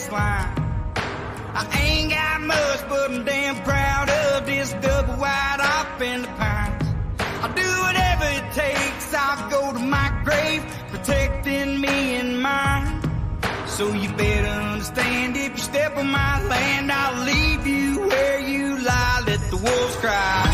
Texas line. I ain't got much, but I'm damn proud of this double wide off in the pines. I'll do whatever it takes, I'll go to my grave, protecting me and mine. So you better understand, if you step on my land, I'll leave you where you lie, let the wolves cry.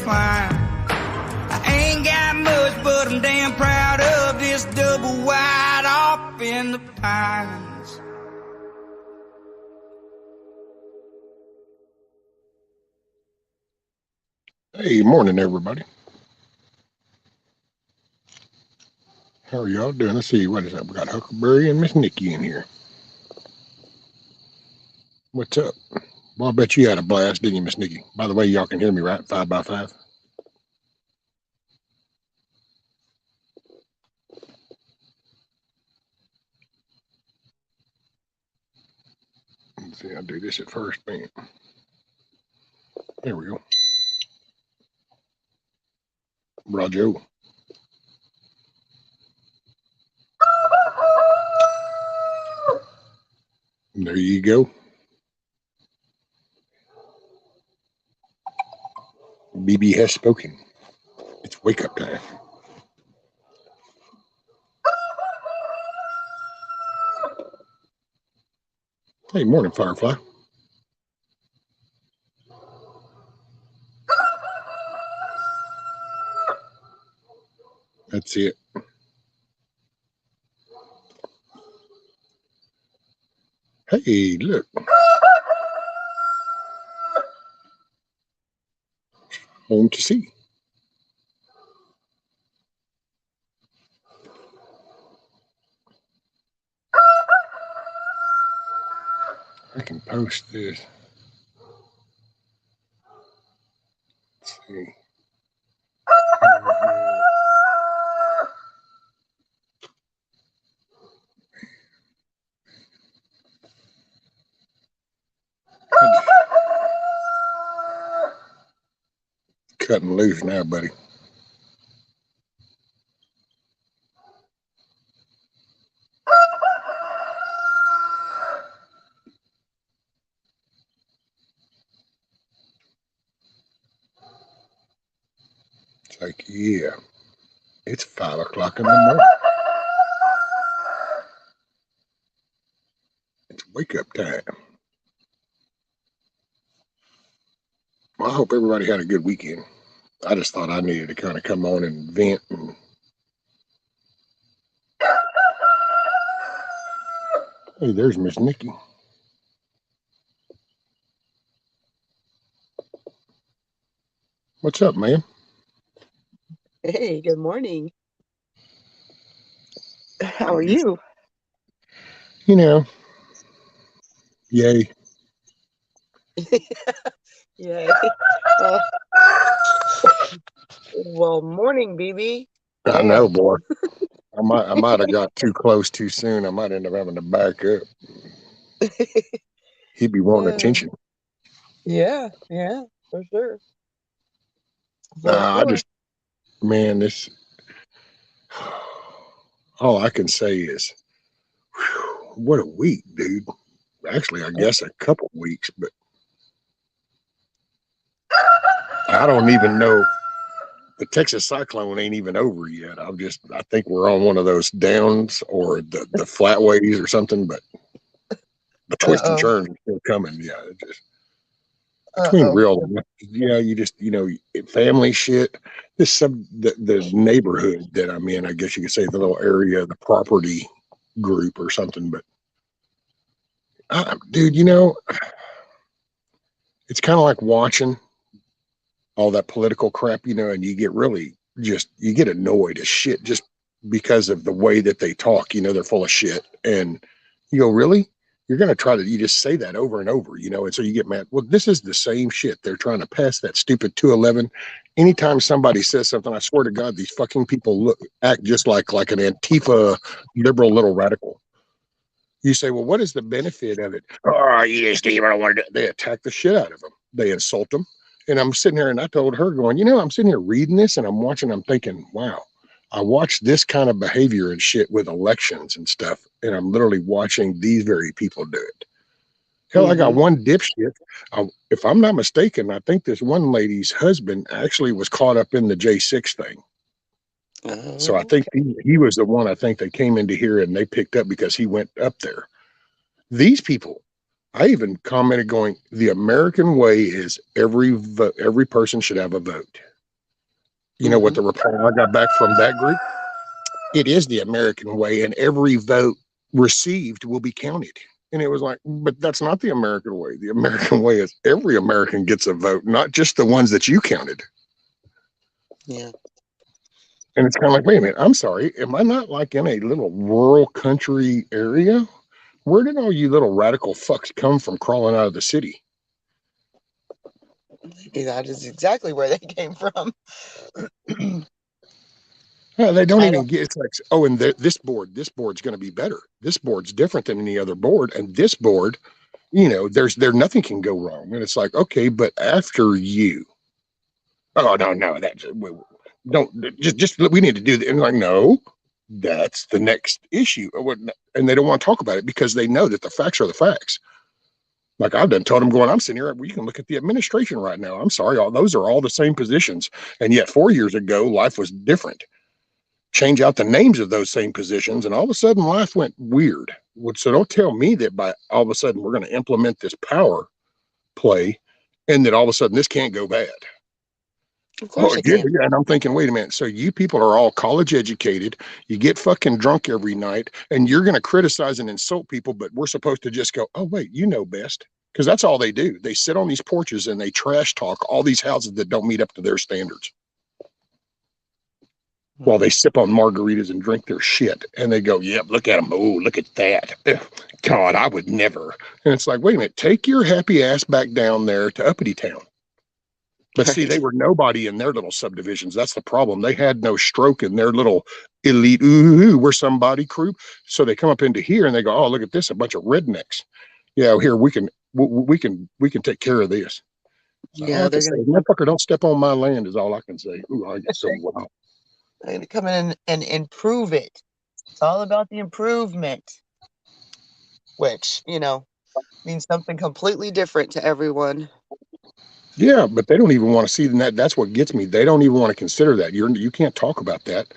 Line. I ain't got much, but I'm damn proud of this double wide off in the pines. Hey, morning, everybody. How are y'all doing? Let's see, what is that? We got Huckleberry and Miss Nikki in here. What's up? Well, I bet you had a blast, didn't you, Miss Nikki? By the way, y'all can hear me, right? 5x5. Let's see, I'll do this at first. Bam. There we go. Roger. There you go. BB has spoken. It's wake up time. Hey, morning, Firefly. That's it. Hey, look. Home to see. I can post this. Let's see. Cutting loose now, buddy. It's like, yeah, it's 5 o'clock in the morning. It's wake up time. Well, I hope everybody had a good weekend. I just thought I needed to kind of come on and vent. And hey, there's Miss Nikki. What's up, ma'am? Hey, good morning. How are you? You know, yay. Yeah. Well, morning, BB. I know, Damn. boy. I might have got too close too soon. I might end up having to back up. He'd be wanting Uh, attention. yeah, for sure. For I sure. just, man, this. All I can say is, whew, what a week, dude. Actually, I guess a couple weeks, but I don't even know. The Texas cyclone ain't even over yet. I think we're on one of those downs or the flatways or something, but the twists and Uh-oh. turns are still coming. Yeah, it just between Uh-oh. real, yeah, you just, family shit. The neighborhood that I'm in, I guess you could say the little area, the property group or something. But dude, it's kind of like watching all that political crap, and you get really you get annoyed as shit just because of the way that they talk. They're full of shit, and you go, really? You're going to you just say that over and over, and so you get mad. Well, this is the same shit. They're trying to pass that stupid 211. Anytime somebody says something, I swear to God, these fucking people act just like an Antifa liberal little radical. You say, well, what is the benefit of it? Oh, you just don't want to do it. They attack the shit out of them. They insult them. And I'm sitting here and I told her going, I'm sitting here reading this and I'm watching, I'm thinking, wow, I watched this kind of behavior and shit with elections and stuff. And I'm literally watching these very people do it. Hell, I got one dipshit. If I'm not mistaken, I think this one lady's husband actually was caught up in the J6 thing. So I think Okay. he was the one I think they came into here and they picked up because he went up there. These people, I even commented going, the American way is every person should have a vote. You know what the reply I got back from that group? It is the American way, and every vote received will be counted. And it was like, but that's not the American way. The American way is every American gets a vote, not just the ones that you counted. Yeah. And it's kind of like, wait a minute, I'm sorry, am I not like in a little rural country area? Where did all you little radical fucks come from crawling out of the city? That is exactly where they came from. They don't I even don't. get. It's like, oh, and this board's going to be better. This board's different than any other board, and this board, there nothing can go wrong. And it's like, okay, but after you, oh no, don't just we need to do that. And like, no, that's the next issue. And they don't want to talk about it because they know that the facts are the facts. Like I've done told them going, I'm sitting here, you can look at the administration right now. I'm sorry, those are all the same positions. And yet 4 years ago, life was different. Change out the names of those same positions, and all of a sudden life went weird. So don't tell me that by all of a sudden we're going to implement this power play and that all of a sudden this can't go bad. Of course it can. And I'm thinking, wait a minute. So you people are all college educated. You get fucking drunk every night, and you're going to criticize and insult people, but we're supposed to just go, oh, wait, you know best. Because that's all they do. They sit on these porches and they trash talk all these houses that don't meet up to their standards while they sip on margaritas and drink their shit. And they go, yep, look at them. Oh, look at that. God, I would never. And it's like, wait a minute, take your happy ass back down there to Uppity Town. But see, they were nobody in their little subdivisions. That's the problem. They had no stroke in their little elite, we're somebody crew. So they come up into here and they go, oh, look at this, a bunch of rednecks. Yeah, here we can take care of this. So all Yeah, I can they're say, gonna motherfucker, don't step on my land is all I can say. Ooh, I get so wow. they're gonna come in and improve it. It's all about the improvement, which means something completely different to everyone. Yeah, but they don't even want to see that. That's what gets me. They don't even want to consider that. You can't talk about that.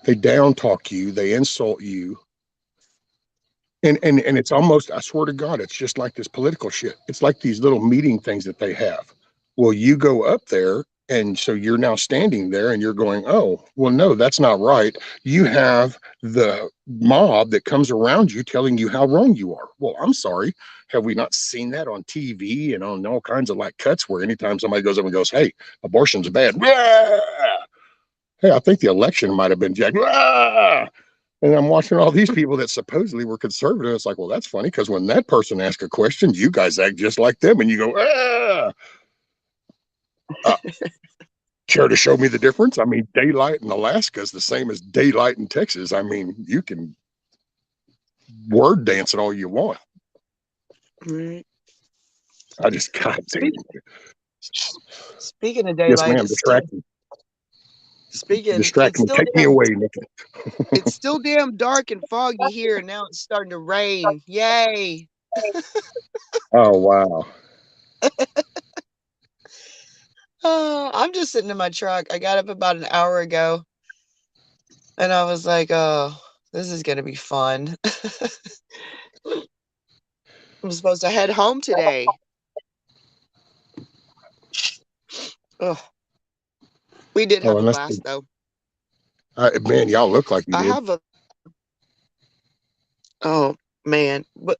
They down talk you. They insult you. And it's almost, I swear to God, it's just like this political shit. It's like these little meeting things that they have. Well, you go up there, and so you're now standing there and you're going, oh, well, no, that's not right. You have the mob that comes around you telling you how wrong you are. Well, I'm sorry. Have we not seen that on TV and on all kinds of like cuts where anytime somebody goes up and goes, hey, abortion's bad. Hey, I think the election might have been jacked. And I'm watching all these people that supposedly were conservative. It's like, well, that's funny because when that person asks a question, you guys act just like them, and you go, ah. Care to show me the difference? I mean, daylight in Alaska is the same as daylight in Texas. I mean, you can word dance it all you want. Right. I just God damn. Speaking of Yes, daylight, ma'am. it's still Distract me. Take me away, Nikki. it's still damn dark and foggy here, and now it's starting to rain. Yay! Oh wow. I'm just sitting in my truck. I got up about an hour ago, and I was like, "Oh, this is gonna be fun." I'm supposed to head home today. Oh, we did Oh, have a and blast, though. man, y'all look like you I did. have a Oh man, but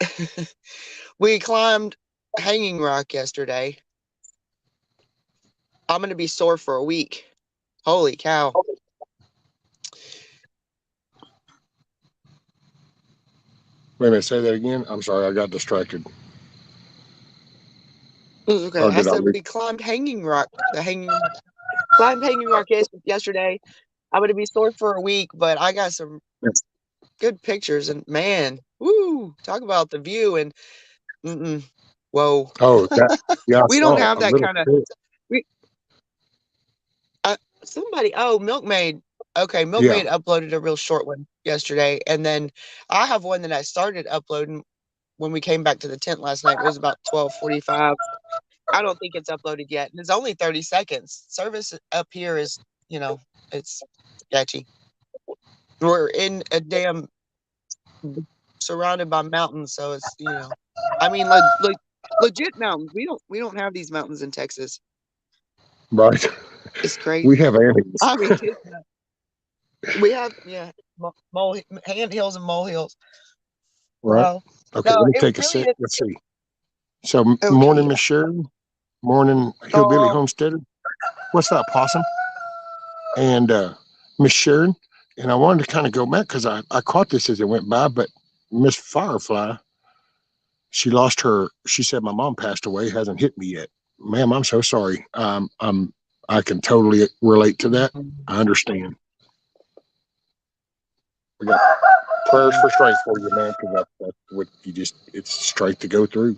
we climbed Hanging Rock yesterday. I'm gonna be sore for a week. Holy cow! Wait a minute, say that again. I'm sorry, I got distracted. Okay, Or I did I said read? we climbed Hanging Rock. Climbed Hanging Rock yesterday. I'm gonna be sore for a week, but I got some good pictures, and man, woo! Talk about the view and whoa. Oh, that yeah, I We don't saw have a that little kind of. bit. We somebody. Oh, Milkmaid. Okay, Yeah, Milkmaid uploaded a real short one yesterday, and then I have one that I started uploading when we came back to the tent last night. It was about 12:45. I don't think it's uploaded yet. It's only 30 seconds. Service up here is, it's sketchy. We're in a damn surrounded by mountains, so it's, I mean, legit mountains. We don't have these mountains in Texas. right. It's crazy. We have animals. I mean, we have mole hand hills and mole hills. Right. Wow. Okay, No, let me it take a really sec. is. Let's see. So, Okay. morning, Miss Sharon. Morning, Hillbilly Oh, Homesteader. What's up, Possum? And Miss Sharon. And I wanted to kind of go back because I caught this as it went by, but Miss Firefly, she said my mom passed away, hasn't hit me yet. Ma'am, I'm so sorry. I can totally relate to that. I understand. We got prayers for strength for you, man, because that's what it's straight to go through.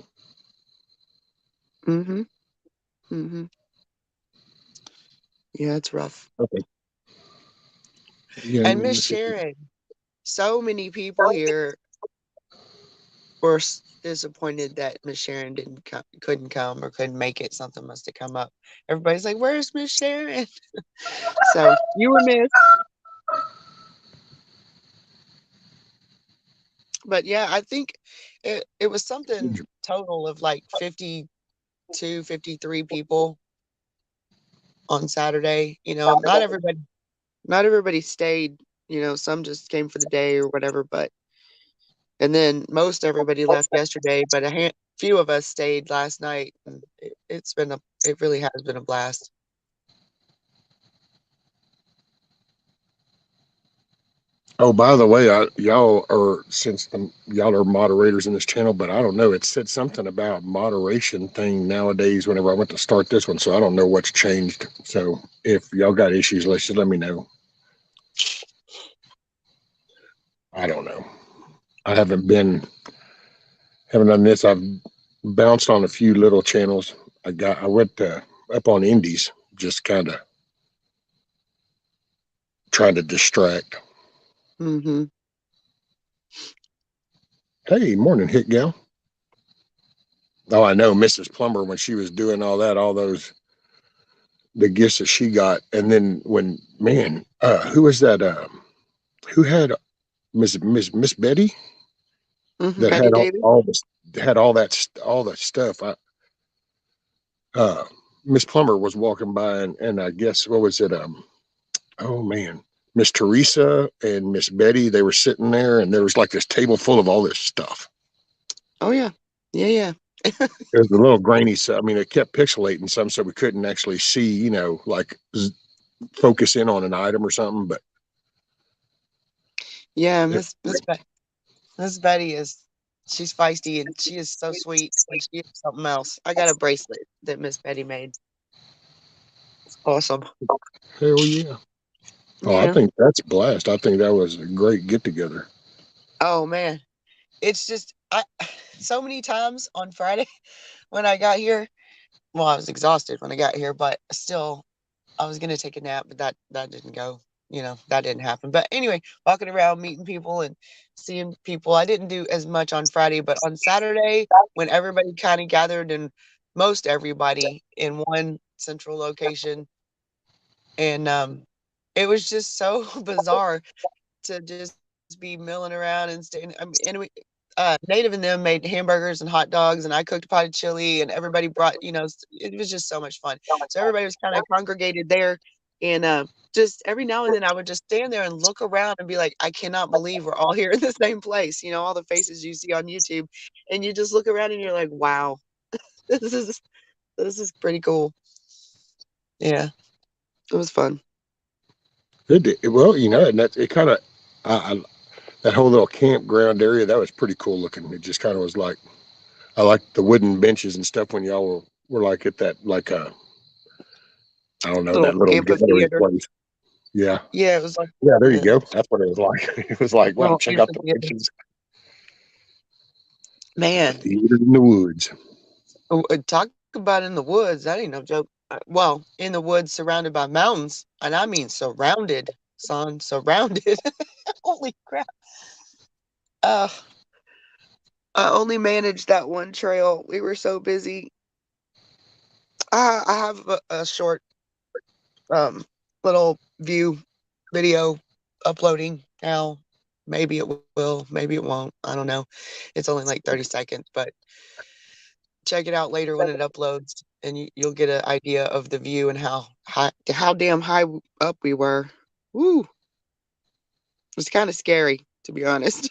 mm-hmm. Mm-hmm. Yeah, it's rough. Okay. Yeah, And Miss let's see. Sharon, so many people here were disappointed that Miss Sharon couldn't come or couldn't make it. Something must have come up. Everybody's like, "Where's Miss Sharon?" So you were missed. But yeah, I think it was something total of like 52, 53 people on Saturday. Not everybody stayed. Some just came for the day or whatever. And then most everybody left yesterday, but few of us stayed last night. And it really has been a blast. Oh, by the way, y'all are moderators in this channel, but I don't know. It said something about moderation thing nowadays whenever I went to start this one, so I don't know what's changed. So if y'all got issues, let me know. I don't know. I haven't done this. I've bounced on a few little channels. I went up on indies, just kind of trying to distract. Mm-hmm. Hey, morning, hit gal. Oh, I know Mrs. Plumber when she was doing all that, all those the gifts that she got, and then when man, who was that? Who had Miss Betty Mm-hmm. that Betty had Davis. all this had all that stuff. Uh, Miss Plumber was walking by, and I guess what was it? Oh man, Miss Teresa and Miss Betty, they were sitting there, and there was like this table full of all this stuff. Oh yeah, yeah. It was a little grainy, so I mean, it kept pixelating some, so we couldn't actually see, like focus in on an item or something. But Yeah, it, Miss Betty she's feisty and she is so sweet and she is something else. I got a bracelet that Miss Betty made. Awesome. Hell yeah. Oh, I Yeah. think that's a blast. I think that was a great get together. Oh man. It's just I so many times on Friday when I got here. Well, I was exhausted when I got here, but still I was gonna take a nap, but that didn't go. That didn't happen. But anyway, walking around, meeting people and seeing people. I didn't do as much on Friday, but on Saturday, when everybody kind of gathered and most everybody in one central location, and it was just so bizarre to just be milling around and staying. I mean, and Native and them made hamburgers and hot dogs, and I cooked potted chili, and everybody brought. It was just so much fun. So everybody was kind of congregated there, and just every now and then I would just stand there and look around and be like, I cannot believe we're all here in the same place. All the faces you see on YouTube, and you just look around and you're like, wow, this is this is pretty cool. Yeah, it was fun. Well, and that it kind of, I, that whole little campground area, that was pretty cool looking. It just kind of was like, I like the wooden benches and stuff when y'all were like at that, like, I don't know, that Little little gallery amphitheater. place. Yeah. Yeah, it was like Yeah, there you a go. That's what it was like. It was like, wow, little check out the amphitheater. benches. Man, Theater in the woods. talk about in the woods. That ain't no joke. Well, in the woods surrounded by mountains, and I mean surrounded, son, surrounded. Holy crap. Uh, I only managed that one trail. We were so busy. I have a short little view video uploading now. Maybe it will, maybe it won't. I don't know. It's only like 30 seconds, but check it out later when it uploads, and you'll get an idea of the view and how damn high up we were. Woo! It was kind of scary, to be honest,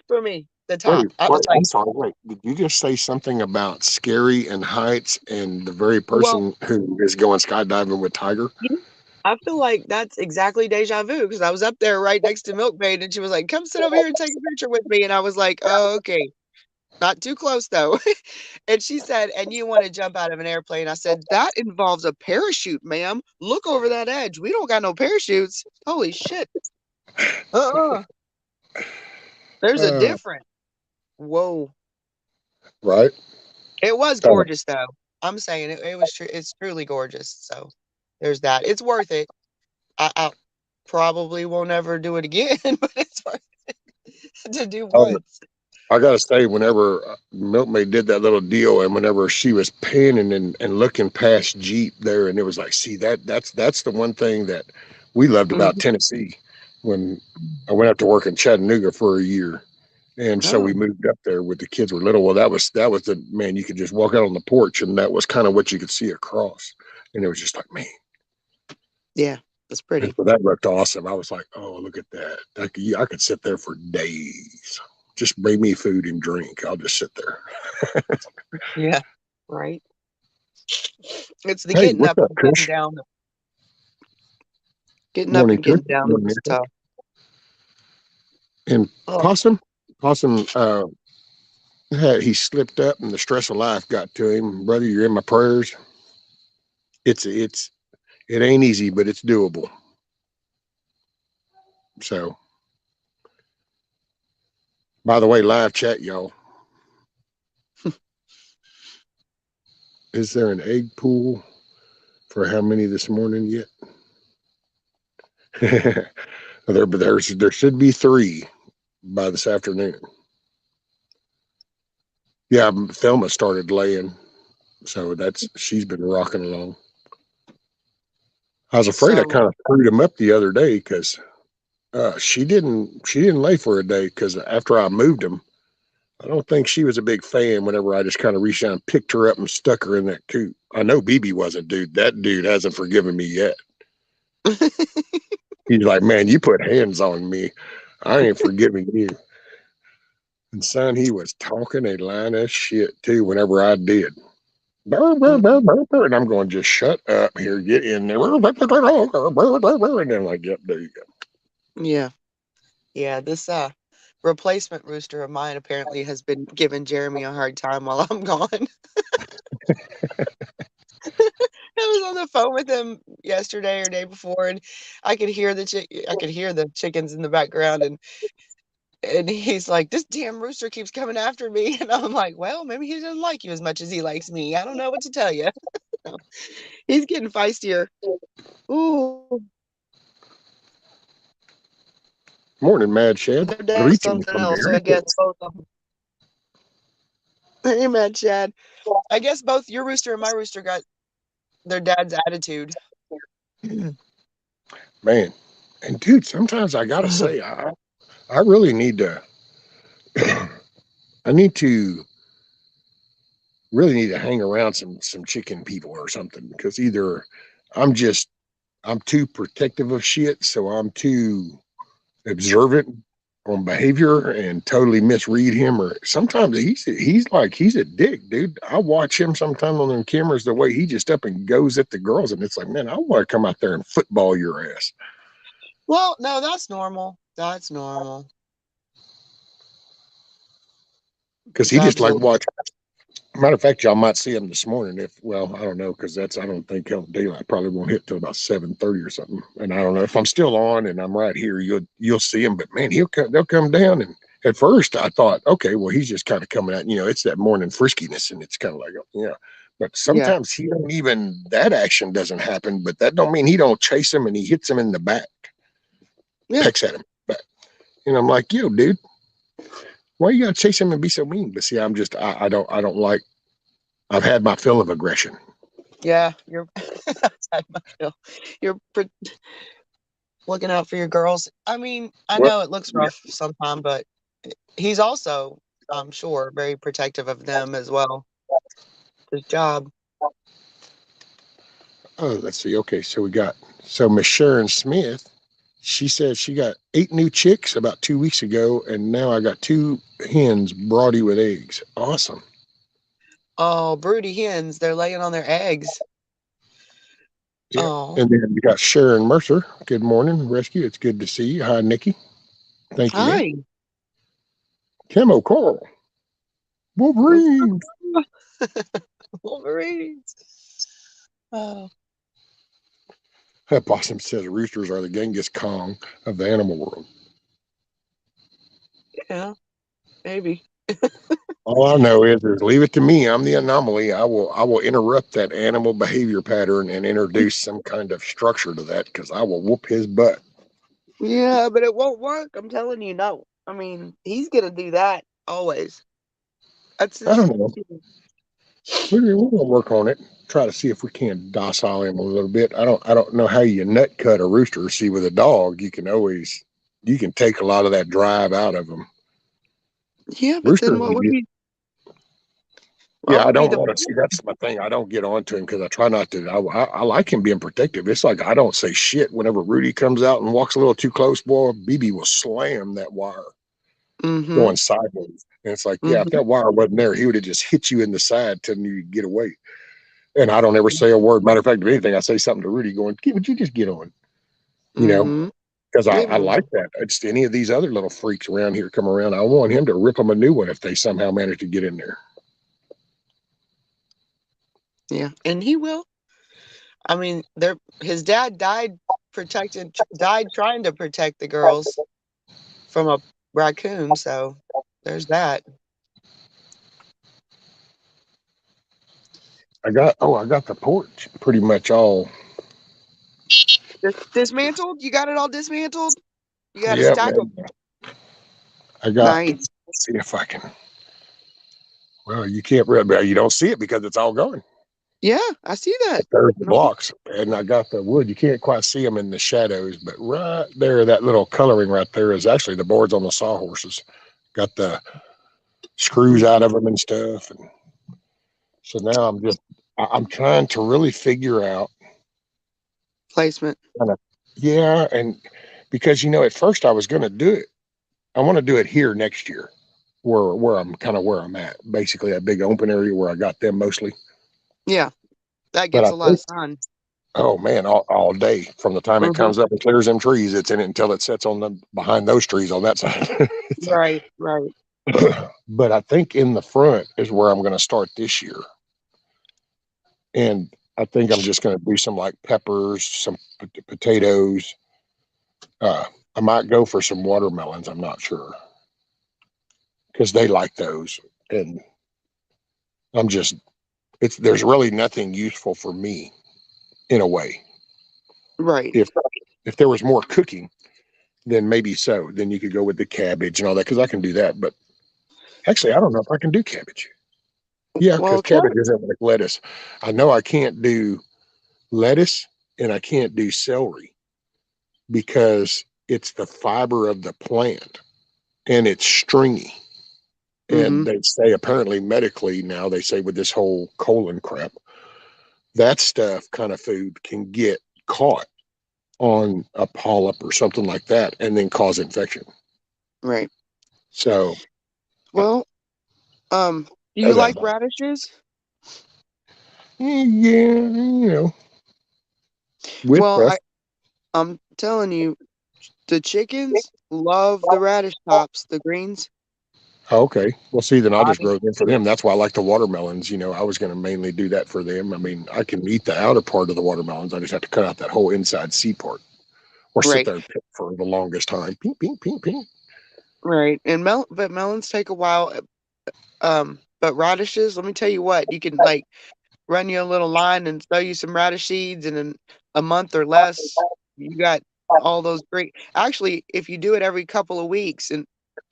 for me. The top. I was like, I'm sorry. Wait, did you just say something about scary and heights and the very well, person who is going skydiving with Tiger? you I feel like that's exactly deja vu because I was up there right next to Milkmaid, and she was like, "Come sit over here and take a picture with me," and I was like, "Oh, okay." Not too close though. And she said, "And you want to jump out of an airplane?" I said, "That involves a parachute, ma'am. Look over that edge. We don't got no parachutes." Holy shit. Uh-uh. There's a Uh, difference. Whoa. right? It was Uh, gorgeous though. I'm saying it was true. It's truly gorgeous. So there's that. It's worth it. I probably won't ever do it again, but it's worth it to do um, once. I gotta say, whenever Milkmaid did that little deal, and whenever she was panning and looking past Jeep there, and it was like, see that's the one thing that we loved about Mhm. Tennessee. When I went up to work in Chattanooga for a year, and so we Oh, moved up there with the kids were little. Well, that was the man. You could just walk out on the porch, and that was kind of what you could see across, and it was just like, man. yeah. It's And pretty. so that looked awesome. I was like, oh, look at that. I could sit there for days. Just bring me food and drink. I'll just sit there. Yeah. Right. It's the Hey, getting what's up up, and getting Kush? down. Getting up Morning, and Kush. getting down Morning, is Nick. tough. And Oh, Possum, he slipped up and the stress of life got to him. Brother, you're in my prayers. It ain't easy, but it's doable. So, by the way, live chat, y'all. Is there an egg pool for how many this morning yet? There should be three by this afternoon. Yeah, Thelma started laying, so she's been rocking along. I was afraid I so kind of screwed him up the other day because she didn't lay for a day because after I moved him, I don't think she was a big fan. Whenever I just kind of reached out and picked her up and stuck her in that coop, I know BB wasn't, dude. That dude hasn't forgiven me yet. He's like, man, you put hands on me, I ain't forgiving you. And son, he was talking a line of shit too. Whenever I did, burr, burr, burr, burr, burr, and I'm going, just shut up here, get in there, and then like, yep, there you go. yeah, yeah. This replacement rooster of mine apparently has been giving Jeremy a hard time while I'm gone. I was on the phone with him yesterday or day before, and I could hear the chickens in the background, and he's like, "This damn rooster keeps coming after me," and I'm like, "Well, maybe he doesn't like you as much as he likes me. I don't know what to tell you." He's getting feistier. Ooh, Morning, Mad Shad. their dad's Greetings something from the else. So I guess airport. both of them. Hey, man, Chad. I guess both your rooster and my rooster got their dad's attitude. Man, and dude, sometimes I gotta say, I really need to. I need to really need to hang around some chicken people or something because either I'm just I'm too protective of shit, so I'm too observant on behavior and totally misread him, or sometimes he's a dick, dude. I watch him sometimes on them cameras the way he just up and goes at the girls, and it's like, man, I want to come out there and football your ass. Well, no, that's normal. That's normal. Because It's he just like absolutely. watch. Matter of fact, y'all might see him this morning. If well, I don't know because I don't think daylight probably won't hit till about 7:30 or something. And I don't know if I'm still on and I'm right here. You'll see him, but man, they'll come down. And at first I thought, okay, well he's just kind of coming out. It's that morning friskiness, and it's kind of like, yeah. But Yeah. sometimes he don't even that action doesn't happen. But that don't mean he don't chase him and he hits him in the back, Yeah. pecks at him back. And I'm like, yo, dude, why you gotta chase him and be so mean? But see, I don't like. I've had my fill of aggression. Yeah. You're outside my field. You're looking out for your girls. I mean, I Well, know it looks rough sometimes, but he's also, I'm sure, very protective of them as well. His job. oh, let's see. Okay, so Miss Sharon Smith. She said she got 8 new chicks about 2 weeks ago, and now I got 2 hens broody with eggs. Awesome. Oh, broody hens, they're laying on their eggs. Yeah. Oh, And then we got Sharon Mercer. Good morning, Rescue. It's good to see you. Hi, Nikki. Thank you, ma'am. hi. Camo Carl. Wolverine. Wolverines. Oh, That possum says roosters are the Genghis Khan of the animal world. yeah, maybe. All I know is leave it to me. I'm the anomaly. I will interrupt that animal behavior pattern and introduce some kind of structure to that because I will whoop his butt. Yeah, but it won't work. I'm telling you, no. I mean, he's gonna do that always. That's I his. don't know. We're gonna work on it. Try to see if we can docile him a little bit. I don't know how you nut cut a rooster. See, with a dog, you can take a lot of that drive out of them. Yeah, but Rooster, then what would be? yeah, What I would be don't the? want to see. That's my thing. I don't get on to him because I try not to. I like him being protective. It's like I don't say shit whenever Rudy comes out and walks a little too close. Boy, BB will slam that wire Mm-hmm. going sideways. And it's like, yeah, if Mm-hmm. that wire wasn't there, he would have just hit you in the side telling you to get away. And I don't ever say a word. Matter of fact, if anything, I say something to Rudy going, would you just get on? You know, Mm-hmm. because Leave I him like alone. that. It's any of these other little freaks around here come around. I want him to rip them a new one if they somehow manage to get in there. Yeah, and he will. I mean, his dad died trying to protect the girls from a raccoon. So there's that. I got the porch pretty much all. Dismantled? You got it all dismantled? You got a Yeah, stack of man. I got. nice. Let's see if I can. Well, you can't really. You don't see it because it's all gone. Yeah, I see that. But there's the No. blocks, and I got the wood. You can't quite see them in the shadows, but right there, that little coloring right there is actually the boards on the sawhorses. Got the screws out of them and stuff, and so now I'm trying to really figure out Placement. kind of yeah, and because at first I was going to do it. I want to do it here next year, where I'm kind of where I'm at, basically that big open area where I got them mostly. Yeah, that But gets I a lot think of sun. oh man, all day from the time it Hmm. comes up and clears them trees, it's in it until it sets on the behind those trees on that side. It's like, Right, right. but I think in the front is where I'm going to start this year, and I think I'm just going to do some like peppers, some potatoes. I might go for some watermelons. I'm not sure because they like those, and I'm just there's really nothing useful for me in a way. Right. If there was more cooking, then maybe so. Then you could go with the cabbage and all that because I can do that. But actually, I don't know if I can do cabbage. Yeah, because Well, cabbage isn't like lettuce. I know I can't do lettuce and I can't do celery because it's the fiber of the plant and it's stringy. mm-hmm. And they say apparently medically now they say with this whole colon crap, that stuff kind of food can get caught on a polyp or something like that and then cause infection. Right. So Well, do you like radishes? yeah, with Well, breast. I'm telling you, the chickens love the radish tops, the greens. Okay. Well, see, then I'll I just grow them for them. That's why I like the watermelons. I was going to mainly do that for them. I mean, I can eat the outer part of the watermelons. I just have to cut out that whole inside seed part or sit Right, there and pick for the longest time. Ping, ping, ping, ping. right. And but melons take a while. But radishes, let me tell you what, you can like run you a little line and sow you some radish seeds, and in a month or less, you got all those great. Actually, if you do it every couple of weeks, and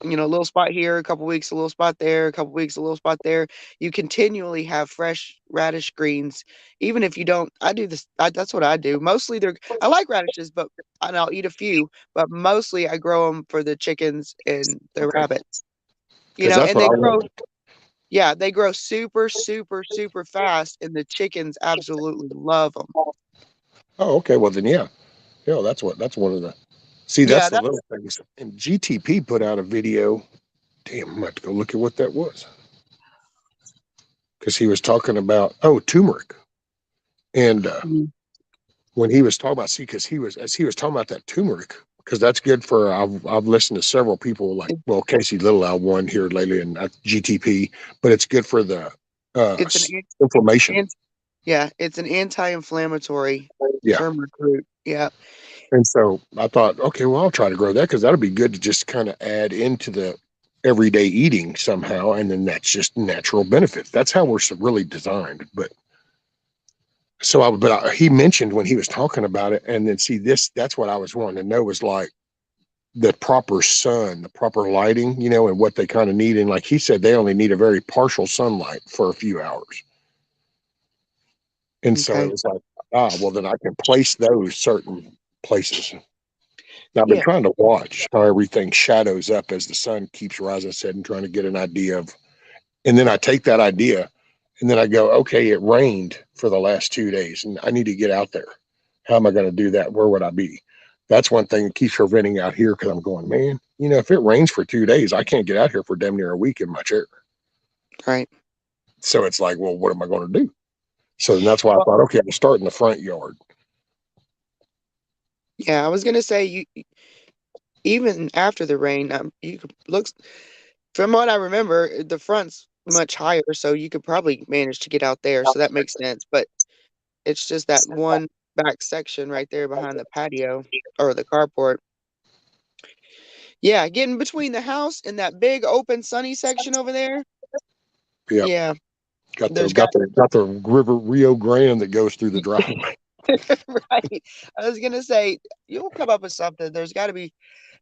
a little spot here, a couple weeks, a little spot there, a couple weeks, a little spot there, you continually have fresh radish greens. Even if you don't, I do this. That's what I do. Mostly, I like radishes, and I'll eat a few, but mostly I grow them for the chickens and the Okay. rabbits. Because that's And what they I grow. want. Yeah, they grow super, super, super fast, and the chickens absolutely love them. Oh, okay. Well, then, yeah. Yeah, that's one of the, see, Yeah, that's the that's little things. And GTP put out a video. Damn, I'm going to have to go look at what that was. Because he was talking about, turmeric. And mm, when he was talking about, see, because as he was talking about that turmeric, because that's good for, I've listened to several people like, well, Casey Little Al one here lately and GTP, but it's good for the it's an inflammation. an- yeah, it's an anti-inflammatory Yeah. turmeric root. Yeah, And so I thought, okay, well, I'll try to grow that because that'll be good to just kind of add into the everyday eating somehow. And then that's just natural benefits. That's how we're really designed. But he mentioned when he was talking about it, and then see that's what I was wanting to know was like the proper sun, the proper lighting, and what they kind of need. And like he said, they only need a very partial sunlight for a few hours. And so it okay. was like, well, then I can place those certain places. Now, I've been Yeah, trying to watch how everything shadows up as the sun keeps rising, said, and trying to get an idea of. And then I take that idea and then I go, okay, it rained for the last 2 days and I need to get out there. How am I going to do that? Where would I be? That's one thing that keeps preventing out here because I'm going, man, if it rains for 2 days, I can't get out here for damn near a week in my chair. right. So it's like, well, what am I going to do? So that's why I Well, thought, okay, I'll start in the front yard. yeah, I was gonna say even after the rain, you could looks from what I remember, the front's much higher, so you could probably manage to get out there. So that makes sense. But it's just that one back section right there behind the patio or the carport. Yeah, getting between the house and that big open sunny section over there. Yeah. Yeah, Got the there's got got the got the river Rio Grande that goes through the driveway. right. I was gonna say you'll come up with something. There's got to be.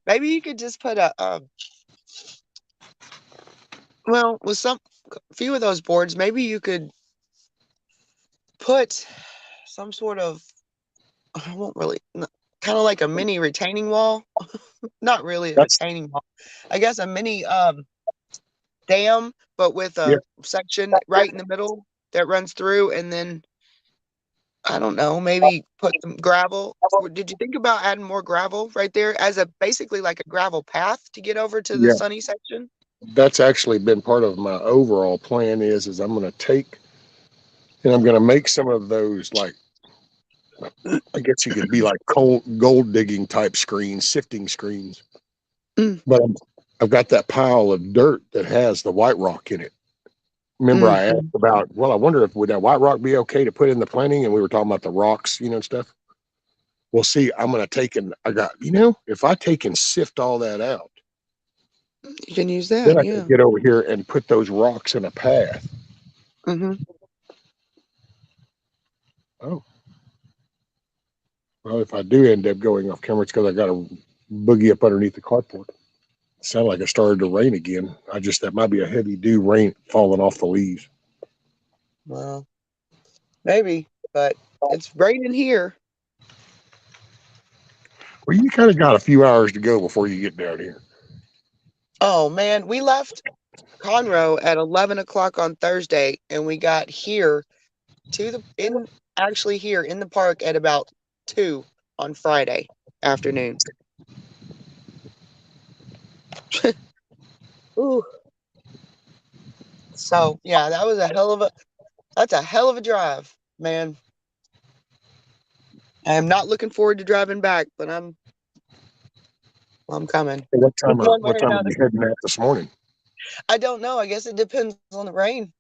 Maybe you could just put a well, with some few of those boards, maybe you could put some sort of I won't really kind of like a mini retaining wall. Not really a That's retaining wall. I guess a mini dam, but with yeah, a section right in the middle that runs through, and then I don't know, maybe put some gravel. Did you think about adding more gravel right there as a basically like a gravel path to get over to the yeah. sunny section? That's actually been part of my overall plan is I'm going to take and I'm going to make some of those like I guess you could be like gold digging type screens, sifting screens. Mm, But I've got that pile of dirt that has the white rock in it. Remember, I asked Mhm. about, well, I wonder if would that white rock be okay to put in the planting, and we were talking about the rocks, and stuff. Well, see, I'm gonna take and I got, if I take and sift all that out, You can use then that, I can yeah. get over here and put those rocks in a path. Mhm. Oh, well, if I do end up going off camera, it's because I got a boogie up underneath the carport. It sounded like it started to rain again. That might be a heavy dew rain falling off the leaves. Well, maybe, but it's raining here. Well, you kind of got a few hours to go before you get down here. Oh man, we left Conroe at 11 o'clock on Thursday, and we got here to the in actually here in the park at about 2 on Friday afternoon. Ooh. So yeah, that's a hell of a drive, man. I am not looking forward to driving back, but I'm coming. One way What or time are another. you heading out this morning? I don't know. I guess it depends on the rain.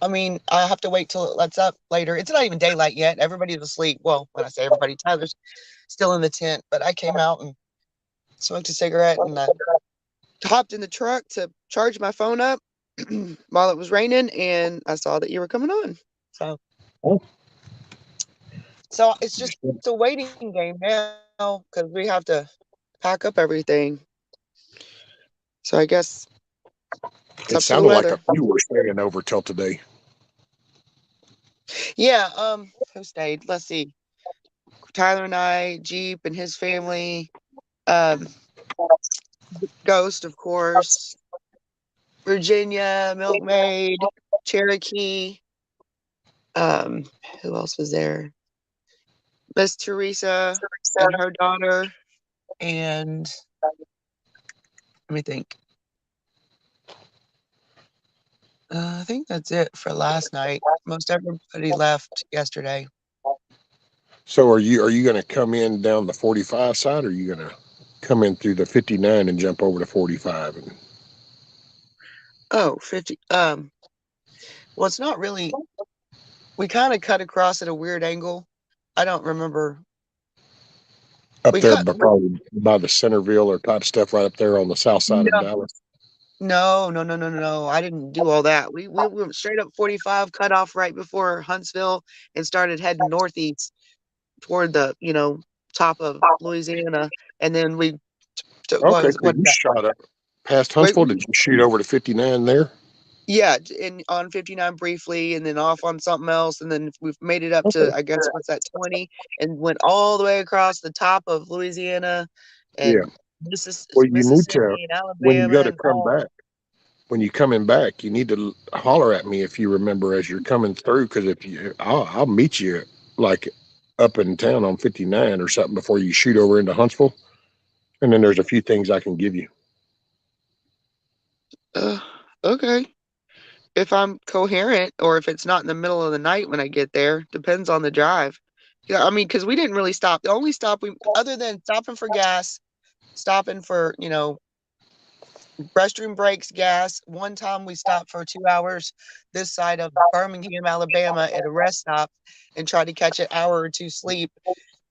I mean, I have to wait till it lets up later. It's not even daylight yet. Everybody's asleep. Well, when I say everybody, Tyler's still in the tent, but I came out and smoked a cigarette and I hopped in the truck to charge my phone up while it was raining, and I saw that you were coming on. So, Oh, so it's just a waiting game now because we have to pack up everything. So I guess it's it up to the sounded like a weather. few were staying over till today. Yeah. Who stayed? Let's see. Tyler and I, Jeep and his family. Um, Ghost, of course. Virginia, Milkmaid, Cherokee. Um, who else was there? Miss Teresa and her daughter. And let me think. I think that's it for last night. Most everybody left yesterday. So are you going to come in down the 45 side, or are you going to come in through the 59 and jump over to 45? And Oh, 50. Well, it's not really. We kind of cut across at a weird angle. I don't remember. up We there, cut. but probably by the Centerville or type stuff right up there on the south side of No, Dallas. no. I didn't do all that. We went straight up 45, cut off right before Huntsville, and started heading northeast toward the top of Louisiana, and then we took Okay, so what you is that? shot up past Wait, Huntsville. Did you shoot over to 59 there? yeah, in on 59 briefly, and then off on something else, and then we've made it up Okay. to I guess what's that 20, and went all the way across the top of Louisiana, Yeah. and Well, you need to, Mississippi and when you Alabama go to and come all. back, when you coming back, you need to holler at me if you remember as you're coming through. Because if you, I'll meet you like up in town on 59 or something before you shoot over into Huntsville. And then there's a few things I can give you. Uh, okay. If I'm coherent or if it's not in the middle of the night when I get there, depends on the drive. Yeah, I mean, because we didn't really stop. The only stop we, other than stopping for gas, stopping for, restroom breaks, gas. One time we stopped for 2 hours this side of Birmingham, Alabama at a rest stop and tried to catch an hour or two sleep.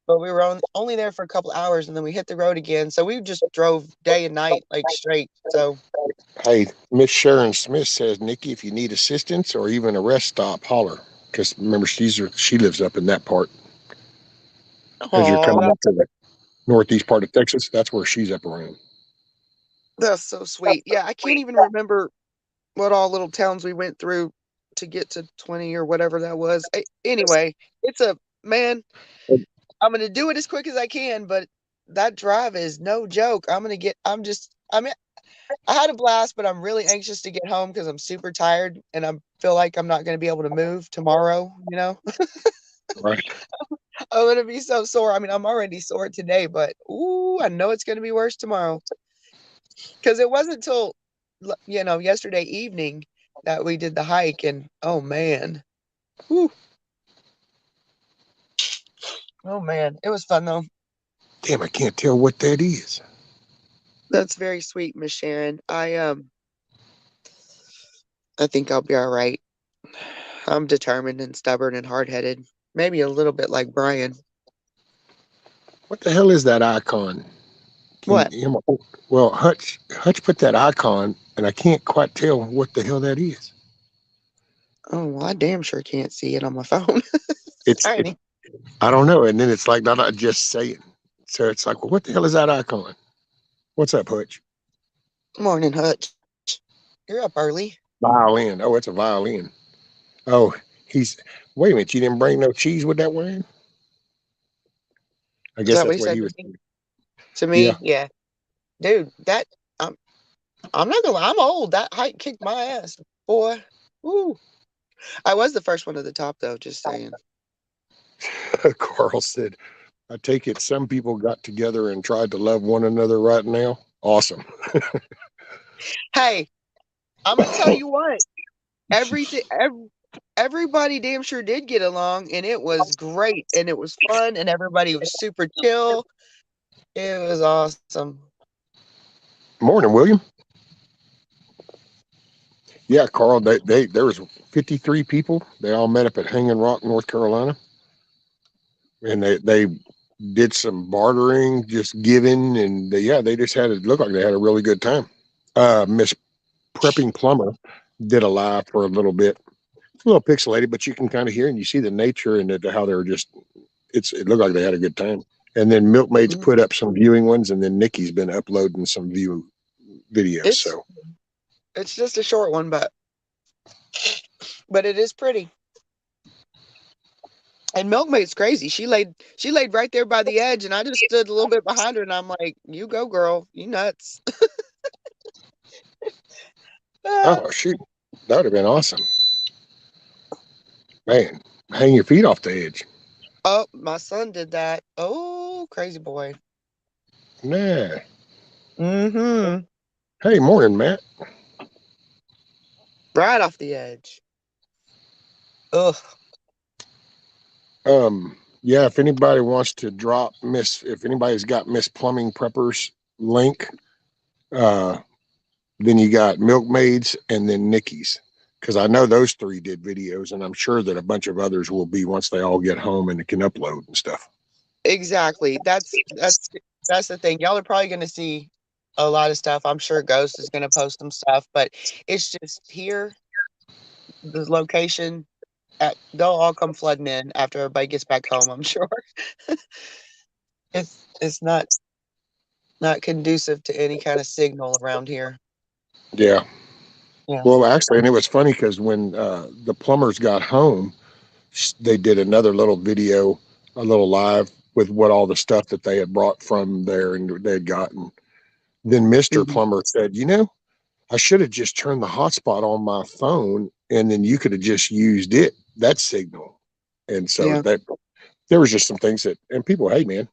But we were only there for a couple hours and then we hit the road again. So we just drove day and night, like straight. So, Hey, Miss Sharon Smith says, Nikki, if you need assistance or even a rest stop, holler. Because remember, she lives up in that part. As you're oh, coming up to the northeast part of Texas, that's where she's up around. that's so sweet. Yeah, I can't even remember what all little towns we went through to get to 20 or whatever that was. Anyway, it's a man. I'm gonna do it as quick as I can, but that drive is no joke. I mean, I had a blast, but I'm really anxious to get home because I'm super tired and I feel like I'm not gonna be able to move tomorrow. Right. I'm gonna be so sore. I mean, I'm already sore today, but ooh, I know it's gonna be worse tomorrow. Because it wasn't until yesterday evening that we did the hike, and oh man, whew, oh man, it was fun though. Damn, I can't tell what that is. That's very sweet, Miss Sharon. I think I'll be all right. I'm determined and stubborn and hard-headed. Maybe a little bit like Brian. What the hell is that icon? Can What? you? Well, Hutch put that icon, and I can't quite tell what the hell that is. Oh, well, I damn sure can't see it on my phone. It's It's it. tiny. I don't know. And then it's like not just saying. So it's like, well, what the hell is that icon? What's up, Hutch? Morning, Hutch. You're up early. Violin. Oh, it's a violin. Oh, he's. Wait a minute. You didn't bring no cheese with that one? I Is guess that what that's he what said he to was me? saying. To Yeah. me, yeah. Dude, that I'm I'm not gonna lie, I'm old. That height kicked my ass, boy. Woo. I was the first one to the top though, just saying. Carl said, I take it some people got together and tried to love one another right now. Awesome. Hey, I'm gonna tell you what. Everything everybody damn sure did get along and it was great and it was fun and everybody was super chill. It was awesome. Morning, William. Yeah, Carl. They there was 53 people. They all met up at Hanging Rock, North Carolina, and they did some bartering, just giving, and they just had it look like they had a really good time. Miss Prepping Plumber did a live for a little bit. It's a little pixelated, but you can kind of hear and you see the nature and how they were just. It looked like they had a good time. And then Milkmaid's Mhm. put up some viewing ones, and then Nikki's been uploading some view videos. It's So it's just a short one, but it is pretty. And Milkmaid's crazy. She laid right there by the edge, and I just stood a little bit behind her, and I'm like, "You go, girl. You nuts." Ah. oh shoot, that would have been awesome, man. Hang your feet off the edge. Oh, my son did that. Oh, crazy boy. Nah. Mm-hmm. Hey, morning, Matt. Right off the edge. Ugh. Yeah, if anybody wants to drop if anybody's got Miss Plumbing Preppers link, uh, then you got Milkmaids and then Nikki's. Because I know those three did videos, and I'm sure that a bunch of others will be once they all get home and can upload and stuff. Exactly. That's the thing. Y'all are probably gonna see a lot of stuff. I'm sure Ghost is gonna post some stuff, but it's just here, the location. They'll all come flooding in after everybody gets back home. I'm sure it's not conducive to any kind of signal around here. Yeah. Yeah. Well, actually, and it was funny because when the plumbers got home, they did another little video, a little live with what all the stuff that they had brought from there and they had gotten. Then Mr. Mhm. Plumber said, I should have just turned the hotspot on my phone and then you could have just used that signal. And so Yeah. that there was just some things and people, hey man,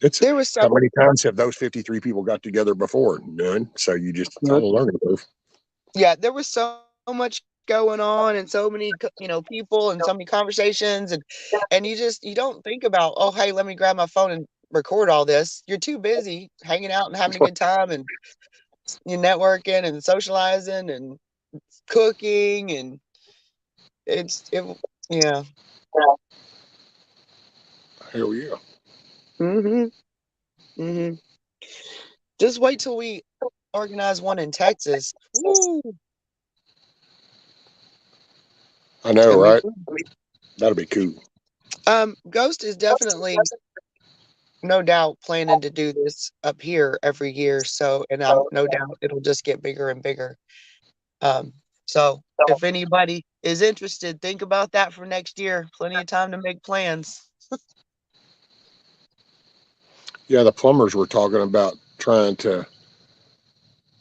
it's There was so how many times have those 53 people got together before? None. So it's all a learning curve. yeah, there was so much going on and so many people and so many conversations and you don't think about, oh, hey, let me grab my phone and record all this. You're too busy hanging out and having a good time and you're networking and socializing and cooking and it yeah. Hell yeah. Mhm. Mhm. Just wait till we organize one in Texas. Woo. I know, And we right? That'll be cool. Ghost is definitely no doubt planning to do this up here every year. So, and I'm no doubt it'll just get bigger and bigger. Um, so if anybody is interested, think about that for next year. Plenty of time to make plans. Yeah, the plumbers were talking about trying to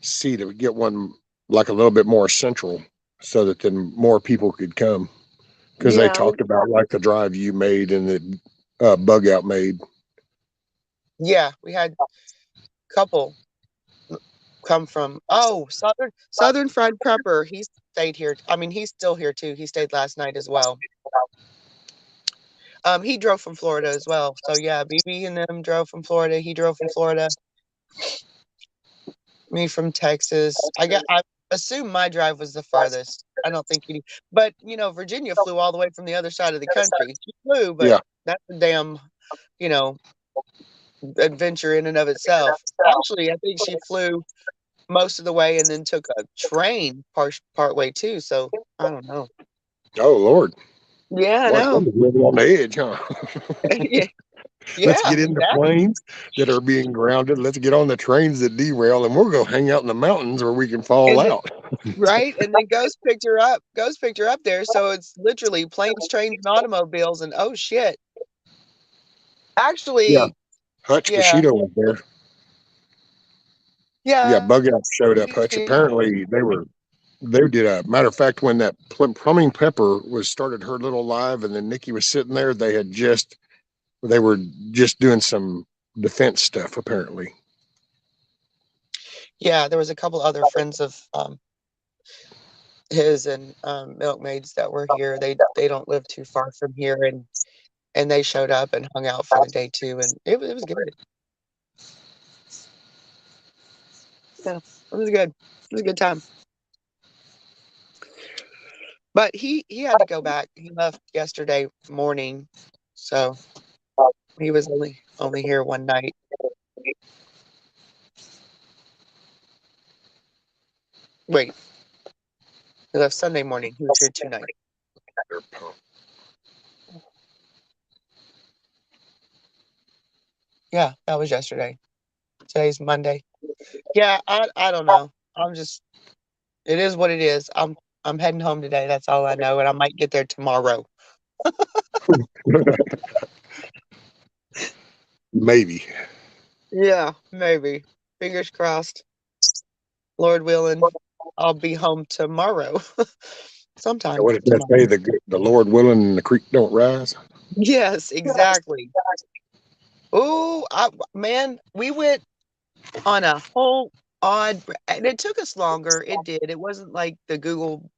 see to get one like a little bit more central so that then more people could come because they Yeah, talked about like the drive you made and the bug out made. yeah, we had a couple come from Southern Fried Prepper. He stayed here. I mean, he's still here too. He stayed last night as well. He drove from Florida as well. So yeah, BB and them drove from Florida. He drove from Florida. Me from Texas. assume my drive was the farthest. I don't think any, but Virginia flew all the way from the other side of the country. She flew, but Yeah. that's a damn, you know, adventure in and of itself. Actually, I think she flew most of the way and then took a train part way too. So I don't know. Oh Lord. Yeah, I Boy, know. somebody's living on the edge, huh? yeah, Let's yeah, get in the exactly. planes that are being grounded. Let's get on the trains that derail, and we'll go hang out in the mountains where we can fall And then, out. right, and then Ghost picked her up. Ghost picked her up there, so it's literally planes, trains, and automobiles. And oh shit, Yeah. actually, Hutch yeah, Bushido was there. Yeah, yeah, Bug Out showed up. Hutch. Apparently, they did a matter of fact when that plumbing pepper was started her little live, and then Nikki was sitting there. They were just doing some defense stuff apparently. yeah. There was a couple other friends of his and milkmaids that were here. They don't live too far from here, and they showed up and hung out for the day too, and it was good. Yeah, it was good. It was a good time. But he had to go back. He left yesterday morning, so he was only here one night. Wait, he left Sunday morning. He was here 2 nights. Yeah, that was yesterday. Today's Monday. Yeah, I don't know. I'm just it is what it is. I'm heading home today. That's all I know, and I might get there tomorrow. Maybe. Yeah, maybe. Fingers crossed. Lord willing, I'll be home tomorrow. Sometime What did that tomorrow. say? The Lord willing and the creek don't rise. Yes, exactly. Oh, man, we went on a whole and it took us longer. It did. It wasn't like the Google,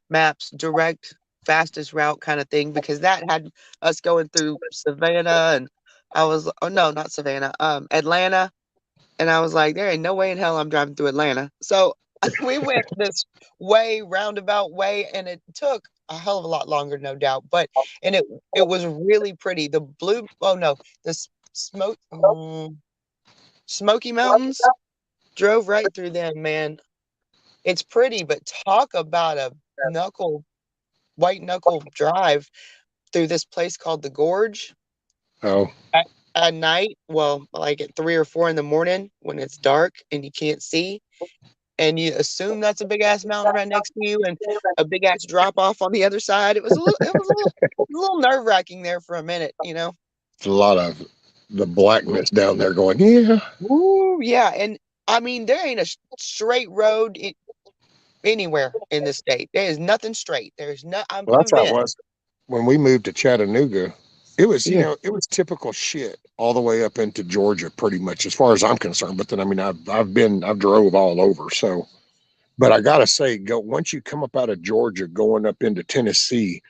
Maps direct fastest route kind of thing because that had us going through Savannah and oh no, not Savannah, Atlanta. And I was like, there ain't no way in hell I'm driving through Atlanta. So we went this roundabout way, and it took a hell of a lot longer, no doubt. And it was really pretty. The blue, oh no, the Smoky Mountains, drove right through them, man. It's pretty, but talk about a white knuckle drive through this place called the Gorge Oh, at, at night. Well, like at 3 or 4 in the morning when it's dark and you can't see. And you assume that's a big ass mountain right next to you and a big ass drop off on the other side. It was a little nerve wracking there for a minute. it's a lot of the blackness down there going, yeah. Ooh, yeah. And I mean, there ain't a straight road anywhere in the state. There is nothing straight. There's no, I'm Well, that's how it convinced. was when we moved to Chattanooga. It was, Yeah. it was typical shit all the way up into Georgia, pretty much, as far as I'm concerned. But then, I mean, I've drove all over. So, but I gotta say, once you come up out of Georgia, going up into Tennessee,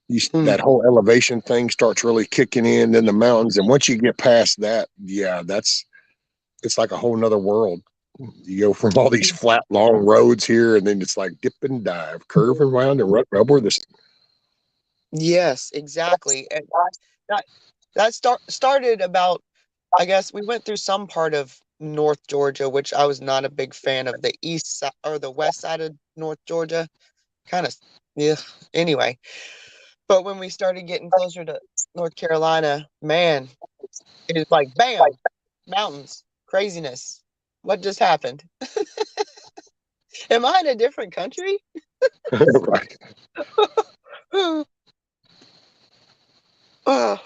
Mm. that whole elevation thing starts really kicking in the mountains. And once you get past that, yeah, it's like a whole nother world. You go from all these flat, long roads here, and then it's like dip and dive, curve around and rubber. This Yes, exactly. And that started about, I guess we went through some part of North Georgia, which I was not a big fan of the east side or the west side of North Georgia. Kind of, yeah. Anyway, but when we started getting closer to North Carolina, man, it's like bam, mountains, craziness. What just happened? Am I in a different country? right. Oh.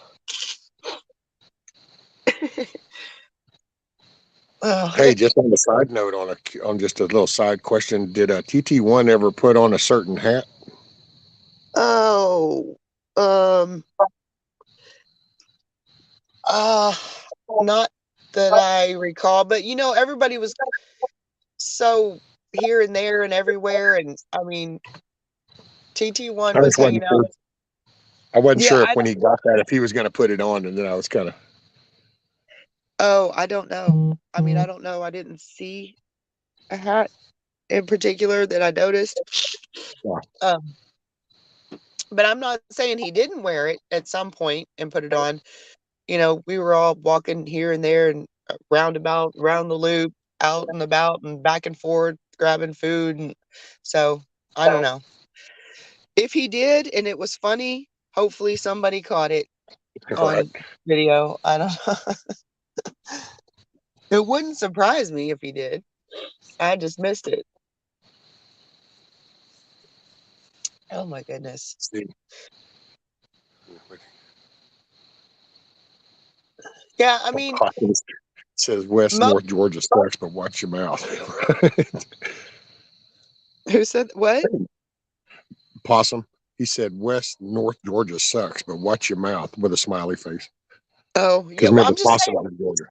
Oh, Hey, just on the side note, on just a little side question, did TT1 ever put on a certain hat? oh, um, uh, not that I recall, but everybody was so here and there and everywhere, and I mean, TT1 I was just hanging wasn't out. sure. I wasn't Yeah, sure if when he got that if he was going to put it on, and then I was kind of oh, I don't know. I mean, I don't know. I didn't see a hat in particular that I noticed. Yeah. But I'm not saying he didn't wear it at some point and put it on. You know, we were all walking here and there and roundabout, around the loop, out and about and back and forth, grabbing food. And so I don't know. If he did and it was funny, hopefully somebody caught it Right. on video. I don't know. It wouldn't surprise me if he did. I just missed it. Oh my goodness. See. Yeah, I mean, It says West mo- North Georgia sucks, but watch your mouth. who said what? Possum. He said West North Georgia sucks, but watch your mouth with a smiley face. Oh, Because yeah. Well, remember, I'm just Possum saying. was in Georgia.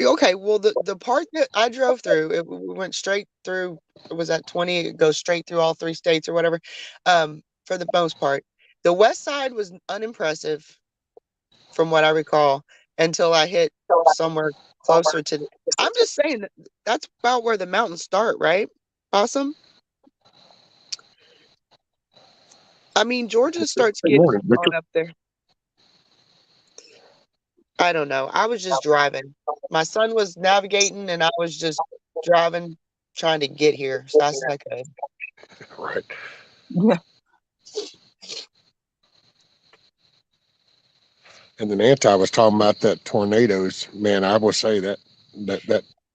Okay, well, the part that I drove through, we went straight through. It was at 20. It goes straight through all 3 states or whatever. For the most part, the west side was unimpressive from what I recall until I hit somewhere closer to. I'm just saying that's about where the mountains start, right? Awesome. I mean, Georgia starts Good getting morning, Victor. on up there. I don't know. I was just driving. My son was navigating, and I was just driving, trying to get here as fast as I could. Right. Yeah. And then Anti was talking about that tornadoes. Man, I will say that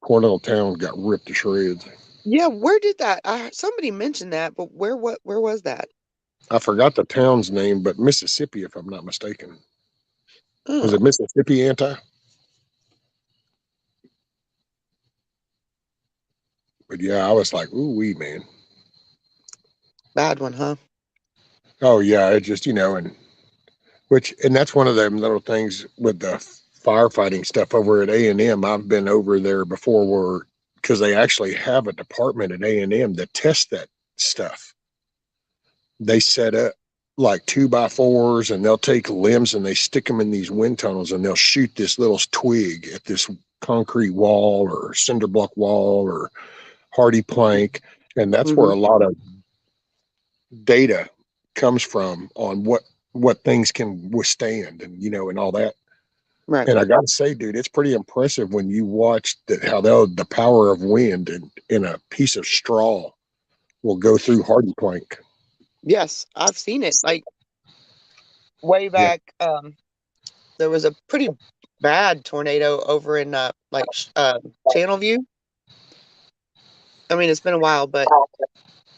poor little town got ripped to shreds. Yeah, where did that? Somebody mentioned that, but where was that? I forgot the town's name, but Mississippi, if I'm not mistaken. Was Oh, it Mississippi, Anti? But yeah, I was like, ooh wee, man. bad one, huh? Oh yeah, it just and that's one of them little things with the firefighting stuff over at A&M. I've been over there before where because they actually have a department at A&M that tests that stuff. They set up like 2x4s and they'll take limbs and they stick them in these wind tunnels and they'll shoot this little twig at this concrete wall or cinder block wall or hardy plank. And that's where Hmm. a lot of data comes from on what things can withstand and and all that. Right. And I gotta say, dude, it's pretty impressive when you watch how the power of wind in a piece of straw will go through hardy plank. Yes, I've seen it. Like way Yeah. back, there was a pretty bad tornado over in Channelview. I mean, it's been a while, but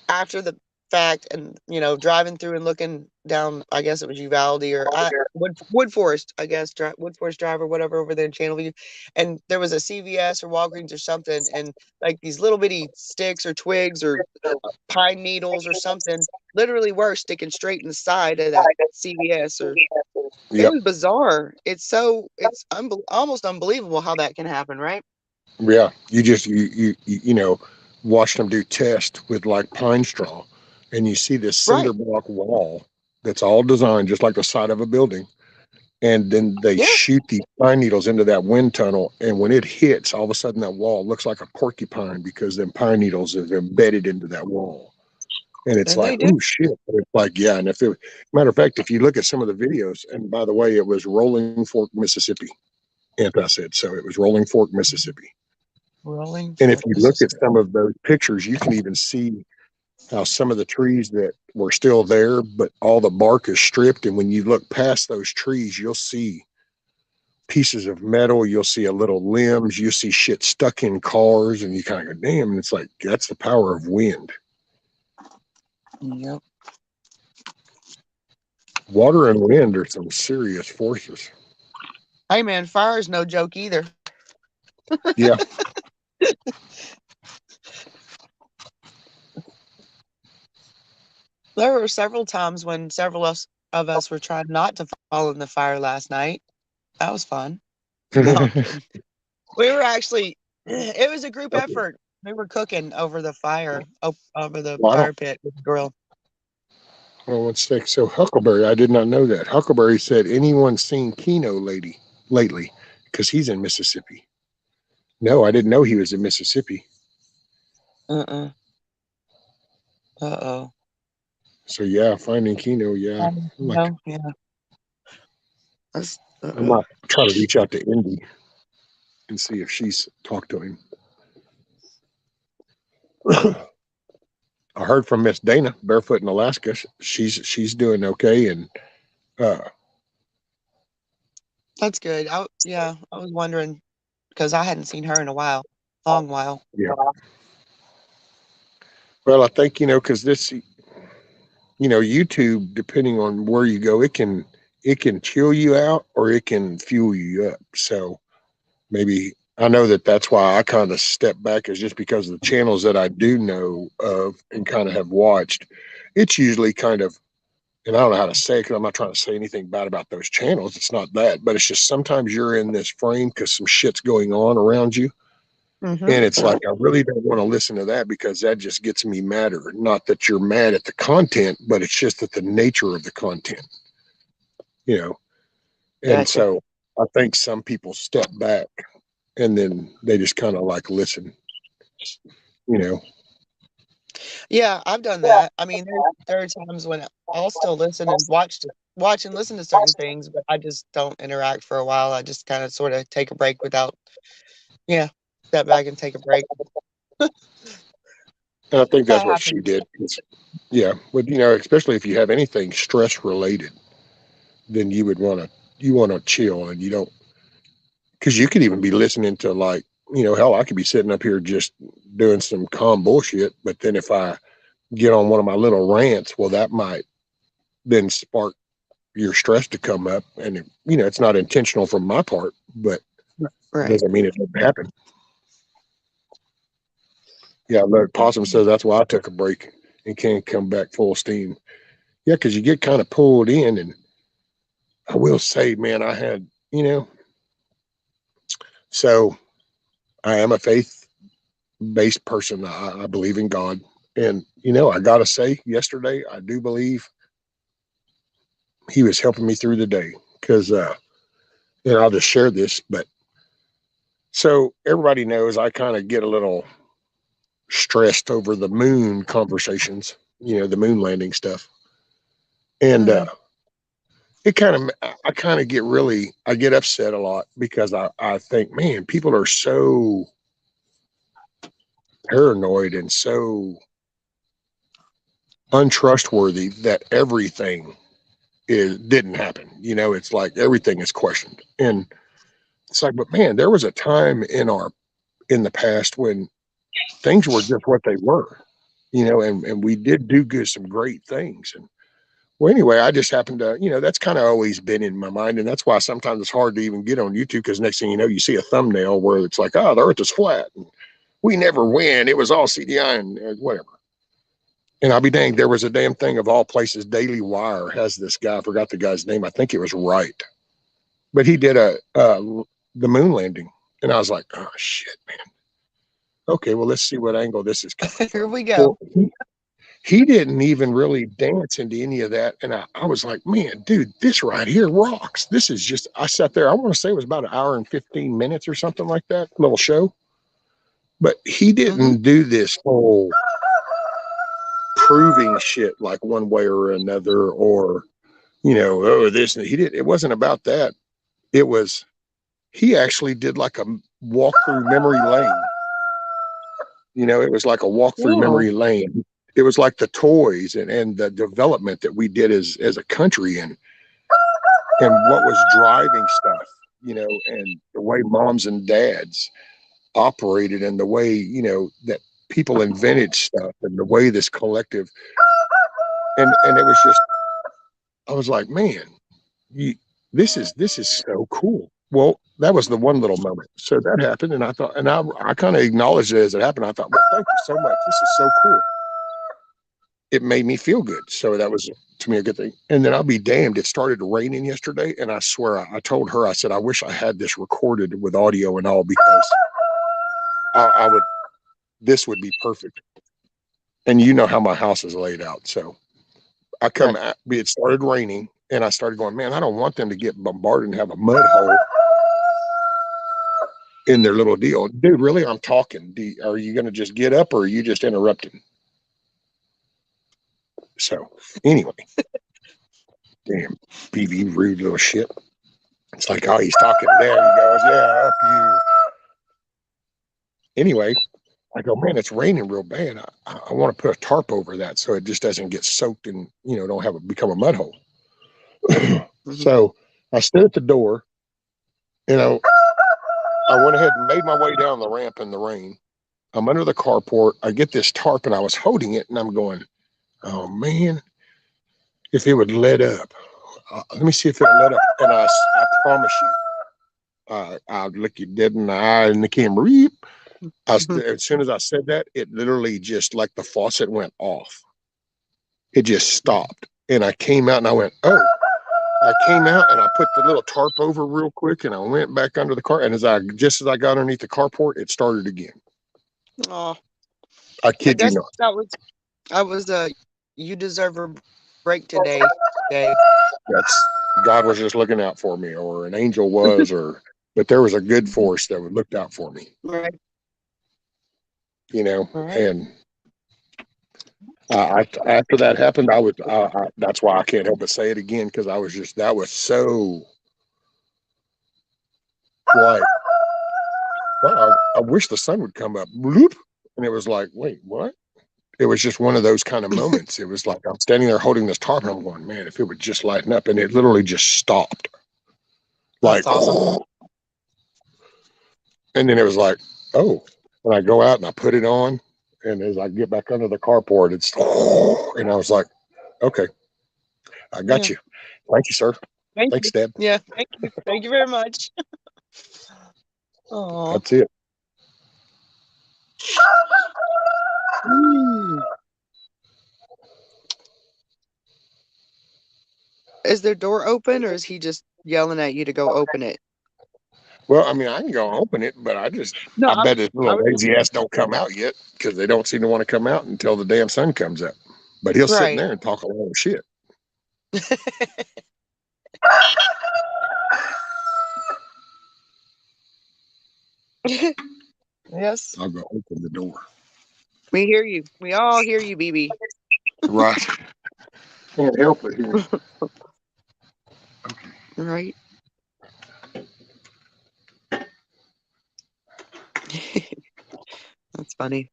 after the fact, and driving through and looking down, I guess it was Uvalde or Wood Forest, I guess, Wood Forest Drive or whatever over there in Channelview, and there was a CVS or Walgreens or something, and like these little bitty sticks or twigs or pine needles or something, literally were sticking straight in the side of that CVS or. It Yep. was bizarre. It's almost unbelievable how that can happen, right? Yeah. You just watch them do tests with like pine straw, and you see this cinder Right. block wall that's all designed just like the side of a building. And then they Yeah. shoot these pine needles into that wind tunnel, and when it hits, all of a sudden that wall looks like a porcupine because them pine needles is embedded into that wall. And it's And like, they do. oh shit. And it's like, yeah. And matter of fact, if you look at some of the videos, and by the way, it was Rolling Fork, Mississippi. Anti said so. It was Rolling Fork, Mississippi. Rolling And if Fork, you look at Mississippi. some of those pictures, you can even see how some of the trees that were still there, but all the bark is stripped. And when you look past those trees, you'll see pieces of metal, you'll see a little limbs, you see shit stuck in cars, and you kind of go, damn. And it's like, that's the power of wind. Yep. Water and wind are some serious forces. Hey man, fire is no joke either. Yeah. There were several times when several of us were trying not to fall in the fire last night. That was fun. No, I'm kidding. We were actually, it was a group effort. We were cooking over the fire, over the Well, I don't. fire pit with the grill. Well, let's think. So Huckleberry, I did not know that. Huckleberry said, anyone seen Keno lady lately? Because he's in Mississippi. No, I didn't know he was in Mississippi. Uh-uh. Uh-oh. So yeah, Finding Keno. Yeah, like No, yeah. That's, I uh-oh. might try to reach out to Indy and see if she's talked to him. I heard from Miss Dana, barefoot in Alaska. She's doing okay, and uh, That's good. Yeah, I was wondering because I hadn't seen her in a while, long while. yeah. Well, I think because this YouTube, depending on where you go, it can chill you out or it can fuel you up. So maybe I know that's why I kind of step back is just because of the channels that I do know of and kind of have watched. It's usually kind of, and I don't know how to say it because I'm not trying to say anything bad about those channels. It's not that, but it's just sometimes you're in this frame because some shit's going on around you. Mm-hmm. And it's like, I really don't want to listen to that because that just gets me madder. Not that you're mad at the content, but it's just that the nature of the content, you know. And Gotcha. so I think some people step back and then they just kind of like listen, you know. Yeah, I've done that. I mean, there are times when I'll still listen and watch and listen to certain things, but I just don't interact for a while. I just kind of sort of take a break without, yeah, step back and take a break. And I think that's That what she happens. did. Yeah, but especially if you have anything stress related, then you want to chill and you don't because you could even be listening to like hell, I could be sitting up here just doing some calm bullshit, but then if I get on one of my little rants, well, that might then spark your stress to come up, and it's not intentional from my part, but it Right. doesn't mean it doesn't happen. Yeah, look, Possum says that's why I took a break and can't come back full steam. Yeah, because you get kind of pulled in, and I will say, man, I had so I am a faith based person. I believe in God, and I gotta say, yesterday I do believe He was helping me through the day because and I'll just share this, but so everybody knows I kind of get a little stressed over the moon conversations, the moon landing stuff. And Mm-hmm. it kind of, I get upset a lot because I think, man, people are so paranoid and so untrustworthy that everything didn't happen. It's like everything is questioned. And it's like, but man, there was a time in the past when things were just what they were, and we did do some great things. And well, anyway, I just happened to, that's kind of always been in my mind. And that's why sometimes it's hard to even get on YouTube because next thing you know, you see a thumbnail where it's like, oh, the earth is flat. And we never win. It was all CDI and whatever. And I'll be danged, there was a damn thing of all places. Daily Wire has this guy, I forgot the guy's name. I think it was Wright, but he did the moon landing. And I was like, oh, shit, man. Okay, well, let's see what angle this is coming Here from. we Well, go. he didn't even really dance into any of that. And I was like, man, dude, this right here rocks. This is just, I sat there, I want to say it was about an hour and 15 minutes or something like that, little show. But he Mm-hmm. didn't do this whole proving shit like one way or another, or, oh, this, he did. It wasn't about that. It was, he actually did like a walk through memory lane. It was like a walk through Oh. memory lane. It was like the toys and the development that we did as a country and what was driving stuff, and the way moms and dads operated and the way, that people invented stuff and the way this collective and it was just I was like, man, you, this is so cool. Well, that was the one little moment. So that happened, and I thought, and I kind of acknowledged it as it happened. I thought, well, thank you so much. This is so cool. It made me feel good. So that was to me a good thing. And then I'll be damned. It started raining yesterday, and I swear I told her, I said, I wish I had this recorded with audio and all because I would. This would be perfect. And you know how my house is laid out, so I come Right. at it started raining, and I started going, man, I don't want them to get bombarded and have a mud hole. in their little deal. Dude, really, I'm talking. Are you going to just get up, or are you just interrupting? So, anyway, damn, BB, rude little shit. It's like, oh, he's talking. There he goes. Yeah, up you. Anyway, I go, man, it's raining real bad. I want to put a tarp over that so it just doesn't get soaked and, don't have it become a mud hole. So I stood at the door, I went ahead and made my way down the ramp in the rain. I'm under the carport. I get this tarp and I was holding it and I'm going, oh man, if it would let up. Let me see if it'll let up. And I promise you, I'll look you dead in the eye in the camera. As soon as I said that, it literally just like the faucet went off. It just stopped. And I came out and I went, oh. I came out and I put the little tarp over real quick and I went back under the car. And as I got underneath the carport, it started again. Oh, I kid you not. That was you deserve a break today, Dave. That's God was just looking out for me, or an angel was, but there was a good force that looked out for me. Right. Right. And after that happened, that's why I can't help but say it again, because that was so like, well, I wish the sun would come up, bloop, and it was like, wait, what? It was just one of those kind of moments. It was like I'm standing there holding this tarp, and I'm going, man, if it would just lighten up, and it literally just stopped. Like, that's awesome. And then it was like, oh, and I go out and I put it on, and as I get back under the carport, it's, and I was like, okay, I got you. Thank you, sir. Thanks, Dad. Yeah, thank you. Thank you very much. Oh, that's it. Is their door open, or is he just yelling at you to go open it? Well, I mean, I can go open it, but I bet his little lazy ass don't come out yet, because they don't seem to want to come out until the damn sun comes up. But he'll sit in there and talk a lot of shit. Yes. I'll go open the door. We hear you. We all hear you, BB. Right. Can't help it here. Okay. Right. That's funny.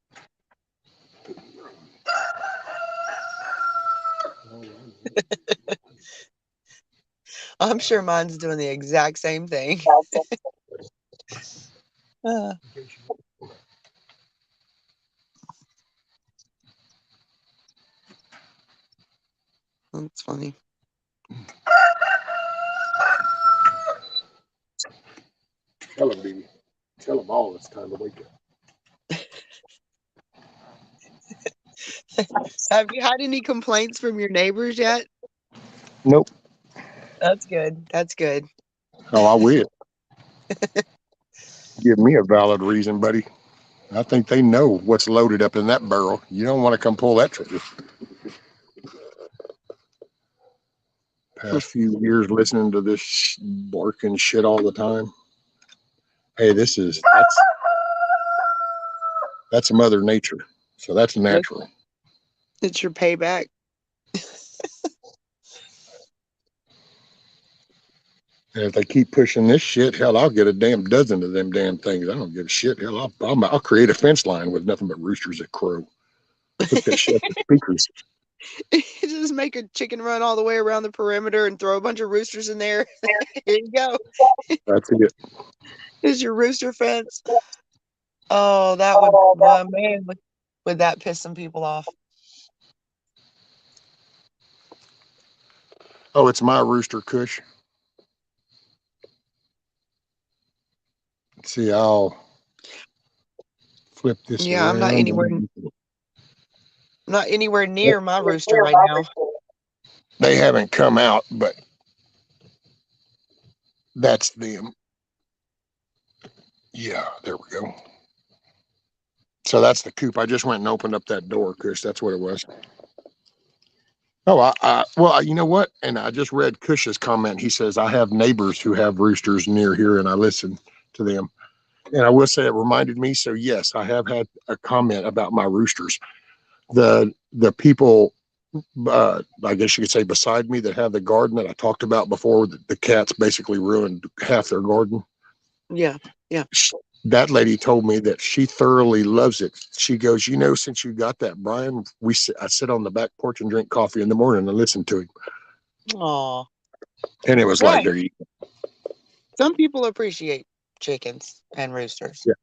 I'm sure mine's doing the exact same thing. That's funny. Tell him, baby. Tell them all it's time to wake up. Have you had any complaints from your neighbors yet? Nope. That's good. That's good. Oh, I will. Give me a valid reason, buddy. I think they know what's loaded up in that barrel. You don't want to come pull that trigger. Past few years listening to this barking shit all the time. Hey, that's Mother Nature. So that's natural. It's your payback. And if they keep pushing this shit, hell, I'll get a damn dozen of them damn things. I don't give a shit. Hell, I'll create a fence line with nothing but roosters that crow. Put that shit with speakers. Just make a chicken run all the way around the perimeter and throw a bunch of roosters in there. Here you go. That's it. Here's your rooster fence. Oh, that would, man, would that piss some people off? Oh, it's my rooster, Kush. Let's see, I'll flip this. Yeah, I'm not anywhere near my rooster right now. They haven't come out, but that's them. Yeah, there we go. So that's the coop. I just went and opened up that door, Kush. That's what it was. Oh, well, you know what? And I just read Kush's comment. He says, I have neighbors who have roosters near here, and I listen to them. And I will say it reminded me. So yes, I have had a comment about my roosters. The people, I guess you could say, beside me that have the garden that I talked about before, the cats basically ruined half their garden. Yeah. Yeah. That lady told me that she thoroughly loves it. She goes, since you got that, Brian, I sit on the back porch and drink coffee in the morning and listen to him. Aw. And it was like, there you go. Some people appreciate chickens and roosters. Yeah.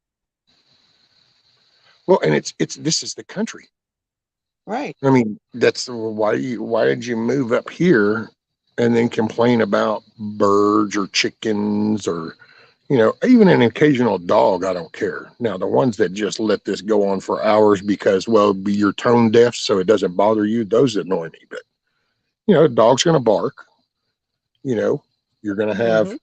Well, and this is the country. Right. I mean, that's why did you move up here and then complain about birds or chickens or, even an occasional dog? I don't care. Now, the ones that just let this go on for hours because, well, you're tone deaf, so it doesn't bother you, those annoy me. But, a dog's going to bark. You're going to have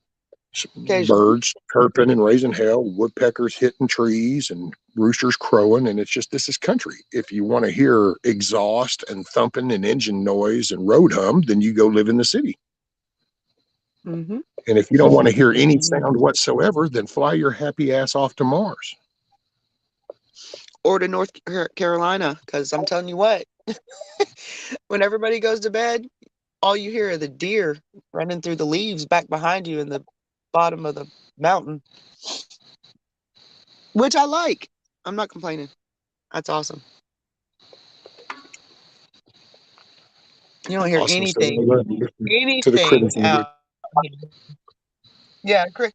birds chirping and raising hell, woodpeckers hitting trees, and roosters crowing. And it's just, this is country. If you want to hear exhaust and thumping and engine noise and road hum, then you go live in the city. Mm-hmm. And if you don't want to hear any sound whatsoever, then fly your happy ass off to Mars. Or to North Carolina, because I'm telling you what, when everybody goes to bed, all you hear are the deer running through the leaves back behind you in the bottom of the mountain, which I like. I'm not complaining. That's awesome. You don't hear anything to the critters. out. Yeah, critters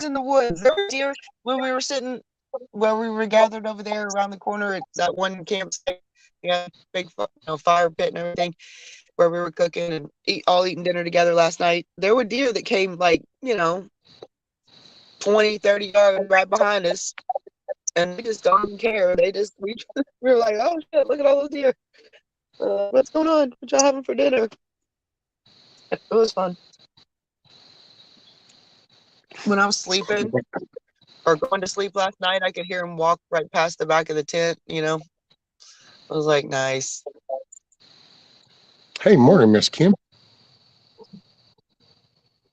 in the woods. There were deer when we were sitting, where we were gathered over there around the corner at that one campsite. Yeah, big fire pit and everything, where we were cooking and all eating dinner together last night. There were deer that came 20, 30 yards right behind us, and they just don't care. We were like, oh shit, look at all those deer. What's going on? What y'all having for dinner? It was fun. When I was sleeping or going to sleep last night, I could hear him walk right past the back of the tent. I was like, nice. Hey, morning, Miss Kim.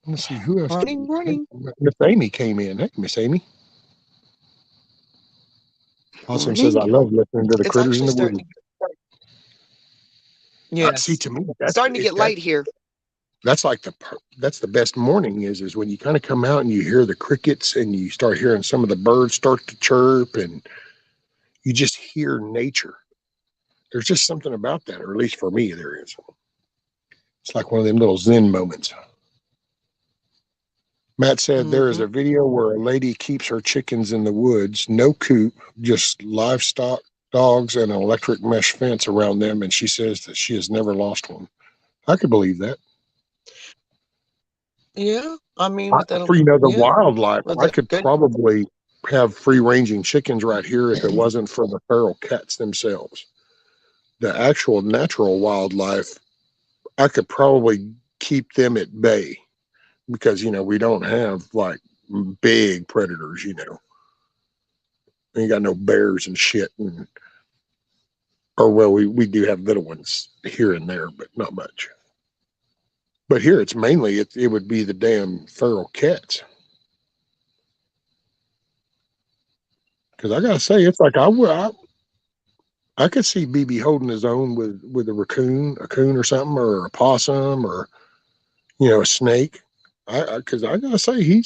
Let's see who else. Morning. Miss Amy came in. Hey, Miss Amy. Awesome. Says, I love listening to the critters in the woods. Yeah. See, to me, that's starting to get light here. That's like that's the best morning is when you kind of come out and you hear the crickets and you start hearing some of the birds start to chirp and you just hear nature. There's just something about that, or at least for me, there is. It's like one of them little Zen moments. Matt said there is a video where a lady keeps her chickens in the woods, no coop, just livestock, dogs, and an electric mesh fence around them, and she says that she has never lost one. I could believe that. Yeah, I mean, the wildlife, I could probably have free-ranging chickens right here if it wasn't for the feral cats themselves. The actual natural wildlife, I could probably keep them at bay because, we don't have like big predators, We ain't got no bears and shit. We do have little ones here and there, but not much. But here it's mainly, it would be the damn feral cats. Because I gotta say, it's like I could see BB holding his own with a coon or something, or a possum, or a snake. Because I gotta say, he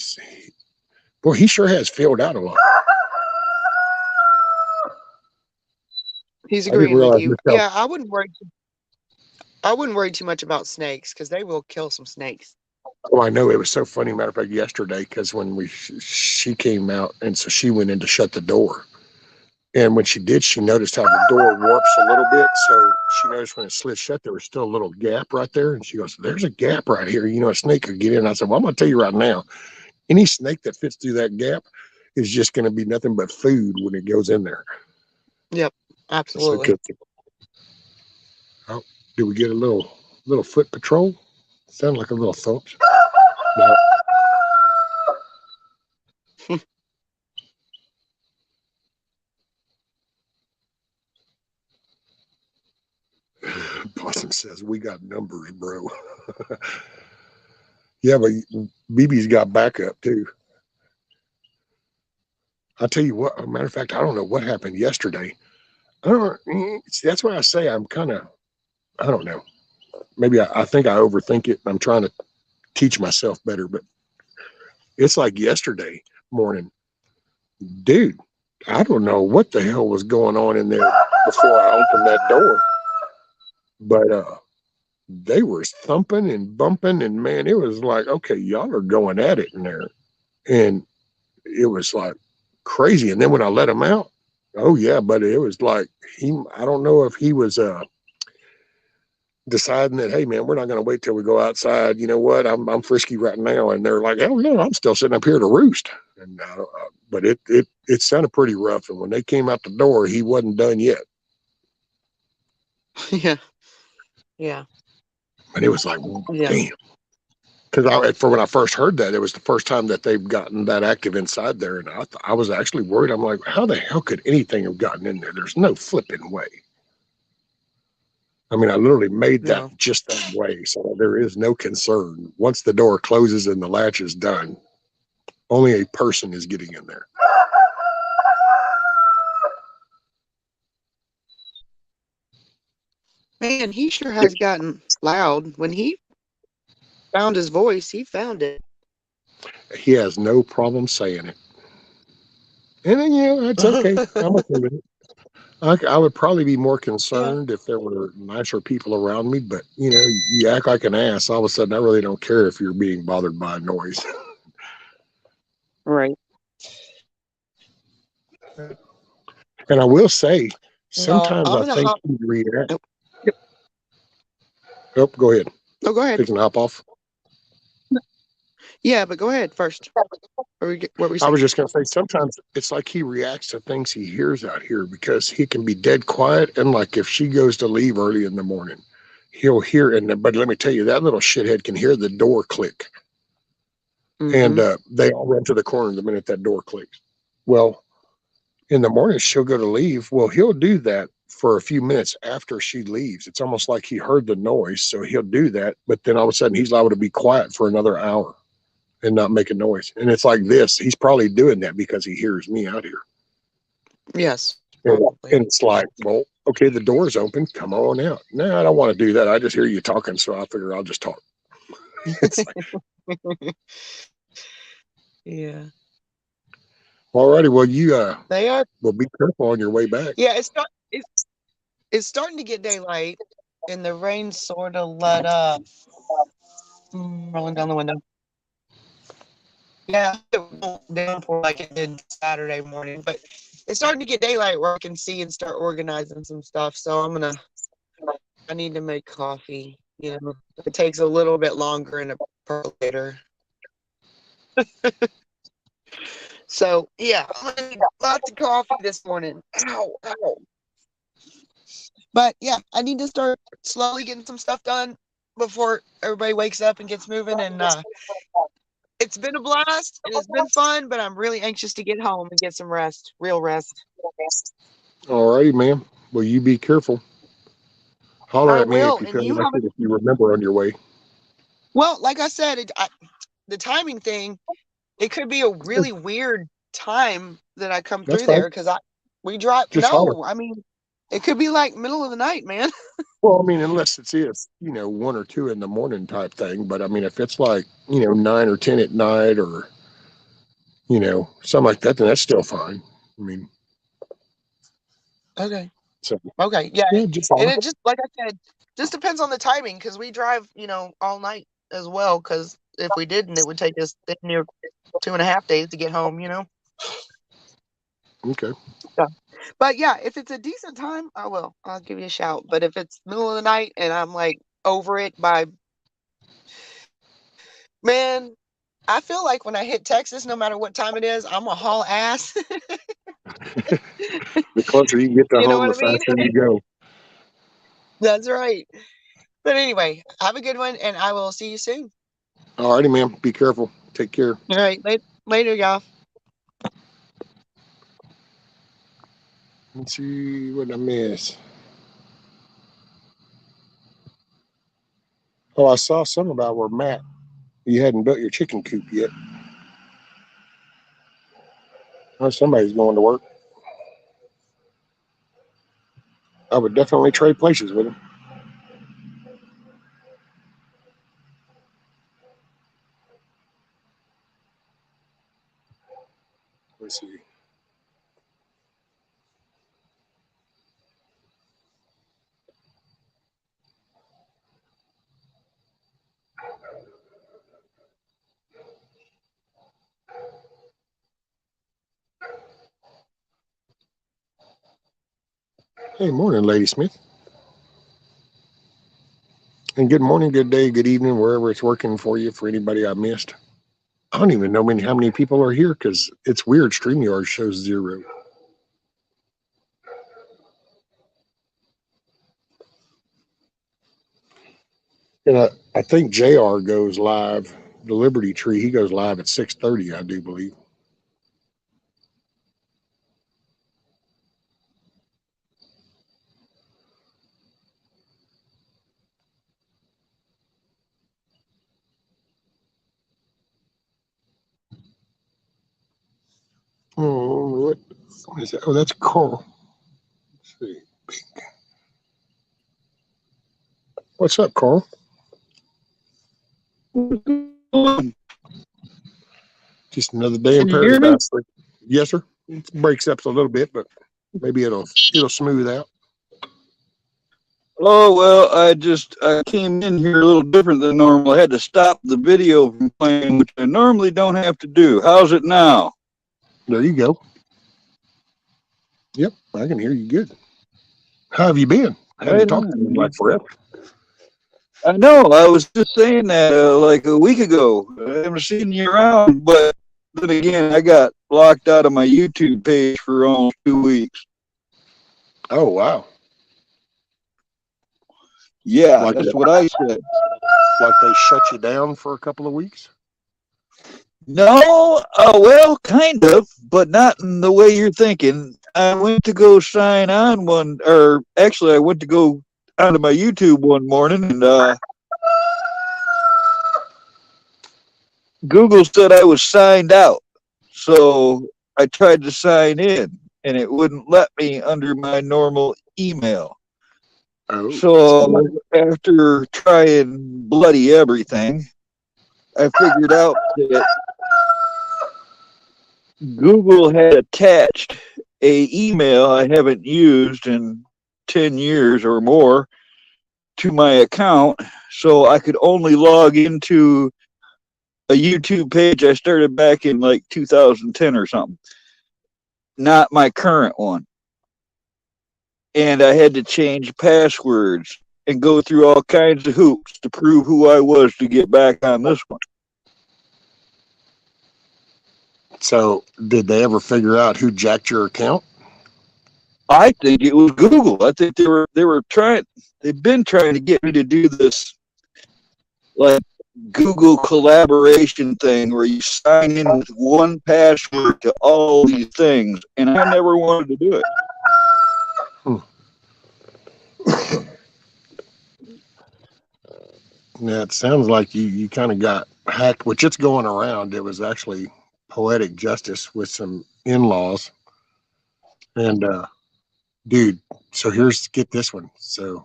sure has filled out a lot. He's agreeing with you. Yeah, I wouldn't worry too much about snakes because they will kill some snakes. Oh, I know. It was so funny. Matter of fact, yesterday, because when she came out, and so she went in to shut the door. And when she did, she noticed how the door warps a little bit. So she noticed when it slid shut, there was still a little gap right there. And she goes, there's a gap right here. A snake could get in. I said, well, I'm going to tell you right now, any snake that fits through that gap is just going to be nothing but food when it goes in there. Yep, absolutely. Oh, did we get a little foot patrol? Sounded like a little thump. No. Possum says, we got numbers, bro. Yeah, but BB's got backup too. I'll tell you what, a matter of fact, I don't know what happened yesterday. I don't, see, that's why I say I'm kind of, I don't know. Maybe I think I overthink it. I'm trying to teach myself better, but it's like yesterday morning, dude. I don't know what the hell was going on in there before I opened that door, but they were thumping and bumping, and man, it was like, okay, y'all are going at it in there, and it was like crazy. And then when I let him out, oh yeah, but it was like I don't know if he was deciding that, hey man, we're not going to wait till we go outside. You know what? I'm frisky right now, and they're like, oh no, I'm still sitting up here to roost. And but it sounded pretty rough. And when they came out the door, he wasn't done yet. Yeah. Yeah. And it was like, Yeah. damn. Because for when I first heard that, it was the first time that they've gotten that active inside there, and I was actually worried. I'm like, how the hell could anything have gotten in there? There's no flipping way. I mean, I literally made that No. just that way, so there is no concern. Once the door closes and the latch is done, only a person is getting in there. Man, he sure has gotten loud. When he found his voice, he found it. He has no problem saying it, and then it's okay. I'm okay with it. I would probably be more Yeah. concerned if there were nicer people around me, but you act like an ass. All of a sudden, I really don't care if you're being bothered by a noise. Right. And I will say, Well, sometimes I'm I gonna think hop. he react. Oh, yep. Oh, go ahead. No, go ahead. Fixing to hop off. Yeah, but go ahead first. What were we I saying? was just going to say, sometimes it's like he reacts to things he hears out here because he can be dead quiet. And like if she goes to leave early in the morning, he'll hear. But let me tell you, that little shithead can hear the door click. And Mm-hmm. they all run to the corner the minute that door clicks. Well, in the morning, she'll go to leave. Well, he'll do that for a few minutes after she leaves. It's almost like he heard the noise. So he'll do that. But then all of a sudden, he's liable to be quiet for another hour and not make a noise. And it's like this. He's probably doing that because he hears me out here. Yes, And probably. it's like, well, okay, the door's open. Come on out. No, I don't want to do that. I just hear you talking. So I figure I'll just talk. It's like, Yeah. all righty. Well, They are. well, be careful on your way back. Yeah, it's starting to get daylight, and the rain sort of let up. Rolling down the window. Yeah, it won't downpour like it did Saturday morning, but it's starting to get daylight where I can see and start organizing some stuff. So I need to make coffee. It takes a little bit longer in a percolator. So yeah, I'm gonna need lots of coffee this morning. Ow, ow. But yeah, I need to start slowly getting some stuff done before everybody wakes up and gets moving. And it's been a blast and it's been fun, but I'm really anxious to get home and get some rest, real rest. All righty, ma'am. Well, you be careful. Holler I at me if will. you And feel you like have it, if you remember on your way. well, like I said, the timing thing, it could be a really weird time that I come That's through fine. there because we drive. Just holler. No, I mean, it could be like middle of the night, man. Well, I mean, unless it's 1 or 2 in the morning type thing. But I mean, if it's like 9 or 10 at night, or something like that, then that's still fine. I mean, Okay. so Okay. Yeah. yeah, just And holler. it just, like I said, just depends on the timing because we drive, all night as well. Because if we didn't, it would take us near 2.5 days to get home. Okay. So, but yeah, if it's a decent time, I will. I'll give you a shout. But if it's middle of the night and I'm like over it by, man, I feel like when I hit Texas, no matter what time it is, I'm a haul ass. The closer you get to You know home, what the I mean? faster you go. That's right. But anyway, have a good one, and I will see you soon. All righty, ma'am. Be careful. Take care. All right, later, y'all. Let's see what I miss. Oh, I saw something about where Matt, you hadn't built your chicken coop yet. Somebody's going to work. I would definitely trade places with him. Let's see. Hey, morning, Lady Smith. And good morning, good day, good evening, wherever it's working for you. For anybody I missed, I don't even know how many people are here because it's weird. StreamYard shows 0. And I think JR goes live. The Liberty Tree, he goes live at 6:30, I do believe. Oh, what is that? Oh, that's Carl. Let's see. What's up, Carl? Just another day in Can you hear me? paradise. Yes, sir. It breaks up a little bit, but maybe it'll smooth out. Oh, well, I came in here a little different than normal. I had to stop the video from playing, which I normally don't have to do. How's it now? There you go. Yep, I can hear you good. How have you been? I haven't Right talked to you in like on. forever. I know. I was just saying that like a week ago. I haven't seen you around, but then again, I got locked out of my YouTube page for almost 2 weeks. Oh, wow. Yeah, Like that's what I said. Like they shut you down for a couple of weeks? No, well, kind of, but not in the way you're thinking. I went to go sign on I went to go onto my YouTube one morning, and Google said I was signed out. So I tried to sign in, and it wouldn't let me under my normal email. Oh. So after trying bloody everything, I figured out that Google had attached a email I haven't used in 10 years or more to my account, so I could only log into a YouTube page I started back in like 2010 or something, not my current one. And I had to change passwords and go through all kinds of hoops to prove who I was to get back on this one. So, did they ever figure out who jacked your account? I think it was Google. I think they've been trying to get me to do this like Google collaboration thing where you sign in with one password to all these things, and I never wanted to do it. Yeah, it sounds like you kind of got hacked, which it's going around. It was actually poetic justice with some in-laws. And dude, so get this one. So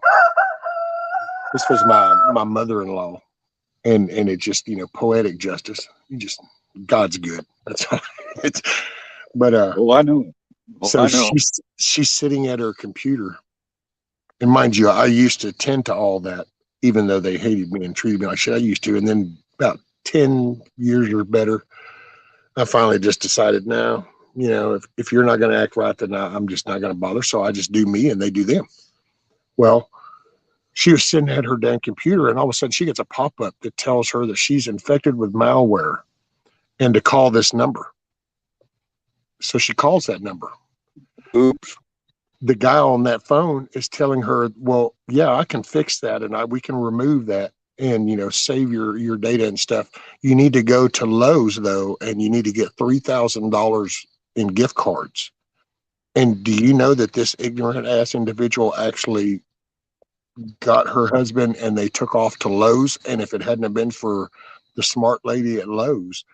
this was my mother-in-law, and it just, poetic justice. God's good. That's all. It's but Oh, I know. so I know. she's sitting at her computer. And mind you, I used to tend to all that, even though they hated me and treated me like shit. I used to. And then about 10 years or better, I finally just decided, no, if you're not going to act right, then I'm just not going to bother. So I just do me and they do them. Well, she was sitting at her damn computer, and all of a sudden she gets a pop-up that tells her that she's infected with malware and to call this number. So she calls that number. Oops. The guy on that phone is telling her, well, yeah, I can fix that, and we can remove that and save your data and stuff. You need to go to Lowe's though, and you need to get $3,000 in gift cards. And do you know that this ignorant ass individual actually got her husband and they took off to Lowe's? And if it hadn't have been for the smart lady at Lowe's,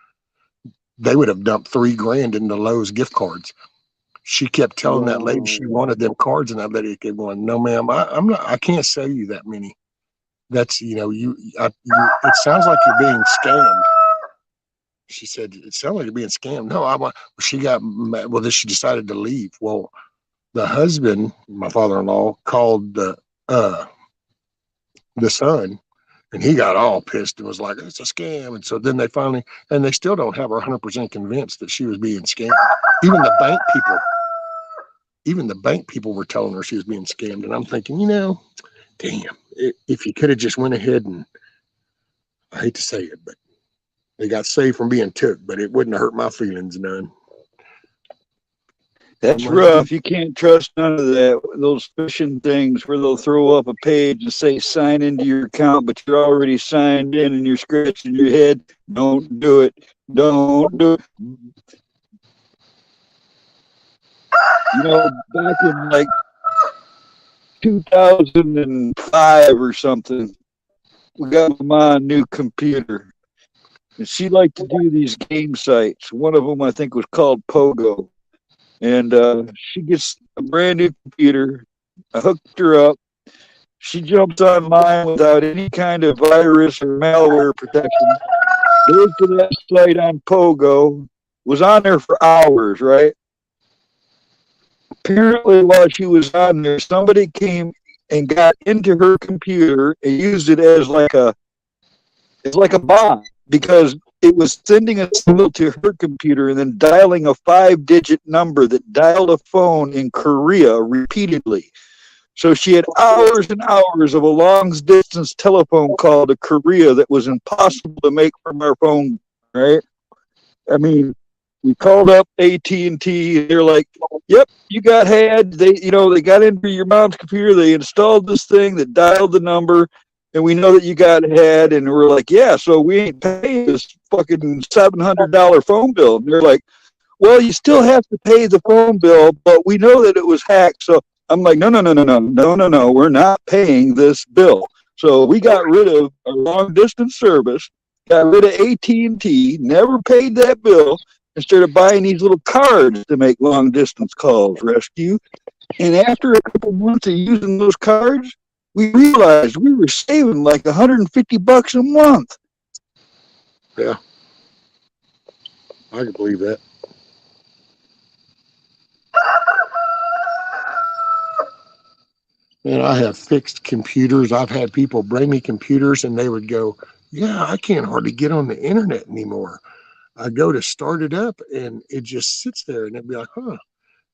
they would have dumped $3,000 into Lowe's gift cards. She kept telling that lady she Wow. wanted them cards, and that lady kept going, "No, ma'am, I'm not. I can't sell you that many. That's it sounds like you're being scammed." She said, "It sounds like you're being scammed." No, I want. She got mad. Well, then she decided to leave. Well, the husband, my father-in-law, called the son, and he got all pissed and was like, "It's a scam." And so then they finally, and they still don't have her 100% convinced that she was being scammed. Even the bank people, even the bank people were telling her she was being scammed. And I'm thinking, damn, if you could have just went ahead and, I hate to say it, but they got saved from being took, but it wouldn't have hurt my feelings none. That's rough. You can't trust none of that. Those phishing things where they'll throw up a page and say sign into your account, but you're already signed in and you're scratching your head. Don't do it. Don't do it. Back in like 2005 or something, we got my mom a new computer. And she liked to do these game sites. One of them, I think, was called Pogo. And she gets a brand new computer. I hooked her up. She jumps online without any kind of virus or malware protection. Goes to that site on Pogo. Was on there for hours, right? Apparently, while she was on there, somebody came and got into her computer and used it as like a bot, because it was sending a signal to her computer and then dialing a 5-digit number that dialed a phone in Korea repeatedly. So she had hours and hours of a long distance telephone call to Korea that was impossible to make from our phone, right? I mean, we called up AT&T and they're like, "Yep, you got had. They got into your mom's computer. They installed this thing that dialed the number, and we know that you got had." And we're like, "Yeah, so we ain't paying this fucking $700 phone bill." And they're like, "Well, you still have to pay the phone bill, but we know that it was hacked." So I'm like, no, we're not paying this bill. So we got rid of a long distance service, got rid of AT&T, never paid that bill, and started buying these little cards to make long distance calls, rescue. And after a couple months of using those cards, we realized we were saving like $150 a month. Yeah, I can believe that. And I have fixed computers. I've had people bring me computers and they would go, "Yeah, I can't hardly get on the internet anymore." I go to start it up and it just sits there, and it'd be like, "Huh."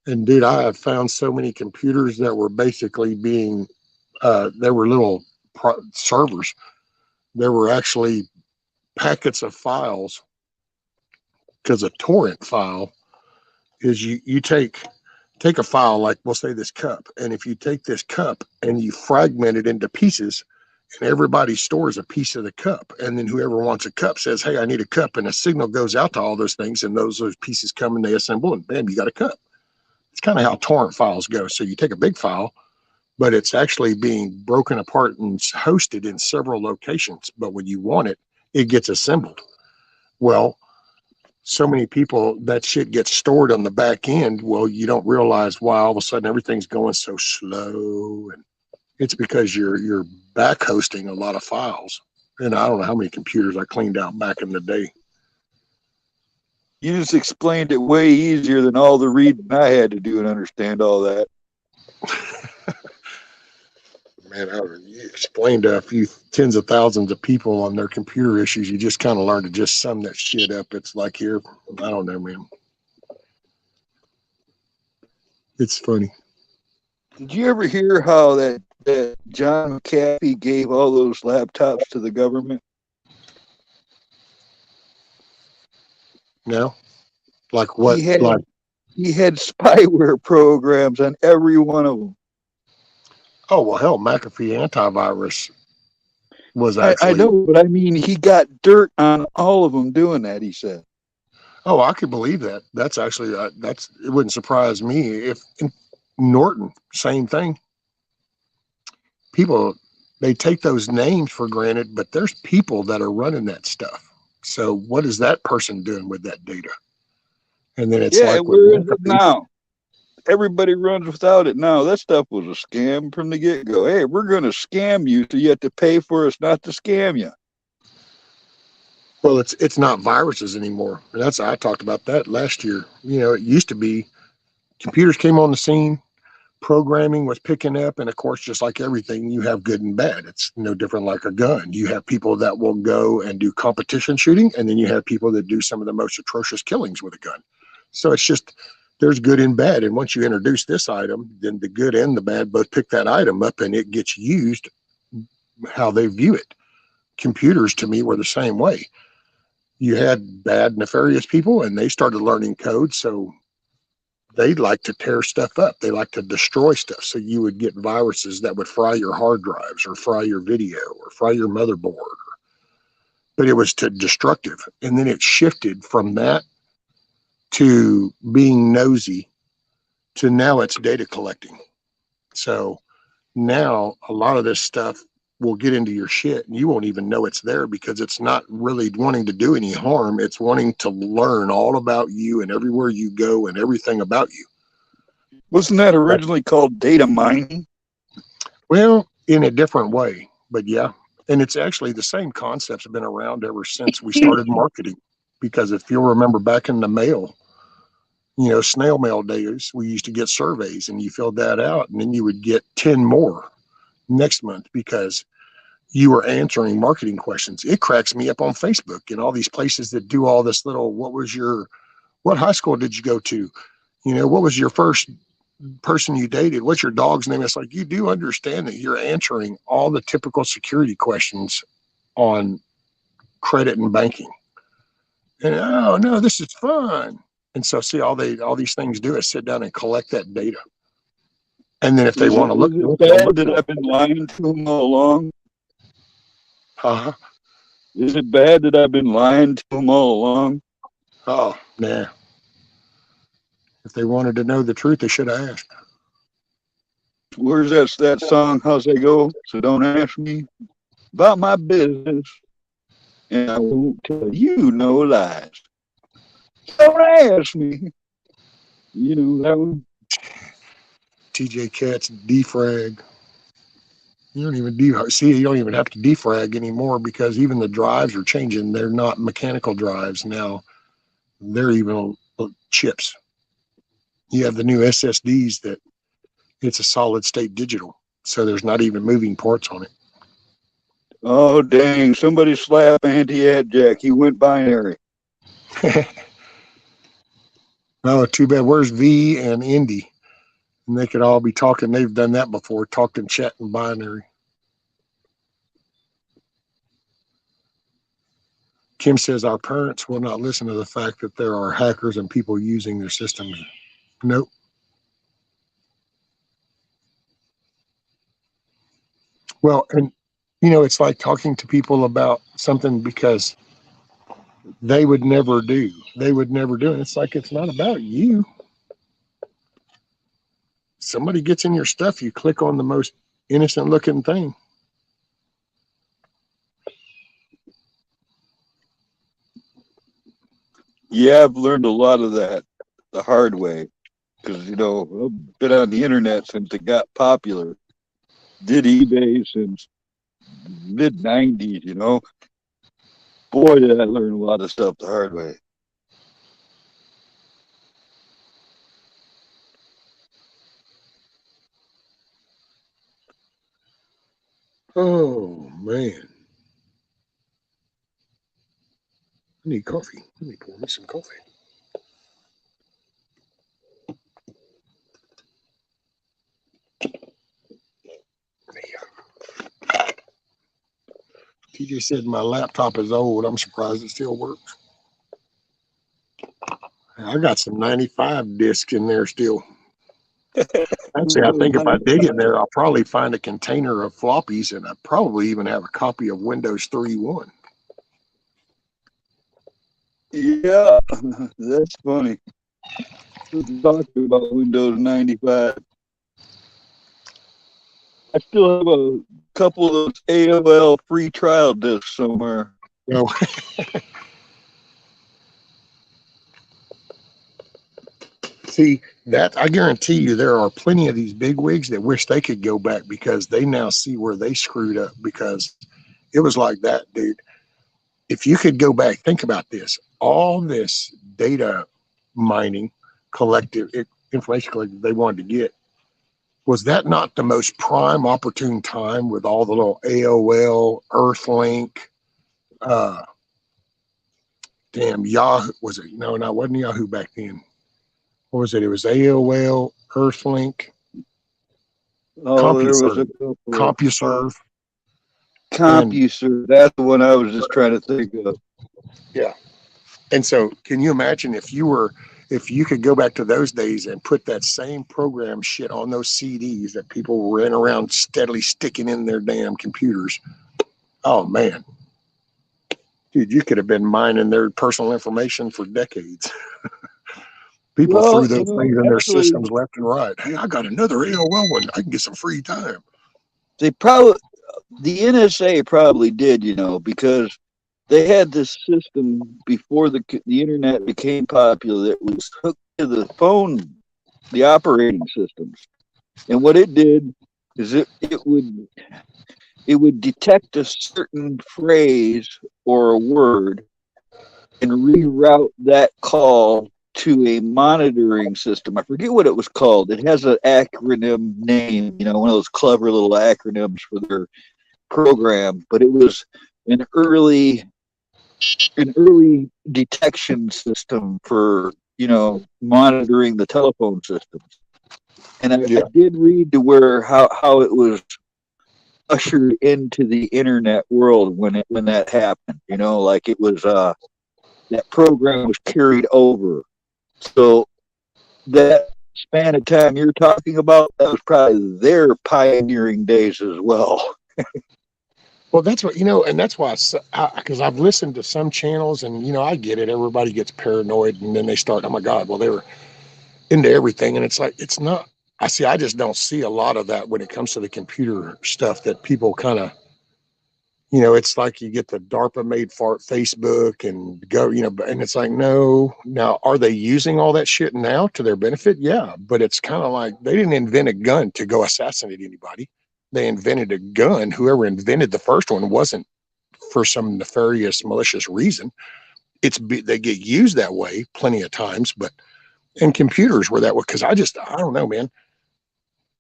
And dude, I have found so many computers that were basically they were little servers. There were actually packets of files, because a torrent file is you take a file, like we'll say this cup, and if you take this cup and you fragment it into pieces, and everybody stores a piece of the cup, and then whoever wants a cup says, "Hey, I need a cup," and a signal goes out to all those things, and those pieces come and they assemble, and bam, you got a cup. It's kind of how torrent files go. So you take a big file, but it's actually being broken apart and hosted in several locations, but when you want it, it gets assembled. Well, so many people, that shit gets stored on the back end. Well, you don't realize why all of a sudden everything's going so slow, and it's because you're back hosting a lot of files. And I don't know how many computers I cleaned out back in the day. You just explained it way easier than all the reading I had to do and understand all that. Man, you explained to a few tens of thousands of people on their computer issues. You just kind of learn to just sum that shit up. It's like, here, I don't know, man. It's funny. Did you ever hear how that John McAfee gave all those laptops to the government? No? Like what? He had Like, spyware programs on every one of them. oh, well, hell, McAfee antivirus was I actually. know, but I mean, he got dirt on all of them doing that, he said. Oh, I could believe that. That's actually, it wouldn't surprise me if Norton, same thing. People, they take those names for granted, but there's people that are running that stuff. So what is that person doing with that data? And then it's Yeah, like with where is it McAfee. now? Everybody runs without it now. That stuff was a scam from the get-go. Hey, we're going to scam you, so you have to pay for us not to scam you. Well, it's not viruses anymore. And I talked about that last year. It used to be computers came on the scene, programming was picking up, and of course, just like everything, you have good and bad. It's no different like a gun. You have people that will go and do competition shooting, and then you have people that do some of the most atrocious killings with a gun. So it's just there's good and bad. And once you introduce this item, then the good and the bad both pick that item up, and it gets used how they view it. Computers to me were the same way. You had bad, nefarious people, and they started learning code. So they like to tear stuff up. They like to destroy stuff. So you would get viruses that would fry your hard drives or fry your video or fry your motherboard. But it was to destructive. And then it shifted from that to being nosy to now it's data collecting. So now a lot of this stuff will get into your shit and you won't even know it's there because it's not really wanting to do any harm. It's wanting to learn all about you and everywhere you go and everything about you. Wasn't that originally called data mining? Well, in a different way, but yeah. And it's actually the same concepts have been around ever since we started marketing. Because if you'll remember back in the mail, snail mail days, we used to get surveys and you filled that out and then you would get 10 more next month because you were answering marketing questions. It cracks me up on Facebook and all these places that do all this little, what high school did you go to? What was your first person you dated? What's your dog's name? It's like, you do understand that you're answering all the typical security questions on credit and banking. And oh no, this is fun. And so see, all these things do is sit down and collect that data. And then if they want to look, is it they'll bad look. that I've been lying to them all along? Uh-huh. Is it bad that I've been lying to them all along? Oh, nah. If they wanted to know the truth, they should have asked. Where's that song? How's they go? So don't ask me about my business, and I won't tell you no lies. Don't ask me. You know that one? TJ Katz defrag. You don't even you don't even have to defrag anymore because even the drives are changing. They're not mechanical drives now. They're even chips. You have the new SSDs that it's a solid state digital. So there's not even moving parts on it. Oh, dang. Somebody slap Anti-Ad Jack. He went binary. Oh, too bad. Where's V and Indy? And they could all be talking. They've done that before, talked in chat and binary. Kim says our parents will not listen to the fact that there are hackers and people using their systems. Nope. Well, and it's like talking to people about something because they would never do. They would never do it. It's like it's not about you. Somebody gets in your stuff, you click on the most innocent looking thing. Yeah, I've learned a lot of that the hard way because, I've been on the internet since it got popular. Did eBay since mid-90s. Boy, did I learn a lot of stuff the hard way. Oh, man. I need coffee. Let me pour me some coffee. TJ said my laptop is old. I'm surprised it still works. I got some 95 discs in there still. Actually, I think if I dig in there, I'll probably find a container of floppies, and I probably even have a copy of Windows 3.1. Yeah, that's funny. Talking about Windows 95. I still have a couple of those AOL free trial discs somewhere. No, See, that I guarantee you there are plenty of these big wigs that wish they could go back because they now see where they screwed up because it was like that, dude. If you could go back, think about this. All this data mining, collective information collective they wanted to get, was that not the most prime opportune time with all the little AOL, Earthlink, uh, damn Yahoo, was it? No, it wasn't Yahoo back then. What was it? It was AOL, Earthlink, Oh, there was a CompuServe, couple of CompuServe, and CompuServe. That's the one I was just trying to think of. yeah. And so, can you imagine if you could go back to those days and put that same program shit on those CDs that people ran around steadily sticking in their damn computers? Oh man, dude, you could have been mining their personal information for decades. People threw Well, those things in their actually, systems left and right. Hey, I got another AOL one. I can get some free time. they probably the NSA probably did, because they had this system before the internet became popular that was hooked to the phone, the operating systems, and what it did is it would detect a certain phrase or a word and reroute that call to a monitoring system. I forget what it was called. It has an acronym name, one of those clever little acronyms for their program, but it was an early detection system for monitoring the telephone systems. And I Yeah. did read to where how it was ushered into the internet world when that happened. Like it was that program was carried over. So that span of time you're talking about, that was probably their pioneering days as well. Well, that's what, and that's why, because I've listened to some channels and, I get it. Everybody gets paranoid and then they start, oh my God, well, they were into everything. And it's like, it's not, I just don't see a lot of that when it comes to the computer stuff that people kind of, it's like you get the DARPA made fart Facebook and go, and it's like, no. Now, are they using all that shit now to their benefit? Yeah. But it's kind of like they didn't invent a gun to go assassinate anybody. They invented a gun. Whoever invented the first one wasn't for some nefarious, malicious reason. They get used that way plenty of times, but and computers were that way because I don't know, man.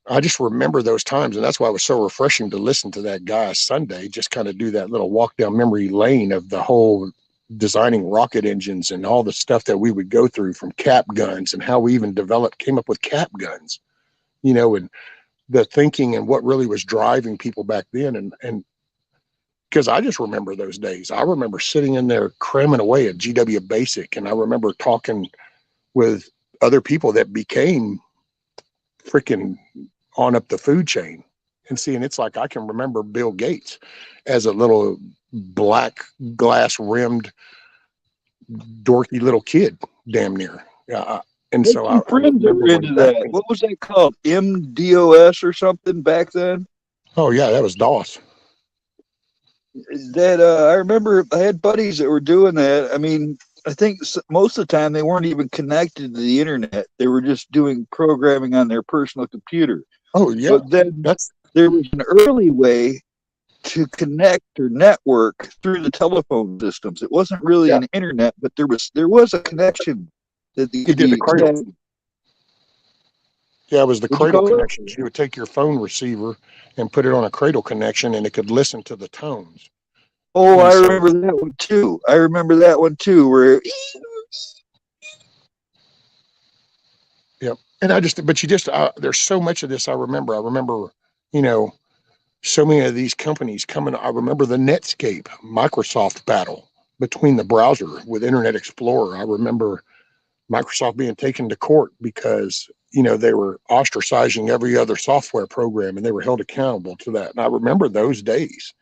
I just remember those times, and that's why it was so refreshing to listen to that guy Sunday, just kind of do that little walk down memory lane of the whole designing rocket engines and all the stuff that we would go through from cap guns and how we even came up with cap guns, and the thinking and what really was driving people back then. And because I just remember those days. I remember sitting in there cramming away at GW Basic, and I remember talking with other people that became freaking on up the food chain and seeing it's like I can remember Bill Gates as a little black glass rimmed dorky little kid, damn near. And Had so some I friends that remember were when into back that. then. What was that called? MDOS or something back then? Oh yeah, that was DOS. That I remember I had buddies that were doing that. I mean, I think most of the time they weren't even connected to the internet. They were just doing programming on their personal computer. Oh yeah, But then that's there was an early way to connect or network through the telephone systems. It wasn't really yeah. an internet, but there was a connection that You could did the be cradle. established. Yeah, it was the What'd you cradle call it? connections. You would take your phone receiver and put it on a cradle connection, and it could listen to the tones. Oh, And I so, remember that one too. I remember that one too, where yeah. And there's so much of this I remember. I remember, you know, so many of these companies coming. I remember the Netscape Microsoft battle between the browser with Internet Explorer. I remember Microsoft being taken to court because, they were ostracizing every other software program and they were held accountable to that. And I remember those days.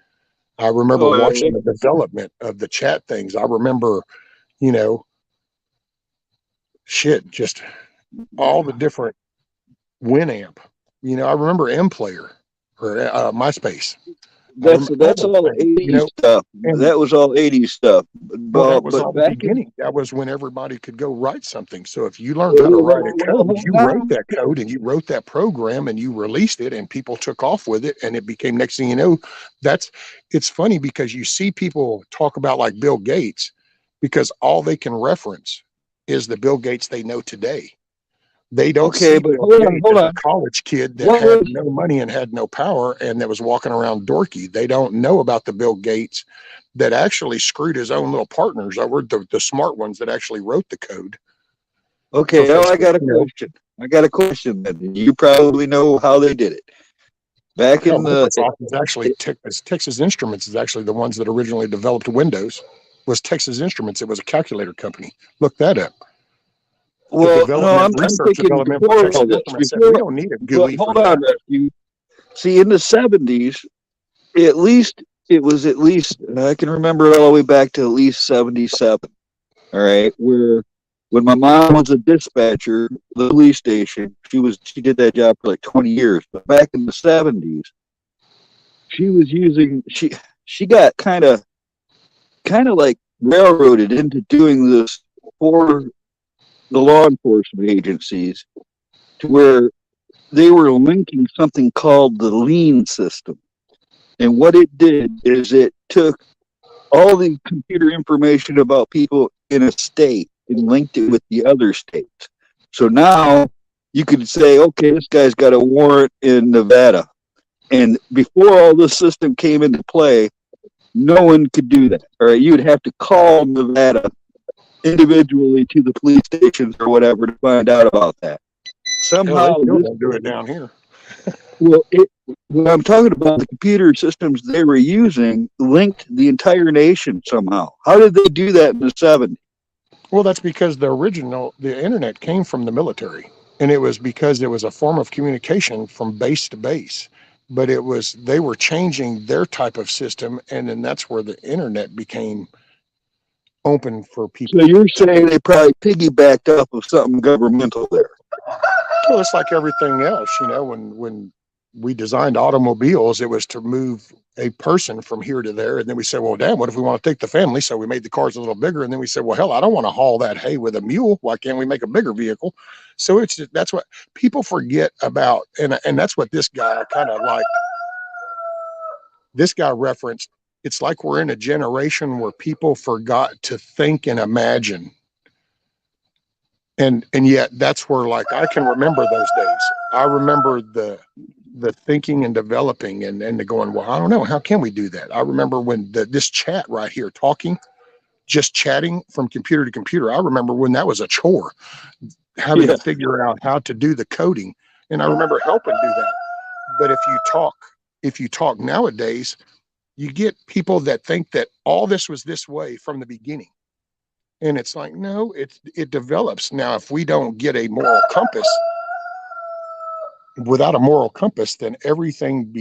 I remember oh, watching the development of the chat things. I remember, you know, just all the different Winamp. I remember MPlayer or MySpace. that's all thing, 80s stuff. and That was all 80s stuff. well, that was But all the back in beginning. That was when everybody could go write something. So if you learned how to write a code, you wrote that code and you wrote that program and you released it and people took off with it and it became, next thing you know, it's funny because you see people talk about like Bill Gates because all they can reference is the Bill Gates they know today. They don't see but Bill hold Gates on. as a college kid that What had was no money and had no power and that was walking around dorky. They don't know about the Bill Gates that actually screwed his own little partners over, the smart ones that actually wrote the code. okay? Oh, I got a question. I got a question. Then you probably know how they did it. Back in the Microsoft is actually Texas Instruments is actually the ones that originally developed Windows. Was Texas Instruments? It was a calculator company. Look that up. The well, no, I'm research thinking development for before Texas all this. Instruments said we don't need a But GUI for hold on, that. you see, in the 70s, at least it was at least I can remember all the way back to at least 77. All right, where when my mom was a dispatcher, the police station, she did that job for like 20 years. But back in the 70s, she was using she got kind of like railroaded into doing this for the law enforcement agencies to where they were linking something called the lien system. And what it did is it took all the computer information about people in a state and linked it with the other states. So now you could say, okay, this guy's got a warrant in Nevada. And before all this system came into play, no one could do that. All right, you would have to call Nevada individually to the police stations or whatever to find out about that. Somehow, they still don't do it down here. Well, what I'm talking about, the computer systems they were using linked the entire nation somehow. How did they do that in the 70s? Well, that's because the internet came from the military, and it was because it was a form of communication from base to base. But they were changing their type of system, and then that's where the internet became open for people. So you're saying they probably piggybacked off of something governmental there? Well, it's like everything else, when we designed automobiles, it was to move a person from here to there. And then we said, well, damn, what if we want to take the family? So we made the cars a little bigger. And then we said, well, hell, I don't want to haul that hay with a mule. Why can't we make a bigger vehicle? So that's what people forget about. And that's what this guy kind of like, this guy referenced. It's like we're in a generation where people forgot to think and imagine. And yet that's where, like, I can remember those days. I remember the thinking and developing and the going, well, I don't know, how can we do that? I remember when this chat right here, just chatting from computer to computer. I remember when that was a chore, having to figure out how to do the coding. And I remember helping do that. But if you talk nowadays, you get people that think that all this was this way from the beginning. And it's like, no, it develops. Now, if we don't get a moral compass, without a moral compass, then everything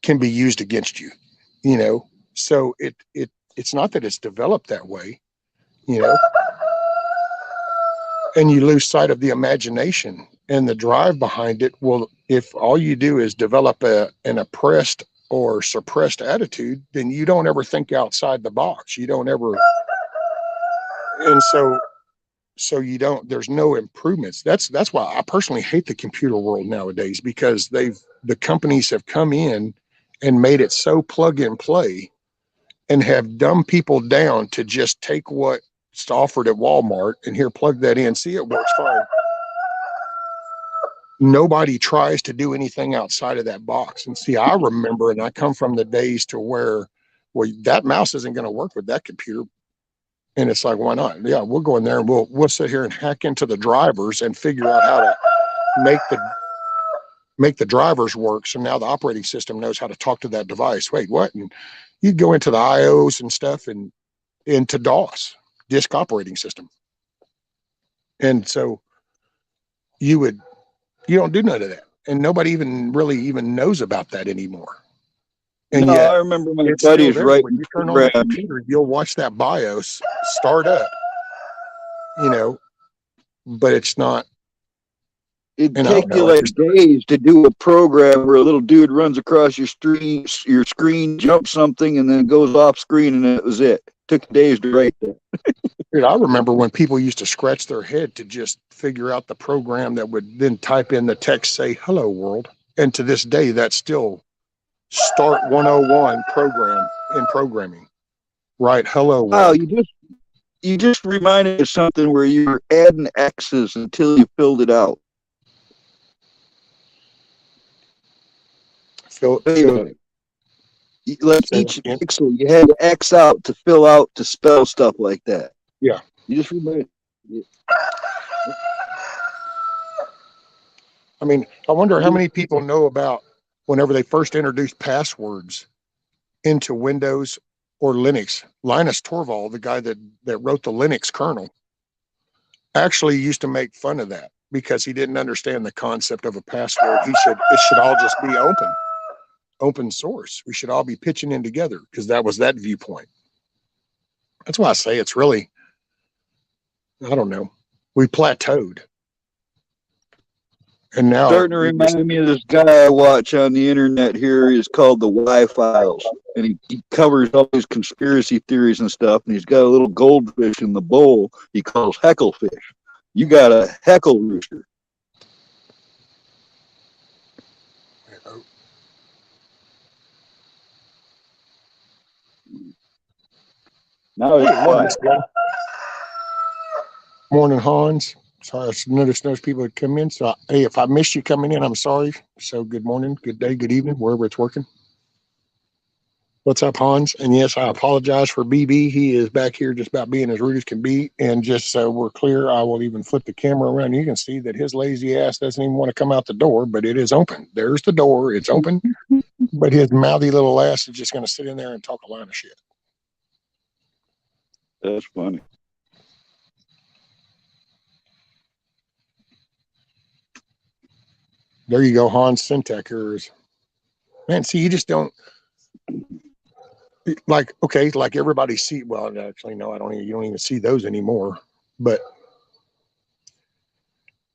can be used against you, So it's not that it's developed that way, and you lose sight of the imagination and the drive behind it. Well, if all you do is develop an oppressed or suppressed attitude, then you don't ever think outside the box. You don't ever. And so you don't, there's no improvements. That's why I personally hate the computer world nowadays, because the companies have come in and made it so plug and play and have dumbed people down to just take what's offered at Walmart and here, plug that in, see, it works fine. Nobody tries to do anything outside of that box. And see, I remember, and I come from the days to where, well, that mouse isn't going to work with that computer. And it's like, why not? Yeah, we'll go in there and we'll sit here and hack into the drivers and figure out how to make the drivers work. So now the operating system knows how to talk to that device. Wait, what? And you go into the IOs and stuff and into DOS, disk operating system. And so you don't do none of that. And nobody even knows about that anymore. And no, yet, I remember my it's buddies still there. writing When you turn on the computer, you'll watch that BIOS start up, but it's not It'd And I don't take you know. It's like just days to do a program where a little dude runs across your screen, jumps something, and then goes off screen, and that was it. Took days to write that. dude, I remember when people used to scratch their head to just figure out the program that would then type in the text, say "Hello World," and to this day, that's still Start 101 program in programming. Right? Hello Wow, World. you just reminded me of something where you were adding X's until you filled it out. Phil, Anyway, like say that each again. pixel, you had to X out to fill out to spell stuff like that. Yeah. You just reminded. I mean, I wonder how many people know about whenever they first introduced passwords into Windows or Linux. Linus Torvald, the guy that wrote the Linux kernel, actually used to make fun of that because he didn't understand the concept of a password. He said it should all just be open source. We should all be pitching in together because that was that viewpoint. That's why I say it's really, I don't know, we plateaued. And now Starting to remind me of this guy I watch on the internet here. He's called the Y Files, and he covers all these conspiracy theories and stuff. And he's got a little goldfish in the bowl he calls hecklefish. You got a heckle rooster. Now it's quiet. Morning, Hans. Sorry, I noticed those people had come in. So, hey, if I missed you coming in, I'm sorry. So, good morning, good day, good evening, wherever it's working. What's up, Hans? And yes, I apologize for BB. He is back here just about being as rude as can be. And just so we're clear, I will even flip the camera around. You can see that his lazy ass doesn't even want to come out the door, but it is open. There's the door. It's open. But his mouthy little ass is just going to sit in there and talk a line of shit. That's funny. There you go, Hans. Syntax errors. Man, see, you just don't like, okay, like everybody see, well, actually, no, you don't even see those anymore. But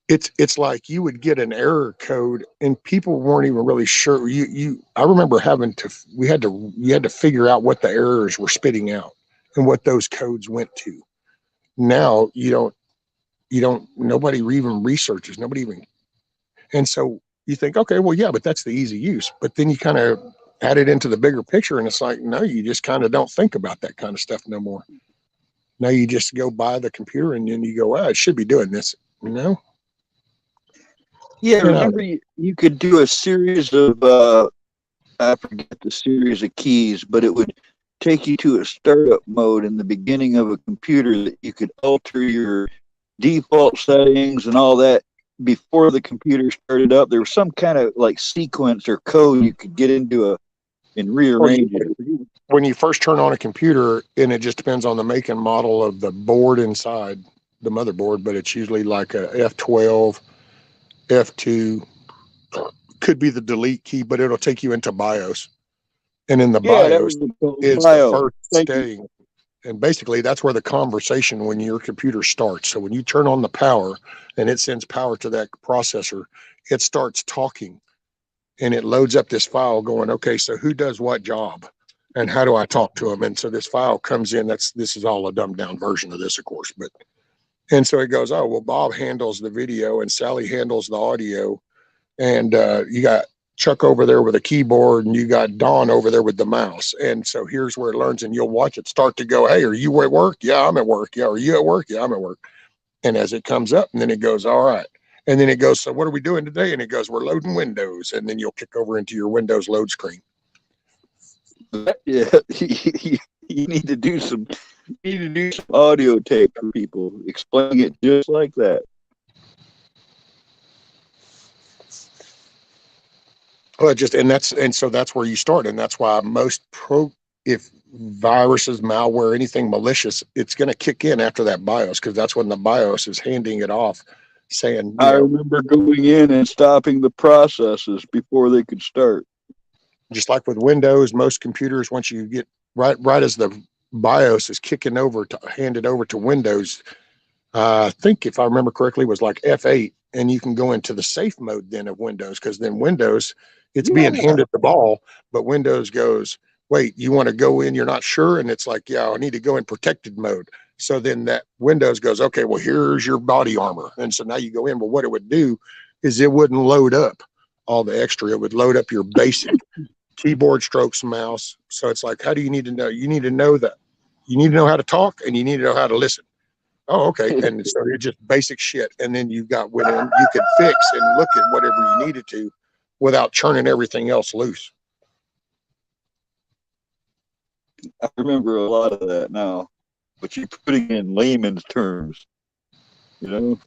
it's like you would get an error code and people weren't even really sure. I remember you had to figure out what the errors were spitting out and what those codes went to. Now nobody even researches, nobody even, and so you think, okay, well, yeah, but that's the easy use. But then you kind of add it into the bigger picture and it's like, no, you just kind of don't think about that kind of stuff no more. Now you just go buy the computer and then you go, it should be doing this, Yeah, remember you could do a series of, I forget the series of keys, but it would take you to a startup mode in the beginning of a computer that you could alter your default settings and all that before the computer started up. There was some kind of like sequence or code you could get into and rearrange it. When you first turn on a computer, and it just depends on the make and model of the board inside the motherboard, but it's usually like a F12, F2, could be the delete key, but it'll take you into BIOS. And in the BIOS is the first setting. And basically that's where the conversation when your computer starts. So when you turn on the power and it sends power to that processor, it starts talking and it loads up this file going, okay, so who does what job and how do I talk to them? And so this file comes in. This is all a dumbed down version of this, of course, and so it goes, oh, well, Bob handles the video and Sally handles the audio. And you got Chuck over there with a keyboard and you got Don over there with the mouse. And so here's where it learns, and you'll watch it start to go, hey, are you at work? Yeah, I'm at work. Yeah. Are you at work? Yeah, I'm at work. And as it comes up, and then it goes, all right. And then it goes, so what are we doing today? And it goes, we're loading Windows. And then you'll kick over into your Windows load screen. Yeah, you need to do some audio tape for people, explaining it just like that. Well, so that's where you start, and that's why if viruses, malware, anything malicious, it's going to kick in after that BIOS because that's when the BIOS is handing it off, saying. I remember going in and stopping the processes before they could start. Just like with Windows, most computers, once you get right as the BIOS is handed over to Windows, I think if I remember correctly, it was like F8. and you can go into the safe mode then of Windows, because then Windows, it's being handed the ball, but Windows goes, wait, you want to go in, you're not sure, and it's like, yeah, I need to go in protected mode. So then that Windows goes, okay, well, here's your body armor. And so now you go in. Well, what it would do is it wouldn't load up all the extra. It would load up your basic keyboard strokes, mouse. So it's like, how do you need to know? You need to know that you need to know how to talk, and you need to know how to listen. Oh, okay. And so it's just basic shit. And then you got when you could fix and look at whatever you needed to without churning everything else loose. I remember a lot of that now, but you're putting it in layman's terms. You know,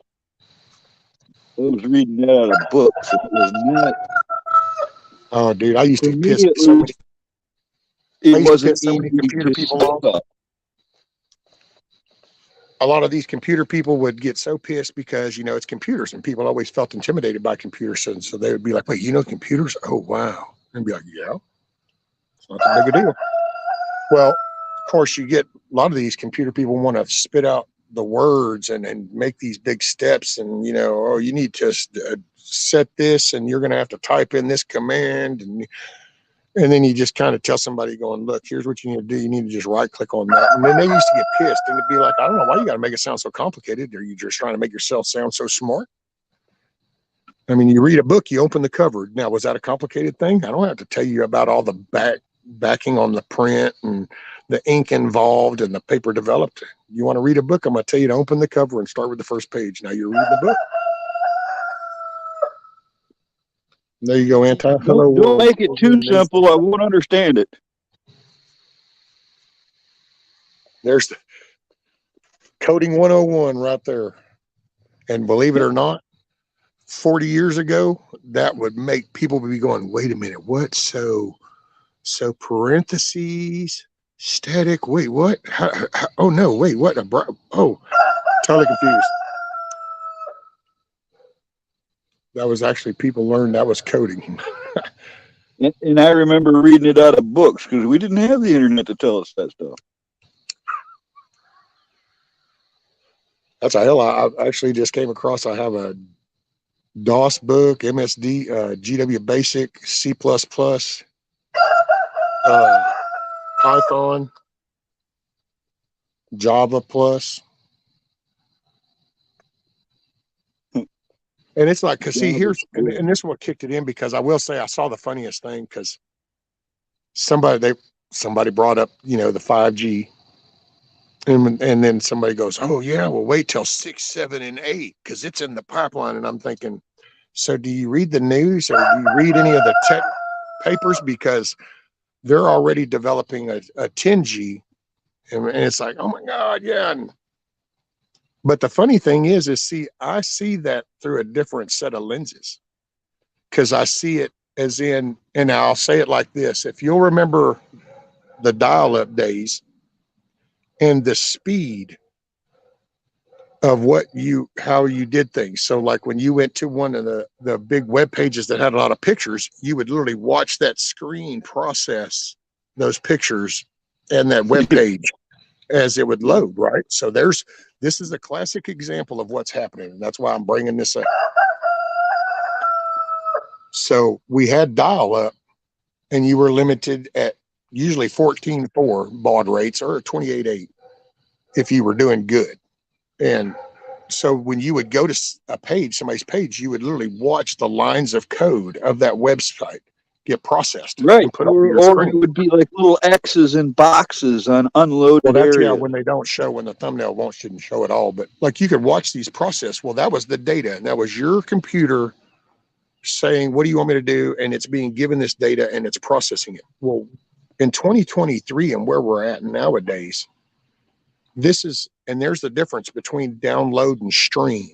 I was reading that out of books. It was not. Oh, dude, I used to For me, piss it so many. was. It wasn't so many easy computer to people off. stop. A lot of these computer people would get so pissed because, you know, it's computers, and people always felt intimidated by computers. And so they would be like, wait, you know computers? Oh, wow. And be like, yeah, it's not that big a deal. Well, of course, you get a lot of these computer people want to spit out the words and make these big steps. And, you know, oh, you need to set this, and you're going to have to type in this command. And then you just kind of tell somebody going, look, here's what you need to do. You need to just right click on that. And then they used to get pissed, and it'd be like, I don't know why you got to make it sound so complicated. Are you just trying to make yourself sound so smart? I mean, you read a book, you open the cover. Now, was that a complicated thing? I don't have to tell you about all the backing on the print and the ink involved and the paper developed. You want to read a book, I'm going to tell you to open the cover and start with the first page. Now you're reading the book. There you go, Hello Don't World. make it too simple. I won't understand it. There's the coding 101 right there. And believe it or not, 40 years ago, that would make people be going, wait a minute, what? So parentheses, static, wait, what? Oh, no, wait, what? Totally confused. That was actually, people learned that was coding. And I remember reading it out of books because we didn't have the internet to tell us that stuff. That's a hell. I actually just came across, I have a DOS book, MSD, GW Basic, C++, Python, Java Plus. And it's like, cause see, here's, and this is what kicked it in, because I will say I saw the funniest thing, because somebody brought up, you know, the 5G, and then somebody goes, oh yeah, well wait till 6, 7, and 8, because it's in the pipeline. And I'm thinking, so do you read the news, or do you read any of the tech papers? Because they're already developing a 10G, and it's like, oh my God, yeah. But the funny thing is see, I see that through a different set of lenses, because I see it as in, and I'll say it like this: if you'll remember the dial-up days and the speed of how you did things. So like when you went to one of the big web pages that had a lot of pictures, you would literally watch that screen process those pictures and that web page as it would load, right? So this is a classic example of what's happening. And that's why I'm bringing this up. So we had dial-up, and you were limited at usually 14.4 baud rates or 28.8 if you were doing good. And so when you would go to a page, somebody's page, you would literally watch the lines of code of that website get processed. Right. And put up Or it would be like little X's and boxes on unloaded areas. Yeah, when they don't show, when the thumbnail shouldn't show at all. But like you could watch these process. Well, that was the data, and that was your computer saying, what do you want me to do? And it's being given this data, and it's processing it. Well, in 2023 and where we're at nowadays, there's the difference between download and stream.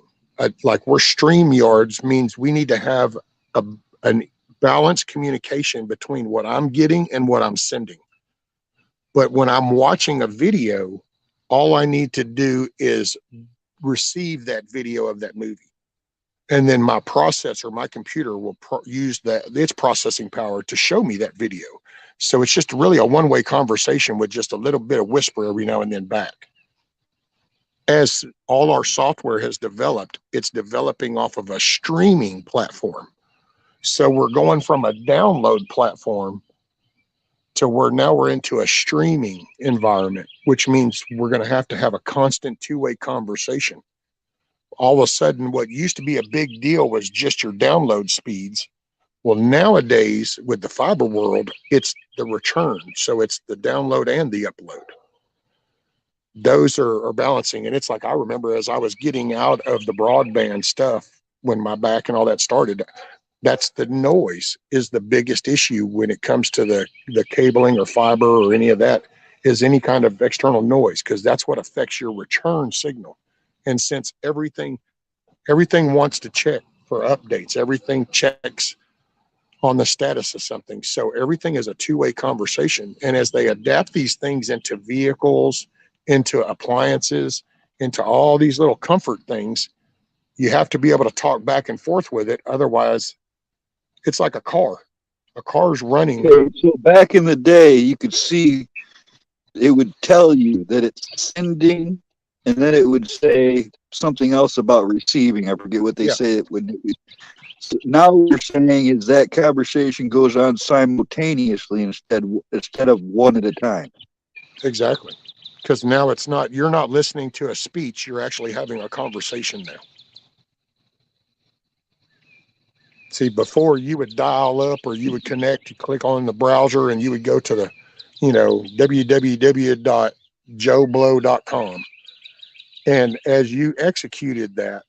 Like where StreamYards means we need to have an balanced communication between what I'm getting and what I'm sending. But when I'm watching a video, all I need to do is receive that video of that movie. And then my processor, my computer will use its processing power to show me that video. So it's just really a one-way conversation with just a little bit of whisper every now and then back. as all our software has developed, it's developing off of a streaming platform. So we're going from a download platform to where now we're into a streaming environment, which means we're going to have a constant two-way conversation. All of a sudden, what used to be a big deal was just your download speeds. Well, nowadays with the fiber world, it's the return. So it's the download and the upload. Those are balancing. And it's like, I remember as I was getting out of the broadband stuff when my back and all that started, that's the noise is the biggest issue when it comes to the cabling or fiber or any of that, is any kind of external noise, because that's what affects your return signal. And since everything wants to check for updates, everything checks on the status of something. So everything is a two-way conversation. And as they adapt these things into vehicles, into appliances, into all these little comfort things, you have to be able to talk back and forth with it. Otherwise, it's like a car. A car's running. Okay, so back in the day, you could see it would tell you that it's sending, and then it would say something else about receiving. I forget what they say it would do. So now what you're saying is that conversation goes on simultaneously instead of one at a time. Exactly. Because now you're not listening to a speech, you're actually having a conversation now. See, before you would dial up or you would connect, you click on the browser and you would go to the, www.joeblow.com. And as you executed that,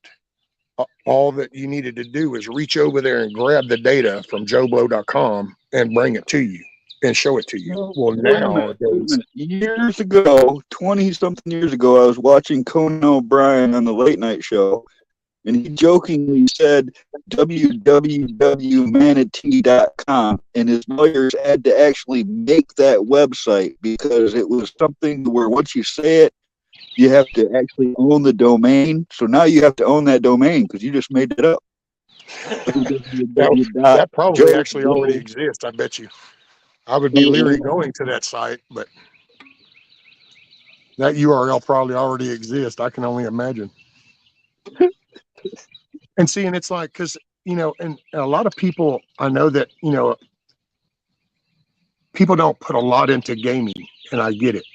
all that you needed to do is reach over there and grab the data from joeblow.com and bring it to you and show it to you. Well, now, years ago, 20-something years ago, I was watching Conan O'Brien on the late night show, and he jokingly said www.manatee.com, and his lawyers had to actually make that website because it was something where once you say it, you have to actually own the domain. So now you have to own that domain because you just made it up. That probably actually already exists, I bet you. I would be leery going to that site, but that URL probably already exists. I can only imagine. And see, and it's like, because, and a lot of people, I know that, people don't put a lot into gaming, and I get it.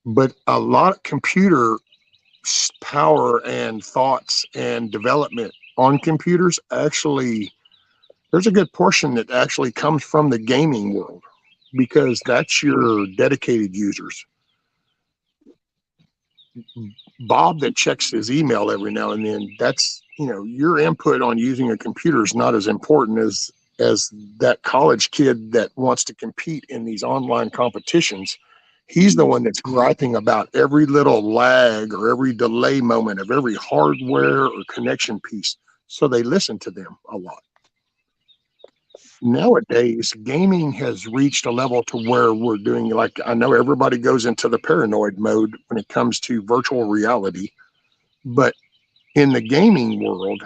But a lot of computer power and thoughts and development on computers, actually, there's a good portion that actually comes from the gaming world, because that's your dedicated users. Bob that checks his email every now and then, that's, your input on using a computer is not as important as that college kid that wants to compete in these online competitions. He's the one that's griping about every little lag or every delay moment of every hardware or connection piece. So they listen to them a lot. Nowadays, gaming has reached a level to where we're doing, like, I know everybody goes into the paranoid mode when it comes to virtual reality, but in the gaming world,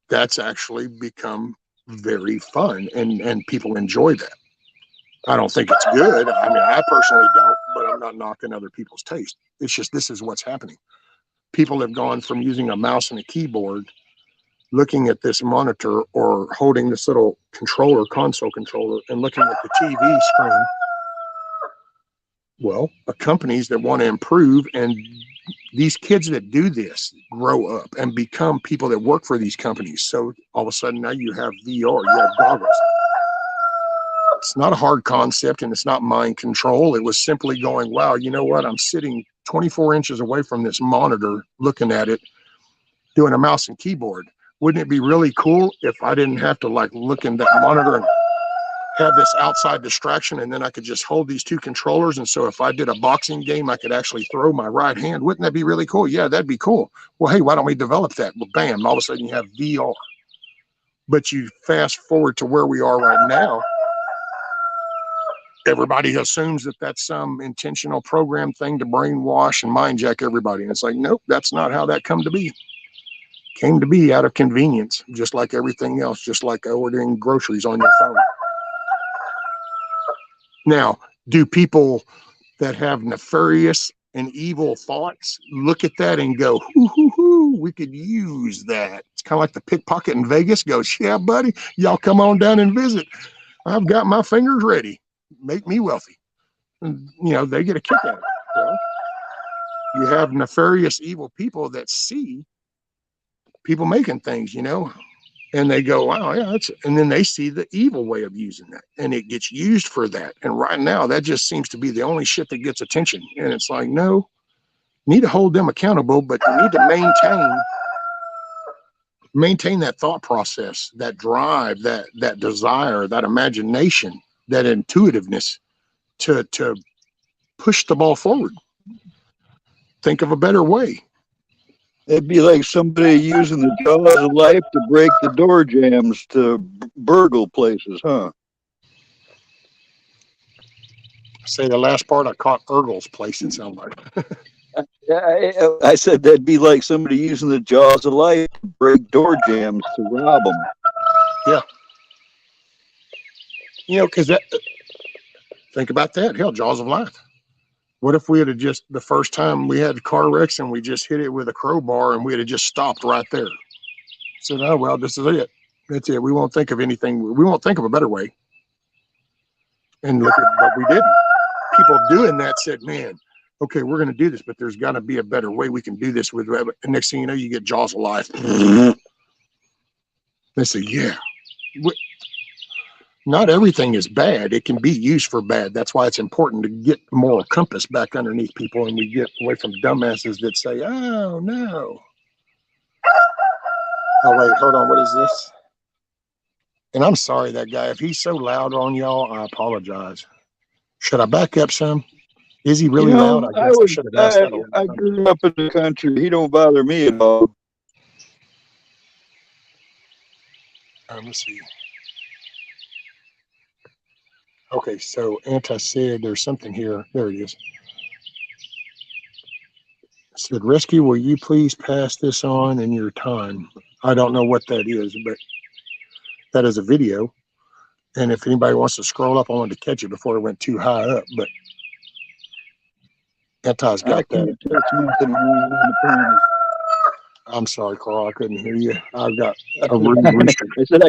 that's actually become very fun, and people enjoy that. I don't think it's good. I mean, I personally don't, but I'm not knocking other people's taste. It's just, this is what's happening. People have gone from using a mouse and a keyboard, looking at this monitor or holding this little console controller and looking at the TV screen. Well, companies that want to improve, and these kids that do this grow up and become people that work for these companies. So all of a sudden now you have VR, you have goggles. It's not a hard concept, and it's not mind control. It was simply going, wow, you know what? I'm sitting 24 inches away from this monitor, looking at it, doing a mouse and keyboard. Wouldn't it be really cool if I didn't have to look in that monitor and have this outside distraction, and then I could just hold these two controllers, and so if I did a boxing game, I could actually throw my right hand? Wouldn't that be really cool? Yeah, that'd be cool. Well, hey, why don't we develop that? Well, bam, all of a sudden you have VR. But you fast forward to where we are right now, everybody assumes that that's some intentional program thing to brainwash and mind jack everybody. And it's like, nope, that's not how that came to be. Came to be out of convenience, just like everything else, just like ordering groceries on your phone. Now, do people that have nefarious and evil thoughts look at that and go, hoo, hoo, hoo, we could use that. It's kind of like the pickpocket in Vegas goes, yeah, buddy, y'all come on down and visit. I've got my fingers ready. Make me wealthy. And, you know, they get a kick out of it. Well, you have nefarious, evil people that see people making things, you know, and they go, wow, yeah, that's, and then they see the evil way of using that, and it gets used for that. And right now, that just seems to be the only shit that gets attention. And it's like, no, you need to hold them accountable, but you need to maintain that thought process, that drive, that desire, that imagination, that intuitiveness to push the ball forward. Think of a better way. It'd be like somebody using the jaws of life to break the door jams to burgle places, huh? Say the last part, I caught Urgel's place, it sounded like. I said that'd be like somebody using the jaws of life to break door jams to rob them. Yeah. You know, because that, think about that. Hell, jaws of life. What if we had just, the first time we had car wrecks and we just hit it with a crowbar and we had just stopped right there? Said, oh, well, this is it. That's it. We won't think of anything. We won't think of a better way. And look at, but we didn't. People doing that said, man, okay, we're going to do this, but there's got to be a better way we can do this with. And next thing you know, you get jaws of life. They say, yeah. Not everything is bad. It can be used for bad. That's why it's important to get moral compass back underneath people, and we get away from dumbasses that say, oh, no. Oh, wait, hold on. What is this? And I'm sorry, that guy. If he's so loud on y'all, I apologize. Should I back up some? Is he really loud? I guess I should have asked that. I grew up in the country. He don't bother me at all. Let me see. Okay, so Anti said there's something here. There it is. It said, Rescue, will you please pass this on in your time? I don't know what that is, but that is a video. And if anybody wants to scroll up, I wanted to catch it before it went too high up, but Anti's got that. I'm sorry, Carl, I couldn't hear you. I've got a room restriction. I said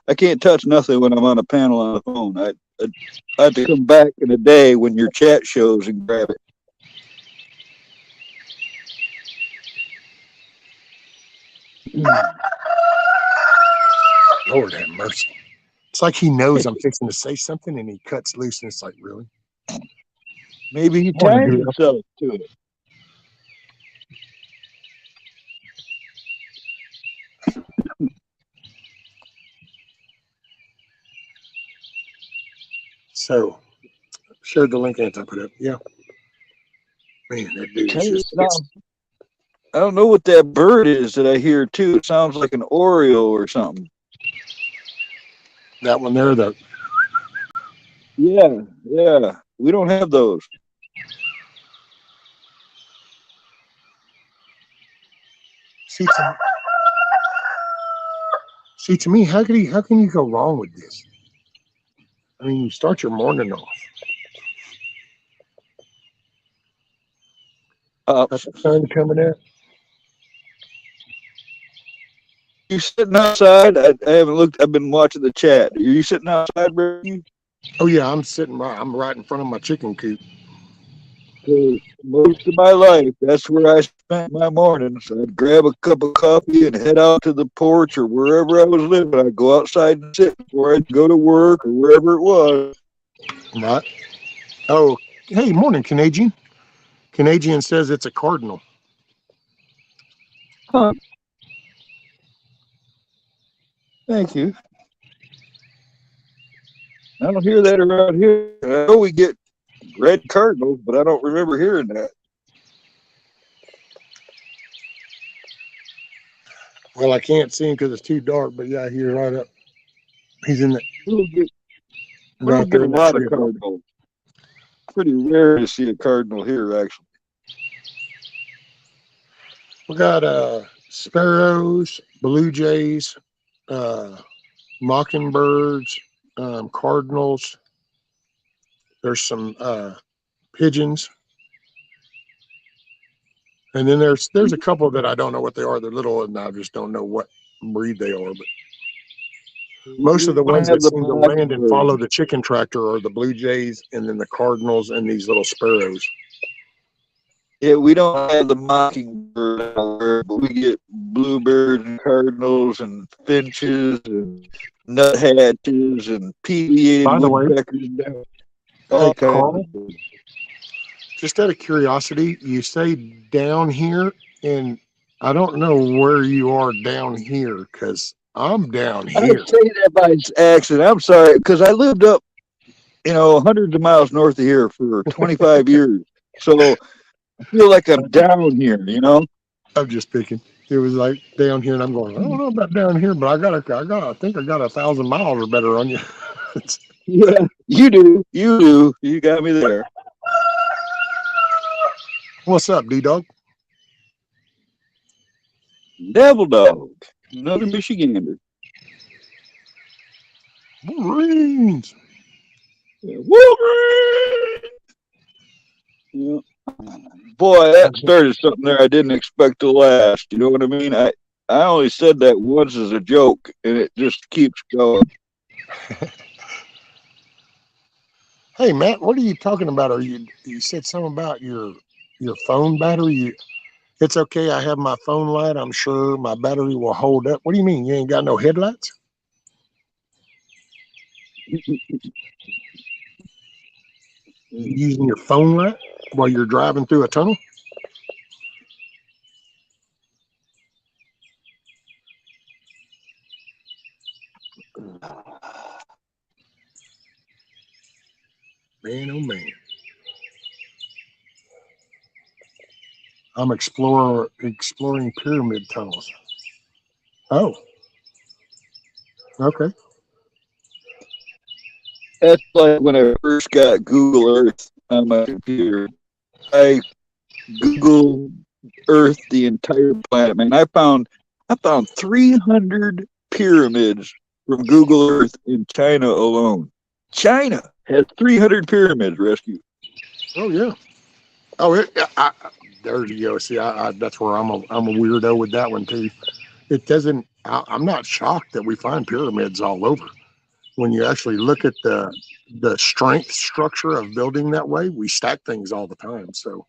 I can't touch nothing when I'm on a panel on the phone. I have to come back in a day when your chat shows and grab it. Lord have mercy. It's like he knows I'm fixing to say something and he cuts loose, and it's like, really? Maybe he timed himself to it. So, showed the link Anti put up. Yeah. Man, that dude is just... I don't know what that bird is that I hear too. It sounds like an oriole or something. That one there, though. Yeah. We don't have those. See, to me, how can you go wrong with this? I mean, you start your morning off. That's the sun coming in. You sitting outside? I haven't looked. I've been watching the chat. Are you sitting outside, Ricky? Oh yeah, I'm right in front of my chicken coop. Most of my life, that's where I spent my mornings. I'd grab a cup of coffee and head out to the porch or wherever I was living. I'd go outside and sit before I'd go to work or wherever it was. Right. Oh, hey, morning, Canadian. Canadian says it's a cardinal. Huh. Thank you. I don't hear that around here. I know we get red cardinals, but I don't remember hearing that. Well, I can't see him because it's too dark, but yeah, he's right up. He's in the... We don't get a lot of cardinals. Pretty rare to see a cardinal here, actually. We got sparrows, blue jays, mockingbirds, cardinals. There's some pigeons. And then there's a couple that I don't know what they are. They're little, and I just don't know what breed they are. But most of the ones that seem to land and follow the chicken tractor are the blue jays, and then the cardinals, and these little sparrows. Yeah, we don't have the mockingbird out there, but we get bluebirds and cardinals and finches and nuthatches and pileated By the way, woodpeckers. All kinds Carl, of birds. just out of curiosity, you say down here, and I don't know where you are down here because I'm down I here. say that by accident. I'm sorry, because I lived up, hundreds of miles north of here for 25 years. So I feel like I'm down here, I'm just picking. It was like down here, and I'm going, I don't know about down here, but I think I got 1,000 miles or better on you. Yeah, you do. You do. You got me there. What's up, D-Dog? Devil Dog. Another Michigander. Wolverines. Wolverine! Yeah. Boy, that started something there I didn't expect to last. You know what I mean? I only said that once as a joke, and it just keeps going. Hey, Matt, what are you talking about? You said something about your phone battery? It's okay. I have my phone light. I'm sure my battery will hold up. What do you mean? You ain't got no headlights? You using your phone light while you're driving through a tunnel? Man, oh man. I'm exploring pyramid tunnels. Oh, okay. That's like when I first got Google Earth on my computer. I Google Earth the entire planet. Man, I found 300 pyramids from Google Earth in China alone. China has 300 pyramids rescued. Oh yeah. Oh, there you go. See, that's where I'm a weirdo with that one too. It doesn't. I'm not shocked that we find pyramids all over. When you actually look at the strength structure of building that way, we stack things all the time. So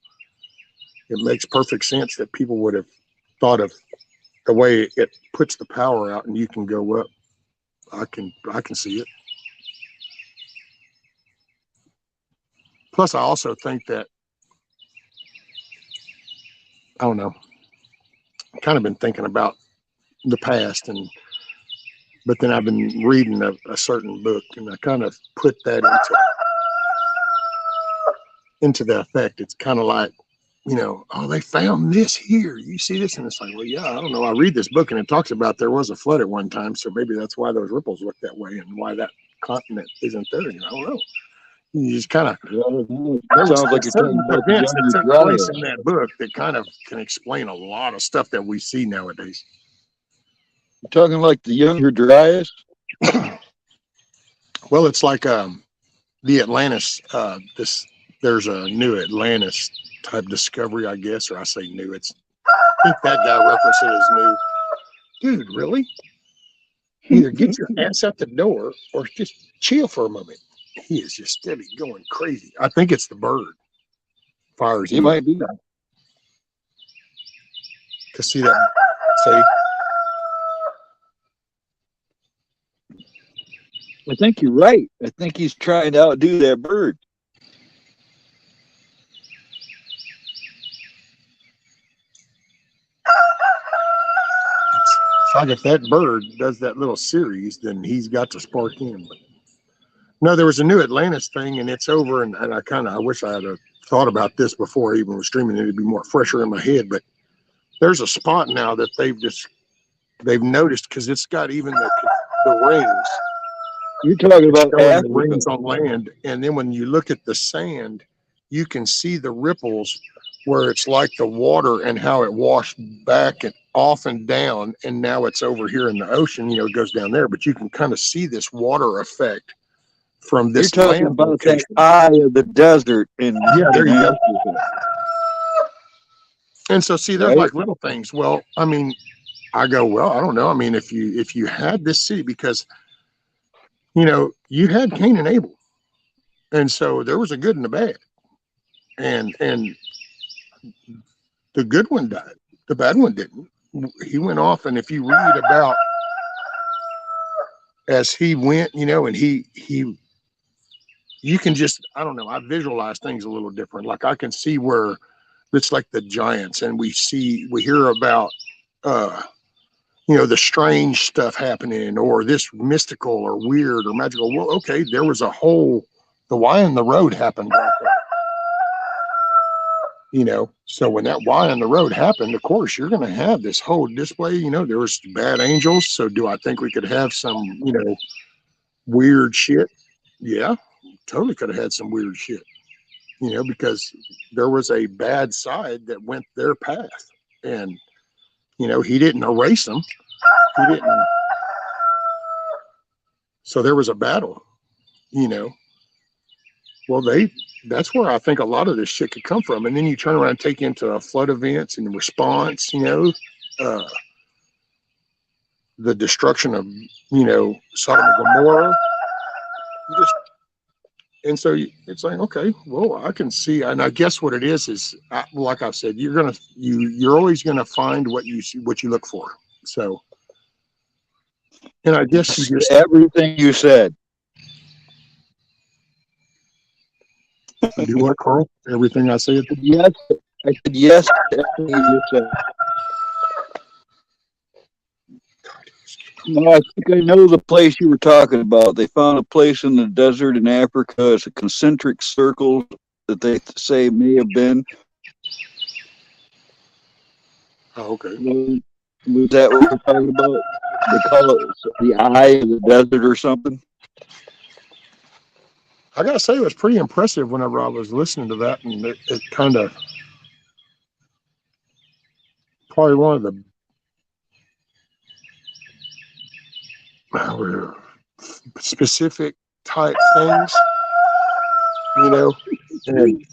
it makes perfect sense that people would have thought of the way it puts the power out and you can go up. I can see it. Plus, I also think that, I don't know, kind of been thinking about the past, but then I've been reading a certain book, and I kind of put that into the effect. It's kind of like, oh, they found this here. You see this? And it's like, well, yeah, I don't know. I read this book and it talks about there was a flood at one time. So maybe that's why those ripples look that way and why that continent isn't there. I don't know. You just kind of, sounds like you're talking about events that took place in that book that kind of can explain a lot of stuff that we see nowadays. You're talking like the Younger Dryas? Well, it's like the Atlantis, there's a new Atlantis type discovery, I guess, or I say new. I think that guy referenced it as new. Dude, really? Either get your ass out the door or just chill for a moment. He is just steady going crazy. I think it's the bird. Fires. He might be. To see that. See? I think you're right. I think he's trying to outdo that bird. It's like if that bird does that little series, then he's got to spark in. But no, there was a new Atlantis thing, and it's over. And I wish I had thought about this before I even was streaming it. It'd be more fresher in my head. But there's a spot now that they've noticed because it's got even the rings. You're talking about the rings on land, and then when you look at the sand, you can see the ripples where it's like the water and how it washed back and off and down, and now it's over here in the ocean. It goes down there, but you can kind of see this water effect from this. You're talking about location. That eye of the desert in there you go. And so, see, there's right? like little things. Well, I mean, I go, well, I don't know. I mean, if you had this city, because you had Cain and Abel, and so there was a good and a bad, and the good one died, the bad one didn't. He went off, and if you read about as he went, and he you can just, I don't know, I visualize things a little different. Like I can see where it's like the giants, and we hear about uh the strange stuff happening, or this mystical or weird or magical. Well, okay, there was the Y in the road happened right there. So when that Y in the road happened, of course you're going to have this whole display. There was bad angels. So do I think we could have some weird shit? Yeah, totally could have had some weird shit. Because there was a bad side that went their path, and he didn't erase them. He didn't. So there was a battle. Well, that's where I think a lot of this shit could come from. And then you turn around and take into flood events and response, the destruction of, Sodom and Gomorrah. And so it's like, okay, well, I can see, and I guess what it is like I said, you're always gonna find what you look for. So, and I guess you just Everything you said. do what, Carl? Everything I said. Yes, I said yes to everything you said. No, I think I know the place you were talking about. They found a place in the desert in Africa. It's a concentric circle that they say may have been. Oh, okay. Was that what you're talking about? They call it the eye of the desert or something? I gotta say, it was pretty impressive whenever I was listening to that, and it kind of probably one of the specific type things, and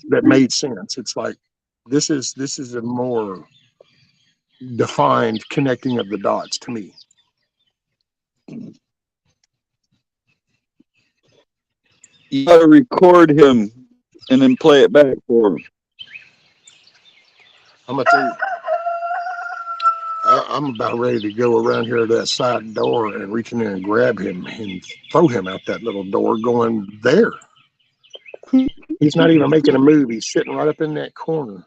that made sense. It's like this is a more defined connecting of the dots to me. You got to record him and then play it back for him. I'm gonna tell you, I'm about ready to go around here to that side door and reach in there and grab him and throw him out that little door going there. He's not even making a move. He's sitting right up in that corner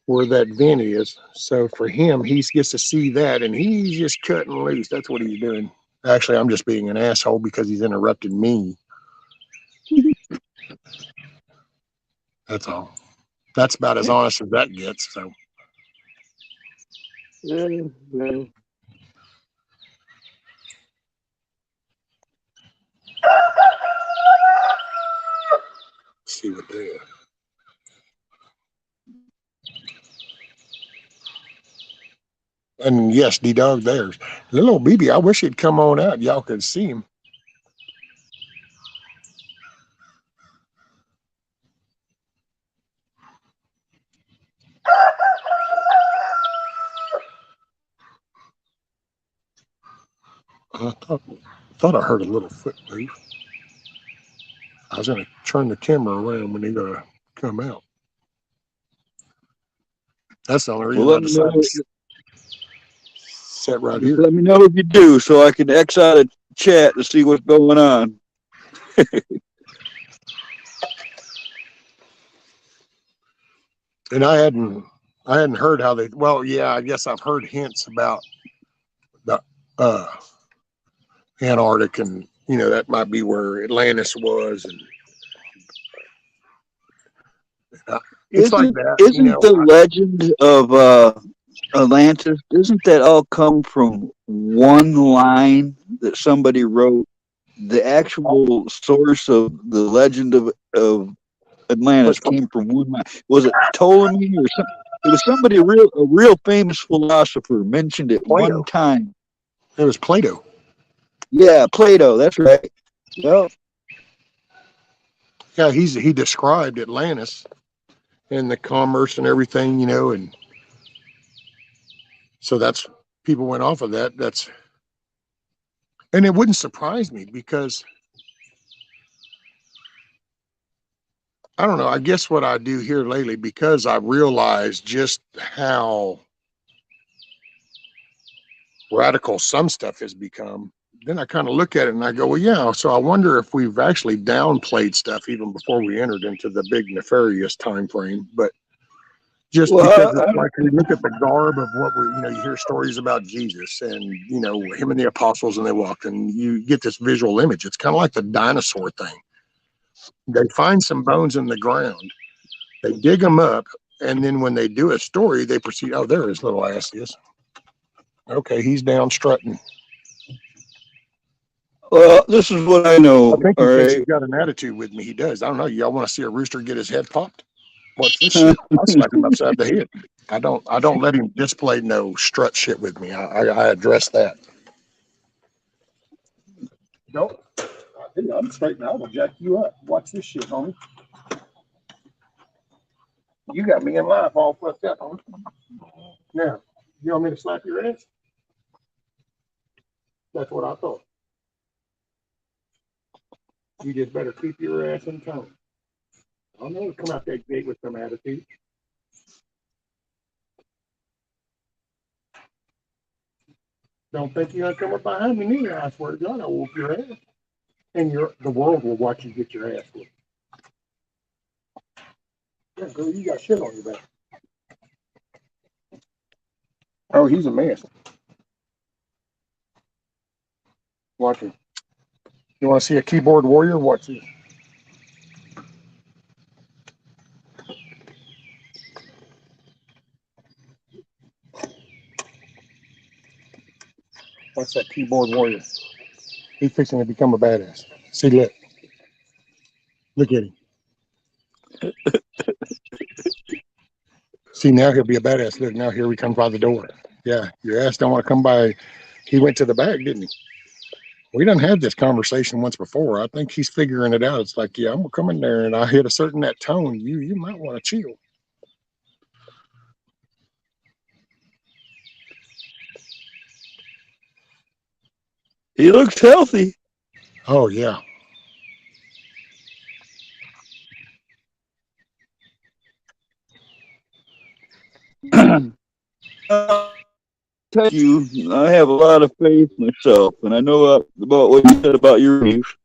where that vent is. So for him, he gets to see that, and he's just cutting loose. That's what he's doing. Actually, I'm just being an asshole because he's interrupted me. That's all. That's about as honest as that gets. So. Yeah. See what they are. And yes, D-Dog, there's little BB. I wish he'd come on out. Y'all could see him. I thought I heard a little foot move. I was going to turn the camera around when he going to come out. That's the only reason I decided to sit right here. Let me know if you do, so I can X out of chat to see what's going on. And I hadn't heard how they. Well, yeah, I guess I've heard hints about the Antarctic, and that might be where Atlantis was, and it's like that. Isn't the legend of Atlantis? Doesn't that all come from one line that somebody wrote? The actual source of the legend of Atlantis came from one line. Was it Ptolemy or something? It was somebody, a real famous philosopher mentioned it Plato. one time. It was Plato. Yeah, Plato. That's right. Well, yeah, he described Atlantis, and the commerce and everything, you know, and so that's people went off of that. That's and it wouldn't surprise me because I don't know. I guess what I do here lately, because I realized just how radical some stuff has become, then I kind of look at it and I go, well, yeah. So I wonder if we've actually downplayed stuff even before we entered into the big nefarious time frame. But just because Well, it's like we look at the garb of what we, you know, you hear stories about Jesus and, you know, him and the apostles and they walked and you get this visual image. It's kind of like the dinosaur thing. They find some bones in the ground, they dig them up, and then when they do a story, they proceed, oh, there his little ass is. Okay, he's down strutting. well, this is what I I know. think All he thinks he's right. got an attitude with me. He does. I don't know. Y'all want to see a rooster get his head popped? Watch this shit. I'll slap him upside the head. I don't let him display no strut shit with me. I address that. No, I'm straight now. I will jack you up. Watch this shit, homie. You got me in life all fucked up, homie. Now, you want me to slap your ass? That's what I thought. You just better keep your ass in tone. I don't know to come out that gate with some attitude. Don't think you're gonna come up behind me neither. I swear to God, I'll whoop your ass. And the world will watch you get your ass whooped. Yeah, girl, you got shit on your back. Oh, he's a mess. Watch him. You want to see a keyboard warrior? Watch this. Watch that keyboard warrior. He's fixing to become a badass. See, look at him. See, now he'll be a badass. Look, now here he comes by the door. Yeah, your ass don't want to come by. He went to the back, didn't he? We done had this conversation once before. I think he's figuring it out. It's like, yeah, I'm gonna come in there and I hit a certain that tone. You might want to chill. He looks healthy. Oh yeah. Tell you, I have a lot of faith myself, and I know about what you said about your beliefs,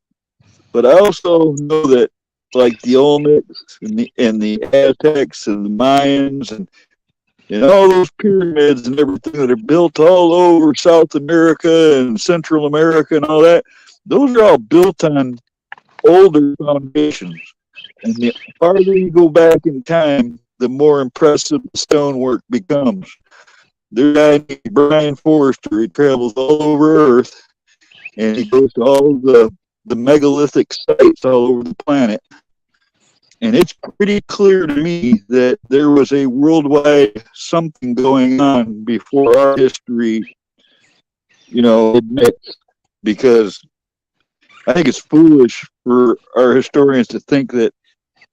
but I also know that, like the Olmecs and the Aztecs and the Mayans and all those pyramids and everything that are built all over South America and Central America and all that, those are all built on older foundations. And the farther you go back in time, the more impressive the stonework becomes. There's a guy named Brian Forrester. He travels all over Earth, and he goes to all the megalithic sites all over the planet. And it's pretty clear to me that there was a worldwide something going on before our history, admits. Because I think it's foolish for our historians to think that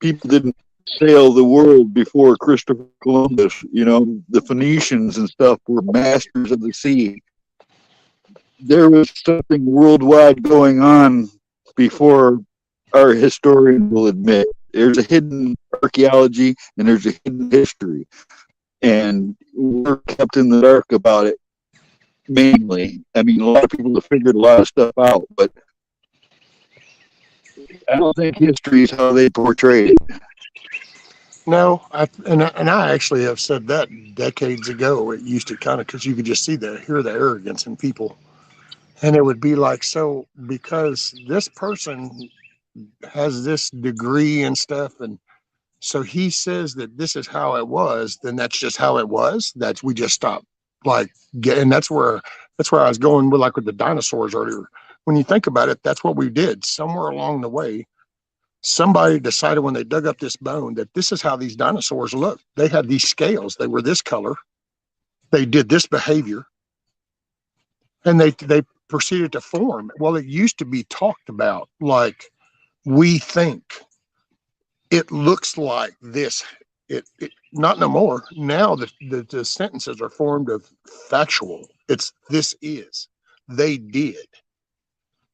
people didn't sail the world before Christopher Columbus. The Phoenicians and stuff were masters of the sea. There was something worldwide going on before our historian will admit. There's a hidden archaeology and there's a hidden history. And we're kept in the dark about it, mainly. I mean, a lot of people have figured a lot of stuff out, but I don't think history is how they portray it. No, I actually have said that decades ago. It used to kind of, because you could just hear the arrogance in people, and it would be like, so because this person has this degree and stuff, and so he says that this is how it was, then that's just how it was. That's we just stop and that's where I was going with the dinosaurs earlier. When you think about it, that's what we did. Somewhere along the way, somebody decided when they dug up this bone that this is how these dinosaurs looked. They had these scales. They were this color. They did this behavior, and they proceeded to form. Well, it used to be talked about like we think it looks like this it not no more. Now the sentences are formed of factual. It's this is, they did.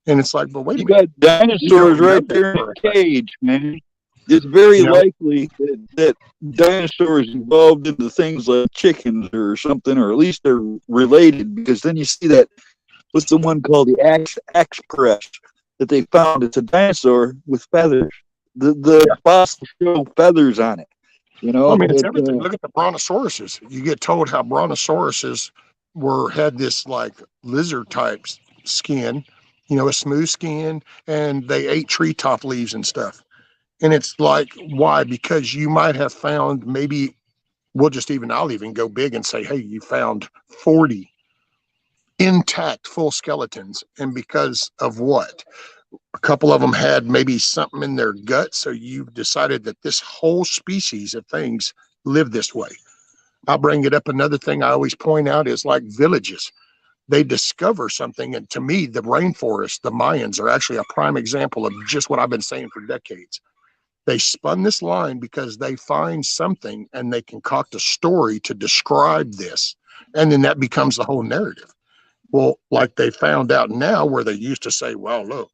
And it's like, but wait a You minute, got we dinosaurs don't know right that there in for a a fact. cage, man. It's very You know, likely that dinosaurs evolved into things like chickens or something, or at least they're related, because then you see that, what's the one called, the axe press that they found? It's a dinosaur with feathers. The yeah. fossils show feathers on it. You Well, I know, mean, it's everything. Look at the brontosauruses. You get told how brontosauruses had this like lizard type skin, a smooth skin, and they ate treetop leaves and stuff. And it's like, why? Because you might have found maybe I'll even go big and say, hey, you found 40 intact full skeletons. And because of what? A couple of them had maybe something in their gut. So you've decided that this whole species of things live this way. I'll bring it up. Another thing I always point out is like villages. They discover something. And to me, the rainforest, the Mayans are actually a prime example of just what I've been saying for decades. They spun this line because they find something and they concoct a story to describe this. And then that becomes the whole narrative. Well, like they found out now, where they used to say, well, look,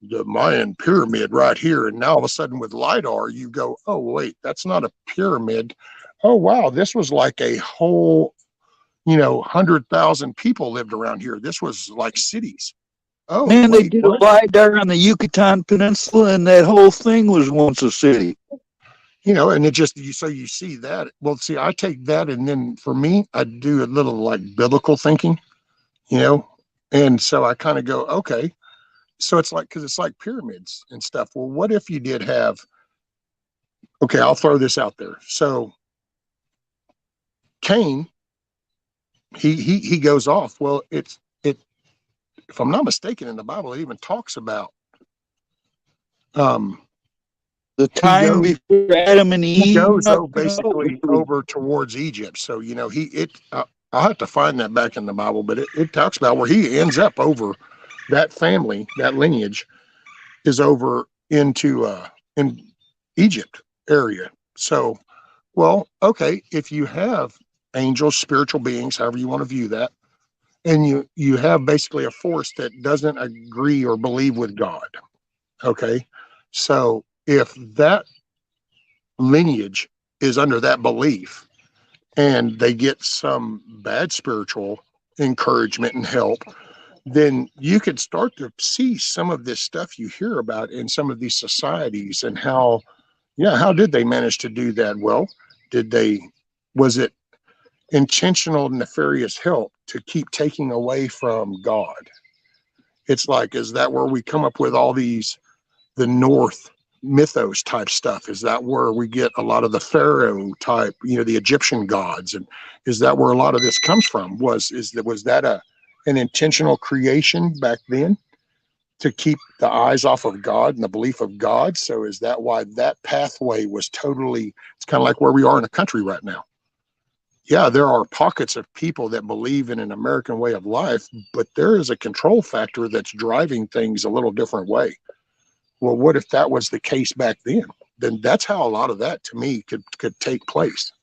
the Mayan pyramid right here. And now all of a sudden with LiDAR, you go, oh, wait, that's not a pyramid. Oh, wow, this was like a whole, 100,000 people lived around here. This was like cities. Oh, man, they wait, did a what? LiDAR on the Yucatan Peninsula, and that whole thing was once a city. And it just, so you see that. Well, see, I take that, and then for me, I do a little like biblical thinking, you know, and so I kind of go, okay. So it's like, because it's like pyramids and stuff. Well, what if you did have, okay, I'll throw this out there. So Cain, he goes off. Well, if I'm not mistaken, in the Bible, it even talks about um The he time goes before Adam and he Eve, goes knocked it out. basically over towards Egypt. So I'll have to find that back in the Bible, but it talks about where he ends up over that family, that lineage is over into in Egypt area. So, well, okay, if you have angels, spiritual beings, however you want to view that, and you have basically a force that doesn't agree or believe with God. Okay. So if that lineage is under that belief and they get some bad spiritual encouragement and help, then you could start to see some of this stuff you hear about in some of these societies. And how did they manage to do that? Well, was it intentional nefarious help to keep taking away from God? It's like, is that where we come up with all the North mythos type stuff? Is that where we get a lot of the Pharaoh type, the Egyptian gods? And is that where a lot of this comes from? Was that an intentional creation back then to keep the eyes off of God and the belief of God? So is that why that pathway was totally, it's kind of like where we are in the country right now. Yeah, there are pockets of people that believe in an American way of life, but there is a control factor that's driving things a little different way. Well, what if that was the case back then? Then that's how a lot of that, to me, could take place.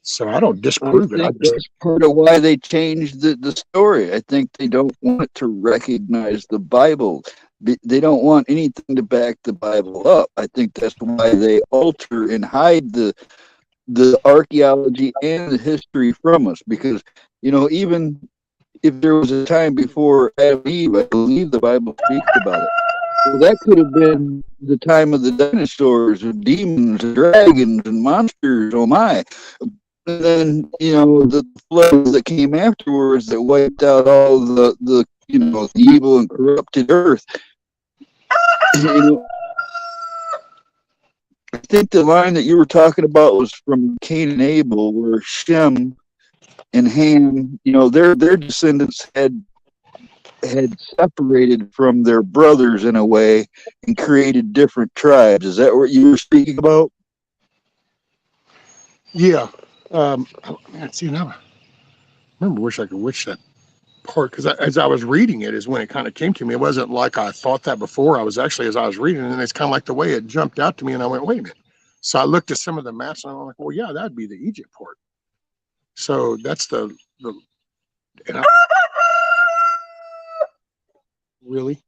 So I don't I disprove it. I think just, that's part of why they changed the story. I think they don't want to recognize the Bible. They don't want anything to back the Bible up. I think that's why they alter and hide the archaeology and the history from us. Because, even if there was a time before Adam and Eve, I believe the Bible speaks about it. Well, that could have been the time of the dinosaurs and demons and dragons and monsters. Oh my. And then, the floods that came afterwards that wiped out all the evil and corrupted earth. I think the line that you were talking about was from Cain and Abel, where Shem and Ham, their descendants had separated from their brothers in a way and created different tribes. Is that what you were speaking about? yeah. Man, see, now I remember, wish I could wish that part, because as I was reading it is when it kind of came to me. It wasn't like I thought that before. I was actually, as I was reading it, and it's kind of like the way it jumped out to me, and I went, wait a minute. So I looked at some of the maps and I'm like, well, yeah, that'd be the Egypt port. So that's the and I, really,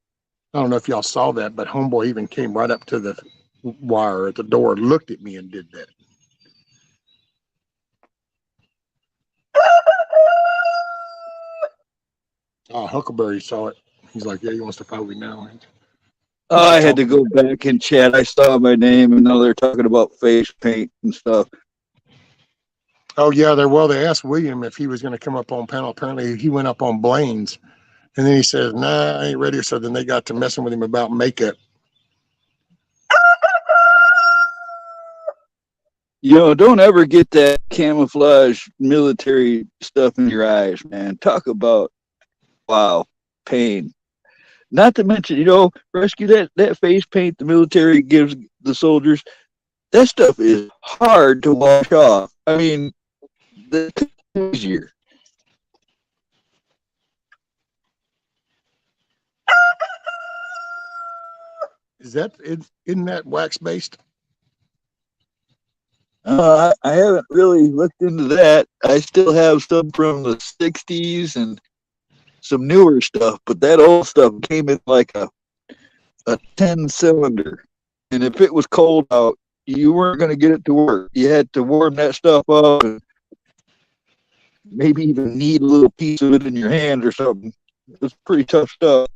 I don't know if y'all saw that, but homeboy even came right up to the wire at the door, looked at me and did that. Huckleberry saw it. He's like, yeah, he wants to fight me now. I had to go back and chat. I saw my name, and now they're talking about face paint and stuff. Oh yeah, they asked William if he was going to come up on panel. Apparently, he went up on Blaine's, and then he says, "Nah, I ain't ready." So then they got to messing with him about makeup. You know, don't ever get that camouflage military stuff in your eyes, man. Talk about, wow, pain. Not to mention, you know, rescue that face paint the military gives the soldiers. That stuff is hard to wash off. I mean, that's easier. Isn't that wax based? I haven't really looked into that. I still have some from the 60s and some newer stuff, but that old stuff came in like a 10 cylinder. And if it was cold out, you weren't going to get it to work. You had to warm that stuff up and maybe even knead a little piece of it in your hand or something. It was pretty tough stuff.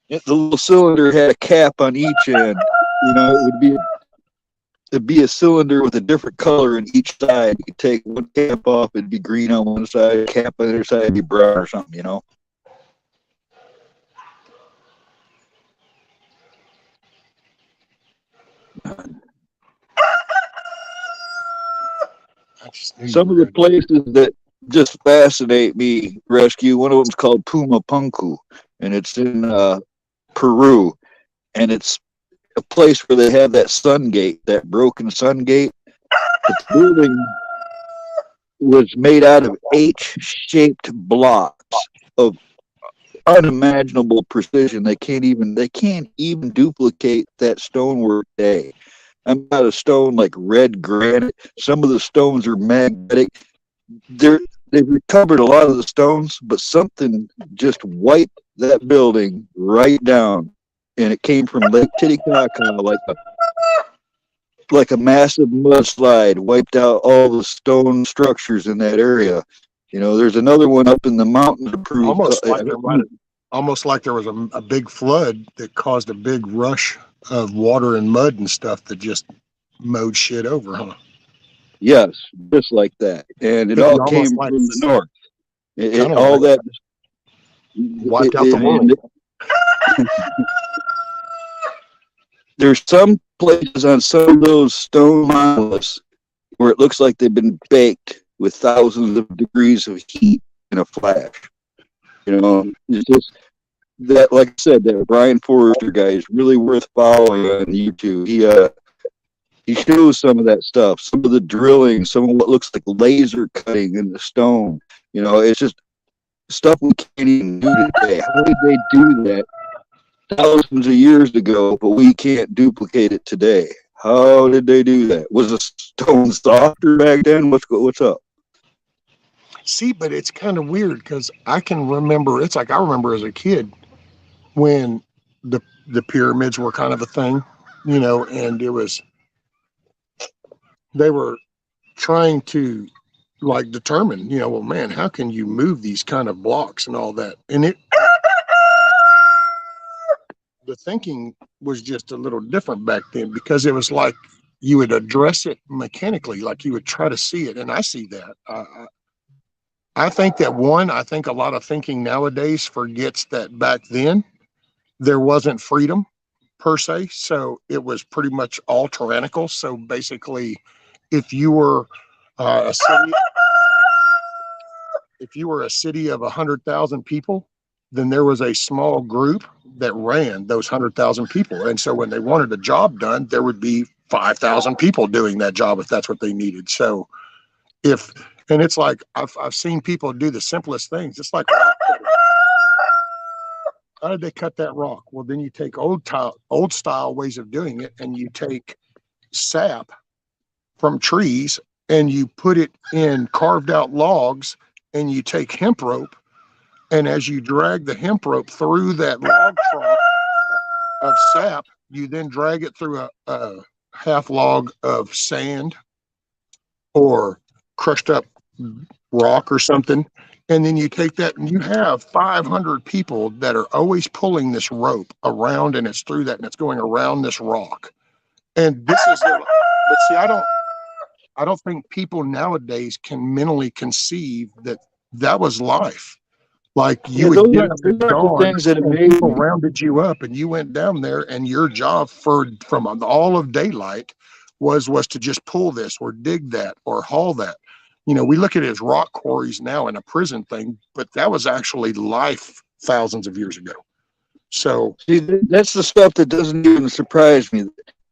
The little cylinder had a cap on each end. You know, it'd be a cylinder with a different color in each side. You could take one cap off, it'd be green on one side, cap on the other side, it'd be brown or something, you know. Some of the places that just fascinate me, rescue, one of them's called Puma Punku, and it's in Peru, and it's a place where they have that sun gate, that broken sun gate. The building was made out of H-shaped blocks of unimaginable precision. They can't even duplicate that stonework today. I'm out of stone like red granite. Some of the stones are magnetic. They've recovered a lot of the stones, but something just wiped that building right down, and it came from Lake Titicaca like a massive mudslide, wiped out all the stone structures in that area. You know, there's another one up in the mountains to prove almost like there was a big flood that caused a big rush of water and mud and stuff that just mowed shit over, huh? Yes, just like that. And it all came from the north. All that wiped out the world. There's some places on some of those stone monoliths where it looks like they've been baked with thousands of degrees of heat in a flash. You know, it's just that, like I said, that Brian Forrester guy is really worth following on YouTube. He shows some of that stuff, some of the drilling, some of what looks like laser cutting in the stone. You know, it's just stuff we can't even do today. How did they do that thousands of years ago, but we can't duplicate it today? How did they do that? Was the stone softer back then? What's up? See, but it's kind of weird because I can remember. It's like I remember as a kid when the pyramids were kind of a thing, you know, and they were trying to like determine, you know, well, man, how can you move these kind of blocks and all that? And the thinking was just a little different back then because it was like you would address it mechanically, like you would try to see it. And I see that. I think a lot of thinking nowadays forgets that back then there wasn't freedom per se. So it was pretty much all tyrannical. So basically, if you were a city of 100,000 people, then there was a small group that ran those 100,000 people. And so when they wanted a job done, there would be 5,000 people doing that job if that's what they needed. So and it's like I've seen people do the simplest things. It's like How did they cut that rock? Well, then you take old style ways of doing it, and you take sap from trees and you put it in carved out logs, and you take hemp rope, and as you drag the hemp rope through that log trunk of sap, you then drag it through a half log of sand or crushed up rock or something. And then you take that and you have 500 people that are always pulling this rope around, and it's through that and it's going around this rock. And this is but see, I don't think people nowadays can mentally conceive that that was life. Like you would get up at those are the dawn things that and amaze people me. rounded you up and you went down there, and your job from all of daylight was to just pull this or dig that or haul that. We look at it as rock quarries now in a prison thing, but that was actually life thousands of years ago. So See, that's the stuff that doesn't even surprise me.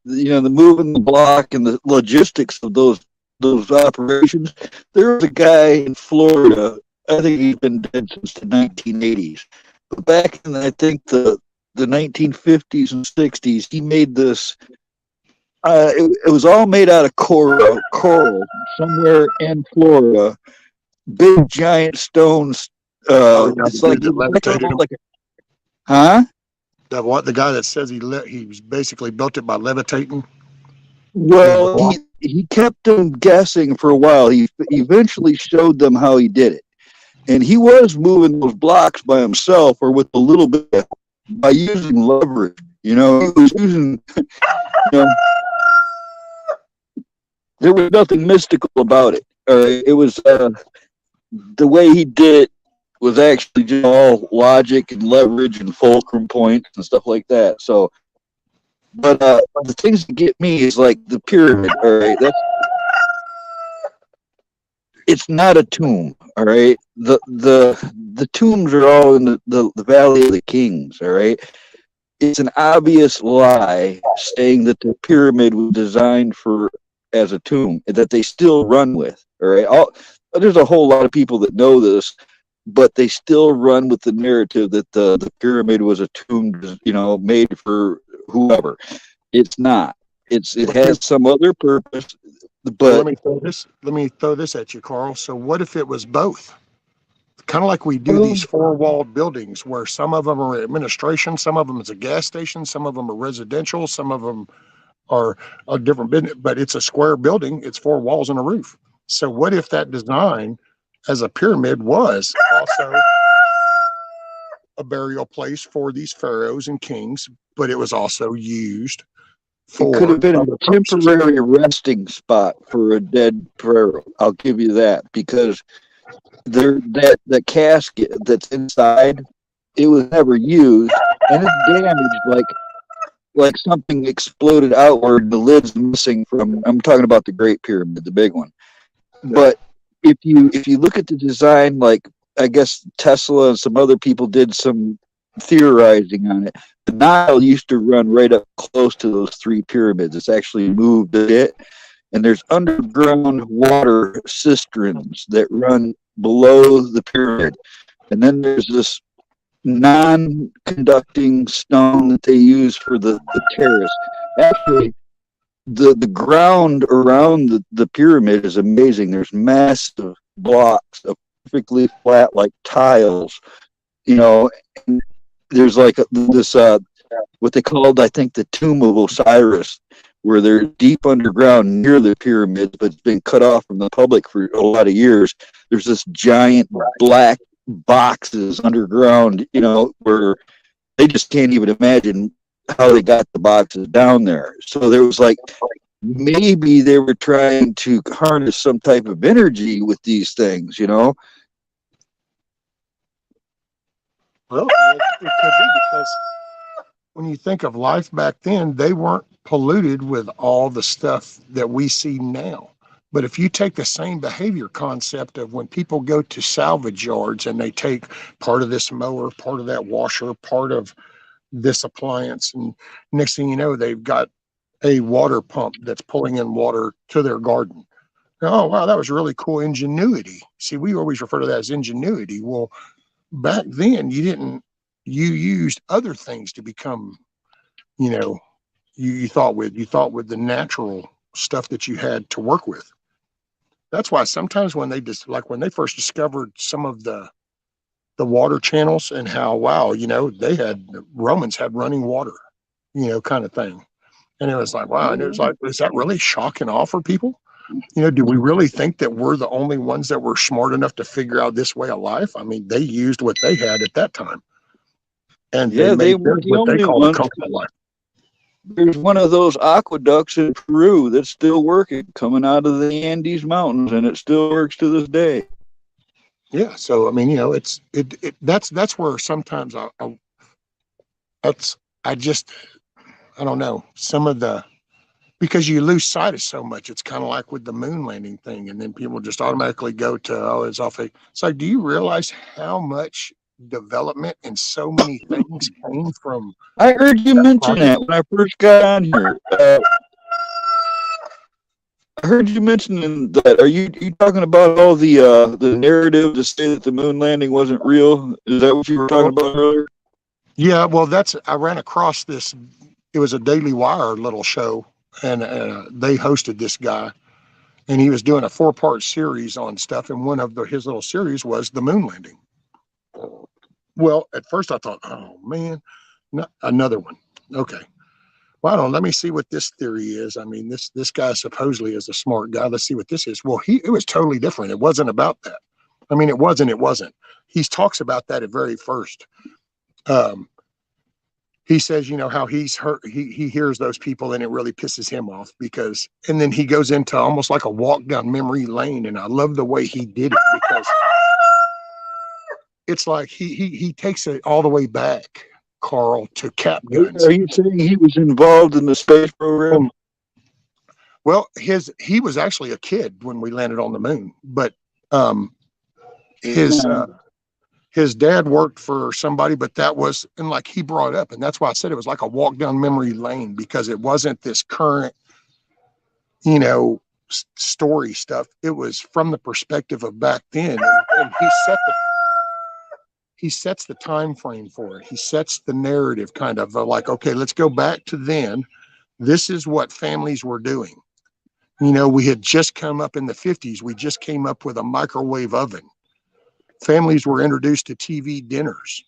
The moving the block and the logistics of those operations. There was a guy in Florida. I think he's been dead since the 1980s. But back in, I think, the 1950s and 60s, he made this. It was all made out of coral somewhere in Florida. Big giant stones. It's like that levitated him. Huh? The guy that says he basically built it by levitating. Well, he kept them guessing for a while. He eventually showed them how he did it, and he was moving those blocks by himself or with a little bit by using leverage. He was using. There was nothing mystical about it. It was the way he did it was actually just all logic and leverage and fulcrum points and stuff like that. So, but the things that get me is like the pyramid. All right, it's not a tomb. All right, the tombs are all in the Valley of the Kings. All right, it's an obvious lie saying that the pyramid was designed as a tomb that they still run with. All right, there's a whole lot of people that know this, but they still run with the narrative that the pyramid was a tomb, made for whoever. It's not. It has some other purpose. But let me throw this at you, Carl. So what if it was both? Kind of like we do these four-walled buildings where some of them are administration, some of them is a gas station, some of them are residential, some of them are a different business, but it's a square building. It's four walls and a roof. So what if that design as a pyramid was also a burial place for these pharaohs and kings, but it was also used for. It could have been a temporary resting spot for a dead pharaoh. I'll give you that, because the casket that's inside, it was never used, and it's damaged like something exploded outward. The lid's missing from. I'm talking about the Great Pyramid, the big one. But if you look at the design, like I guess Tesla and some other people did some theorizing on it. The Nile used to run right up close to those three pyramids. It's actually moved a bit, and there's underground water cisterns that run below the pyramid, and then there's this non-conducting stone that they use for the terrace. Actually, the ground around the pyramid is amazing. There's massive blocks of perfectly flat, like tiles. And there's like this what they called, I think, the Tomb of Osiris, where they're deep underground near the pyramids, but it's been cut off from the public for a lot of years. There's this giant black boxes underground, where they just can't even imagine how they got the boxes down there. So there was like, maybe they were trying to harness some type of energy with these things, Well, it could be, because when you think of life back then, they weren't polluted with all the stuff that we see now. But if you take the same behavior concept of when people go to salvage yards and they take part of this mower, part of that washer, part of this appliance, and next thing you know, they've got a water pump that's pulling in water to their garden. Oh, wow, that was really cool ingenuity. See, we always refer to that as ingenuity. Well, back then, you didn't you used other things to become, you know, you thought with the natural stuff that you had to work with. That's why sometimes when they just like when they first discovered some of the water channels and how wow, they had Romans had running water, kind of thing. And it was like, wow, and it was like, is that really shock and awe for people? Do we really think that we're the only ones that were smart enough to figure out this way of life? I mean, they used what they had at that time, and they Yeah, they made weren't theirs the what they only called a ones. comfortable life. There's one of those aqueducts in Peru that's still working, coming out of the Andes Mountains, and it still works to this day. Yeah. So I mean, that's where sometimes that's I just I don't know some of the because you lose sight of so much. It's kind of like with the moon landing thing, and then people just automatically go to, oh, it's off. It's like, do you realize how much development and so many things came from I heard you that mention project? that when I first got on here. I heard you mentioning that. Are you talking about all the narrative to say that the moon landing wasn't real? Is that what you were talking Well, about earlier? yeah. Well, I ran across this. It was a Daily Wire little show, and they hosted this guy, and he was doing a 4-part series on stuff, and one of his little series was the moon landing. Well, at first I thought, oh man, not another one. Okay. Well, I don't know. Let me see what this theory is. I mean, this guy supposedly is a smart guy. Let's see what this is. Well, it was totally different. It wasn't about that. I mean, it wasn't. It wasn't. He talks about that at very first. Um, he says, how he's hurt. He hears those people, and it really pisses him off because. And then he goes into almost like a walk down memory lane, and I love the way he did it because it's like he takes it all the way back, Carl, to Cap Guns. Are you saying he was involved in the space program? Well, he was actually a kid when we landed on the moon, but um, his his dad worked for somebody, but that was and like he brought up, and that's why I said it was like a walk down memory lane because it wasn't this current, you know, story stuff. It was from the perspective of back then, and he sets the time frame for it. He sets the narrative kind of like, okay, let's go back to then. This is what families were doing. We had just come up in the 50s. We just came up with a microwave oven. Families were introduced to TV dinners.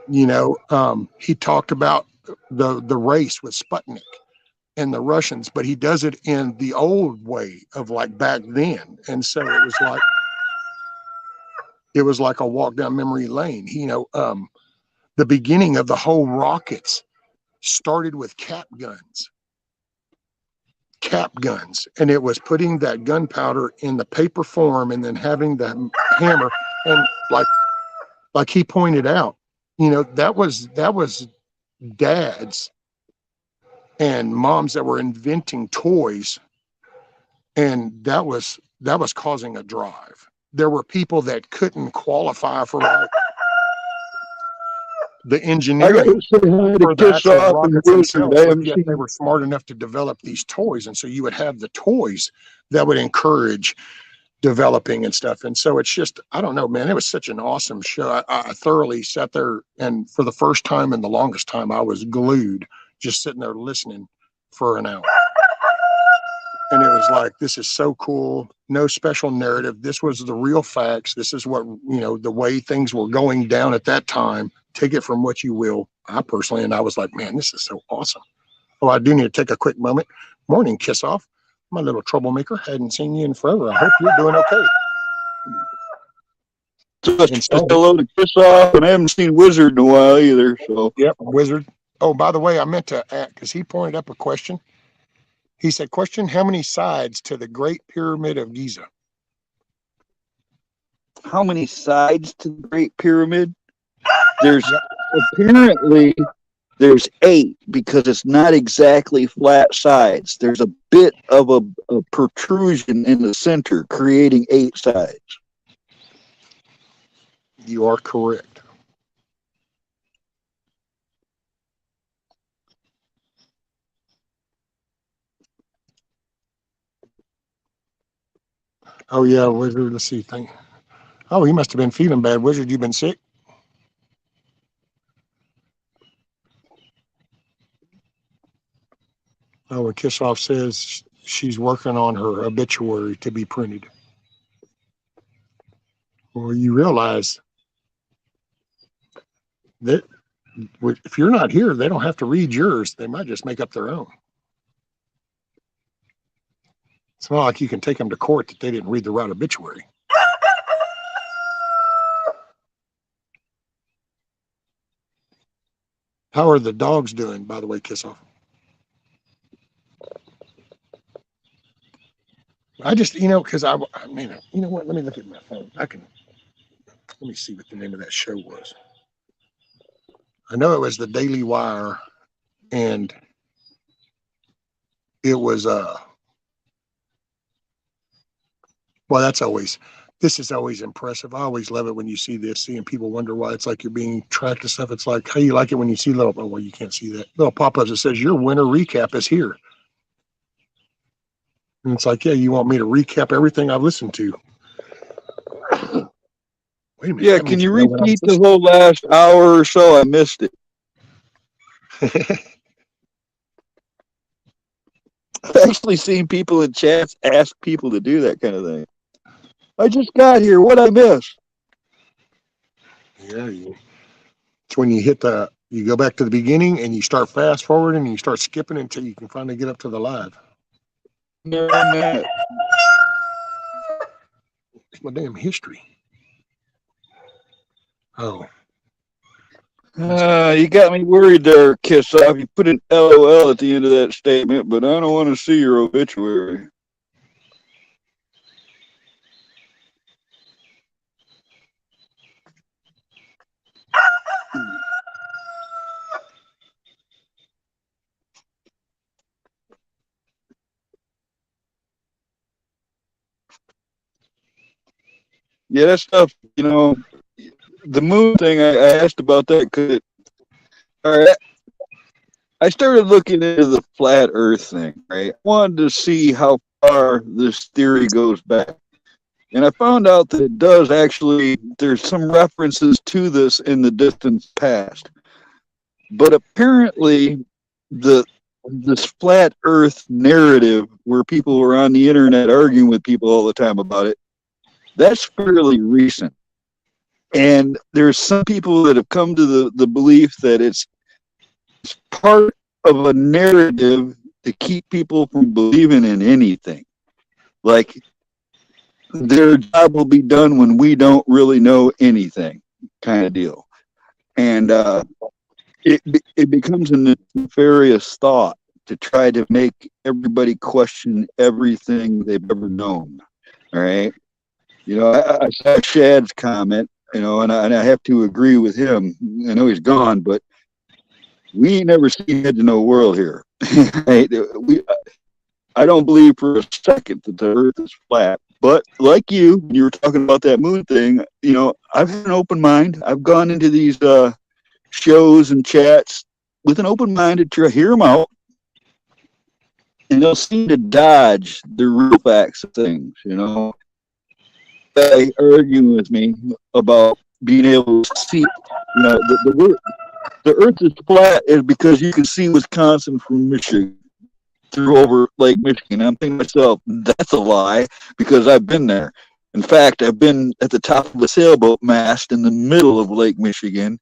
He talked about the race with Sputnik and the Russians, but he does it in the old way of like back then. And so it was like a walk down memory lane. The beginning of the whole rockets started with cap guns, and it was putting that gunpowder in the paper form and then having the hammer, and like he pointed out, that was dads and moms that were inventing toys, and that was causing a drive. There were people that couldn't qualify for the I got engineering to say hi to for the Kiss actual Off and rockets Wizard. themselves, I but haven't yet they seen. were smart enough to develop these toys. And so you would have the toys that would encourage developing and stuff. And so it's just, I don't know, man, it was such an awesome show. I thoroughly sat there, and for the first time and the longest time, I was glued, just sitting there listening for an hour. And it was like, this is so cool. No special narrative. This was the real facts. This is what, the way things were going down at that time. Take it from what you will. I personally, and I was like, man, this is so awesome. Oh, I do need to take a quick moment. Morning, Kiss Off. My little troublemaker. Hadn't seen you in forever. I hope you're doing okay. Just hello to Kiss Off, and I haven't seen Wizard in a while either. So Yep, Wizard. Oh, by the way, I meant to ask, because he pointed up a question. He said, question, how many sides to the Great Pyramid of Giza? how many sides to the Great Pyramid? There's apparently there's 8 because it's not exactly flat sides. There's a bit of a protrusion in the center, creating 8 sides. You are correct. Oh, yeah, Wizard. Let's see. Oh, he must have been feeling bad. Wizard, you been sick? Oh, and Kissoff says she's working on her obituary to be printed. Well, you realize that if you're not here, they don't have to read yours. They might just make up their own. It's not like you can take them to court that they didn't read the right obituary. How are the dogs doing, by the way, Kissoff? I just, because I mean, you know what? Let me look at my phone. Let me see what the name of that show was. I know it was the Daily Wire, and it was, well, this is always impressive. I always love it when you see this, seeing people wonder why it's like you're being tracked and stuff. It's like, how you like it when you see little, oh, well, you can't see that. Little pop-ups that says your winter recap is here. And it's like, yeah, you want me to recap everything I've listened to. Wait a minute. Yeah, can you repeat the whole last hour or so? I missed it. I've actually seen people in chats ask people to do that kind of thing. I just got here. What'd I miss? Yeah, it's when you you go back to the beginning and you start fast forwarding and you start skipping until you can finally get up to the live. It's my damn history. Oh. You got me worried there, Kissoff. You put an LOL at the end of that statement, but I don't want to see your obituary. Yeah, that stuff, the moon thing, I asked about that because I started looking into the flat earth thing, right? I wanted to see how far this theory goes back. And I found out that it does actually, there's some references to this in the distant past. But apparently, this flat earth narrative where people were on the internet arguing with people all the time about it, that's fairly recent. And there's some people that have come to the belief that it's part of a narrative to keep people from believing in anything. Like, their job will be done when we don't really know anything, kind of deal. And it becomes a nefarious thought to try to make everybody question everything they've ever known. All right. I saw Shad's comment, and I have to agree with him. I know he's gone, but we ain't never seen head to no world here. Right? I don't believe for a second that the earth is flat. But like you were talking about that moon thing, I've had an open mind. I've gone into these shows and chats with an open mind to try to hear them out. And they'll seem to dodge the real facts of things, They arguing with me about being able to see, the earth is flat is because you can see Wisconsin from Michigan through over Lake Michigan. I'm thinking to myself, that's a lie because I've been there. In fact, I've been at the top of a sailboat mast in the middle of Lake Michigan,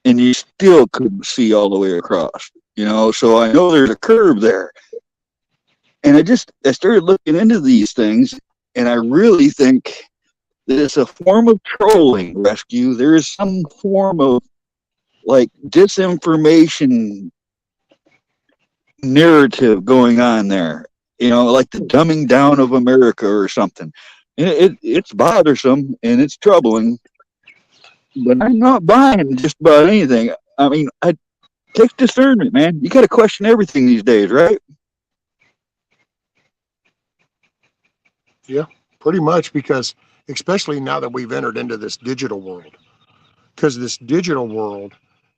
and you still couldn't see all the way across, so I know there's a curve there. And I started looking into these things, and I really think that it's a form of trolling, Rescue. There is some form of like disinformation narrative going on there, like the dumbing down of America or something. And it's bothersome and it's troubling, but I'm not buying just about anything. I mean, it takes discernment, man. You got to question everything these days, right? Yeah, pretty much, because especially now that we've entered into this digital world, because this digital world,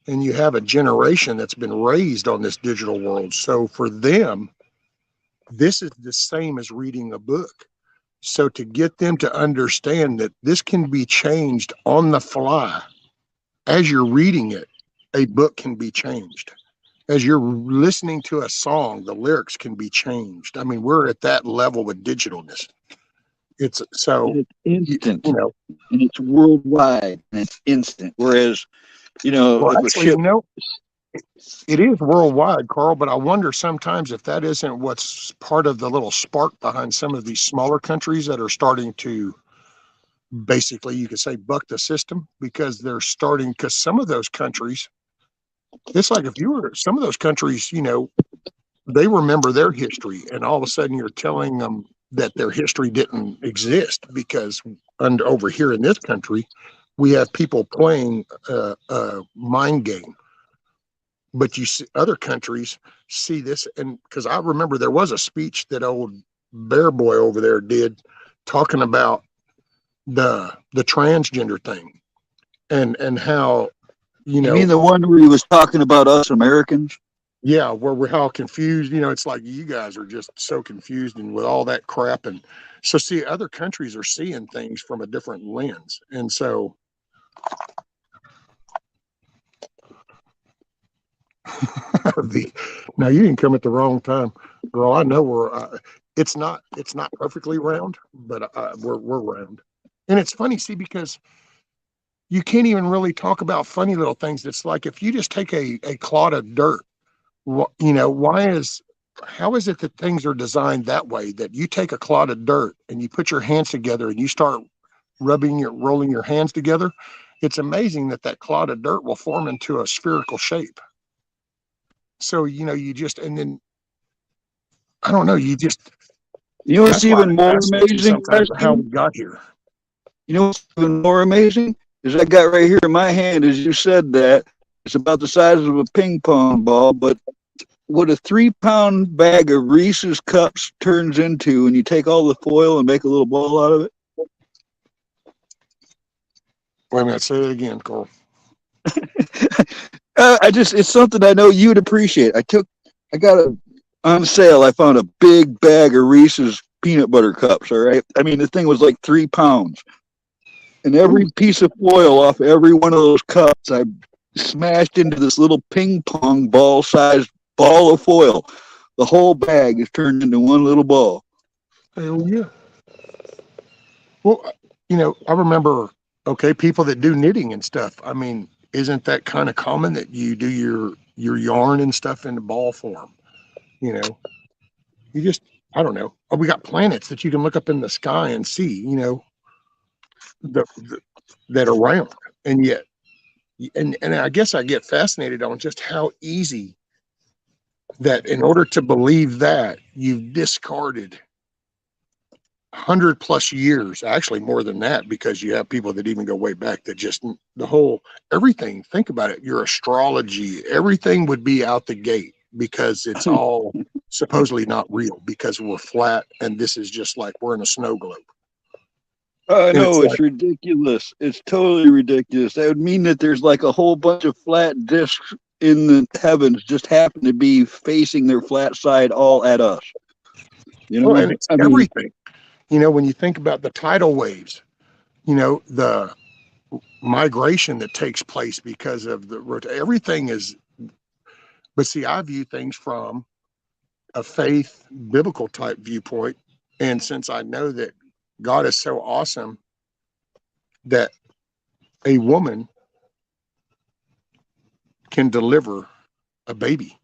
and you have a generation that's been raised on this digital world. So for them, this is the same as reading a book. So to get them to understand that this can be changed on the fly as you're reading it, a book can be changed. as you're listening to a song, the lyrics can be changed. I mean, we're at that level with digitalness. It's so, And it's you instant, know, and it's worldwide, and it's instant. Whereas, well, like with actually, ship, it is worldwide, Carl, but I wonder sometimes if that isn't what's part of the little spark behind some of these smaller countries that are starting to basically, you could say, buck the system because they're starting, because some of those countries, it's like if you were some of those countries, they remember their history, and all of a sudden you're telling them that their history didn't exist because over here in this country, we have people playing a mind game. But you see, other countries see this, and because I remember there was a speech that old Bear Boy over there did talking about the transgender thing and how you mean the one where he was talking about us Americans? yeah, where we're how confused, it's like you guys are just so confused and with all that crap. And so, see, other countries are seeing things from a different lens. And so, now you didn't come at the wrong time, girl. I know it's not perfectly round, but we're round. And it's funny, see, because you can't even really talk about funny little things. It's like if you just take a clod of dirt, how is it that things are designed that way, that you take a clod of dirt and you put your hands together and you start rolling your hands together? It's amazing that clod of dirt will form into a spherical shape. So, you just, and then, I don't know, What's that's why even it more fascinates me amazing, sometimes how Rusty? we got here. What's even more amazing is I got right here in my hand, as you said that, it's about the size of a ping pong ball, but what a 3-pound bag of Reese's cups turns into when you take all the foil and make a little ball out of it. Wait a minute, say it again, Cole. It's something I know you'd appreciate. I got on sale. I found a big bag of Reese's peanut butter cups. All right. I mean, the thing was like 3 pounds, and every piece of foil off every one of those cups, I smashed into this little ping pong ball sized ball of foil. The whole bag is turned into one little ball. Hell yeah. Well, I remember, okay, people that do knitting and stuff. I mean, isn't that kind of common that you do your yarn and stuff in the ball form? You just, I don't know. Oh, we got planets that you can look up in the sky and see, the that are round, and yet, and I guess I get fascinated on just how easy that in order to believe that you've discarded 100+ years, actually more than that, because you have people that even go way back that just the whole everything. Think about it. Your astrology, everything would be out the gate because it's all supposedly not real because we're flat and this is just like we're in a snow globe. I And it's know, like, it's ridiculous. It's totally ridiculous. That would mean that there's like a whole bunch of flat discs in the heavens just happen to be facing their flat side all at us. well, and it's I mean, everything. When you think about the tidal waves, the migration that takes place because of everything is. But see, I view things from a faith, biblical type viewpoint. And since I know that God is so awesome that a woman can deliver a baby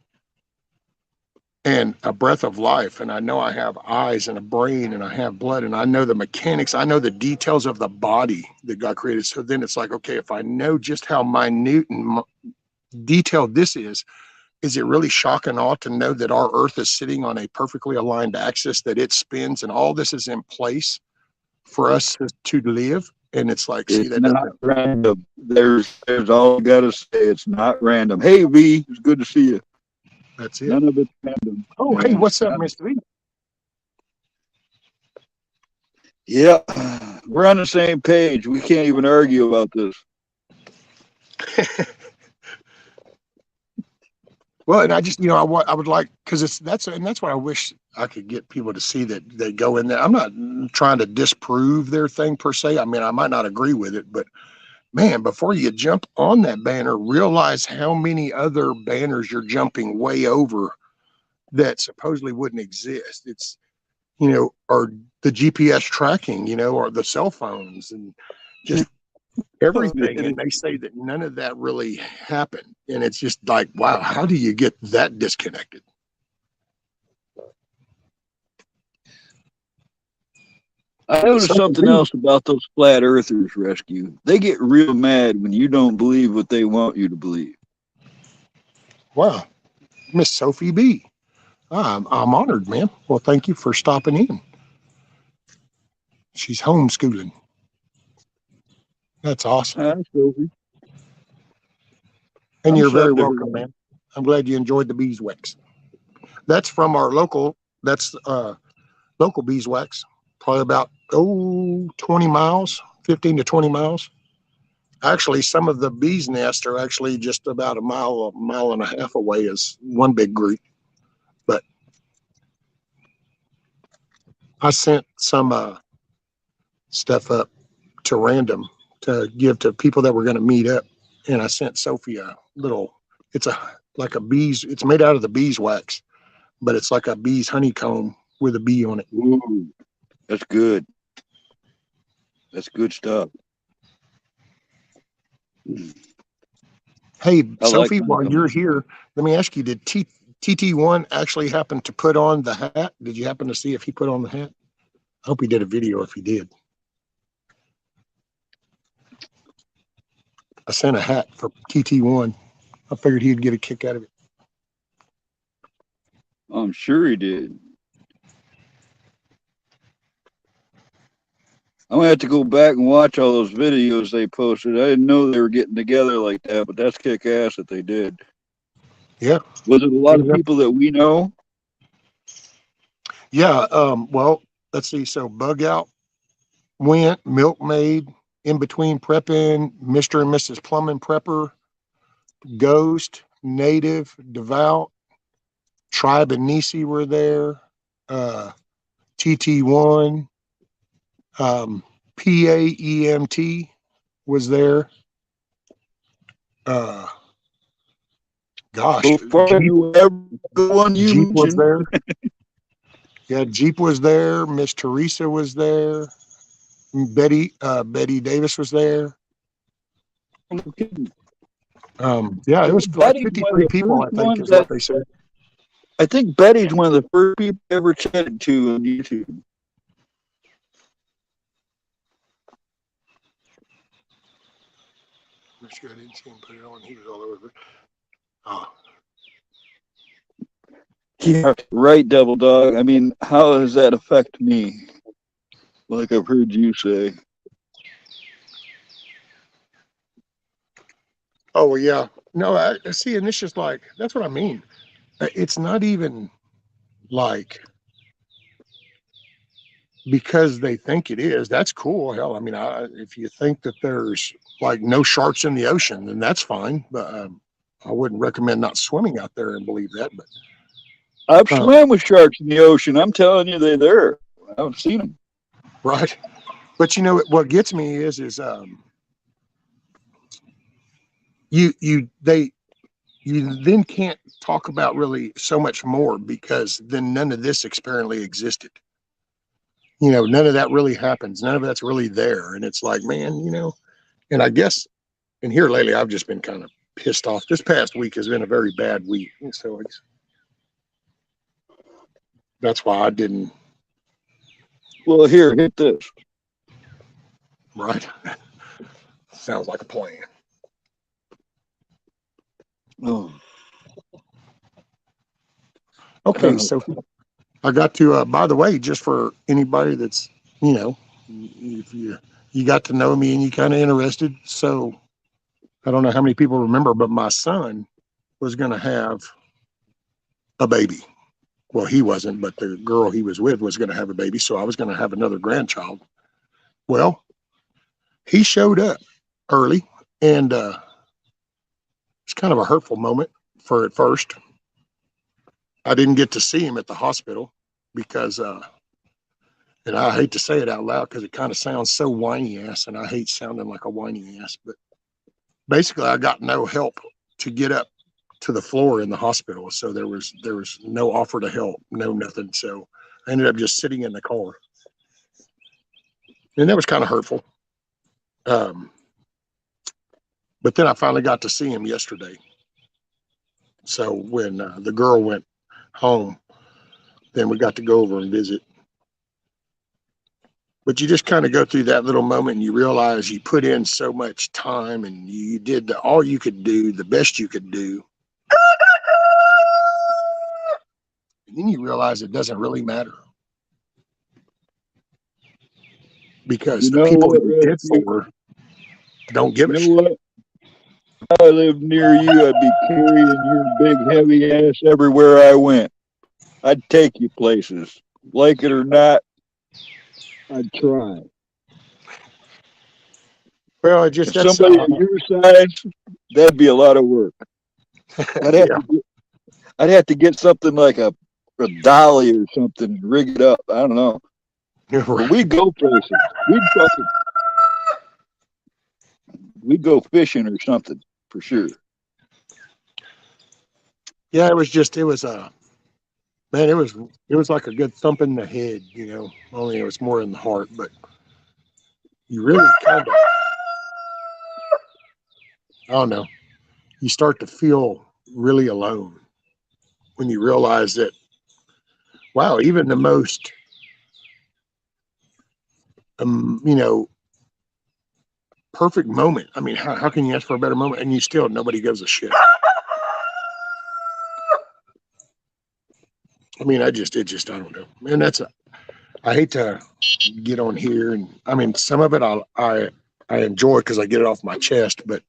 and a breath of life, and I know I have eyes and a brain and I have blood and I know the mechanics, I know the details of the body that God created. So then it's like, okay, if I know just how minute and detailed this is it really shock and awe to know that our earth is sitting on a perfectly aligned axis, that it spins and all this is in place for us to live? And it's like, see, it's that not doesn't, random. There's all you gotta say. It's not random. Hey V, it's good to see you. that's it. None of it's random. Oh, hey, Yeah. what's up, Mr. V? Yeah. We're on the same page. We can't even argue about this. Well, and I just, I would like, because that's what I wish I could get people to see, that they go in there. I'm not trying to disprove their thing per se. I mean, I might not agree with it, but man, before you jump on that banner, realize how many other banners you're jumping way over that supposedly wouldn't exist. It's, or the GPS tracking, or the cell phones and just everything. And they say that none of that really happened. And it's just like, wow, how do you get that disconnected? I noticed something else about those flat earthers, Rescue. They get real mad when you don't believe what they want you to believe. Wow. Miss Sophie B. I'm honored, ma'am. Well, thank you for stopping in. She's homeschooling. That's awesome. Hi, Sophie. And I'm you're very sorry to hear welcome, that. ma'am. I'm glad you enjoyed the beeswax. That's from our local, local beeswax, probably about 20 miles, 15 to 20 miles. Actually, some of the bees' nests are actually just about a mile and a half away as one big group. But I sent some stuff up to random to give to people that were going to meet up. And I sent Sophie a little, like a bees, it's made out of the beeswax, but it's like a bee's honeycomb with a bee on it. Ooh, that's good. That's good stuff. Hey, I Sophie, like while honeycomb. you're here, let me ask you, did TT1 actually happen to put on the hat? Did you happen to see if he put on the hat? I hope he did a video if he did. I sent a hat for TT1. I figured he'd get a kick out of it. I'm sure he did. I'm gonna have to go back and watch all those videos they posted. I didn't know they were getting together like that, but that's kick ass that they did. Yeah. Was it a lot of people that we know? Yeah. Well, let's see. So Bug Out went, Milkmaid, In Between Prepping, Mr. and Mrs. Plumbing Prepper, Ghost, Native, Devout, Tribe and Nisi were there. TT1, PAEMT was there. Gosh, So far, everyone you Jeep was mentioned. there. Yeah, Jeep was there. Miss Teresa was there. Betty Davis was there. Yeah, it was like Betty's one of 53 the people, I first think, ones is what they said. I think Betty's one of the first people I ever chatted to on YouTube. I'm sure I didn't see him put it on. He was all over. Oh. Yeah, right, Double Dog. I mean, how does that affect me? Like I've heard you say. Oh, well, yeah. No, I see, and it's just like, that's what I mean. It's not even like because they think it is. That's cool. Hell, I mean, if you think that there's like no sharks in the ocean, then that's fine. But I wouldn't recommend not swimming out there and believe that. But I've swam with sharks in the ocean. I'm telling you, they're there. I haven't seen them. Right. But you know what gets me is you then can't talk about really so much more because then none of this apparently existed. None of that really happens. None of that's really there. And it's like, man, and I guess, and here lately, I've just been kind of pissed off. This past week has been a very bad week. And so that's why I didn't. Well, here, hit this. Right. Sounds like a plan. Oh. Okay. So I got to, by the way, just for anybody that's, if you got to know me and you kind of interested. So I don't know how many people remember, but my son was going to have a baby. Well, he wasn't, but the girl he was with was going to have a baby. So I was going to have another grandchild. Well, he showed up early, and it's kind of a hurtful moment for at first. I didn't get to see him at the hospital because, and I hate to say it out loud because it kind of sounds so whiny ass, and I hate sounding like a whiny ass, but basically I got no help to get up to the floor in the hospital. So there was no offer to help, no nothing. So I ended up just sitting in the car. And that was kind of hurtful. But then I finally got to see him yesterday. So when the girl went home, then we got to go over and visit. But you just kind of go through that little moment and you realize you put in so much time and you did all you could do, the best you could do. And then you realize it doesn't really matter. Because the people you did for don't give a shit. What? If I lived near you, I'd be carrying your big heavy ass everywhere I went. I'd take you places. Like it or not, I'd try. Well, it just If somebody of your size, that'd be a lot of work. I'd have to get something like a dolly or something, rig it up. I don't know. Right. But we'd go places. We'd go fishing or something for sure. Yeah, it was man, it was like a good thump in the head, you know. Only it was more in the heart, but you really kind of, I don't know, you start to feel really alone when you realize that, wow, even the most, you know, perfect moment. I mean, how can you ask for a better moment? And you still, nobody gives a shit. I mean, I don't know. And I hate to get on here. And I mean, some of it I enjoy because I get it off my chest, but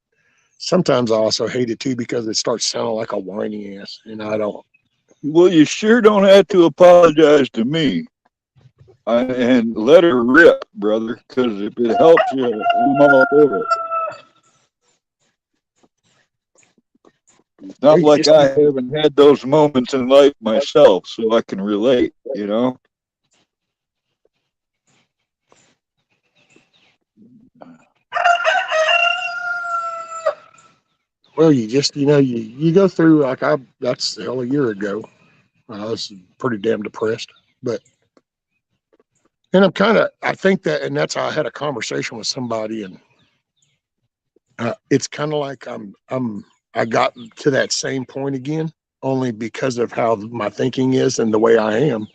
sometimes I also hate it too because it starts sounding like a whiny ass, and I don't. Well, you sure don't have to apologize to me. And let her rip, brother, because if it helps you, I'm all for it. It's not like I haven't had those moments in life myself, so I can relate, you know? Well, you just, you know, you go through, like, that's hell a year ago. I was pretty damn depressed, and I think that, and that's how I had a conversation with somebody, and it's kind of like I got to that same point again, only because of how my thinking is and the way I am.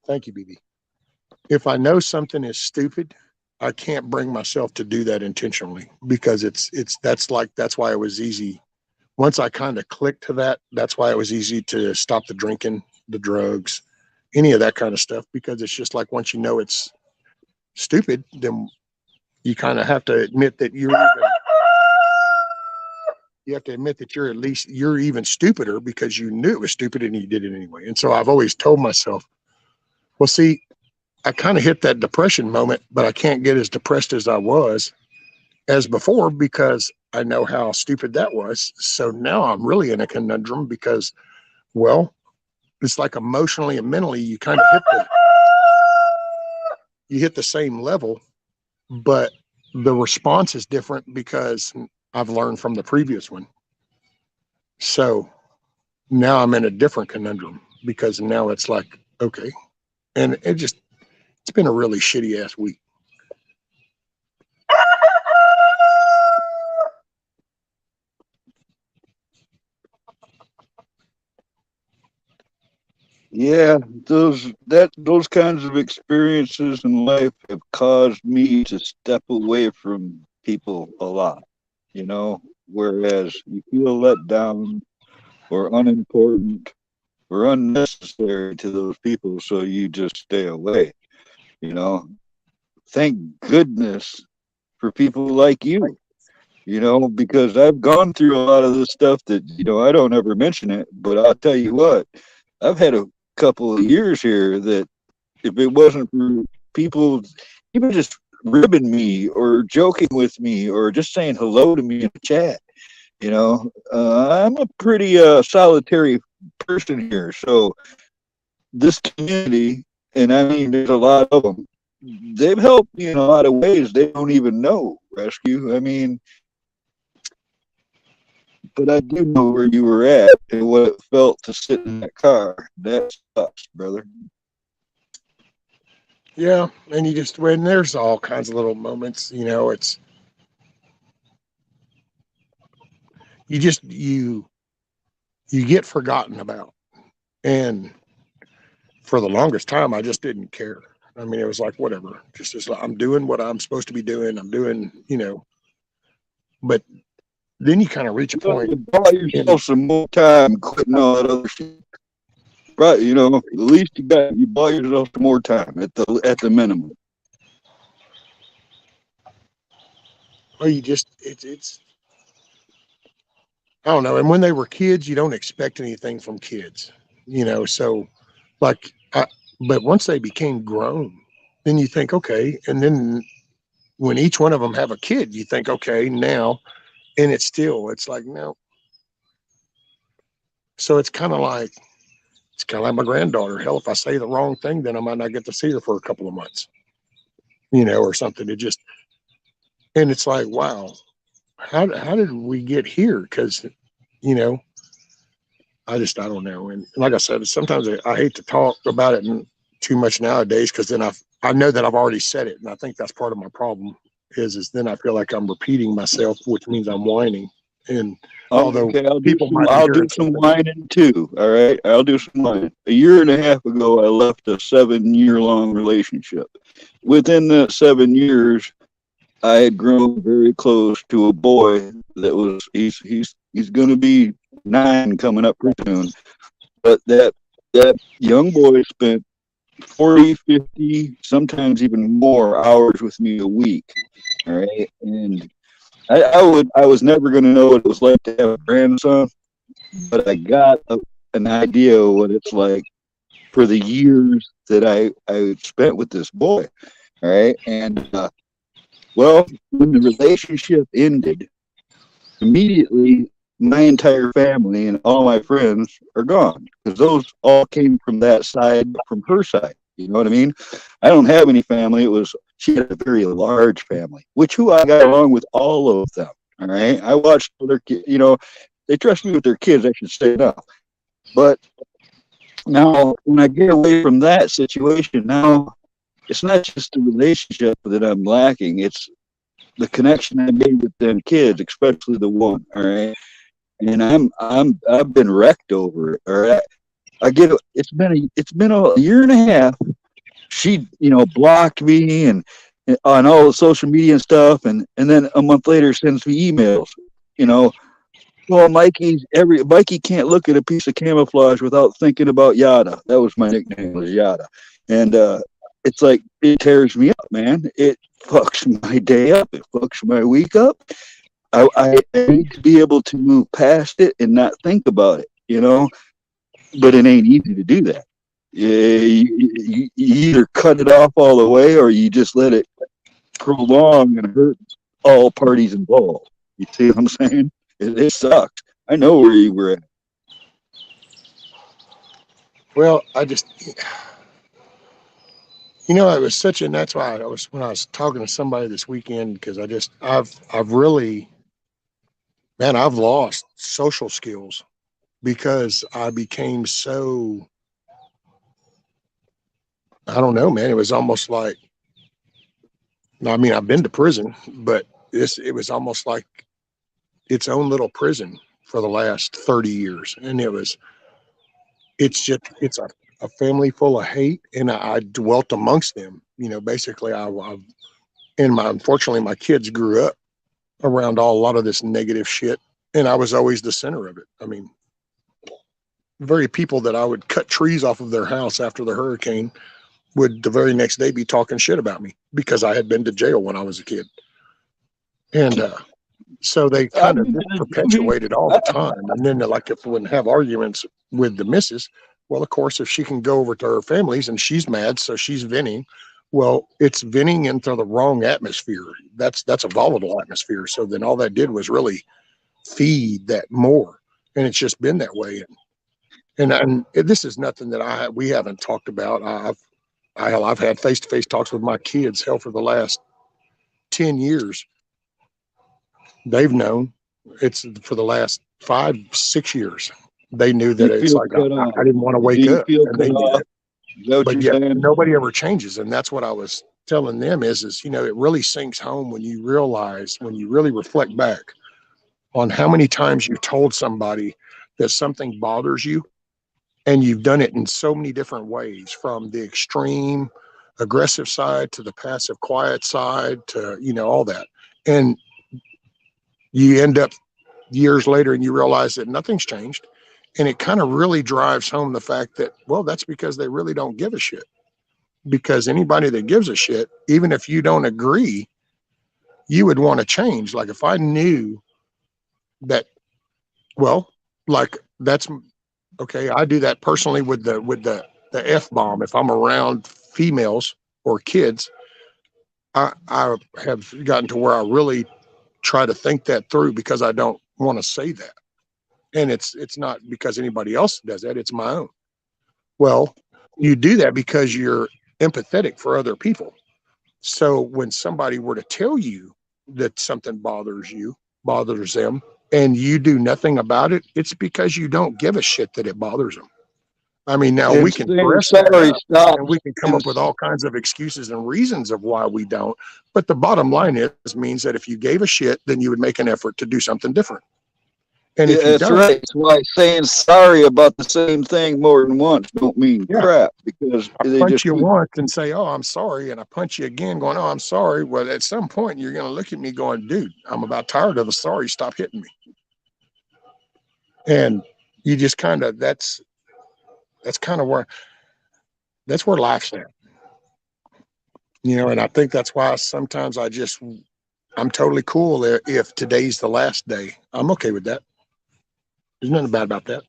Thank you, BB. If I know something is stupid, I can't bring myself to do that intentionally because that's why it was easy. Once I kind of clicked to that, that's why it was easy to stop the drinking, the drugs, any of that kind of stuff, because it's just like once you know it's stupid, then you kind of have to admit that you have to admit that you're even stupider because you knew it was stupid and you did it anyway. And so I've always told myself, well, see, I kind of hit that depression moment, but I can't get as depressed as I was as before because I know how stupid that was. So now I'm really in a conundrum because, well, it's like emotionally and mentally, you kind of hit the same level, but the response is different because I've learned from the previous one. So now I'm in a different conundrum because now it's like, okay. And it's been a really shitty ass week. Yeah, those kinds of experiences in life have caused me to step away from people a lot, you know, whereas you feel let down or unimportant or unnecessary to those people, so you just stay away, you know. Thank goodness for people like you, you know, because I've gone through a lot of this stuff that, you know, I don't ever mention it, but I'll tell you what, I've had a couple of years here that if it wasn't for people even just ribbing me or joking with me or just saying hello to me in the chat, you know, I'm a pretty solitary person here. So this community, and I mean, there's a lot of them, they've helped me in a lot of ways they don't even know, Rescue. I mean, but I do know where you were at and what it felt to sit in that car. That sucks, brother. Yeah, and you just when there's all kinds of little moments, it's you get forgotten about. And for the longest time I just didn't care. I mean, it was like whatever, just as I'm doing what I'm supposed to be doing. I'm doing, but then you kind of reach a point You buy and yourself some more time quitting all that other shit. Right, the least you buy yourself some more time at the minimum. well, you just it's I don't know. And when they were kids, you don't expect anything from kids, So, like, but once they became grown, then you think, okay. And then when each one of them have a kid, you think, okay, now, and it's like no. So it's kind of like my granddaughter. Hell, if I say the wrong thing, then I might not get to see her for a couple of months, or something. And it's like, wow, how did we get here? Because, you know, I don't know. And like I said, sometimes I hate to talk about it too much nowadays because then I know that I've already said it, and I think that's part of my problem. Is then I feel like I'm repeating myself, which means I'm whining. And although Okay, people might be I'll do hearing some something, whining too. All right, I'll do some whining. A year and a half ago, I left a 7 year long relationship. Within that 7 years, I had grown very close to a boy that was he's going to be 9 coming up pretty soon. But that young boy spent 40, 50, sometimes even more hours with me a week. All right, and I was never going to know what it was like to have a grandson, but I got an idea of what it's like for the years that I spent with this boy. All right, and well, when the relationship ended, immediately my entire family and all my friends are gone because those all came from that side, from her side. You know what I mean? I don't have any family. She had a very large family, which who I got along with all of them. All right, I watched their kids. They trust me with their kids. I should say enough. But now, when I get away from that situation, now it's not just the relationship that I'm lacking. It's the connection I made with them kids, especially the one. All right, and I've been wrecked over it. All right, it's been a year and a half. She blocked me and on all the social media and stuff, and then a month later sends me emails. You know, well, Mikey can't look at a piece of camouflage without thinking about Yada. That was my nickname, was Yada, and it's like it tears me up, man. It fucks my day up. It fucks my week up. I need to be able to move past it and not think about it, but it ain't easy to do that. You either cut it off all the way or you just let it prolong and hurt all parties involved. You see what I'm saying? It sucks. I know where you were at. well, it was and that's why when I was talking to somebody this weekend, because I've really, man, I've lost social skills because I became so, I don't know, man. It was almost like, I mean, I've been to prison, but it was almost like its own little prison for the last 30 years. And it's a family full of hate. And I dwelt amongst them, basically unfortunately, my kids grew up around a lot of this negative shit. And I was always the center of it. I mean, very people that I would cut trees off of their house after the hurricane would the very next day be talking shit about me because I had been to jail when I was a kid. And so they I've kind of been to the juvie. perpetuated all the time. And then like if we wouldn't have arguments with the missus, well, of course, if she can go over to her family's and she's mad, so she's venting. Well, it's venting into the wrong atmosphere. That's a volatile atmosphere. So then all that did was really feed that more. And it's just been that way. And this is nothing that we haven't talked about. I've had face to face talks with my kids. Hell, for the last 10 years, they've known. It's for the last 5, 6 years. They knew You that it's feel like cut off. I didn't want to Do wake you up, feel and cut they knew off? that. Is that what But you're yet, saying? nobody ever changes, and that's what I was telling them is it really sinks home when you realize, when you really reflect back on how many times you've told somebody that something bothers you, and you've done it in so many different ways, from the extreme aggressive side to the passive quiet side to all that, and you end up years later and you realize that nothing's changed, and it kind of really drives home the fact that, well, that's because they really don't give a shit. Because anybody that gives a shit, even if you don't agree, you would want to change. Like if I knew that, well, like that's okay. I do that personally with the F bomb. If I'm around females or kids, I have gotten to where I really try to think that through, because I don't want to say that. And it's not because anybody else does that, it's my own. Well, you do that because you're empathetic for other people. So when somebody were to tell you that something bothers them, and you do nothing about it, it's because you don't give a shit that it bothers them. I mean, now we And can saying dress that sorry up, and we stops. can come up with all kinds of excuses and reasons of why we don't. But the bottom line is means that if you gave a shit, then you would make an effort to do something different. And Yeah, if you that's don't, right. That's why saying sorry about the same thing more than once don't mean yeah, crap, because I they punch just you keep. once and say, "Oh, I'm sorry," and I punch you again, going, "Oh, I'm sorry." Well, at some point, you're going to look at me, going, "Dude, I'm about tired of the sorry. Stop hitting me." And you just kind of that's kind of where that's where life's at, And I think that's why sometimes I'm totally cool if today's the last day. I'm okay with that. There's nothing bad about that.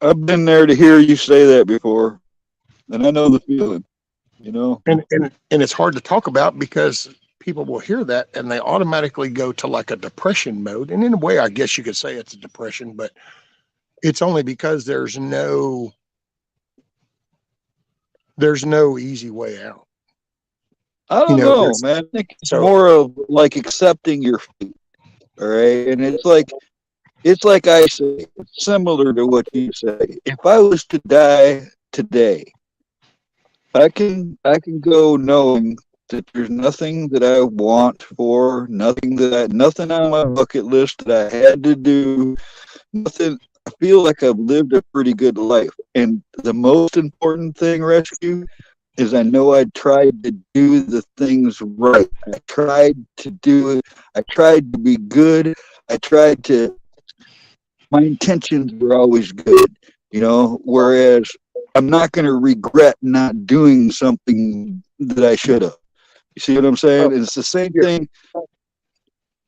I've been there to hear you say that before, and I know the feeling. You know, And it's hard to talk about because people will hear that and they automatically go to like a depression mode. And in a way, I guess you could say it's a depression, but it's only because there's no easy way out. I don't know, There's man. I think it's so more of like accepting your fate. All right, and it's like I say, it's similar to what you say. If I was to die today, I can go knowing that there's nothing that I want for, nothing on my bucket list that I had to do, nothing. I feel like I've lived a pretty good life. And the most important thing, Rescue, is I know I tried to do the things right. I tried to do it. I tried to be good. I tried to, my intentions were always good, whereas I'm not going to regret not doing something that I should have. You see what I'm saying? oh And it's the same yeah, thing.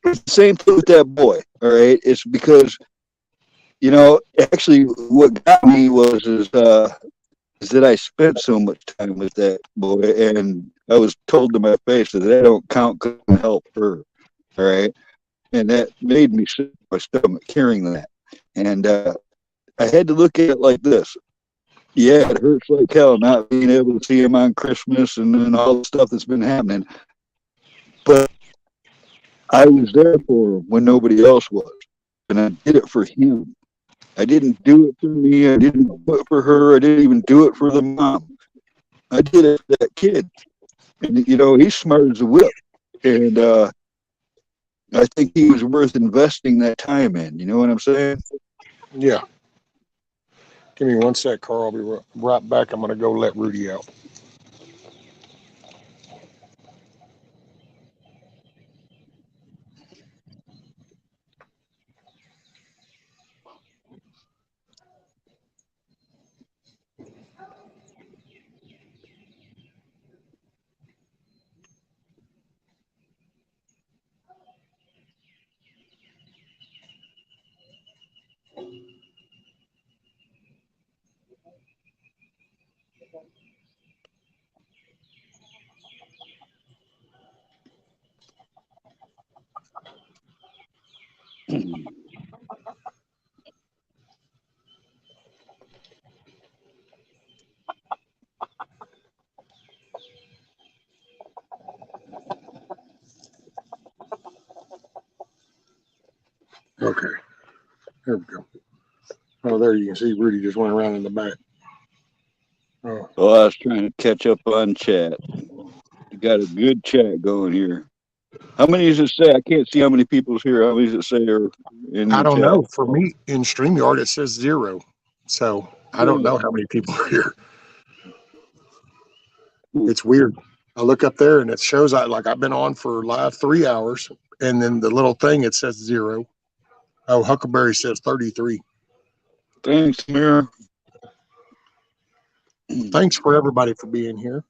It's the same thing with that boy. All right. It's because, actually what got me is that I spent so much time with that boy, and I was told to my face that I don't count couldn't help her. All right. And that made me sick to my stomach hearing that. And I had to look at it like this. Yeah, it hurts like hell not being able to see him on Christmas and then all the stuff that's been happening. But I was there for him when nobody else was. And I did it for him. I didn't do it for me. I didn't do it for her. I didn't even do it for the mom. I did it for that kid. And, he's smart as a whip. And I think he was worth investing that time in. You know what I'm saying? yeah. Give me one sec, Carl. I'll be right back. I'm going to go let Rudy out. Okay, there we go. Oh, there you can see Rudy just went around in the back. Oh, Well, I was trying to catch up on chat. You got a good chat going here. How many does it say? I can't see how many people's here. How many does it say are in I the don't chat? know. For me, in StreamYard, it says 0. So I don't know how many people are here. It's weird. I look up there and it shows I've been on for live 3 hours, and then the little thing it says 0. Oh, Huckleberry says 33. Thanks, Mir. Thanks for everybody for being here.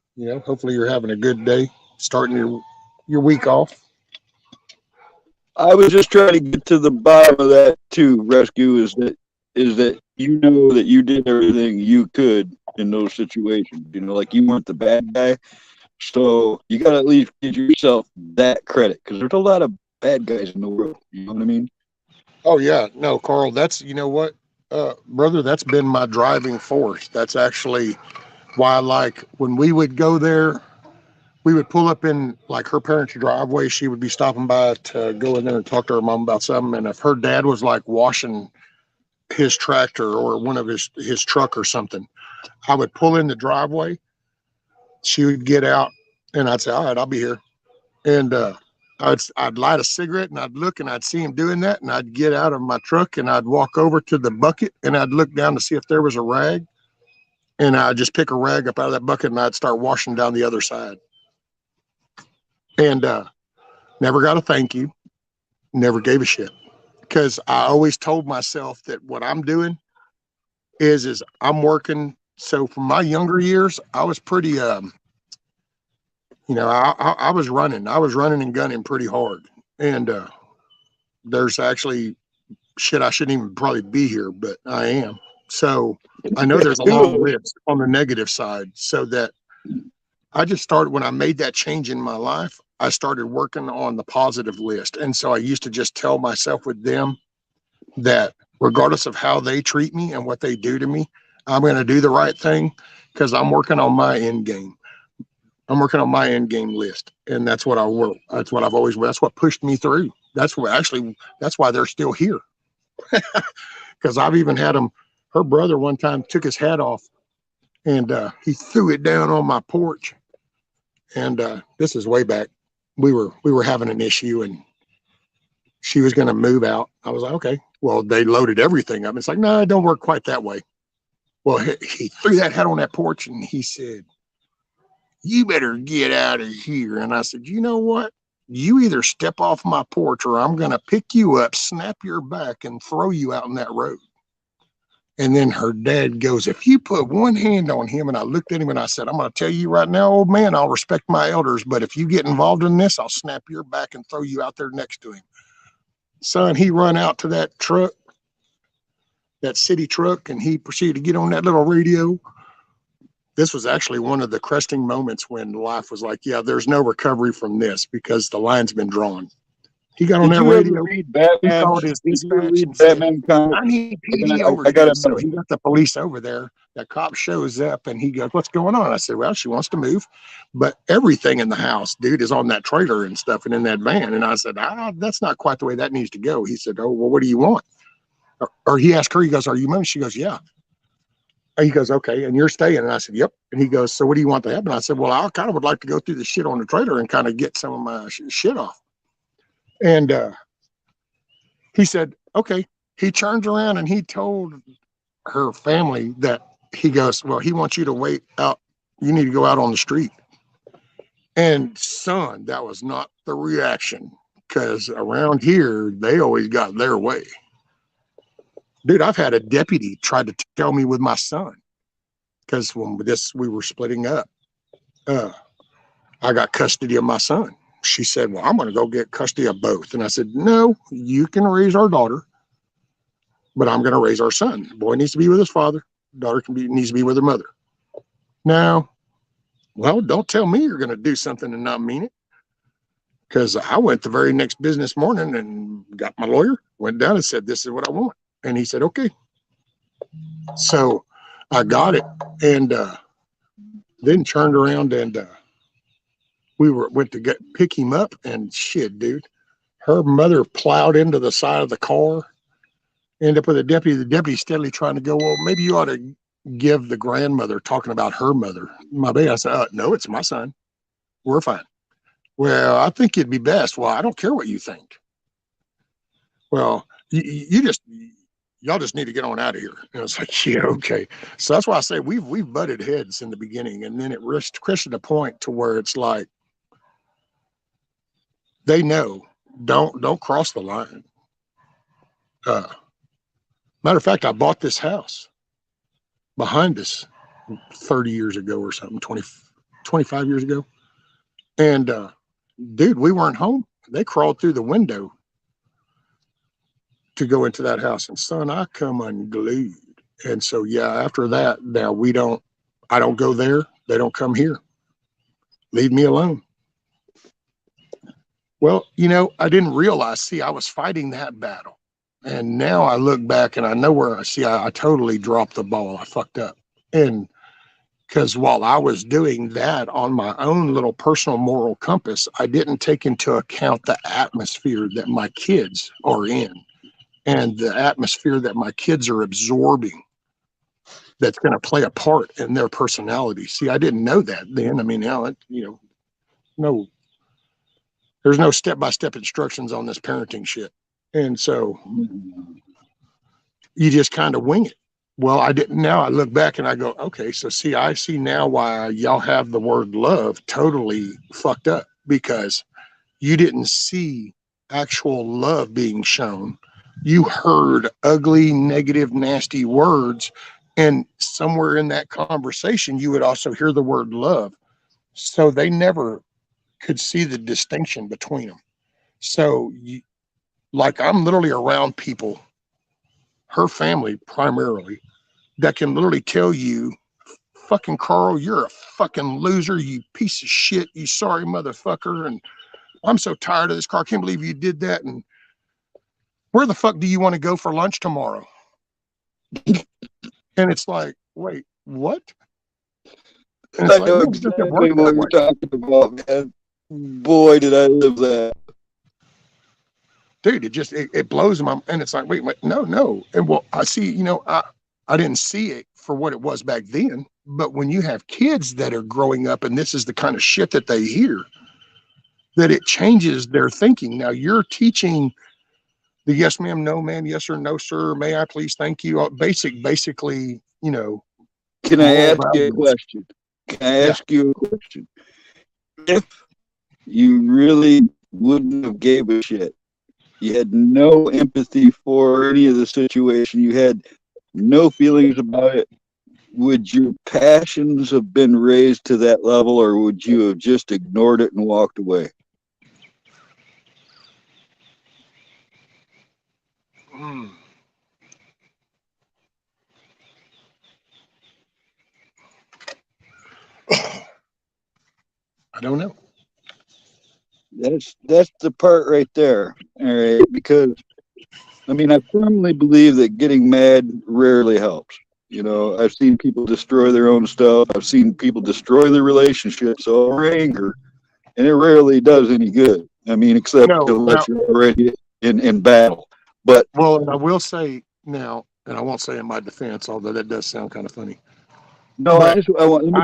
Hopefully you're having a good day, starting your week off. I was just trying to get to the bottom of that too. Rescue is that you know that you did everything you could in those situations. Like you weren't the bad guy, so you got to at least give yourself that credit because there's a lot of bad guys in the world. You know what I mean? Oh yeah, no, Carl. That's what, brother. That's been my driving force. That's actually why, like, when we would go there, we would pull up in like her parents' driveway. She would be stopping by to go in there and talk to her mom about something. And if her dad was like washing his tractor or one of his truck or something, I would pull in the driveway. She would get out, and I'd say, "All right, I'll be here." And I'd light a cigarette, and I'd look, and I'd see him doing that, and I'd get out of my truck, and I'd walk over to the bucket, and I'd look down to see if there was a rag, and I'd just pick a rag up out of that bucket, and I'd start washing down the other side. And never got a thank you, never gave a shit, because I always told myself that what I'm doing is I'm working. So from my younger years, I was pretty, I was running and gunning pretty hard. And there's actually shit I shouldn't even probably be here, but I am. So I know there's a long list on the negative side. So that I just started when I made that change in my life, I started working on the positive list. And so I used to just tell myself with them that regardless of how they treat me and what they do to me, I'm going to do the right thing because I'm working on my end game. I'm working on my end game list. And that's what I work. That's what I've always, that's what pushed me through. That's why they're still here. Because I've even had them, her brother one time took his hat off and he threw it down on my porch. And this is way back. We were having an issue and she was going to move out. I was like, okay. Well, they loaded everything up. It's like, no, it don't work quite that way. Well, he threw that hat on that porch and he said, "You better get out of here." And I said, "You know what? You either step off my porch or I'm going to pick you up, snap your back, and throw you out in that road." And then her dad goes, "If you put one hand on him," and I looked at him and I said, "I'm going to tell you right now, old man, I'll respect my elders, but if you get involved in this, I'll snap your back and throw you out there next to him." Son, he run out to that truck, that city truck, and he proceeded to get on that little radio. This was actually one of the cresting moments when life was like, yeah, there's no recovery from this because the line's been drawn. He got on Did that you ever radio. read He Batman? called his Did you ever dispatch and read said, Batman "I comics? need PD over I got here." So another. he got the police over there. The cop shows up and he goes, "What's going on?" I said, "Well, she wants to move, but everything in the house, dude, is on that trailer and stuff and in that van." And I said, "That's not quite the way that needs to go." He said, "Oh, well, what do you want?" Or he asked her, he goes, "Are you moving?" She goes, "Yeah." And he goes, "Okay, and you're staying?" And I said, "Yep." And he goes, "So what do you want to happen?" I said, "Well, I kind of would like to go through the shit on the trailer and kind of get some of my shit off." And he said, "Okay." He turns around and he told her family that he goes, "Well, he wants you to wait out. You need to go out on the street." And son, that was not the reaction because around here, they always got their way. Dude, I've had a deputy try to tell me with my son because when we were splitting up, I got custody of my son. She said, "Well, I'm going to go get custody of both." And I said, "No, you can raise our daughter, but I'm going to raise our son. The boy needs to be with his father. Daughter needs to be with her mother." Now, well, don't tell me you're going to do something and not mean it. Because I went the very next business morning and got my lawyer, went down and said, "This is what I want." And he said, "Okay." So I got it and then turned around and we went to pick him up and shit, dude. Her mother plowed into the side of the car, ended up with a deputy. The deputy steadily trying to go, well, maybe you ought to give the grandmother, talking about her mother, my baby. I said, no, it's my son. We're fine. Well, I think it'd be best. Well, I don't care what you think. Well, y'all just need to get on out of here. And it's like, yeah, okay. So that's why I say we've butted heads in the beginning, and then it reached to the point to where it's like they know don't cross the line. Matter of fact, I bought this house behind us 30 years ago or something, 25 years ago. And dude, we weren't home. They crawled through the window to go into that house. And son, I come unglued. And so, yeah, after that, now I don't go there. They don't come here. Leave me alone. Well, I didn't realize, see, I was fighting that battle. And now I look back and I know where I totally dropped the ball. I fucked up. And because while I was doing that on my own little personal moral compass, I didn't take into account the atmosphere that my kids are in and the atmosphere that my kids are absorbing that's going to play a part in their personality. See, I didn't know that then. I mean, now, no, there's no step-by-step instructions on this parenting shit. And so you just kind of wing it. Well, I didn't. Now I look back and I go, okay, so see, I see now why y'all have the word love totally fucked up, because you didn't see actual love being shown. You heard ugly, negative, nasty words. And somewhere in that conversation, you would also hear the word love. So they never could see the distinction between them. So like I'm literally around people, her family primarily, that can literally tell you, fucking Carl, you're a fucking loser, you piece of shit, you sorry motherfucker, and I'm so tired of this car, I can't believe you did that, and where the fuck do you want to go for lunch tomorrow? And it's like, wait, what? And it's I know exactly what you're talking about, man. Boy, did I live that. Dude, it blows my, and it's like, wait, no. And well, I see, I didn't see it for what it was back then, but when you have kids that are growing up and this is the kind of shit that they hear, that it changes their thinking. Now you're teaching the yes ma'am, no ma'am, yes or no sir, may I please, thank you, basically, Can I ask you a question? If you really wouldn't have gave a shit, you had no empathy for any of the situation, you had no feelings about it, would your passions have been raised to that level, or would you have just ignored it and walked away? I don't know. That's the part right there. All right, because I mean, I firmly believe that getting mad rarely helps. I've seen people destroy their own stuff. I've seen people destroy their relationships over anger, and it rarely does any good. I mean, except unless you're already in battle. But and I will say now, and I won't say in my defense, although that does sound kind of funny. No, let me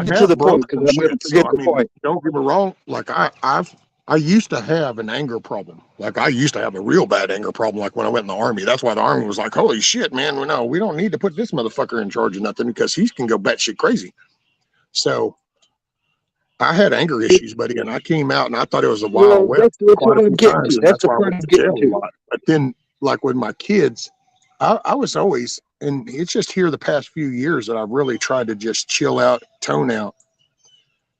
get to the point, because I'm going to forget the point. Don't get me wrong. Like I used to have an anger problem. Like I used to have a real bad anger problem. Like when I went in the Army, that's why the Army was like, holy shit, man. No, we don't need to put this motherfucker in charge of nothing, because he can go batshit crazy. So I had anger issues, buddy, and I came out and I thought it was a wild west. That's what I'm getting to. That's the part I'm getting to. But then, like with my kids, I was always, and it's just here the past few years that I've really tried to just chill out, tone out.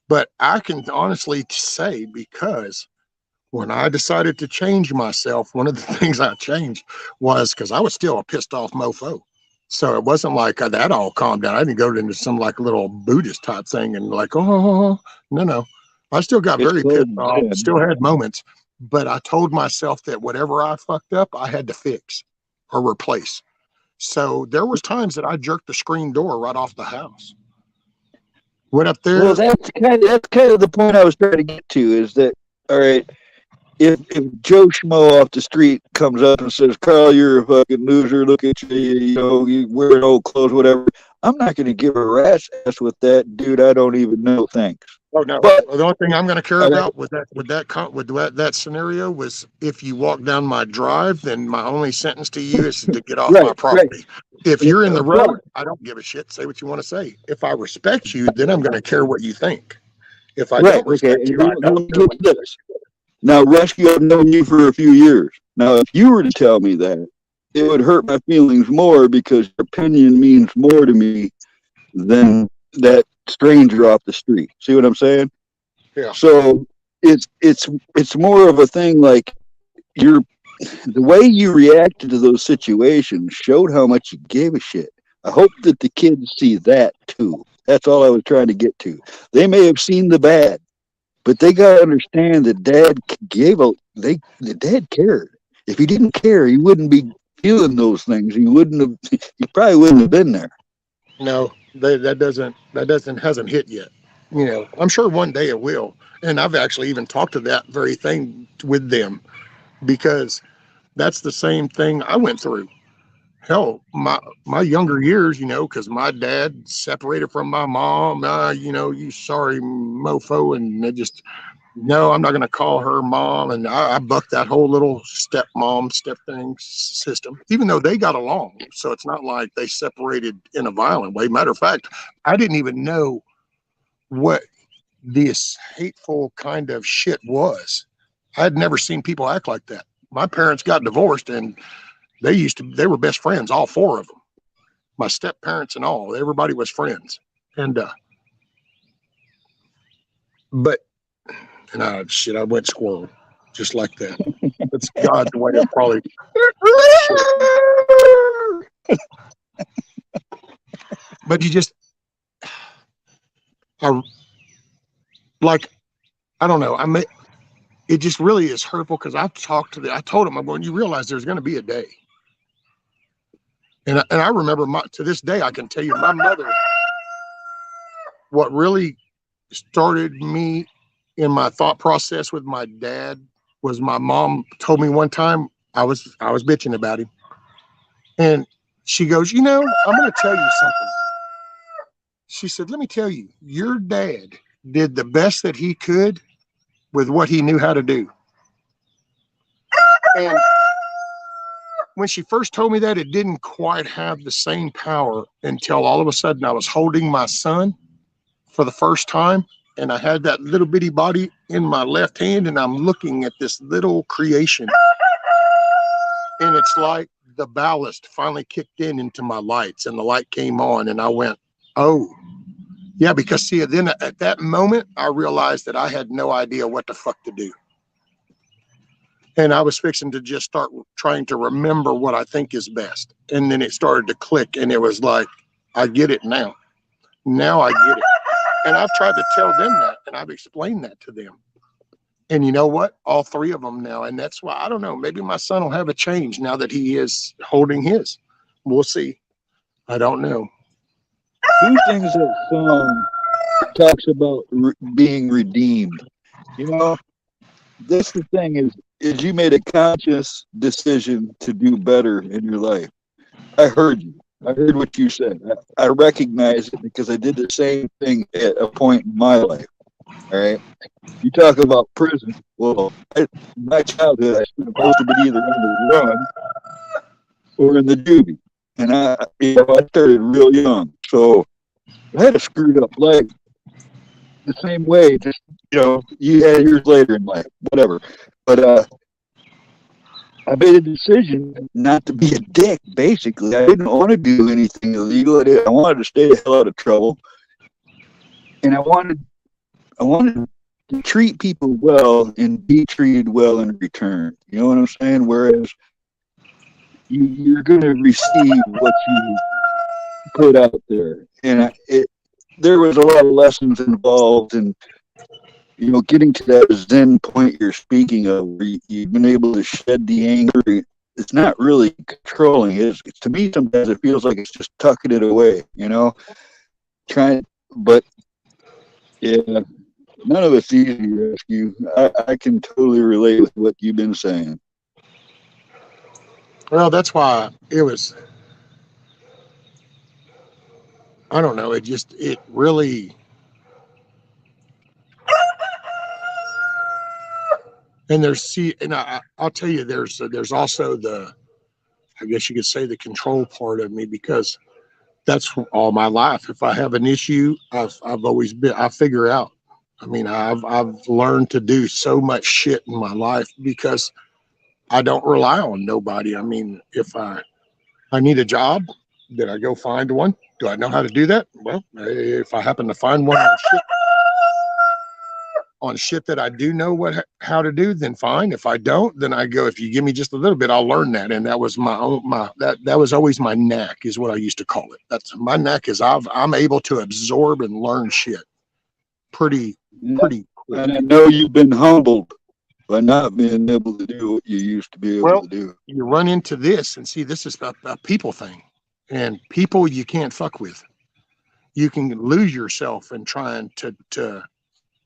But I can honestly say, because when I decided to change myself, one of the things I changed was because I was still a pissed off mofo. So it wasn't like that all calmed down. I didn't go into some like little Buddhist type thing and like, no. I still got very pissed off, still had moments, but I told myself that whatever I fucked up, I had to fix or replace. So there was times that I jerked the screen door right off the house. Went up there. Well, that's kind of the point I was trying to get to, is that, all right, if Joe Schmo off the street comes up and says, "Carl, you're a fucking loser. Look at you. You know, you wearing old clothes, whatever." I'm not going to give a rat's ass with that dude. I don't even know. Thanks. Oh no! But The only thing I'm going to care I like, about with that scenario was if you walk down my drive, then my only sentence to you is to get off my right, right. property. If you're in the But road, I don't give a shit. Say what you want to say. If I respect you, then I'm going to care what you think. If I right, don't okay. respect you, Now I let don't me care get what to you say. this. Now, Rescue, I've known you for a few years. Now, if you were to tell me that, it would hurt my feelings more because your opinion means more to me than that stranger off the street. See what I'm saying? Yeah. So it's more of a thing like you're the way you reacted to those situations showed how much you gave a shit. I hope that the kids see that too. That's all I was trying to get to. They may have seen the bad, but they gotta understand that Dad gave a the Dad cared. If he didn't care, he wouldn't be feeling those things. He wouldn't have. He probably wouldn't have been there. No, that doesn't hasn't hit yet. You know, I'm sure one day it will. And I've actually even talked to that very thing with them because that's the same thing I went through. Hell, my younger years, you know, because my dad separated from my mom. You know, you sorry mofo, and they just no, I'm not going to call her mom. And I bucked that whole little stepmom step thing system, even though they got along. So it's not like they separated in a violent way. Matter of fact, I didn't even know what this hateful kind of shit was. I had never seen people act like that. My parents got divorced and they were best friends, all four of them. My step parents and all, everybody was friends. And but and I went squirrel just like that. It's God's way of probably but you just I like I don't know. I mean it just really is hurtful because I told him I'm going, you realize there's gonna be a day. And I remember to this day I can tell you my mother what really started me in my thought process with my dad was my mom told me one time I was bitching about him. And she goes, you know, I'm gonna tell you something. She said, let me tell you, your dad did the best that he could with what he knew how to do. And when she first told me that, it didn't quite have the same power until all of a sudden I was holding my son for the first time. And I had that little bitty body in my left hand, and I'm looking at this little creation. And it's like the ballast finally kicked into my lights, and the light came on, and I went, oh, yeah, because see, then at that moment, I realized that I had no idea what the fuck to do. And I was fixing to just start trying to remember what I think is best. And then it started to click, and it was like, I get it now. Now I get it. And I've tried to tell them that, and I've explained that to them. And you know what? All three of them now. And that's why, I don't know, maybe my son will have a change now that he is holding his. We'll see. I don't know. Who sings that song that talks about being redeemed? You know, that's the thing is you made a conscious decision to do better in your life. I heard you. I heard what you said. I recognize it because I did the same thing at a point in my life. All right. You talk about prison. Well, my childhood, I spent most of it either in the run or in the juvie. And I started real young. So I had a screwed up leg the same way. Just, you had yours later in life, whatever. But I made a decision not to be a dick, basically. I didn't want to do anything illegal. I wanted to stay the hell out of trouble. And I wanted to treat people well and be treated well in return. You know what I'm saying? Whereas you're going to receive what you put out there. And there was a lot of lessons involved in, getting to that Zen point you're speaking of, where you've been able to shed the anger. It's not really controlling it. To me, sometimes it feels like it's just tucking it away, but yeah. None of it's easy, Rescue. I can totally relate with what you've been saying. Well, that's why it was. I don't know. It really. And I'll tell you, there's also I guess you could say the control part of me, because that's all my life. If I have an issue, I've always been. I figure out. I mean, I've learned to do so much shit in my life because I don't rely on nobody. I mean, if I need a job, did I go find one? Do I know how to do that? Well, if I happen to find one on shit that I do know how to do, then fine. If I don't, then I go, if you give me just a little bit, I'll learn that. And that was that was always my knack, is what I used to call it. That's my knack, is I'm able to absorb and learn shit pretty quick. And I know you've been humbled by not being able to do what you used to be able to do. You run into this, and see, this is a people thing, and people you can't fuck with. You can lose yourself in trying to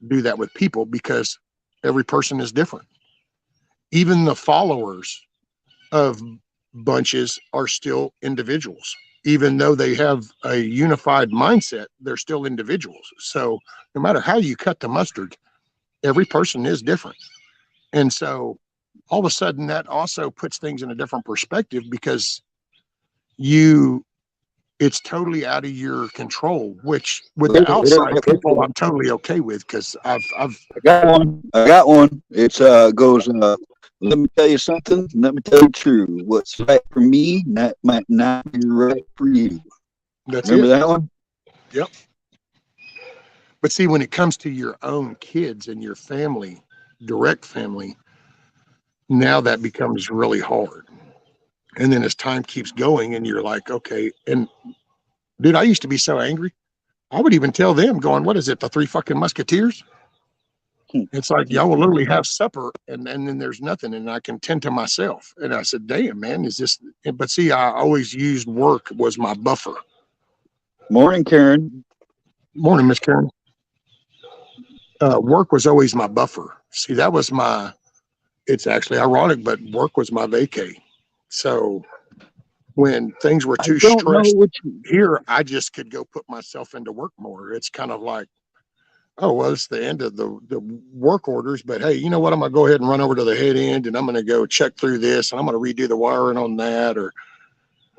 do that with people, because every person is different. Even the followers of bunches are still individuals. Even though they have a unified mindset, they're still individuals. So no matter how you cut the mustard, every person is different. And so all of a sudden that also puts things in a different perspective, because it's totally out of your control, which with the outside people I'm totally okay with, because I got one. It's goes, let me tell you something, let me tell you true. What's right for me that might not be right for you. Remember that one? Yep. But see, when it comes to your own kids and your family, direct family, now that becomes really hard. And then as time keeps going and you're like, okay, and dude, I used to be so angry. I would even tell them, going, what is it, the Three fucking Musketeers? It's like, y'all will literally have supper and then there's nothing, and I can tend to myself. And I said, damn, man, is this? But see, I always used work was my buffer. Morning, Karen. Morning, Miss Karen. Work was always my buffer. See, that was it's actually ironic, but work was my vacay. So when things were too stressed here, I just could go put myself into work more. It's kind of like, oh, well, it's the end of the work orders, but hey, you know what? I'm going to go ahead and run over to the head end, and I'm going to go check through this, and I'm going to redo the wiring on that, or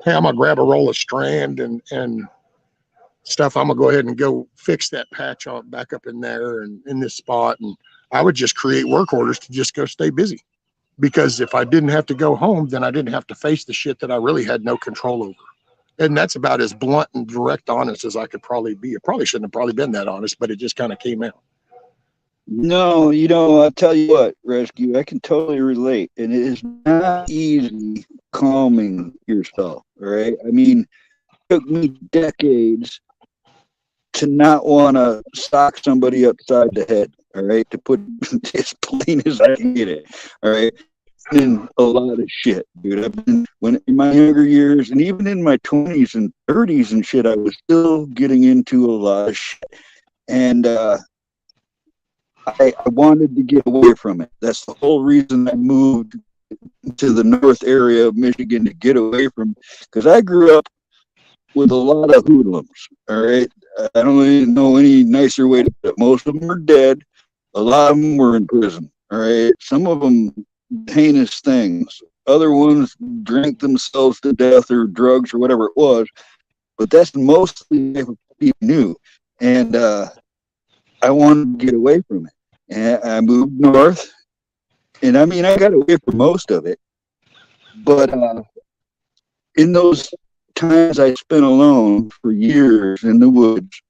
hey, I'm going to grab a roll of strand and stuff. I'm going to go ahead and go fix that patch on back up in there and in this spot. And I would just create work orders to just go stay busy, because if I didn't have to go home, then I didn't have to face the shit that I really had no control over. And that's about as blunt and direct honest as I could probably be. It probably shouldn't have been that honest, but it just kind of came out. No, I'll tell you what, Rescue, I can totally relate. And it is not easy calming yourself, all right? I mean, it took me decades to not want to sock somebody upside the head, all right? To put it as plain as I can get it, all right? In a lot of shit, dude. I've been in my younger years, and even in my 20s and 30s and shit, I was still getting into a lot of shit. And I wanted to get away from it. That's the whole reason I moved to the north area of Michigan, to get away from, because I grew up with a lot of hoodlums, all right? I don't really know any nicer way to put it. Most of them are dead. A lot of them were in prison, all right? Some of them heinous things. Other ones drank themselves to death, or drugs, or whatever it was. But that's mostly what people knew. And I wanted to get away from it. And I moved north. And I mean, I got away from most of it. But in those times I spent alone for years in the woods,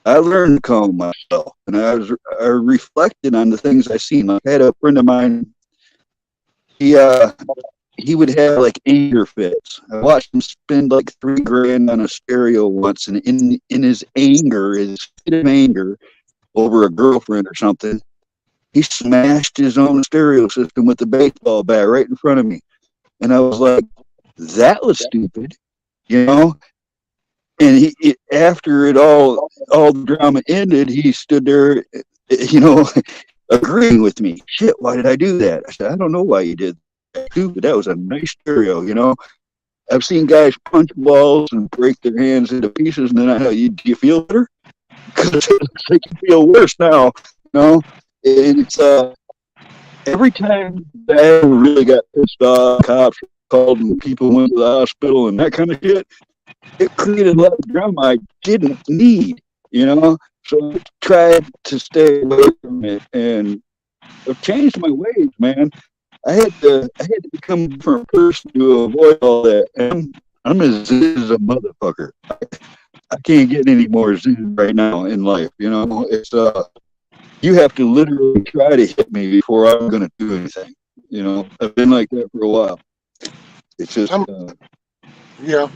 I learned to calm myself. And I reflected on the things I seen. I had a friend of mine. He would have like anger fits. I watched him spend like $3,000 on a stereo once, and in his anger, his fit of anger over a girlfriend or something, he smashed his own stereo system with a baseball bat right in front of me. And I was like, that was stupid, And after it all the drama ended, he stood there you know, agreeing with me. Shit, why did I do that? I said, I don't know why you did that, too, but that was a nice stereo, you know. I've seen guys punch walls and break their hands into pieces, and then do you feel better? Because they can feel worse now, you know. It's every time that I really got pissed off, cops called and people went to the hospital and that kind of shit, it created a lot of drama I didn't need, you know. So I tried to stay away from it, and I've changed my ways, man. I had to become a different person to avoid all that. And I'm as zen as a motherfucker. I can't get any more zen right now in life. You know, it's you have to literally try to hit me before I'm going to do anything. You know, I've been like that for a while. It's just Yeah.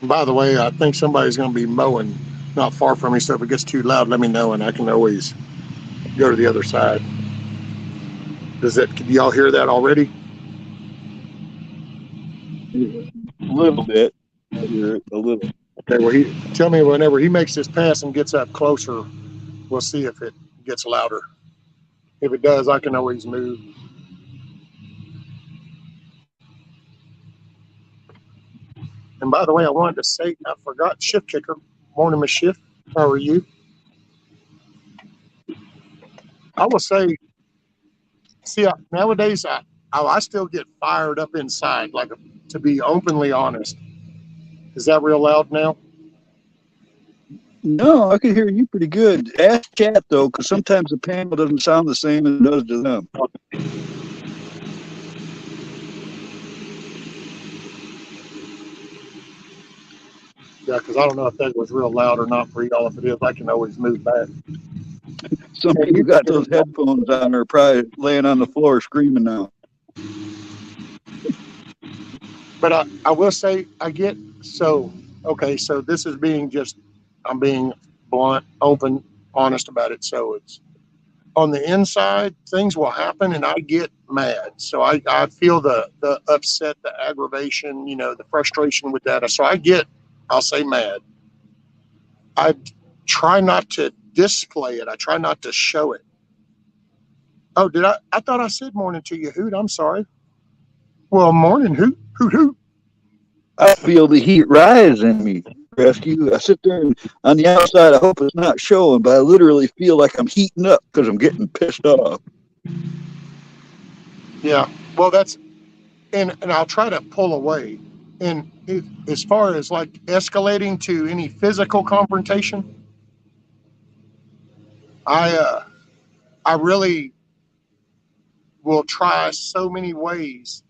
By the way, I think somebody's going to be mowing not far from me. So if it gets too loud, let me know, and I can always go to the other side. Can y'all hear that already? a little bit. I hear it a little. Okay. Well, tell me whenever he makes this pass and gets up closer, we'll see if it gets louder. If it does, I can always move. And by the way, I wanted to say, I forgot, Shift Kicker. Morning, Miss Shift. How are you? I will say, see, nowadays, I still get fired up inside, like, to be openly honest. Is that real loud now? No, I can hear you pretty good. Ask chat though, because sometimes the panel doesn't sound the same as it does to them. Yeah, because I don't know if that was real loud or not for y'all. If it is, I can always move back. Some people got those headphones on, are probably laying on the floor screaming now. But I will say, okay, so this is I'm being blunt, open, honest about it. So it's on the inside, things will happen and I get mad. So I feel the upset, the aggravation, the frustration with that. So I'll say mad. I try not to display it. I try not to show it. Oh, I thought I said morning to you, Hoot. I'm sorry. Well, morning, Hoot, Hoot, Hoot. I feel the heat rise in me, Rescue. I sit there and on the outside, I hope it's not showing, but I literally feel like I'm heating up because I'm getting pissed off. Yeah. Well, and I'll try to pull away. And as far as like escalating to any physical confrontation, I really will try so many ways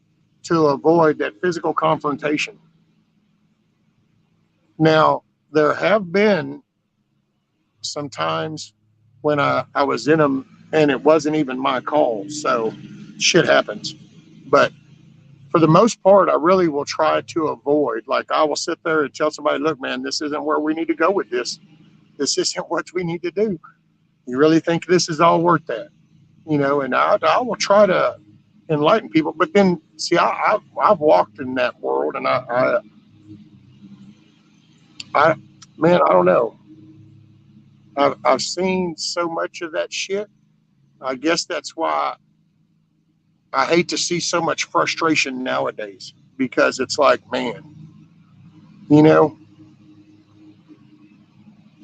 to avoid that physical confrontation. Now, there have been some times when I was in them and it wasn't even my call. So shit happens. But for the most part, I really will try to avoid. Like I will sit there and tell somebody, look, man, this isn't where we need to go with this. This isn't what we need to do. You really think this is all worth that? And I will try to enlighten people. But then, see, I've walked in that world, and man, I don't know. I've seen so much of that shit. I guess that's why I hate to see so much frustration nowadays because it's like, man, you know,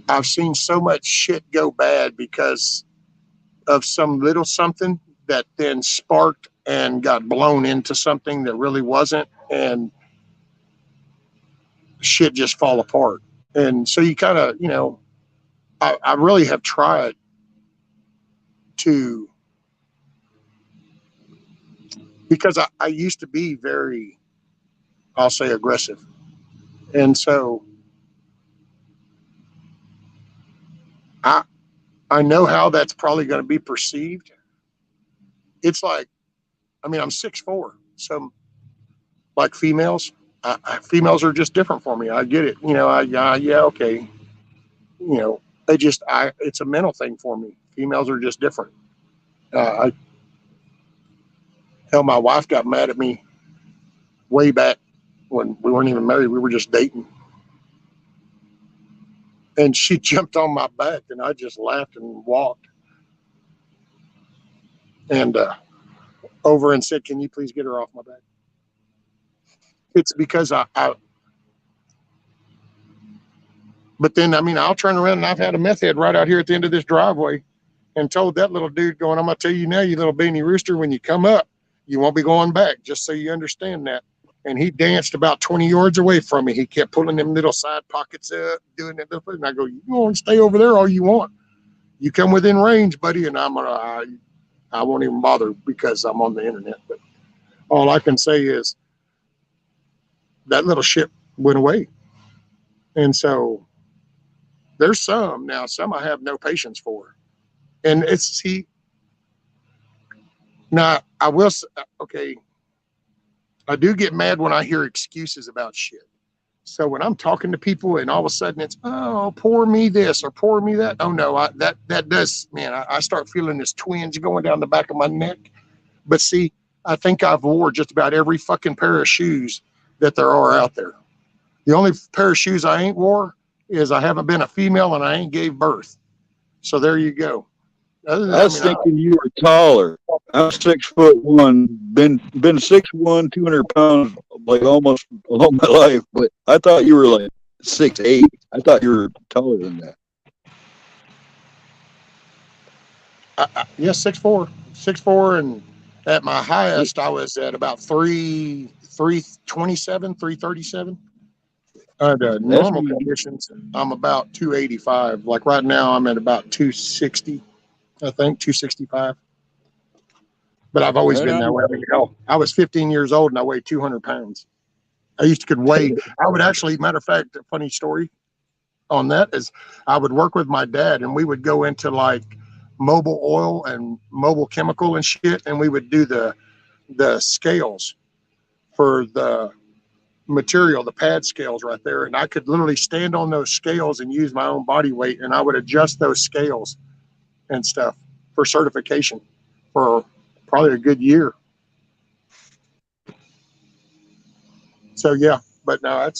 I've seen so much shit go bad because of some little something that then sparked and got blown into something that really wasn't, and shit just fall apart. And so you kind of, I really have tried to, because I used to be very, I'll say, aggressive. And so I I know how that's probably going to be perceived. It's like, I mean, I'm 6'4", so like females are just different for me. I get it. Yeah, okay. It's a mental thing for me. Females are just different. I Hell, my wife got mad at me way back when we weren't even married. We were just dating, and she jumped on my back, and I just laughed and walked. and over and said, "Can you please get her off my back?" It's because but then, I mean, I'll turn around and I've had a meth head right out here at the end of this driveway and told that little dude going, "I'm going to tell you now, you little beanie rooster, when you come up, you won't be going back, just so you understand that." And he danced about 20 yards away from me. He kept pulling them little side pockets up, doing that little thing. And I go, "You want to stay over there all you want. You come within range, buddy." And I won't even bother because I'm on the internet. But all I can say is that little shit went away. And so there's some I have no patience for. And now I will say, okay, I do get mad when I hear excuses about shit. So when I'm talking to people and all of a sudden it's, "Oh, pour me this or pour me that." Oh no, that does, man, I start feeling this twinge going down the back of my neck. But see, I think I've wore just about every fucking pair of shoes that there are out there. The only pair of shoes I ain't wore is I haven't been a female and I ain't gave birth. So there you go. Other than, I was thinking you were taller. I'm 6'1", been 6'1", 200 pounds, like almost all my life. But I thought you were like 6'8". I thought you were taller than that. Yeah, 6'4", and at my highest I was at about 327, 337. Under normal conditions, I'm about 285. Like right now, I'm at about 260. I think 265. But I've always been that way. I mean, hell, I was 15 years old and I weighed 200 pounds. I used to could weigh. I would actually, matter of fact, a funny story on that is I would work with my dad and we would go into like mobile oil and mobile chemical and shit, and we would do the scales for the material, the pad scales right there, and I could literally stand on those scales and use my own body weight, and I would adjust those scales and stuff for certification for probably a good year. So yeah, but no,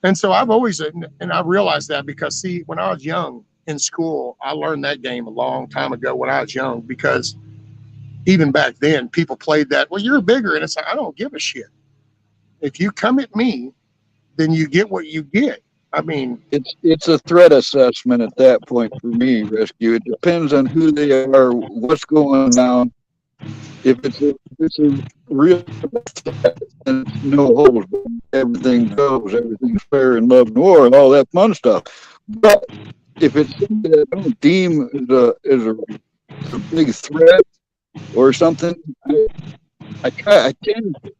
and so I've always, and I realized that because see, when I was young in school, I learned that game a long time ago when I was young, because even back then people played that, "Well, you're bigger," and it's like, I don't give a shit. If you come at me, then you get what you get. I mean, it's a threat assessment at that point for me, Rescue. It depends on who they are, what's going on. If it's a real threat, then it's no holds, everything goes, everything's fair in love and war and all that fun stuff. But if it's something that I don't deem as a big threat or something, I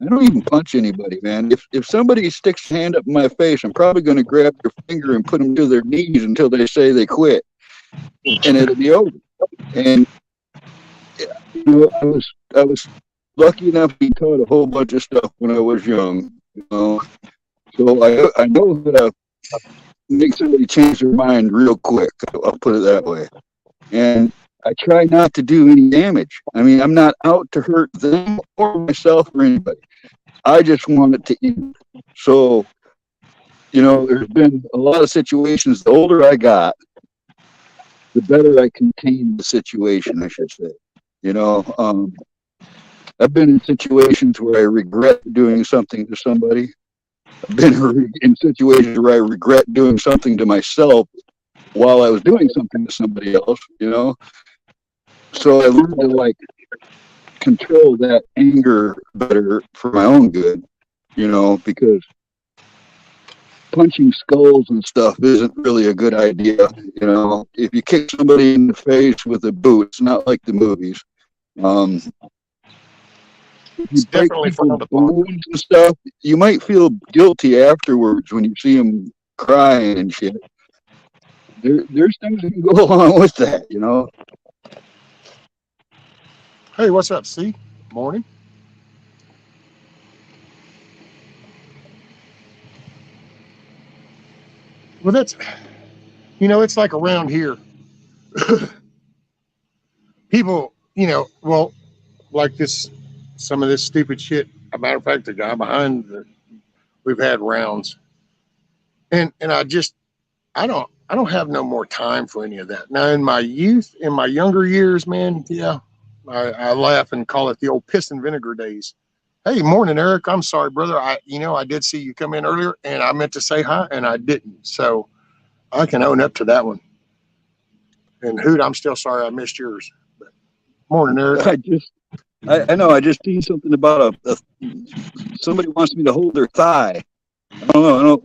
don't even punch anybody, man. If somebody sticks a hand up in my face, I'm probably going to grab their finger and put them to their knees until they say they quit, and it'll be over. And you know, I was lucky enough to be taught a whole bunch of stuff when I was young. You know, so I know how to make somebody change their mind real quick. I'll put it that way. And I try not to do any damage. I mean, I'm not out to hurt them or myself or anybody. I just want it to end. So, you know, there's been a lot of situations. The older I got, the better I contained the situation, I should say. You know, I've been in situations where I regret doing something to somebody. I've been in situations where I regret doing something to myself while I was doing something to somebody else, you know. So I learned to like control that anger better for my own good, you know, because punching skulls and stuff isn't really a good idea. You know, if you kick somebody in the face with a boot, it's not like the movies. If you break people's bones and stuff, you might feel guilty afterwards when you see them crying and shit. There's things that can go along with that, you know. Hey, what's up, C? Morning. Well, that's, you know, it's like around here, people, you know, well, like this, some of this stupid shit. As a matter of fact, the guy behind we've had rounds, and I don't have no more time for any of that. Now, in my youth, in my younger years, man, yeah, I laugh and call it the old piss and vinegar days. Hey, morning, Eric. I'm sorry, brother. I did see you come in earlier, and I meant to say hi, and I didn't. So I can own up to that one. And Hoot, I'm still sorry I missed yours. But morning, Eric. I know. I just seen something about somebody wants me to hold their thigh. I don't know. I don't.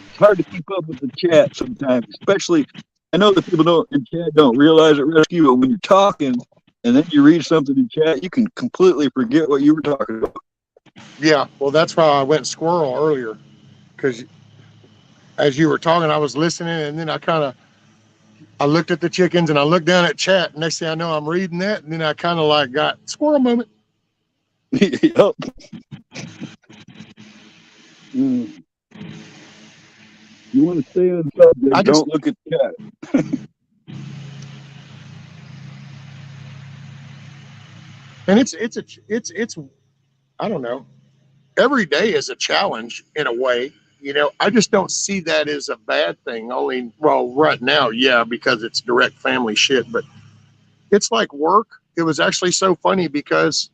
It's hard to keep up with the chat sometimes, especially. I know that people don't in chat don't realize it, Rescue, but when you're talking and then you read something in chat, you can completely forget what you were talking about. Yeah, well, that's why I went squirrel earlier, because as you were talking, I was listening, and then I looked at the chickens and I looked down at chat. Next thing I know, I'm reading that, and then I kind of like got squirrel moment. Yep. Mm. You want to stay on subject, don't look at chat. And it's I don't know. Every day is a challenge in a way. I just don't see that as a bad thing. Only, well, right now, yeah, because it's direct family shit. But it's like work. It was actually so funny because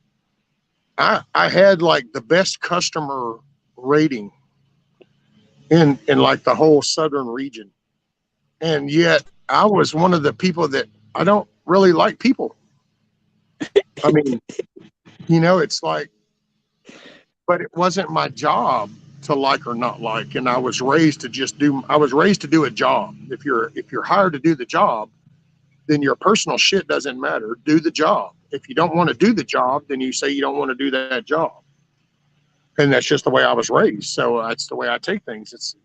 I had like the best customer rating in like the whole southern region, and yet I was one of the people that I don't really like people. I mean, it's like, but it wasn't my job to like or not like, and I was raised to do a job. If you're hired to do the job, then your personal shit doesn't matter. Do the job. If you don't want to do the job, then you say you don't want to do that job. And that's just the way I was raised. So that's the way I take things. It's,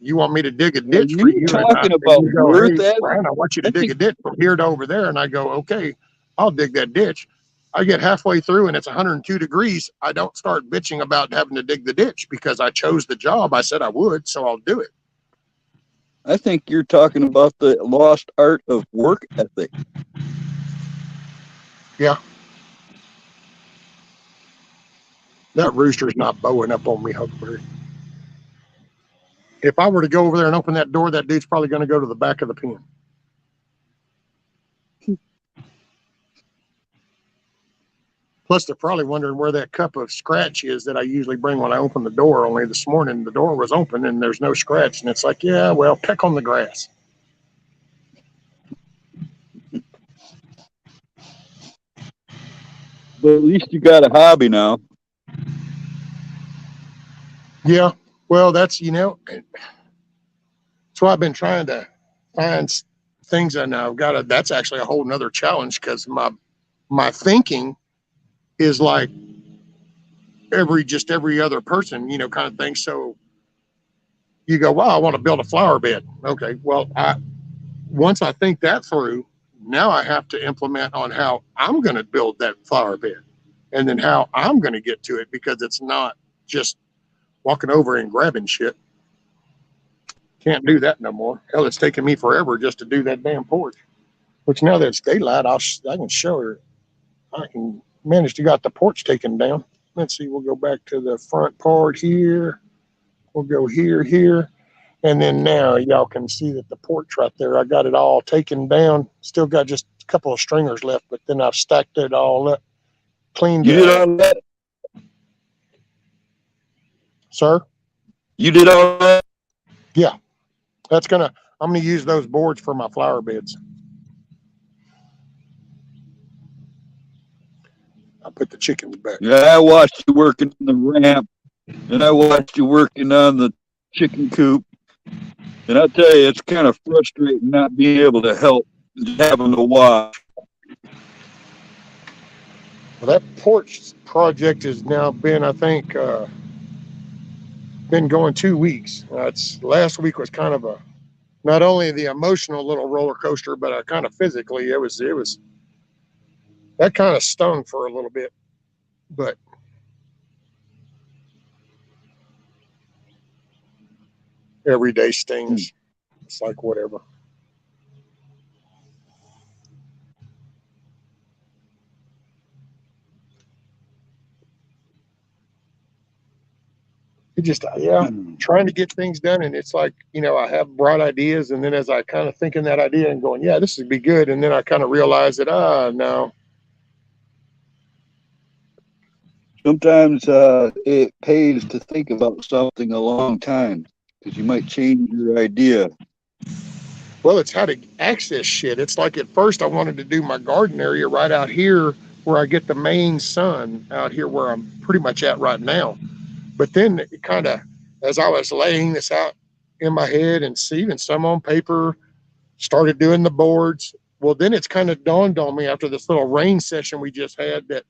you want me to dig a When ditch for you're you, talking and about you go, worth hey, ethic, Brian, I want you to I dig think a ditch from here to over there. And I go, okay, I'll dig that ditch. I get halfway through and it's 102 degrees. I don't start bitching about having to dig the ditch because I chose the job. I said I would, so I'll do it. you're talking about the lost art of work ethic. Yeah. That rooster's not bowing up on me, Huckleberry. If I were to go over there and open that door, that dude's probably going to go to the back of the pen. Plus, they're probably wondering where that cup of scratch is that I usually bring when I open the door. Only this morning, the door was open and there's no scratch. And it's like, yeah, well, peck on the grass. But at least you got a hobby now. Yeah. Well, that's why I've been trying to find things. And I've got to, that's actually a whole nother challenge because my thinking is like every other person, kind of thing. So you go, wow, I want to build a flower bed. Okay. Well, once I think that through, now I have to implement on how I'm going to build that flower bed and then how I'm going to get to it, because it's not just walking over and grabbing shit. Can't do that no more. Hell, it's taking me forever just to do that damn porch. Which now that it's daylight, I can show her. I can manage to got the porch taken down. Let's see. We'll go back to the front part here. We'll go here. And then now y'all can see that the porch right there, I got it all taken down. Still got just a couple of stringers left, but then I've stacked it all up, cleaned You it. did all that? Sir? You did all that? Yeah. I'm gonna use those boards for my flower beds. I'll put the chickens back. Yeah, I watched you working on the ramp, and I watched you working on the chicken coop. And I'll tell you, it's kind of frustrating not being able to help, having to watch. Well, that porch project has now been, I think, been going 2 weeks. It's last week was kind of a not only the emotional little roller coaster, but kind of physically, it was that kind of stung for a little bit. But every day stings. It's like whatever. it just, yeah, trying to get things done. And it's like, you know, I have bright ideas. And then as I kind of thinking that idea and going, yeah, this would be good. And then I kind of realize that, no. Sometimes it pays to think about something a long time because you might change your idea. Well, it's how to access shit. It's like at first I wanted to do my garden area right out here where I get the main sun out here where I'm pretty much at right now. But then it kind of, as I was laying this out in my head and seeing some on paper, started doing the boards. Well, then it's kind of dawned on me after this little rain session we just had that,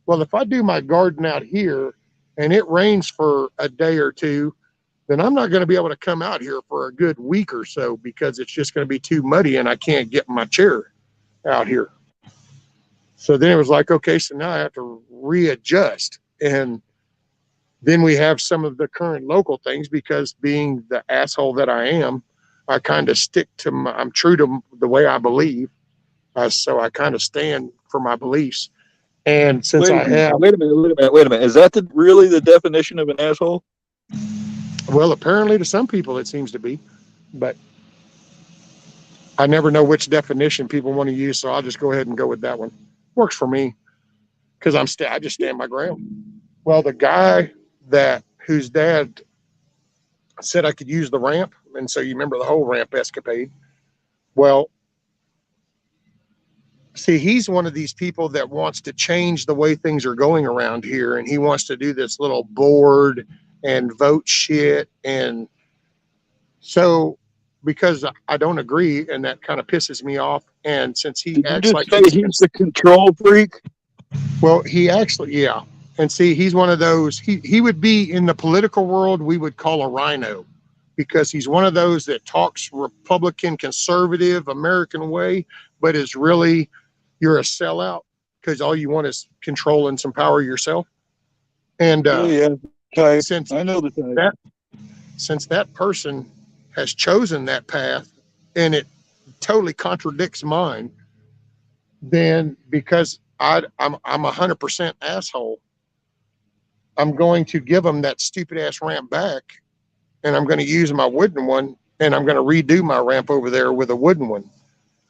well, if I do my garden out here and it rains for a day or two, then I'm not going to be able to come out here for a good week or so because it's just going to be too muddy and I can't get my chair out here. So then it was like, okay, so now I have to readjust. And then we have some of the current local things because being the asshole that I am, I kind of stick to I'm true to the way I believe. So I kind of stand for my beliefs. And since Wait a minute. Is that really the definition of an asshole? Well, apparently to some people it seems to be, but I never know which definition people want to use. So I'll just go ahead and go with that one. Works for me because I just stand my ground. Well, the guy whose dad said I could use the ramp. And so you remember the whole ramp escapade. Well, see, he's one of these people that wants to change the way things are going around here. And he wants to do this little board and vote shit. And so, because I don't agree, and that kind of pisses me off. And since he acts like he's the control freak. Well, he actually, yeah. And see, he's one of those, he would be in the political world, we would call a rhino because he's one of those that talks Republican, conservative, American way, but is really, you're a sellout because all you want is control and some power yourself. And since I know the type. Since that person has chosen that path and it totally contradicts mine, then because I'm 100% asshole, I'm going to give them that stupid ass ramp back, and I'm going to use my wooden one, and I'm going to redo my ramp over there with a wooden one,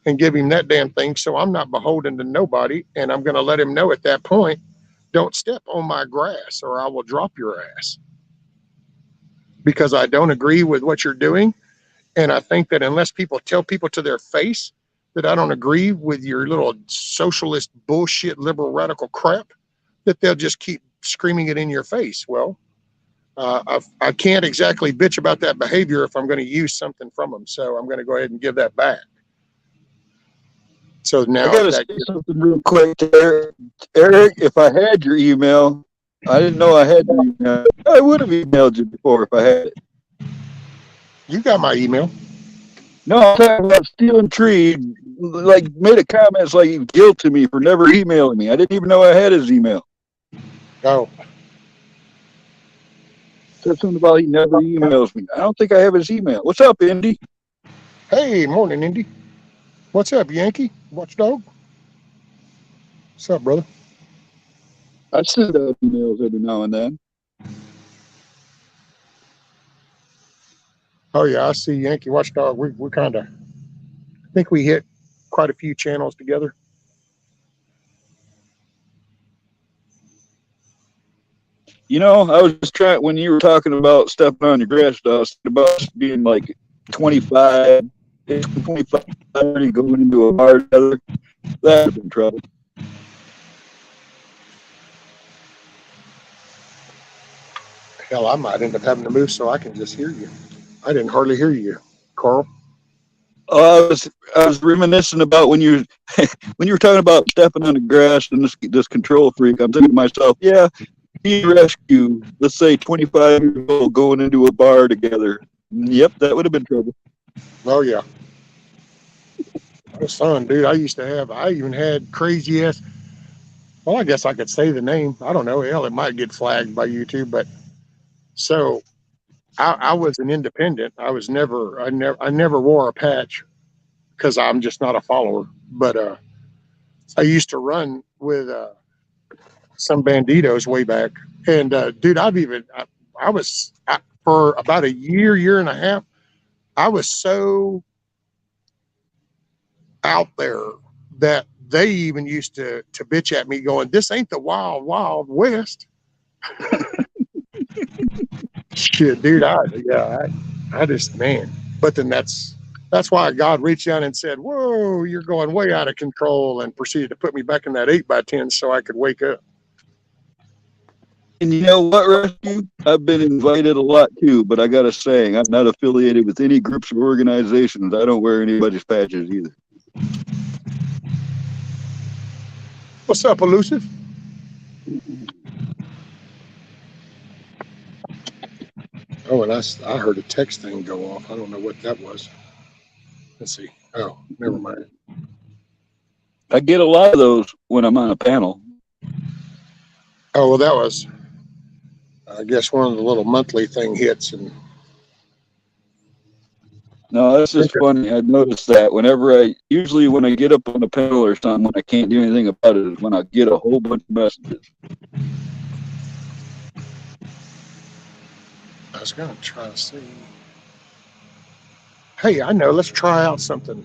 and give him that damn thing. So I'm not beholden to nobody, and I'm going to let him know at that point, don't step on my grass, or I will drop your ass, because I don't agree with what you're doing, and I think that unless people tell people to their face that I don't agree with your little socialist bullshit liberal radical crap, that they'll just keep screaming it in your face. Well, I can't exactly bitch about that behavior if I'm going to use something from them. So I'm going to go ahead and give that back. So now I got to say something real quick there. Eric, if I had your email, I didn't know I had your email. I would have emailed you before if I had it. You got my email. No, I'm talking about Stealing Tree. Like, made a comment, it's like he guilted me for never emailing me. I didn't even know I had his email. Oh. Said something about he never emails me. I don't think I have his email. What's up, Indy? Hey, morning, Indy. What's up, Yankee? Watchdog? What's up, brother? I send out emails every now and then. Oh, yeah, I see Yankee Watchdog. We kind of, I think we hit quite a few channels together. You know, I was just trying, when you were talking about stepping on your grass, I was thinking about being like 25, 30, going into a bar together. That would have been trouble. Hell, I might end up having to move so I can just hear you. I didn't hardly hear you, Carl. Oh, I was reminiscing about when you were talking about stepping on the grass and this control freak. I'm thinking to myself, yeah, he rescue, let's say 25 years old going into a bar together. Yep, that would have been trouble. Oh, yeah. Oh, son, dude, I even had crazy ass. Well, I guess I could say the name. I don't know. Hell, it might get flagged by YouTube, but so I was an independent. I never wore a patch because I'm just not a follower. But I used to run with some banditos way back, and dude, for about a year and a half, I was so out there that they even used to bitch at me going, this ain't the wild, wild west. Shit, dude, I just, man. But then that's why God reached out and said, whoa, you're going way out of control, and proceeded to put me back in that 8x10 so I could wake up. And you know what, Rescue? I've been invited a lot too, but I got to say, I'm not affiliated with any groups or organizations. I don't wear anybody's patches either. What's up, Elusive? Oh, and I heard a text thing go off. I don't know what that was. Let's see. Oh, never mind. I get a lot of those when I'm on a panel. Oh, well, that was, I guess, one of the little monthly thing hits. And no, that's just funny. I noticed that usually when I get up on a panel or something, when I can't do anything about it, is when I get a whole bunch of messages. I was going to try to see. Hey, I know. Let's try out something.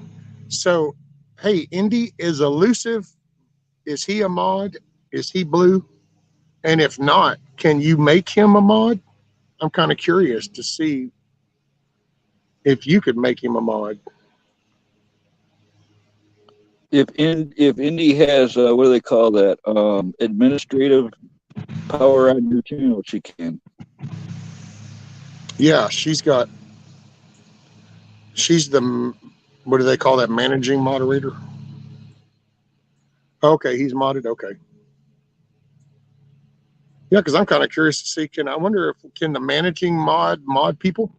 So, hey, Indy, is Elusive, is he a mod? Is he blue? And if not, can you make him a mod? I'm kind of curious to see if you could make him a mod. If Indy has what do they call that? Administrative power on your channel, she can. Yeah, she's the, what do they call that? Managing moderator? Okay, he's modded. Okay. Yeah, because I'm kind of curious to see, I wonder if can the managing mod people?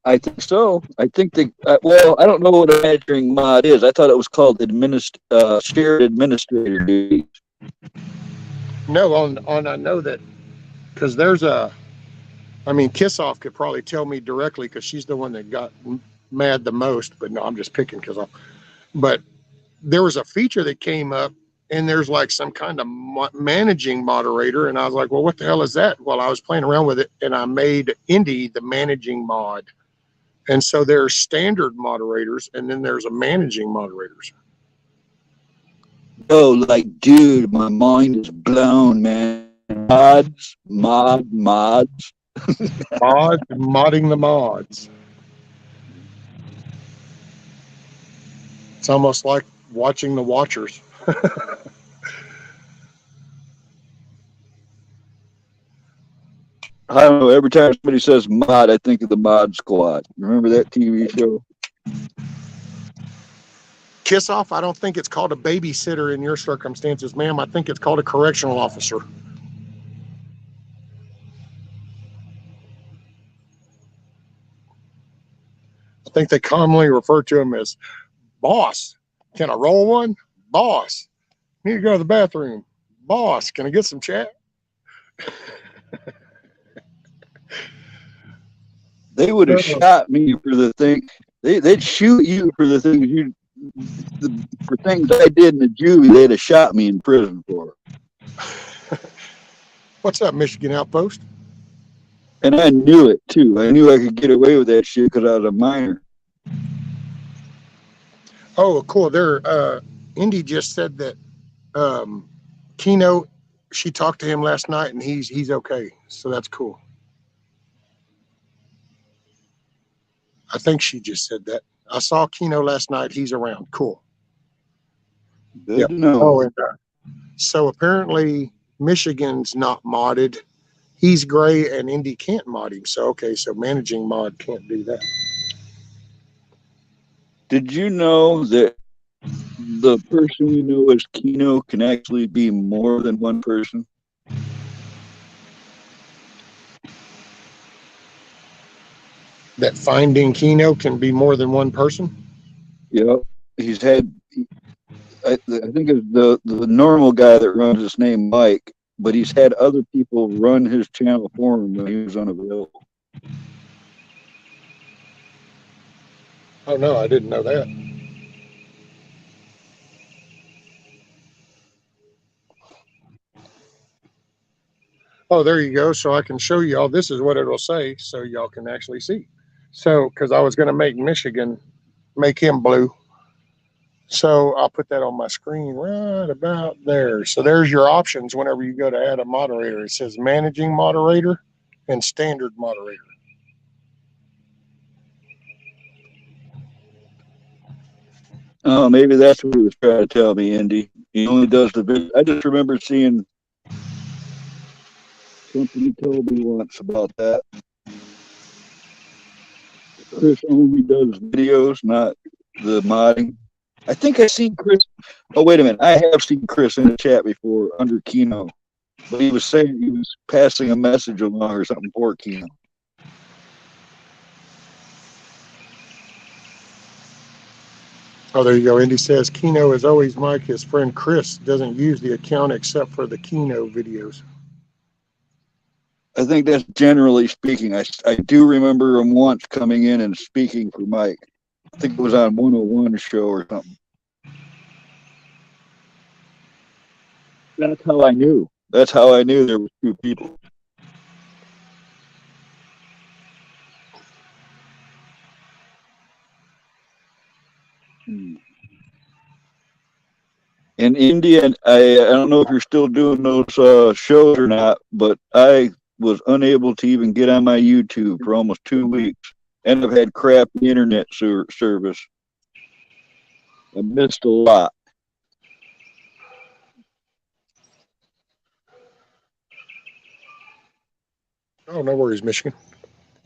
I think so. I think well, I don't know what a managing mod is. I thought it was called shared administrator duties. No, on I know that, because there's Kissoff could probably tell me directly because she's the one that got mad the most. But no, I'm just picking but there was a feature that came up, and there's like some kind of managing moderator, and I was like, well, what the hell is that? Well, I was playing around with it, and I made Indy the managing mod. And so there's standard moderators, and then there's a managing moderators. Oh, like, dude, my mind is blown, man. Mods. Modding the mods. It's almost like watching the watchers. I don't know. Every time somebody says mod, I think of the Mod Squad. Remember that TV show? Kissoff, I don't think it's called a babysitter in your circumstances, ma'am. I think it's called a correctional officer. I think they commonly refer to him as boss. Can I roll one? Boss. Need to go to the bathroom. Boss, can I get some chat? They would have shot me for the thing. They'd shoot you for the things for things I did in the juvie. They'd have shot me in prison for. What's up, Michigan Outpost? And I knew it too. I knew I could get away with that shit because I was a minor. Oh, cool. Indy just said that Keno, she talked to him last night, and he's okay. So that's cool. I think she just said that. I saw Keno last night. He's around. Cool. Good to know. Oh, and so apparently Michigan's not modded. He's gray, and Indy can't mod him. So okay, so managing mod can't do that. Did you know that the person we know as Keno can actually be more than one person? That finding Keno can be more than one person? Yep. He's had, I think it's the normal guy that runs his name Mike, but he's had other people run his channel for him when he was unavailable. Oh, no, I didn't know that. Oh, there you go. So I can show y'all. This is what it'll say, so y'all can actually see. So, because I was going to make Michigan, make him blue. So I'll put that on my screen right about there. So there's your options whenever you go to add a moderator. It says managing moderator and standard moderator. Oh, maybe that's what he was trying to tell me, Indy. He only does the video. I just remember seeing something he told me once about that. Chris only does videos, not the modding. I think I seen Chris. Oh, wait a minute. I have seen Chris in the chat before under Kino, but he was saying he was passing a message along or something for Kino. Oh, there you go. Indy says Kino is always Mike. His friend Chris doesn't use the account except for the Kino videos. I think that's generally speaking. I do remember him once coming in and speaking for Mike. I think it was on 101 show or something. That's how I knew. That's how I knew there were two people. In India, I don't know if you're still doing those shows or not, but I was unable to even get on my YouTube for almost 2 weeks, and I've had crappy internet service. I missed a lot. Oh, no worries, Michigan.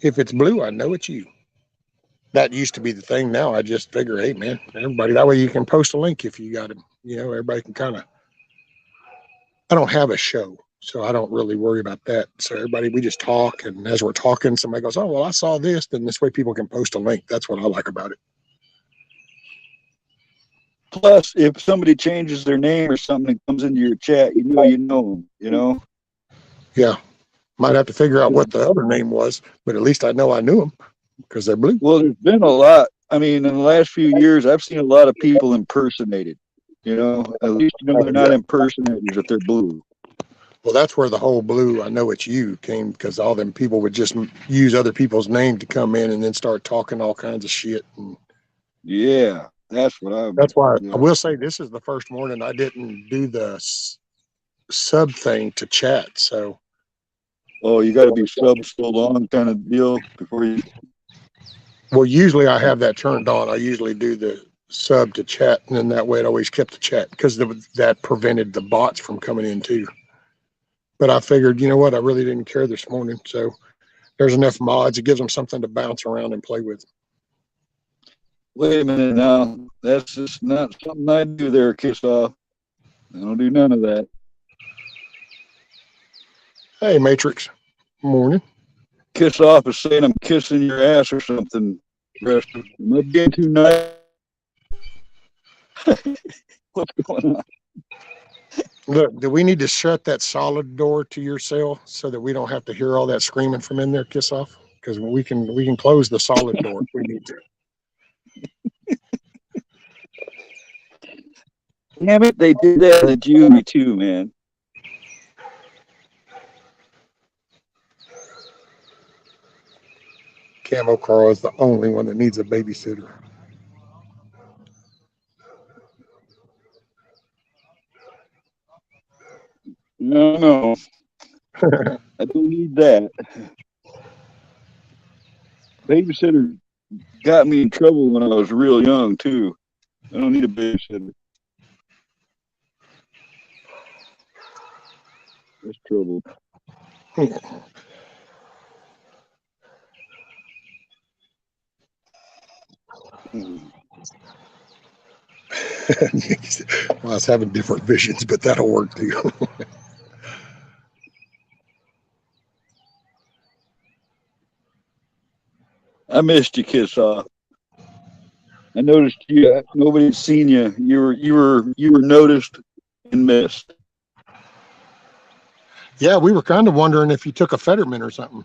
If it's blue, I know it's you. That used to be the thing. Now I just figure, hey, man, everybody, that way you can post a link if you got it. You know, everybody can kind of. I don't have a show, so I don't really worry about that. So everybody, we just talk, and as we're talking, somebody goes, "Oh, well, I saw this." Then this way, people can post a link. That's what I like about it. Plus, if somebody changes their name or something and comes into your chat, you know them, you know? Yeah, might have to figure out what the other name was, but at least I know I knew them because they're blue. Well, there's been a lot. I mean, in the last few years, I've seen a lot of people impersonated. You know, at least you know they're not impersonators if they're blue. Well, that's where the whole blue, I know it's you, came because all them people would just use other people's name to come in and then start talking all kinds of shit. And yeah, that's what I'm. that's why Yeah. I will say this is the first morning I didn't do the sub thing to chat. So, Oh, you got to be sub so long kind of deal before you. well, usually I have that turned on. I usually do the sub to chat, and then that way it always kept the chat because that prevented the bots from coming in too. But I figured, you know what, I really didn't care this morning. So there's enough mods. It gives them something to bounce around and play with. Wait a minute now. That's just not something I do there, Kiss Off. I don't do none of that. Hey, Matrix. Morning. Kiss Off is saying I'm kissing your ass or something. Am I being too nice? What's going on? Look, do we need to shut that solid door to your cell so that we don't have to hear all that screaming from in there, Kiss Off? Because we can close the solid door if we need to. Damn it, they did that to Juvie too, man. Camo Carl is the only one that needs a babysitter. No. I don't need that. Babysitter got me in trouble when I was real young too. I don't need a babysitter. That's trouble. Well, I was having different visions, but that'll work too. I missed you, Kiss Off. I noticed you. Nobody's seen you. You were noticed and missed. Yeah, we were kind of wondering if you took a Fetterman or something.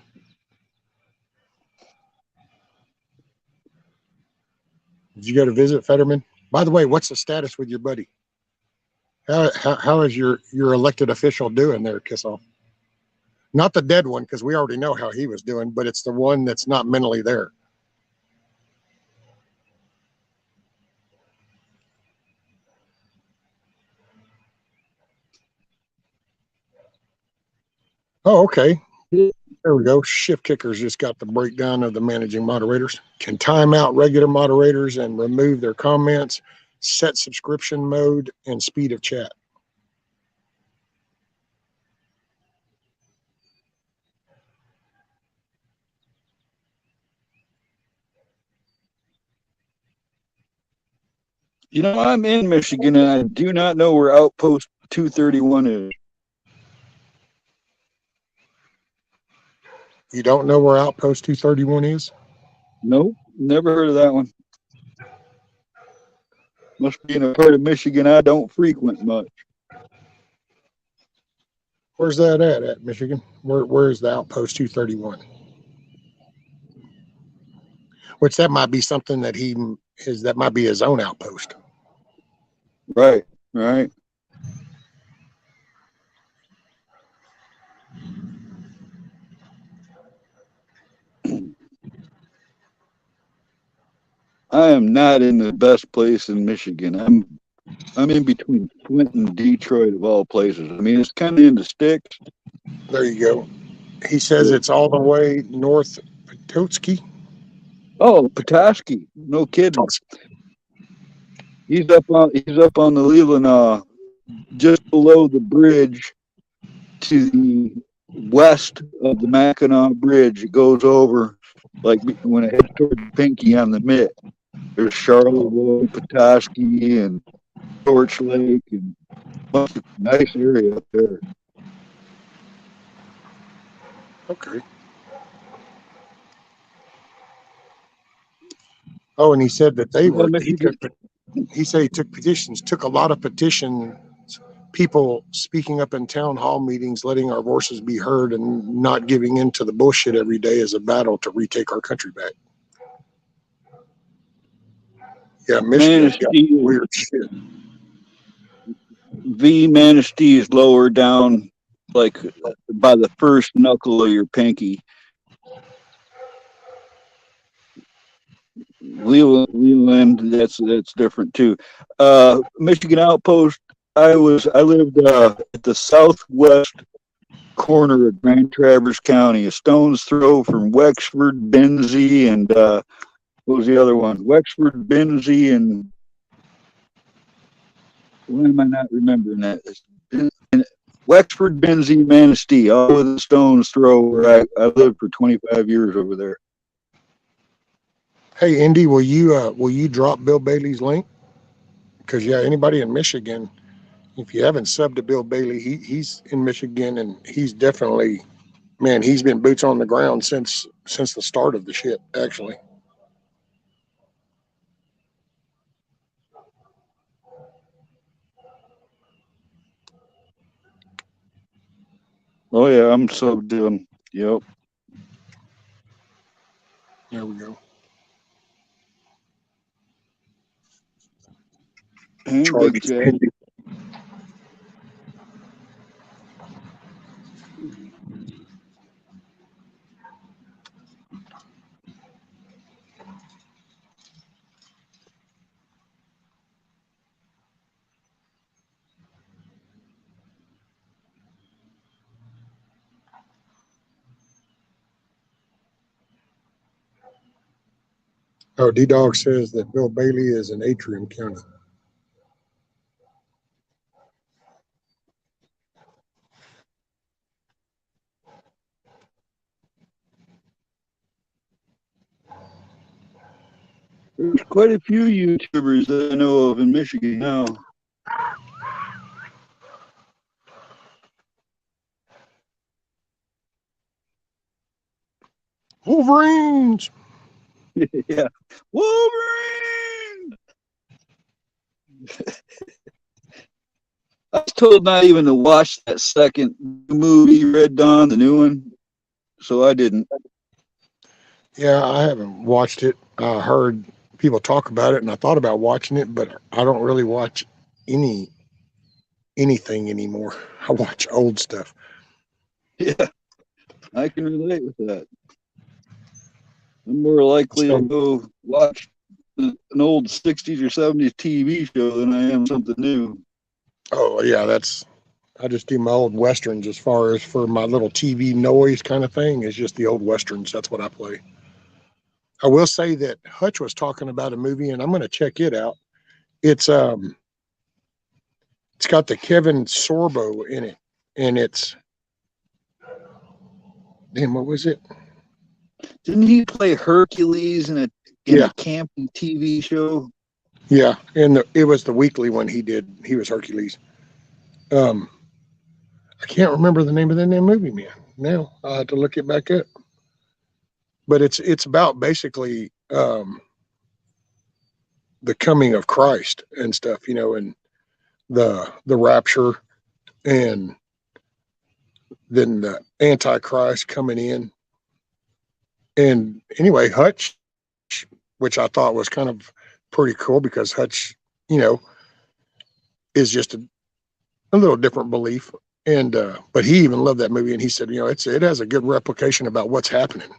Did you go to visit Fetterman? By the way, what's the status with your buddy? How is your elected official doing there, Kiss Off? Not the dead one, because we already know how he was doing, but it's the one that's not mentally there. Oh, okay. There we go. Shift Kickers just got the breakdown of the managing moderators. Can time out regular moderators and remove their comments, set subscription mode, and speed of chat. You know, I'm in Michigan, and I do not know where Outpost 231 is. You don't know where Outpost 231 is? Nope, never heard of that one. Must be in a part of Michigan I don't frequent much. Where's that at Michigan? Where's the Outpost 231? Which that might be something that that might be his own outpost. Right, right. I am not in the best place in Michigan. I'm in between Flint and Detroit of all places. I mean, it's kind of in the sticks. There you go. He says it's all the way north Petoskey. Oh, Petoskey. No kidding. He's up on the Leland, just below the bridge to the west of the Mackinac Bridge. It goes over like when it heads toward Pinky on the Mitt. There's Charlottesville, Petoskey, and Torch Lake, and nice area up there. Okay. Oh, and he said that he said he took petitions, took a lot of petitions, people speaking up in town hall meetings, letting our voices be heard and not giving in to the bullshit every day as a battle to retake our country back. Yeah, Michigan got weird shit. Manistee is lower down, like by the first knuckle of your pinky. Leland, that's different too. Michigan Outpost. I lived at the southwest corner of Grand Traverse County, a stone's throw from Wexford, Benzie, and what was the other one? Wexford, Benzie, and why am I not remembering that? Wexford, Benzie, Manistee, all with a stone's throw. Where I lived for 25 years over there. Hey, Indy, will you drop Bill Bailey's link? Because yeah, anybody in Michigan, if you haven't subbed to Bill Bailey, he's in Michigan, and he's definitely, man, he's been boots on the ground since the start of the shit, actually. Oh yeah, I'm subbed in. Yep. There we go. Big chat. Oh, D-Dog says that Bill Bailey is in Atrium County. There's quite a few YouTubers that I know of in Michigan now. Wolverines! Yeah. Wolverine! I was told not even to watch that second movie, Red Dawn, the new one, so I didn't. Yeah, I haven't watched it. I heard people talk about it, and I thought about watching it, but I don't really watch anything anymore. I watch old stuff. Yeah. I can relate with that. I'm more likely to go watch an old 60s or 70s TV show than I am something new. Oh yeah, I just do my old westerns as far as for my little TV noise kind of thing. Is just the old westerns. That's what I play. I will say that Hutch was talking about a movie, and I'm going to check it out. It's it's got the Kevin Sorbo in it, and it's damn, what was it? Didn't he play Hercules in a Yeah, camping TV show? yeah, and it was the weekly one he did. He was Hercules. Um, I can't remember the name of that damn movie, man. Now I'll have to look it back up. But it's about basically the coming of Christ and stuff, and the rapture, and then the Antichrist coming in. And anyway, Hutch, which I thought was kind of pretty cool because Hutch, you know, is just a little different belief. And but he even loved that movie, and he said, it has a good replication about what's happening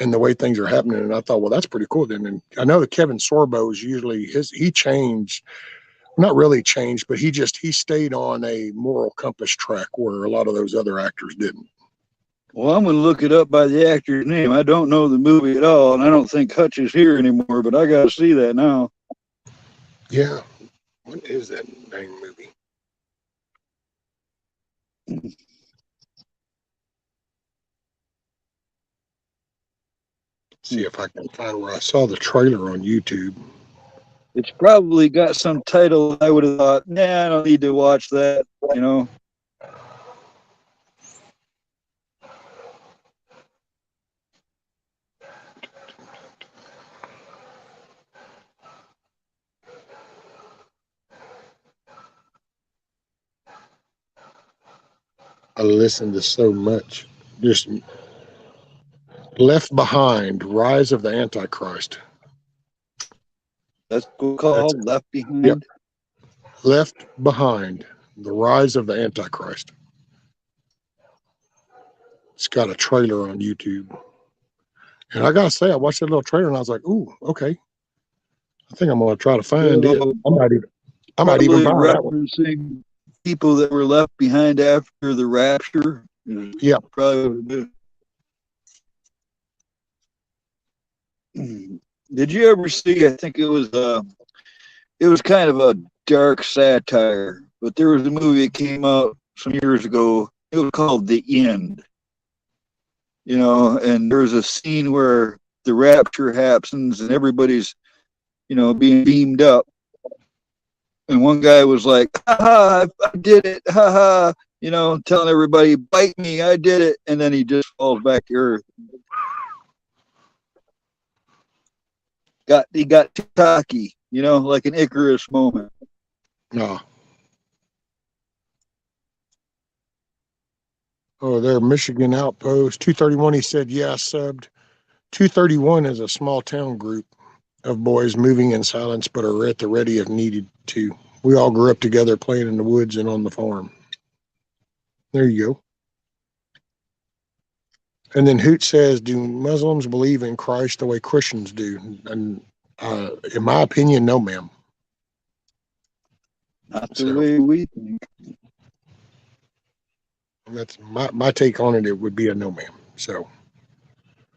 and the way things are happening. And I thought, well, that's pretty cool then. And I know that Kevin Sorbo is usually he changed, not really changed, but he stayed on a moral compass track where a lot of those other actors didn't. Well, I'm going to look it up by the actor's name. I don't know the movie at all, and I don't think Hutch is here anymore, but I got to see that now. Yeah. What is that dang movie? See if I can find where I saw the trailer on YouTube. It's probably got some title I would have thought, nah, I don't need to watch that, I listened to so much. Just Left Behind, Rise of the Antichrist. That's called Left Behind. Yep. Left Behind, The Rise of the Antichrist. It's got a trailer on YouTube. And I got to say, I watched that little trailer and I was like, ooh, okay. I think I'm going to try to find it. I might even buy that one. Referencing people that were left behind after the rapture. Yeah. Probably. Did you ever see, I think it was kind of a dark satire, but there was a movie that came out some years ago. It was called The End. And there's a scene where the rapture happens and everybody's, being beamed up. And one guy was like, ha ha, I did it, ha ha, telling everybody, bite me, I did it. And then he just falls back to earth. He got too cocky, like an Icarus moment. No. Oh, there, Michigan Outpost. 231, he said, yeah, subbed. 231 is a small town group of boys moving in silence, but are at the ready if needed to. We all grew up together playing in the woods and on the farm. There you go. And then Hoot says, do Muslims believe in Christ the way Christians do? And in my opinion, no, ma'am. Not the way we think. That's my take on it. It would be a no, ma'am. So.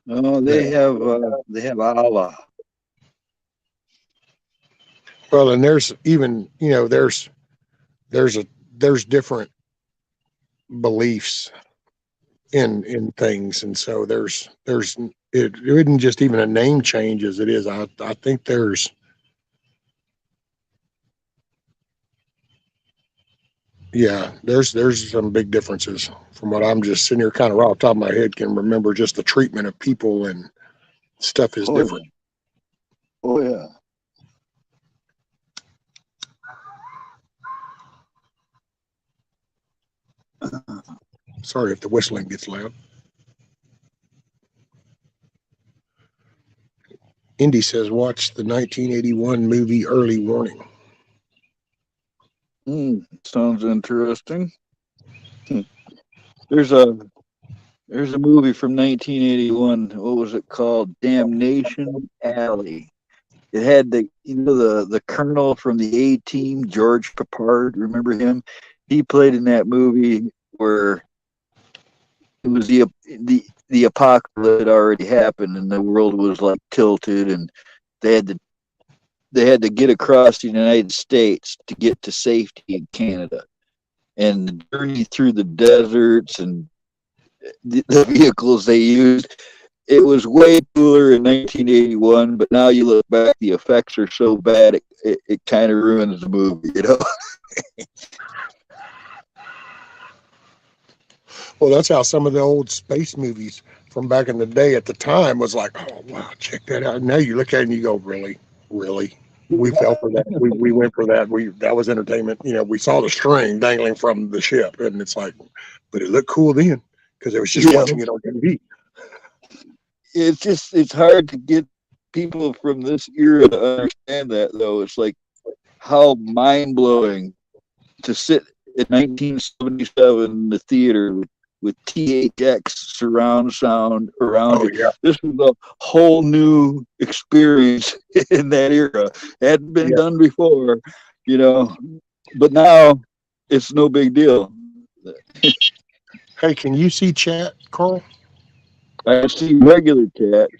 No, they have Allah. Well, and there's even, there's different beliefs in things, and so it isn't just even a name change as it is. I think there's some big differences from what I'm just sitting here kind of right off the top of my head can remember. Just the treatment of people and stuff is different. Yeah. Oh yeah. Sorry if the whistling gets loud. Indy says, watch the 1981 movie Early Warning. Sounds interesting. There's a There's a movie from 1981. What was it called? Damnation Alley. It had the colonel from the A Team, George Peppard. Remember him? He played in that movie where it was the apocalypse had already happened and the world was like tilted, and they had to get across the United States to get to safety in Canada. And the journey through the deserts and the vehicles they used, it was way cooler in 1981. But now you look back, the effects are so bad it kind of ruins the movie, you know. Well, that's how some of the old space movies from back in the day at the time was like, oh wow, check that out. Now you look at it and you go, really, really. We fell for that. We went for that. That was entertainment. You know, we saw the string dangling from the ship, and it's like, but it looked cool then because I was just Yeah, watching it on TV. it's hard to get people from this era to understand that, though. It's like how mind blowing to sit in 1977 in the theater with THX surround sound around Oh you. yeah, This was a whole new experience in that era. It hadn't been yeah. done before, you know. But now it's no big deal. Hey, can you see chat, Carl? I see regular chat.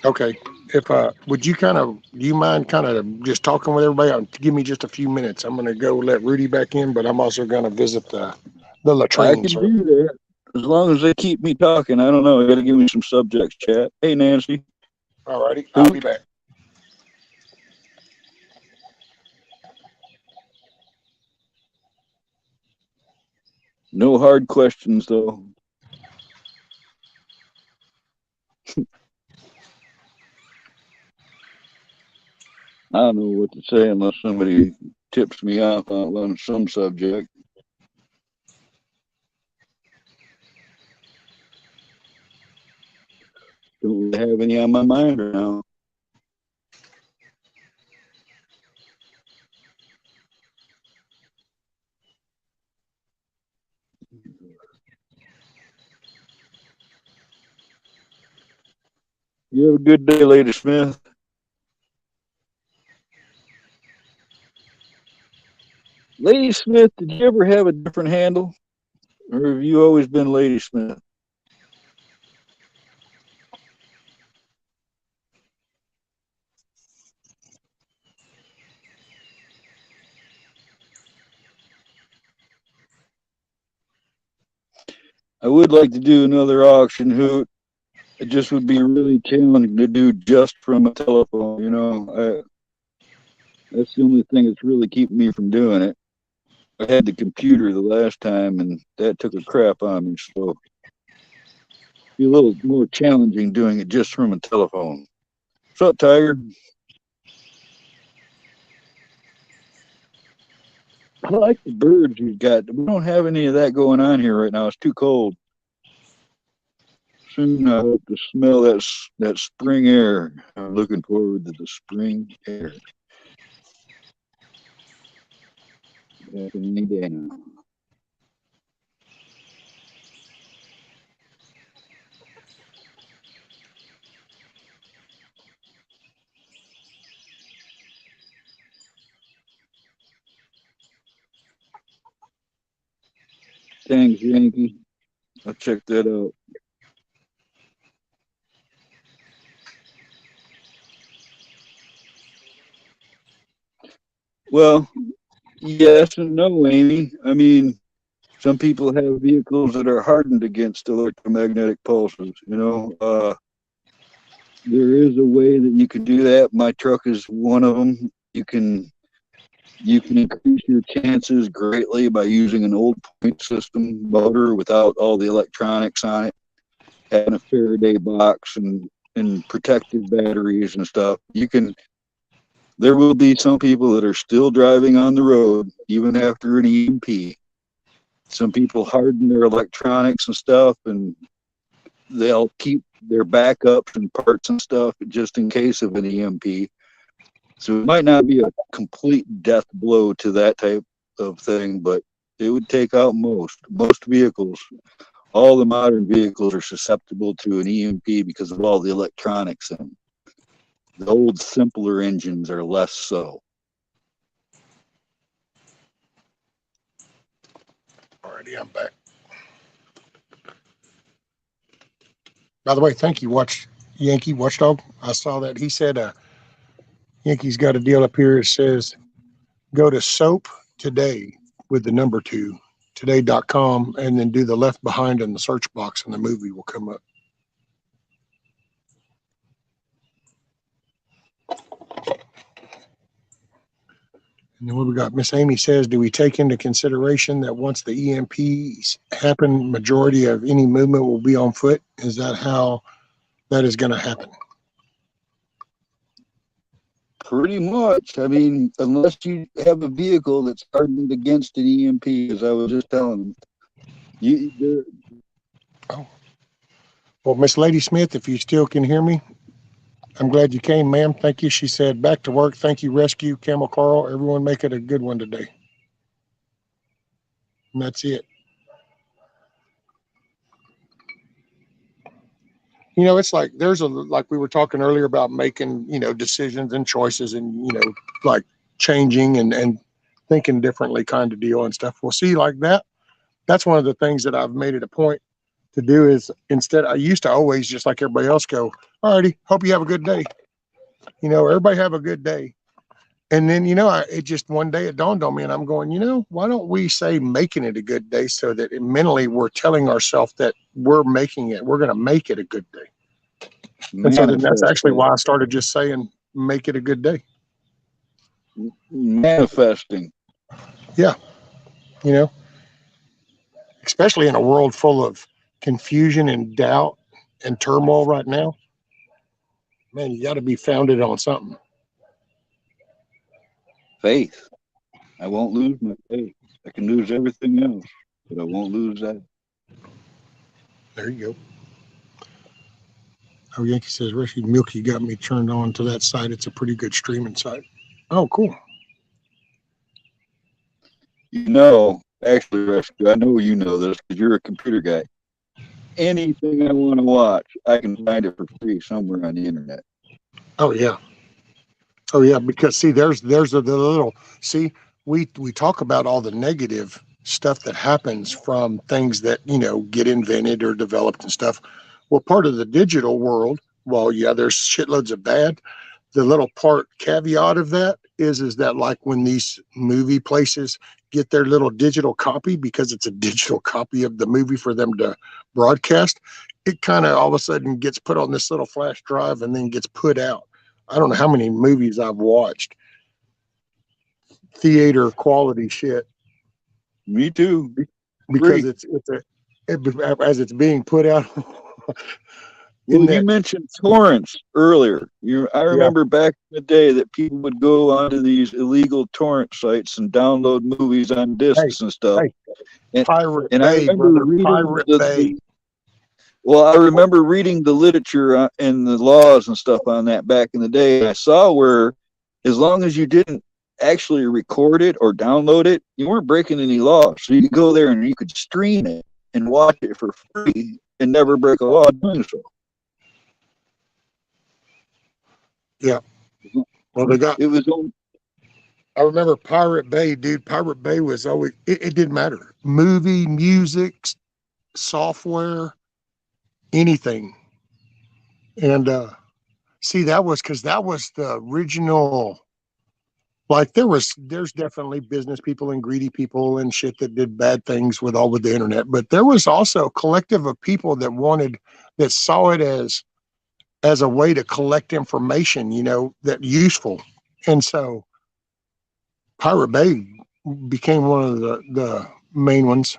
Okay. If would you do you mind kind of just talking with everybody? Give me just a few minutes. I'm gonna go let Rudy back in, but I'm also gonna visit the I latrines. can do that as long as they keep me talking. I don't know. I got to give me some subjects, chat. Hey, Nancy. All righty, I'll Who? be back. No hard questions, though. I don't know what to say unless somebody tips me off on some subject. Don't really have any on my mind right now. You have a good day, Lady Smith. Lady Smith, did you ever have a different handle? Or have you always been Lady Smith? I would like to do another auction hoot. It just would be really challenging to do just from a telephone, you know. That's the only thing that's really keeping me from doing it. I had the computer the last time, and that took a crap on me, so it'd be a little more challenging doing it just from a telephone. What's up, Tiger? I like the birds you've got. We don't have any of that going on here right now. It's too cold. Soon I hope to smell that spring air. I'm looking forward to the spring air. Any day now. Thanks, Yankee. I'll check that out. Well, yes and no, Amy. I mean, some people have vehicles that are hardened against electromagnetic pulses. There is a way that you can do that. My truck is one of them. You can increase your chances greatly by using an old point system motor without all the electronics on it, having a Faraday box and protective batteries and stuff. There will be some people that are still driving on the road even after an EMP. Some people harden their electronics and stuff, and they'll keep their backups and parts and stuff just in case of an EMP. So it might not be a complete death blow to that type of thing, but it would take out most vehicles. All the modern vehicles are susceptible to an EMP because of all the electronics in them. The old, simpler engines are less so. Alrighty, I'm back. By the way, thank you, Yankee Watchdog. I saw that. He said Yankee's got a deal up here. It says go to soap today with the number 2, today.com, and then do the left behind in the search box and the movie will come up. And then what we got? Miss Amy says, do we take into consideration that once the EMPs happen, majority of any movement will be on foot? Is that how that is going to happen? Pretty much. I mean, unless you have a vehicle that's hardened against an EMP, as I was just telling you. Oh. Well, Miss Lady Smith, if you still can hear me, I'm glad you came, ma'am. Thank you. She said, back to work. Thank you, Rescue, Camel Carl. Everyone make it a good one today. And that's it. You know, it's like like we were talking earlier about making, decisions and choices and, like changing and thinking differently kind of deal and stuff. Well, see, like that's one of the things that I've made it a point to do is instead, I used to always, just like everybody else, go, all righty, hope you have a good day. Everybody have a good day. And then, it just one day it dawned on me and I'm going, why don't we say making it a good day so that mentally we're telling ourselves that we're going to make it a good day. And so then that's actually why I started just saying, make it a good day. Manifesting. Yeah. Especially in a world full of confusion and doubt and turmoil right now. Man, you got to be founded on something. Faith. I won't lose my faith. I can lose everything else, but I won't lose that. There you go. Oh, Yankee says, Rescue Milky got me turned on to that site. It's a pretty good streaming site. Oh, cool. Actually, Rescue, I know you know this because you're a computer guy. Anything I want to watch, I can find it for free somewhere on the internet. Oh, yeah. Oh, yeah, because see, there's the little, see, we talk about all the negative stuff that happens from things that, get invented or developed and stuff. Well, part of the digital world, well, yeah, there's shitloads of bad. The little part caveat of that is that like when these movie places get their little digital copy, because it's a digital copy of the movie for them to broadcast, it kind of all of a sudden gets put on this little flash drive and then gets put out. I don't know how many movies I've watched, theater quality shit. Me too. Because as it's being put out. Well, you mentioned torrents earlier. I remember back in the day that people would go onto these illegal torrent sites and download movies on discs and stuff. Pirate Bay, I remember brother, reading Pirate Bay. I remember reading the literature and the laws and stuff on that back in the day. I saw where as long as you didn't actually record it or download it, you weren't breaking any laws. So you could go there and you could stream it and watch it for free and never break a law doing so. Yeah. Well, they got. It was on. I remember Pirate Bay, dude. Pirate Bay was always. It didn't matter. Movie, music, software, anything. And see, that was because that was the original. Like there's definitely business people and greedy people and shit that did bad things with the internet, but there was also a collective of people that saw it as a way to collect information, that useful. And so Pirate Bay became one of the main ones.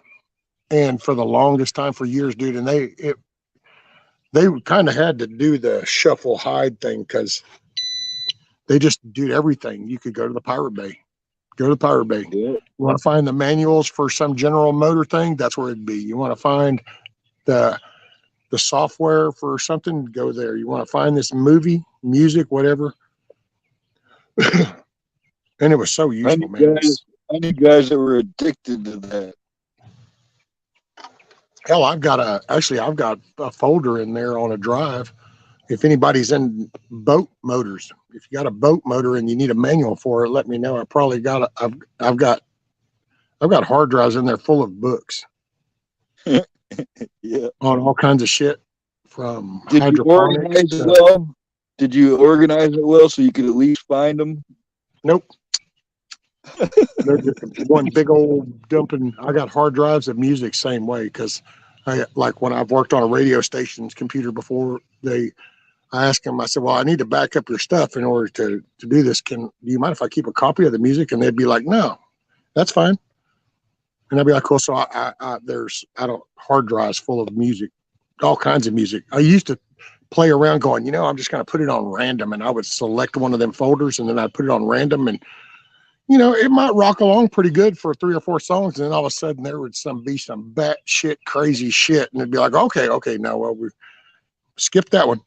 And for the longest time, for years, dude, and they kind of had to do the shuffle hide thing because they just did everything. You could go to the Pirate Bay. Go to Pirate Bay. Yeah. You want to find the manuals for some General Motor thing? That's where it'd be. You want to find the software for something? Go there. You want to find this movie, music, whatever? And it was so useful, man. I knew guys that were addicted to that. Hell, I've got a folder in there on a drive. If anybody's in boat motors, if you got a boat motor and you need a manual for it, let me know. I probably got I've got hard drives in there full of books Yeah. on all kinds of shit from Did you hydroponics organize it to well? Did you organize it well so you could at least find them? nope. They're just one big old dumping. I got hard drives of music same way because I like when I've worked on a radio station's computer before. I asked them. I said, "Well, I need to back up your stuff in order to do this. Do you mind if I keep a copy of the music?" And they'd be like, "No, that's fine." And I'd be like, "Cool." So there's hard drives full of music, all kinds of music. I used to play around going, I'm just going to put it on random, and I would select one of them folders, and then I'd put it on random, and it might rock along pretty good for 3 or 4 songs, and then all of a sudden there would be some batshit crazy shit, and it'd be like, okay, no, well, we skip that one.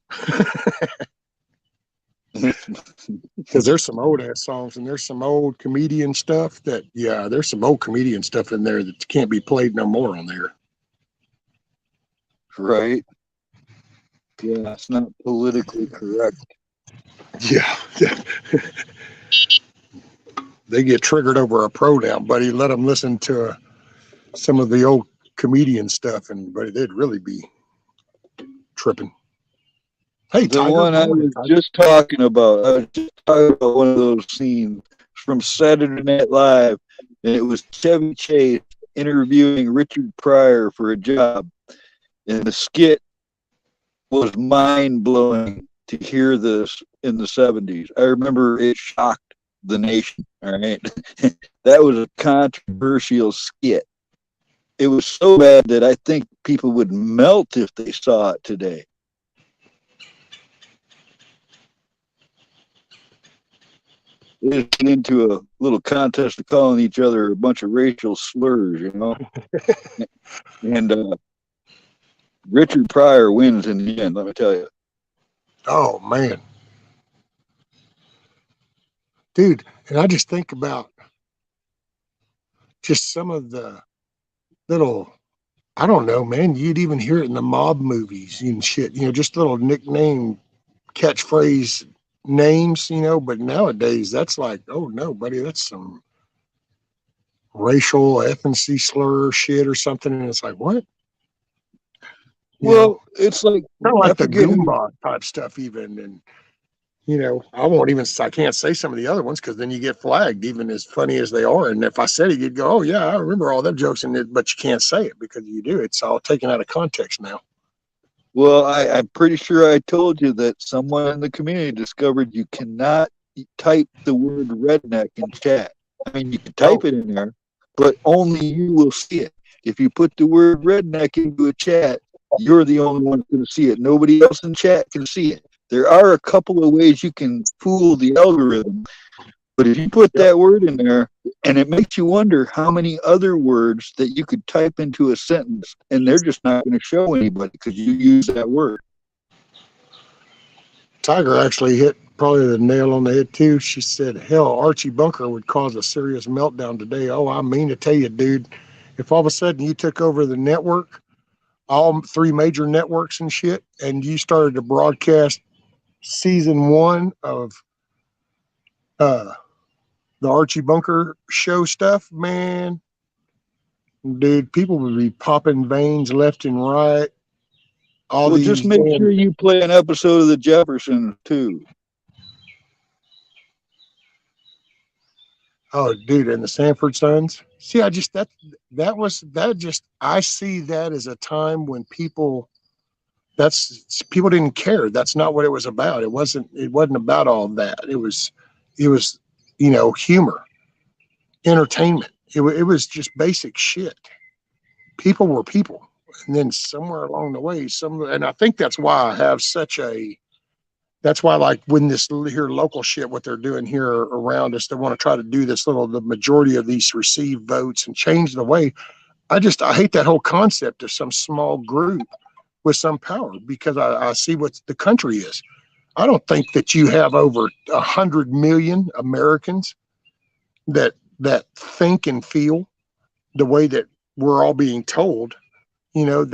Because there's some old ass songs, and there's some old comedian stuff there's some old comedian stuff in there that can't be played no more on there. Right. Yeah, it's not politically correct. Yeah. They get triggered over a pronoun, buddy. Let them listen to some of the old comedian stuff, and buddy, they'd really be tripping. Hey, The Tiger. one I was just talking about, one of those scenes from Saturday Night Live, and it was Chevy Chase interviewing Richard Pryor for a job, and the skit was mind-blowing to hear this in the 70s. I remember it shocked the nation, all right? That was a controversial skit. It was so bad that I think people would melt if they saw it today. They just get into a little contest of calling each other a bunch of racial slurs, and Richard Pryor wins in the end, let me tell you. Oh, man. Dude, and I just think about just some of the little, I don't know, man, you'd even hear it in the mob movies and shit, just little nickname catchphrase names, but nowadays that's like, oh no, buddy, that's some racial ethnicity slur shit or something. And it's like, what? It's like, kind of like the Goomba type stuff, even. And, I can't say some of the other ones because then you get flagged, even as funny as they are. And if I said it, you'd go, oh, yeah, I remember all them jokes in it, but you can't say it because you do. It's all taken out of context now. Well, I'm pretty sure I told you that someone in the community discovered you cannot type the word redneck in chat. I mean, you can type it in there, but only you will see it. If you put the word redneck into a chat, you're the only one going to see it. Nobody else in chat can see it. There are a couple of ways you can fool the algorithm, but if you put that word in there, and it makes you wonder how many other words that you could type into a sentence, and they're just not going to show anybody because you use that word. Tiger actually hit probably the nail on the head too. She said, hell, Archie Bunker would cause a serious meltdown today. Oh, I mean to tell you, dude, if all of a sudden you took over the network, all 3 major networks and shit, and you started to broadcast season 1 of the Archie Bunker show stuff, man, dude, people would be popping veins left and right. Just make sure you play an episode of the Jeffersons too. Oh, dude, and the Sanford Sons. See, I see that as a time when people didn't care. That's not what it was about. It wasn't about all that. It was humor, entertainment. It was just basic shit. People were people. And then somewhere along the way, and I think that's why I have that's why, like, when this here local shit, what they're doing here around us, they want to try to do the majority of these receive votes and change the way. I hate that whole concept of some small group with some power, because I see what the country is. I don't think that you have over 100 million Americans that think and feel the way that we're all being told. You know,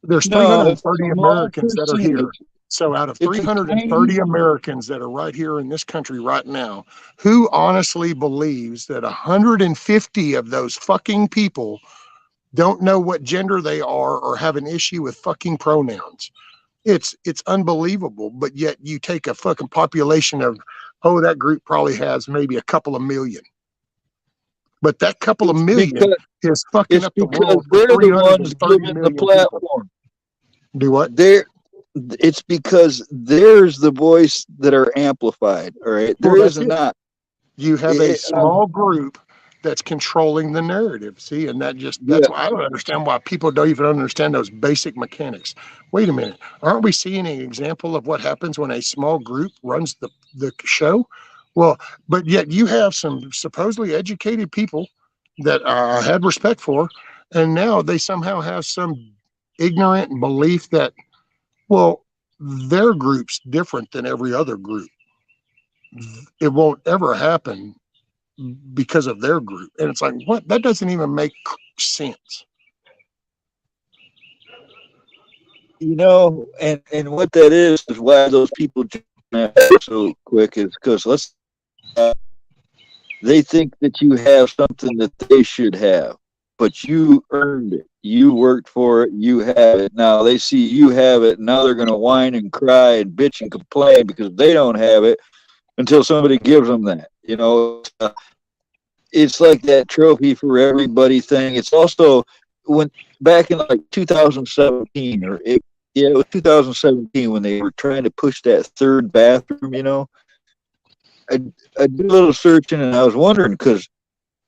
there's No, it's a 330 small Americans that are here. percentage. So out of It's a 330 tiny. Americans that are right here in this country right now, who honestly believes that 150 of those fucking people don't know what gender they are or have an issue with fucking pronouns? It's unbelievable. But yet you take a fucking population of, oh, that group probably has maybe a couple of million. But that couple of It's million because is fucking it's up the because world for they're the ones 330 given the million people. platform. Do what? It's because there's the voice that are amplified. All right, Well, there that's is it. not. You have a It, small group that's controlling the narrative. See, and that's yeah, why I don't understand why people don't even understand those basic mechanics. Wait a minute. Aren't we seeing an example of what happens when a small group runs the show? Well, but yet you have some supposedly educated people that I had respect for, and now they somehow have some ignorant belief that, well, their group's different than every other group. It won't ever happen because of their group. And it's like, what? That doesn't even make sense. and what that is why those people jump so quick is because they think that you have something that they should have, but you earned it. You worked for it. You have it. Now they see you have it. And now they're going to whine and cry and bitch and complain because they don't have it until somebody gives them that. It's like that trophy for everybody thing. It's also when back in like 2017 yeah, it was 2017 when they were trying to push that third bathroom. I, I did a little searching and I was wondering because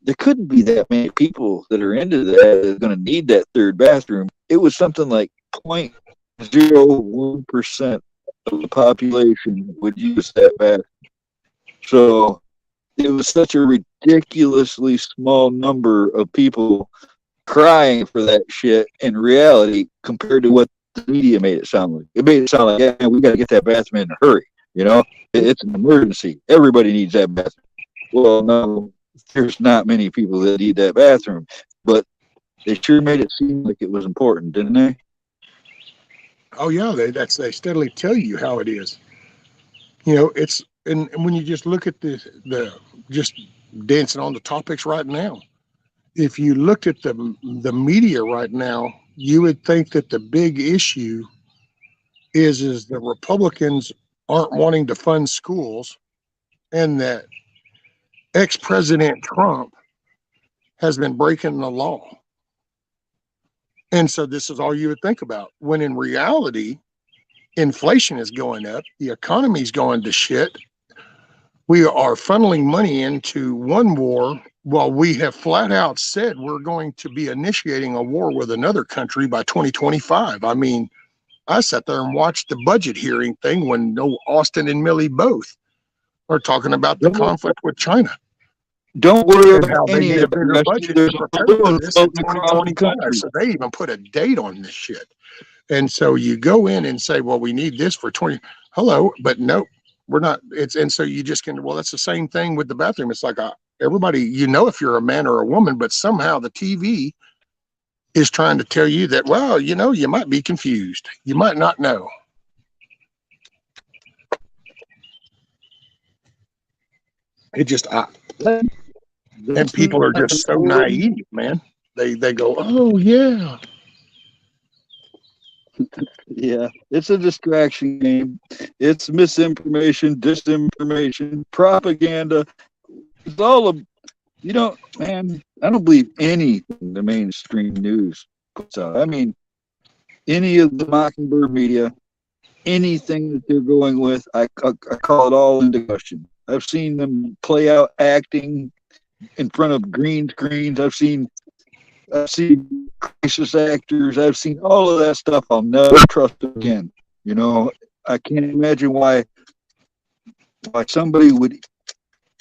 there couldn't be that many people that are into that are going to need that third bathroom. It was something like 0.01% of the population would use that bathroom. So it was such a ridiculously small number of people crying for that shit in reality compared to what the media made it sound like. It made it sound like, yeah, we got to get that bathroom in a hurry. It's an emergency. Everybody needs that bathroom. Well, no, there's not many people that need that bathroom, but they sure made it seem like it was important, didn't they? Oh yeah, they steadily tell you how it is. It's and when you just look at the just dancing on the topics right now, if you looked at the media right now, you would think that the big issue is the Republicans aren't wanting to fund schools, and that ex-President Trump has been breaking the law. And so this is all you would think about. When in reality, inflation is going up, the economy is going to shit. We are funneling money into one war while we have flat out said we're going to be initiating a war with another country by 2025. I mean, I sat there and watched the budget hearing thing when Austin and Millie both are talking about the conflict with China Don't worry and about how they any need of a it, bigger Rusty. budget to There's a prepare for balloon this in floating across the 2025. country. So they even put a date on this shit. And so you go in and say, well, we need this for 20. Hello, but no, we're not. And so you just can, well, that's the same thing with the bathroom. It's like everybody, if you're a man or a woman, but somehow the TV is trying to tell you that, well, you might be confused. You might not know. It just, and people are just so naive, man. They go, oh yeah. Yeah, it's a distraction game. It's misinformation, disinformation, propaganda. It's all of man. I don't believe anything the mainstream news puts out. I mean, any of the Mockingbird media, anything that they're going with, I call it all into question. I've seen them play out acting in front of green screens. I've seen crisis actors. I've seen all of that stuff. I'll never trust again. I can't imagine why somebody would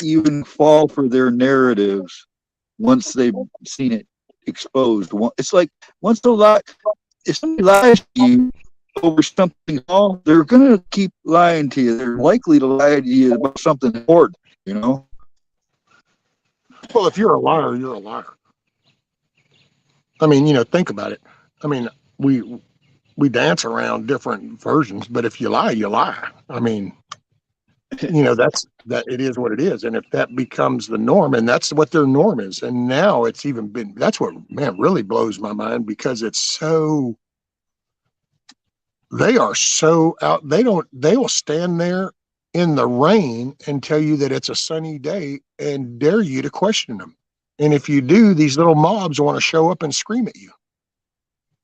even fall for their narratives once they've seen it exposed. It's like once if somebody lies to you over something small, they're gonna keep lying to you. They're likely to lie to you about something important. Well, if you're a liar, you're a liar. I mean, think about it. I mean, we dance around different versions, but if you lie, you lie. I mean, that's that it is what it is. And if that becomes the norm, and that's what their norm is, and now it's even been, that's what, man, really blows my mind, because it's so, they are so out, they will stand there in the rain and tell you that it's a sunny day and dare you to question them. And if you do, these little mobs want to show up and scream at you.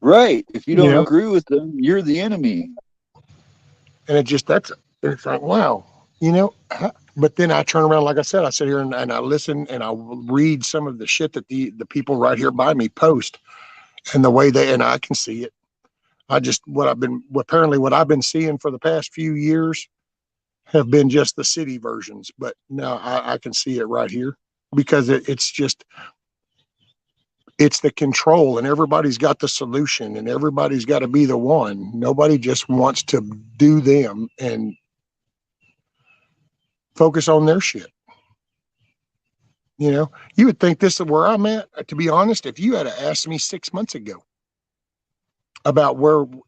Right. If you You don't know, agree with them, you're the enemy. and it's like, wow, but then I turn around, like I said, I sit here and I listen and I read some of the shit that the people right here by me post, and the way and I can see it. What I've been seeing for the past few years have been just the city versions, but now I can see it right here, because it's the control, and everybody's got the solution, and everybody's got to be the one. Nobody just wants to do them and focus on their shit. You would think this is where I'm at. To be honest, if you had asked me 6 months ago about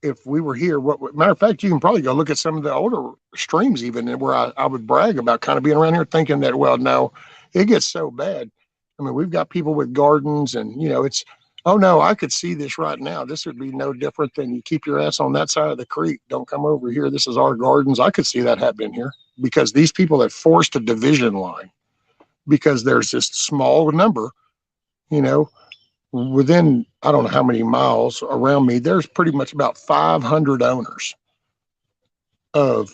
if we were here, matter of fact, you can probably go look at some of the older streams, even where I would brag about kind of being around here, thinking that, well, no, it gets so bad. I mean, we've got people with gardens, and it's, oh no, I could see this right now. This would be no different than, you keep your ass on that side of the creek. Don't come over here. This is our gardens. I could see that happening here, because these people have forced a division line, because there's this small number, within, I don't know how many miles around me, there's pretty much about 500 owners of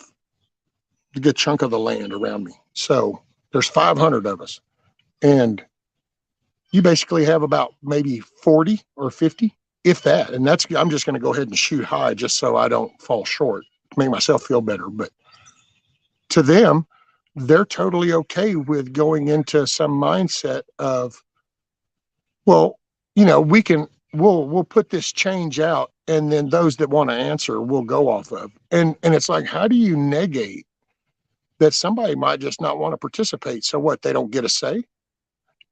a good chunk of the land around me. So there's 500 of us. And you basically have about maybe 40 or 50, if that. And I'm just going to go ahead and shoot high just so I don't fall short, to make myself feel better. But to them, they're totally okay with going into some mindset of, well, we'll put this change out, and then those that want to answer will go off of. And it's like, how do you negate that somebody might just not want to participate? So what, they don't get a say?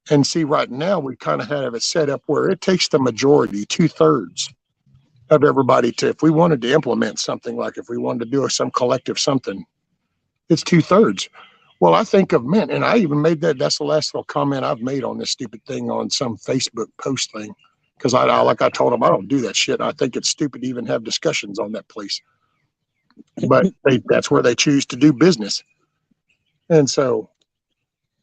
And see, right now we kind of have it set up where it takes the majority, 2/3 of everybody, to, if we wanted to implement something, like if we wanted to do some collective something, it's 2/3. Well, I think of men, and I even made that's the last little comment I've made on this stupid thing on some Facebook post thing. Because like I told them, I don't do that shit. I think it's stupid to even have discussions on that place. But that's where they choose to do business. And so,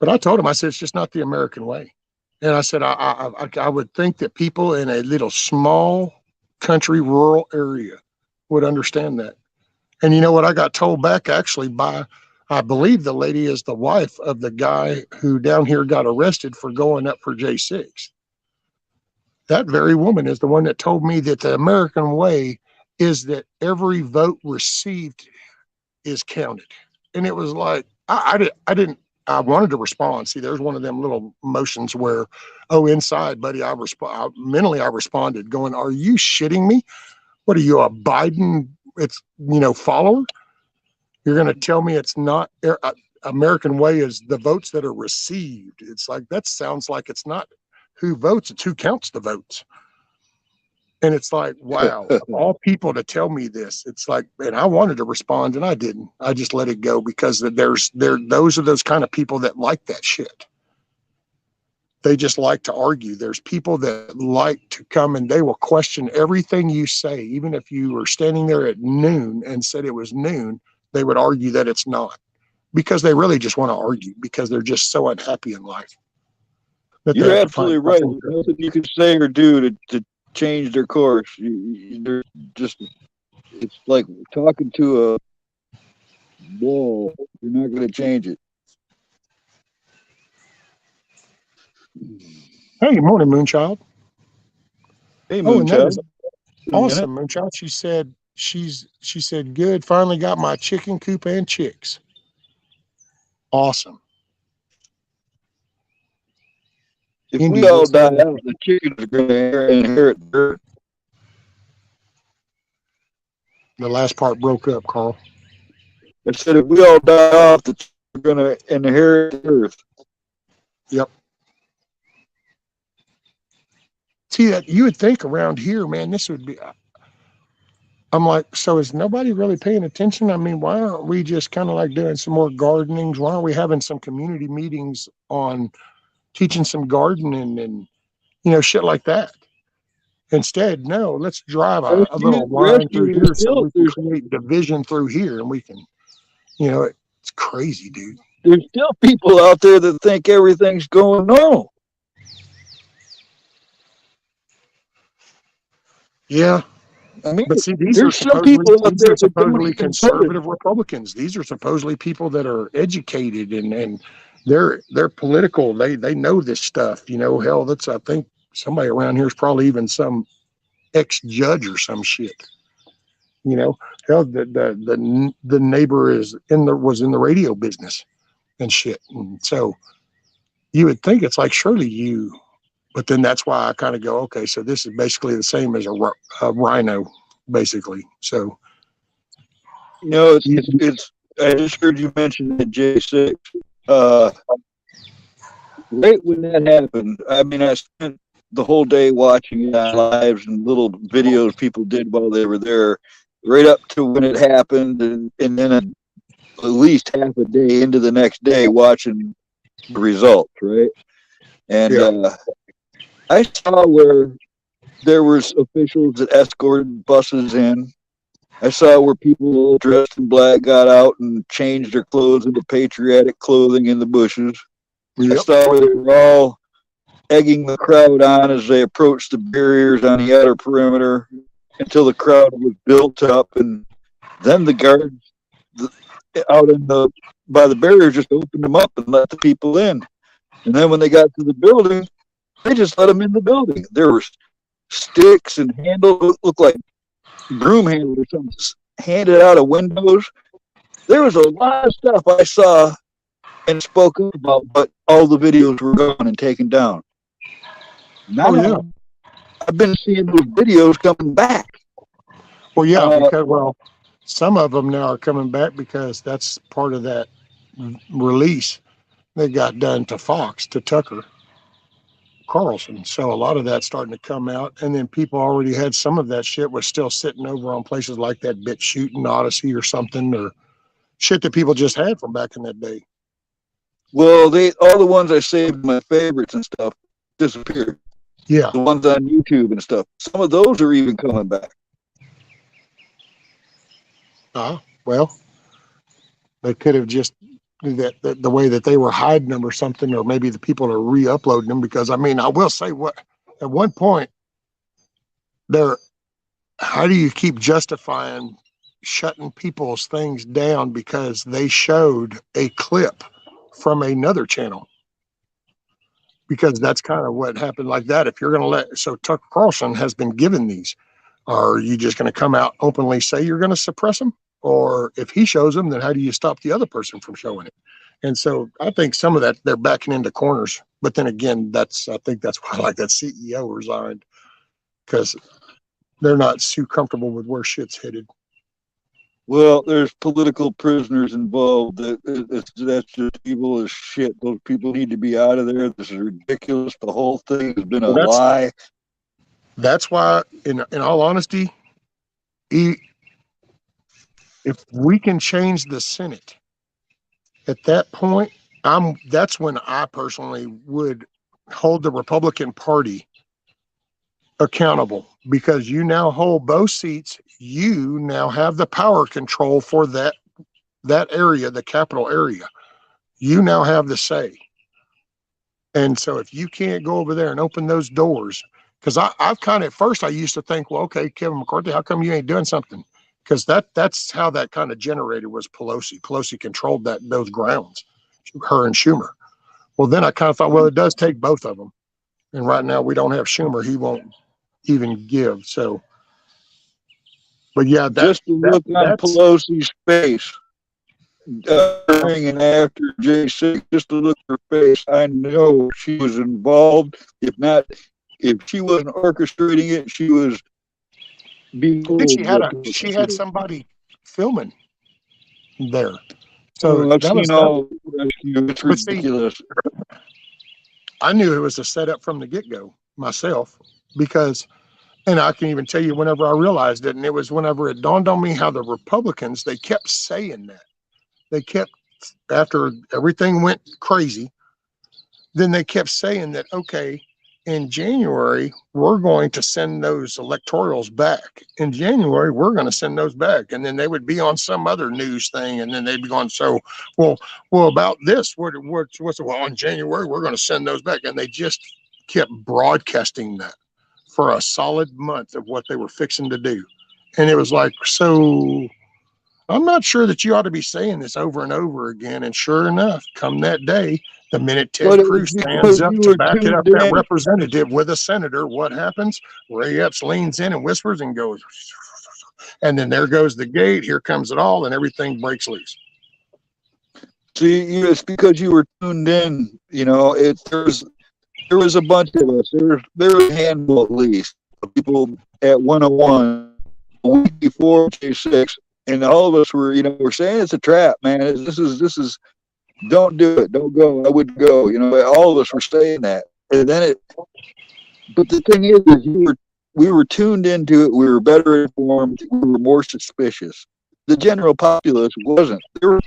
but I told them, I said, it's just not the American way. And I said, I would think that people in a little small country, rural area would understand that. And you know what I got told back, actually, by, I believe the lady is the wife of the guy who down here got arrested for going up for J6. That very woman is the one that told me that the American way is that every vote received is counted. And it was like, I wanted to respond. See, there's one of them little emotions where, oh, inside, buddy, mentally I responded going, are you shitting me? What are you, a Biden, follower? You're going to tell me it's not American way is the votes that are received. It's like, that sounds like it's not who votes, it's who counts the votes. And it's like, wow, of all people to tell me this, it's like, and I wanted to respond and I didn't. I just let it go, because those are those kind of people that like that shit. They just like to argue. There's people that like to come and they will question everything you say. Even if you were standing there at noon and said it was noon, they would argue that it's not, because they really just want to argue, because they're just so unhappy in life. You're absolutely right. There's nothing you can say or do to change their course. They're just, it's like talking to a wall. You're not going to change it. Hey, good morning, Moonchild. Hey, Moonchild. Awesome, Moonchild. She said, good. Finally got my chicken coop and chicks. Awesome. If we all die out, the chickens are going to inherit dirt. The last part broke up, Carl. I said, if we all die off, the chickens are going to inherit the earth. Yep. see that you would think around here, man, this would be. I'm like, so is nobody really paying attention? I mean, why aren't we just kind of like doing some more gardenings? Why aren't we having some community meetings on teaching some gardening and, shit like that? Instead, no, let's drive a little line through Rescue, here so we can create division through here and we can, it's crazy, dude. there's still people out there that think everything's going normal. Yeah. I mean, But see, these are there's some people out there that don't even conservative Republicans. These are supposedly people that are educated and they're political. They know this stuff. Hell, that's I think somebody around here is probably even some ex-judge or some shit. Hell, the neighbor was in the radio business and shit. And so you would think it's like surely you. But then that's why I kind of go, okay, so this is basically the same as a rhino, basically. So, it's. I just heard you mention the J6. Right when that happened, I mean, I spent the whole day watching it on lives and little videos people did while they were there, right up to when it happened, and then at least half a day into the next day watching the results, right? And I saw where there was officials that escorted buses in. I saw where people dressed in black got out and changed their clothes into patriotic clothing in the bushes. Yep. I saw where they were all egging the crowd on as they approached the barriers on the outer perimeter until the crowd was built up, and then the guards out by the barriers just opened them up and let the people in. And then when they got to the building, they just let them in the building. There were sticks and handles, looked like broom handles or something, handed out of windows. There was a lot of stuff I saw and spoke up about, but all the videos were gone and taken down. Now, I've been seeing those videos coming back. Well, yeah, because some of them now are coming back because that's part of that release that got done to Fox, to Tucker Carlson. So a lot of that's starting to come out, and then people already had some of that shit was still sitting over on places like that Bit Shooting Odyssey or something, or shit that people just had from back in that day. Well, all the ones I saved, my favorites and stuff, disappeared. Yeah, the ones on YouTube and stuff. Some of those are even coming back. Well, they could have just that the way that they were hiding them or something, or maybe the people are re-uploading them. Because I mean, I will say, what at one point how do you keep justifying shutting people's things down because they showed a clip from another channel? Because that's kind of what happened like that. If you're going to so Tucker Carlson has been given these, are you just going to come out openly say you're going to suppress them? Or if he shows them, then how do you stop the other person from showing it? And so I think some of that, they're backing into corners. But then again, I think that's why like that CEO resigned, because they're not too comfortable with where shit's headed. Well, there's political prisoners involved. That's just evil as shit. Those people need to be out of there. This is ridiculous. The whole thing has been a lie. That's why, in all honesty, if we can change the Senate, at that point, that's when I personally would hold the Republican Party accountable, because you now hold both seats. You now have the power control for that area, the capital area. You now have the say. And so if you can't go over there and open those doors, because I've kind of, at first I used to think, well, okay, Kevin McCarthy, how come you ain't doing something? Because that's how that kind of generated was Pelosi. Pelosi controlled those grounds, her and Schumer. Well, then I kind of thought, well, it does take both of them. And right now we don't have Schumer. He won't even give. So, but yeah, just to look on Pelosi's face during and after J6, just to look at her face, I know she was involved. If she wasn't orchestrating it, she was being told. She had somebody filming there. So I've seen all rescue. It's ridiculous. I knew it was a setup from the get-go myself. because, and I can even tell you whenever I realized it, and it was whenever it dawned on me how the Republicans, they kept saying that. They kept, after everything went crazy, then they kept saying that, okay, in January, we're going to send those electorals back. In January, we're going to send those back. And then they would be on some other news thing. And then they'd be going, so, well, about this, well, in January, we're going to send those back. And they just kept broadcasting that for a solid month of what they were fixing to do. And it was like, so I'm not sure that you ought to be saying this over and over again. And sure enough, come that day, the minute Ted Cruz stands up to back it up, that representative with a senator, what happens? Ray Epps leans in and whispers and goes, and then there goes the gate. Here comes it all, and everything breaks loose. See, it's because you were tuned in. You know, there was a bunch of us. There was a handful at least of people at 101 a week before J6, and all of us were, we're saying it's a trap, man. This is. Don't do it. Don't go. I wouldn't go. All of us were saying that. And then but the thing is we were tuned into it. We were better informed. We were more suspicious. The general populace wasn't. There were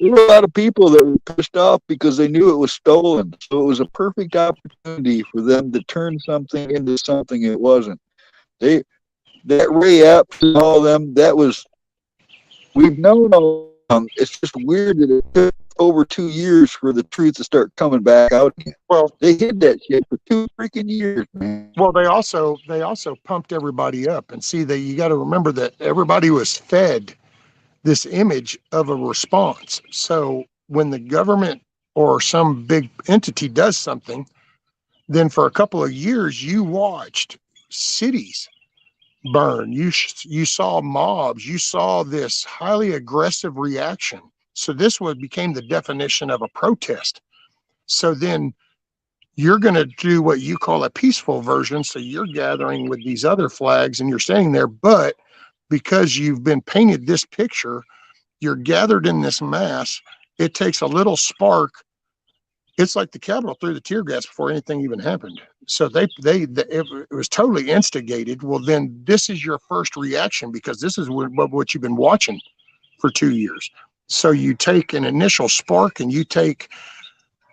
a lot of people that were pissed off because they knew it was stolen. So it was a perfect opportunity for them to turn something into something it wasn't. That Ray Epps and all of them, we've known all along. It's just weird that it took over 2 years for the truth to start coming back out again. Well, they hid that shit for 2 freaking years, man. Well, they also pumped everybody up, and see that you got to remember that everybody was fed this image of a response. So when the government or some big entity does something, then for a couple of years you watched cities burn. You saw mobs. You saw this highly aggressive reaction. So this became the definition of a protest. So then you're going to do what you call a peaceful version. So you're gathering with these other flags and you're standing there, but because you've been painted this picture, you're gathered in this mass. It takes a little spark. It's like the Capitol threw the tear gas before anything even happened. So it was totally instigated. Well, then this is your first reaction because this is what you've been watching for 2 years. So you take an initial spark and you take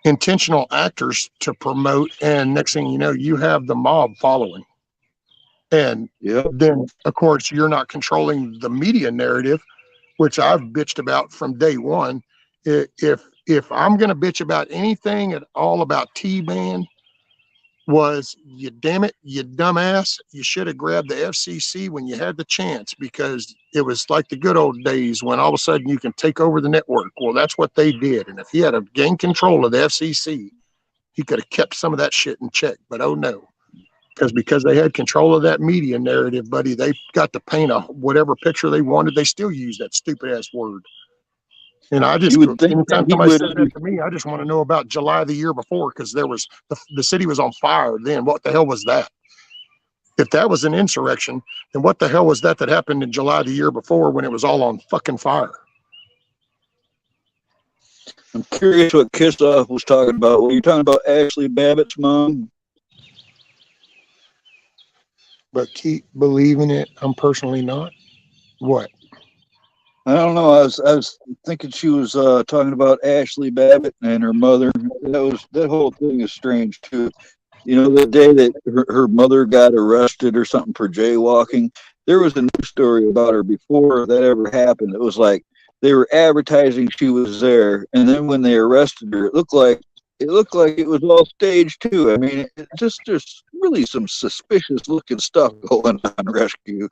intentional actors to promote, and next thing you know, you have the mob following. And then, of course, you're not controlling the media narrative, which I've bitched about from day one. If I'm going to bitch about anything at all about T-Man, was, you damn it, you dumbass, you should have grabbed the FCC when you had the chance, because it was like the good old days when all of a sudden you can take over the network. Well, that's what they did. And if he had gained control of the FCC, he could have kept some of that shit in check. But oh no, because they had control of that media narrative, buddy, they got to paint whatever picture they wanted. They still use that stupid ass word. And I just, anytime somebody says that to me, I just want to know about July the year before, because there was the city was on fire then. What the hell was that? If that was an insurrection, then what the hell was that happened in July the year before when it was all on fucking fire? I'm curious what Kissoff was talking about. Were you talking about Ashley Babbitt's mom? But keep believing it. I'm personally not. What? I don't know. I was thinking she was talking about Ashley Babbitt and her mother. That whole thing is strange too. The day that her mother got arrested or something for jaywalking, there was a news story about her before that ever happened. It was like they were advertising she was there, and then when they arrested her, it looked like it was all staged too. I mean, there's really some suspicious looking stuff going on rescue.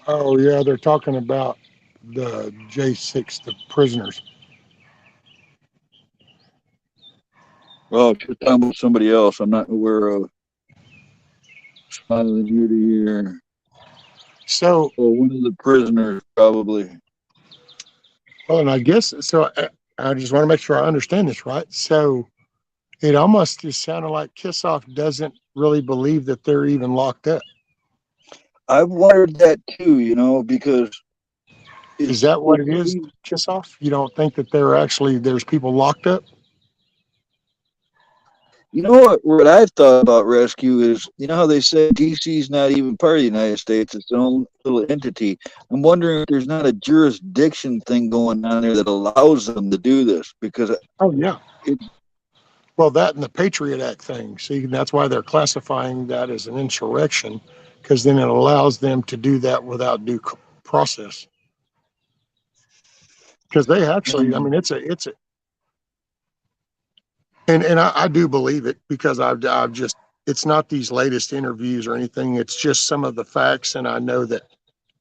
Oh yeah, they're talking about the J6, the prisoners. Oh, she's talking about somebody else I'm not aware of. Smiling year to year. So one of the prisoners, probably. Well, and I guess so. I just want to make sure I understand this right. So it almost just sounded like Kissoff doesn't really believe that they're even locked up. I've wondered that too, because is that what it is, Kissoff? You don't think that there's people locked up? You know what I've thought about rescue is, you know how they say DC's not even part of the United States, it's its own little entity. I'm wondering if there's not a jurisdiction thing going on there that allows them to do this, because Oh yeah. it, Well, that and the Patriot Act thing. See, that's why they're classifying that as an insurrection, because then it allows them to do that without due process. Because they actually, I mean, it's a, and I do believe it because I've just, it's not these latest interviews or anything. It's just some of the facts, and I know that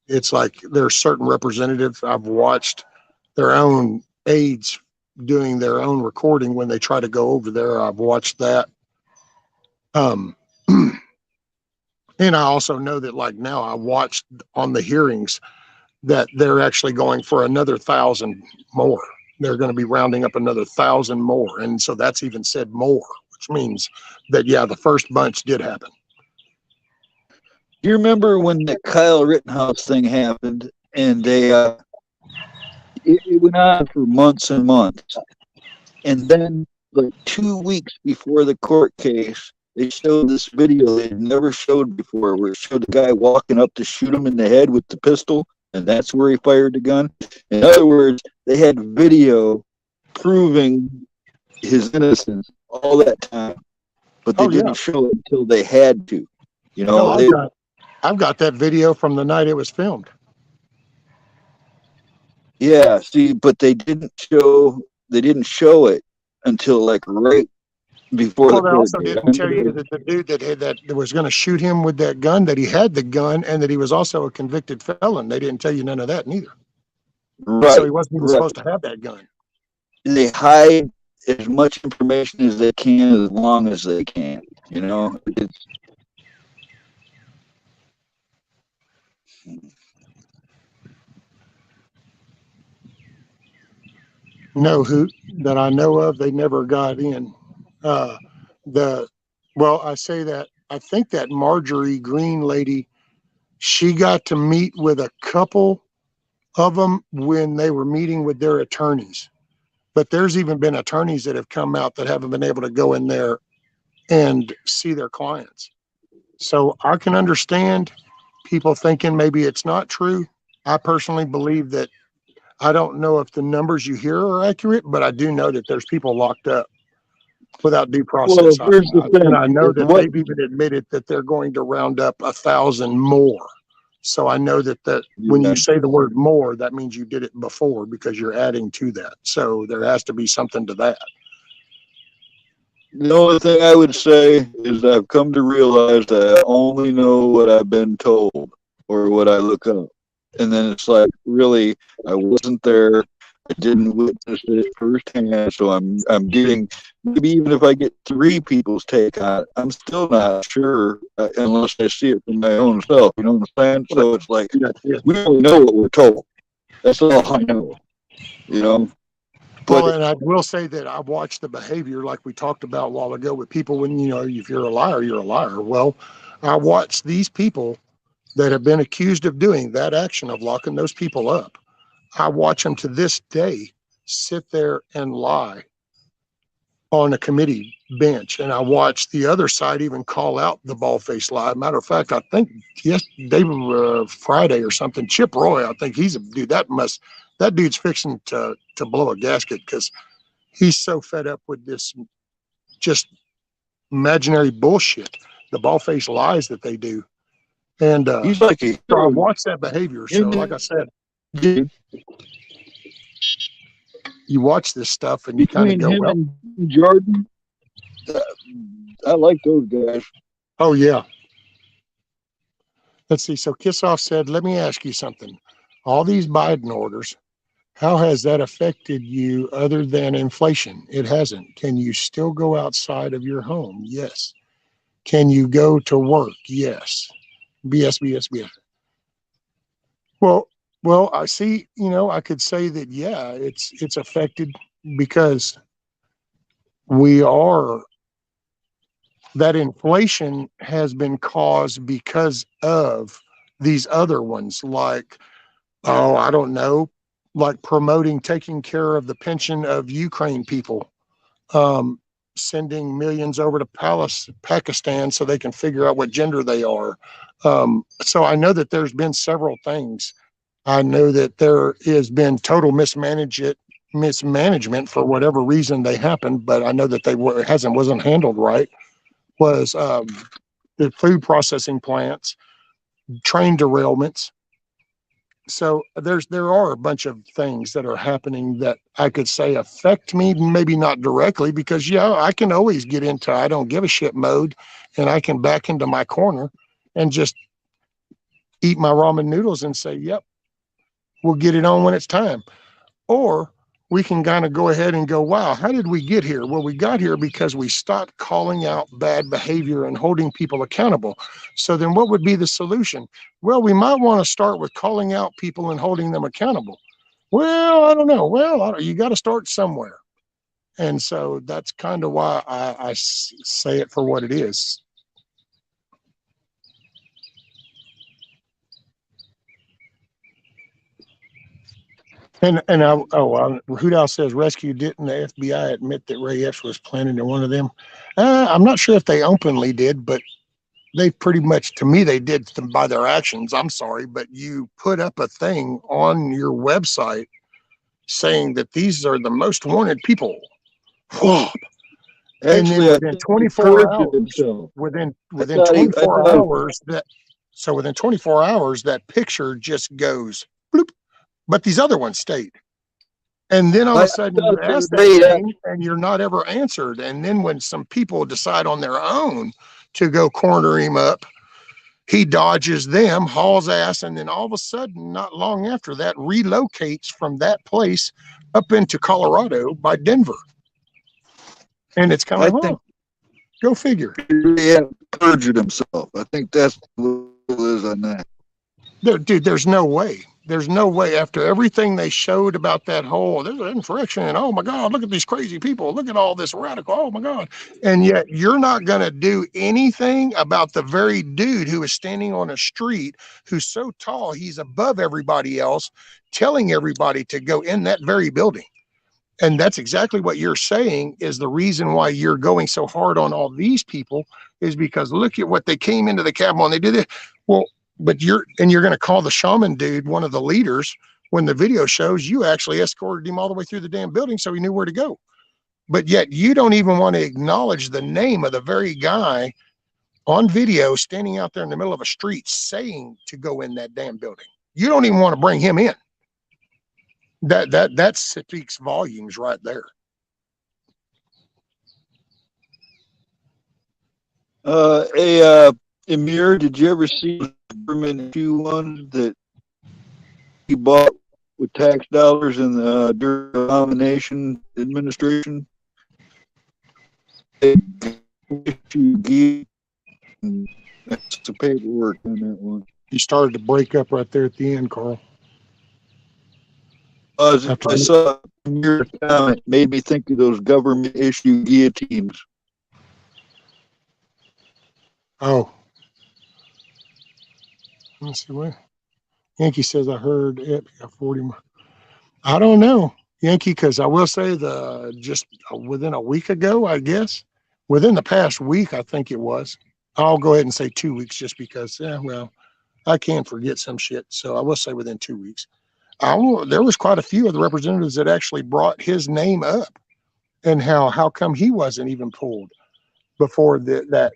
it's like there's certain representatives I've watched their own aides doing their own recording when they try to go over there. I've watched that. Um, and I also know that like now I watched on the hearings that they're actually going for another 1,000 more. They're going to be rounding up another 1,000 more. And so that's even said more, which means that, yeah, the first bunch did happen. do you remember when the Kyle Rittenhouse thing happened and it went on for months and months, and then like 2 weeks before the court case, they showed this video they'd never showed before, where it showed the guy walking up to shoot him in the head with the pistol, and that's where he fired the gun. In other words, they had video proving his innocence all that time, but they didn't show it until they had to. You know, I've got that video from the night it was filmed. yeah. See, but they didn't show it until like right before Well, the they court also date. didn't tell you that the dude that was going to shoot him with that gun, that he had the gun, and that he was also a convicted felon. They didn't tell you none of that neither. Right. So he wasn't even supposed to have that gun. They hide as much information as they can, as long as they can. You know, it's, No, who that I know of, they never got in. Uh, I say that I think that Marjorie Green lady, she got to meet with a couple of them when they were meeting with their attorneys. But there's even been attorneys that have come out that haven't been able to go in there and see their clients. So I can understand people thinking maybe it's not true. I personally believe that. I don't know if the numbers you hear are accurate, but I do know that there's people locked up without due process. well, here's the And thing: I know is that what they've even admitted that they're going to round up 1,000 more. So I know that when you say the word more, that means you did it before because you're adding to that. So there has to be something to that. the only thing I would say is I've come to realize that I only know what I've been told or what I look up, and then it's like, really, I wasn't there. I didn't witness it firsthand, so I'm getting, maybe even if I get three people's take on it, I'm still not sure unless I see it for my own self. You know what I'm saying? So it's like, we only know what we're told. That's all I know. You know. Well, But and I will say that I watched the behavior like we talked about a while ago with people when, if you're a liar, you're a liar. Well, I watched these people that have been accused of doing that action of locking those people up. I watch them to this day sit there and lie on a committee bench. And I watch the other side even call out the bald-faced lie. Matter of fact, I think Friday or something, Chip Roy, I think he's a dude that dude's fixing to blow a gasket because he's so fed up with this just imaginary bullshit, the bald-faced lies that they do. And he's like a so I hero. watched that behavior. So like I said, you watch this stuff and you kind of Between go, him well, and Jordan, I like those guys. oh yeah. Let's see. So Kissoff said, let me ask you something. All these Biden orders, how has that affected you other than inflation? It hasn't. Can you still go outside of your home? Yes. Can you go to work? Yes. BS. Well, I see, I could say that, yeah, it's affected because that inflation has been caused because of these other ones, like, oh, I don't know, like promoting taking care of the pension of Ukraine people. sending millions over to Pakistan so they can figure out what gender they are. So I know that there's been several things. I know that there has been total mismanagement for whatever reason they happened, but I know that wasn't handled right. Was the food processing plants, train derailments. So there are a bunch of things that are happening that I could say affect me, maybe not directly, because I can always get into I don't give a shit mode, and I can back into my corner and just eat my ramen noodles and say, yep, we'll get it on when it's time. Or we can kind of go ahead and go, wow, how did we get here? Well, we got here because we stopped calling out bad behavior and holding people accountable. So then what would be the solution? Well, we might want to start with calling out people and holding them accountable. Well, I don't know. Well, you got to start somewhere. And so that's kind of why I say it for what it is. Hoodow says rescue, didn't the FBI admit that Ray Epps was planning in one of them? I'm not sure if they openly did, but they pretty much, to me, they did by their actions. I'm sorry, but you put up a thing on your website saying that these are the most wanted people. Whoa. And then within 24 hours, within 24 hours, within 24 hours, that picture just goes bloop. But these other ones stayed. And then all of a sudden you ask that thing and you're not ever answered. And then when some people decide on their own to go corner him up, he dodges them, hauls ass, and then all of a sudden, not long after that, relocates from that place up into Colorado by Denver. And it's kind of, go figure. He perjured himself. I think that's what it is on that. Dude, there's no way. There's no way after everything they showed about that whole, there's an insurrection. Oh my God, look at these crazy people. Look at all this radical. Oh my God. And yet you're not going to do anything about the very dude who is standing on a street who's so tall, he's above everybody else, telling everybody to go in that very building. And that's exactly what you're saying is the reason why you're going so hard on all these people is because look at what they came into the Capitol and they did it. Well, but you're going to call the shaman dude one of the leaders when the video shows you actually escorted him all the way through the damn building so he knew where to go. But yet you don't even want to acknowledge the name of the very guy on video standing out there in the middle of a street saying to go in that damn building. You don't even want to bring him in. That speaks volumes right there. Emir, did you ever see the government Q1 that he bought with tax dollars in the during the nomination administration? That's the paperwork on that one. You started to break up right there at the end, Carl. I saw your comment, made me think of those government issue guillotines. Oh. Let's see what Yankee says. I heard it 40 more. I don't know, Yankee, because I will say just within a week ago, I guess, within the past week, I think it was. I'll go ahead and say 2 weeks just because, I can't forget some shit. So I will say within 2 weeks. There was quite a few of the representatives that actually brought his name up and how come he wasn't even pulled before that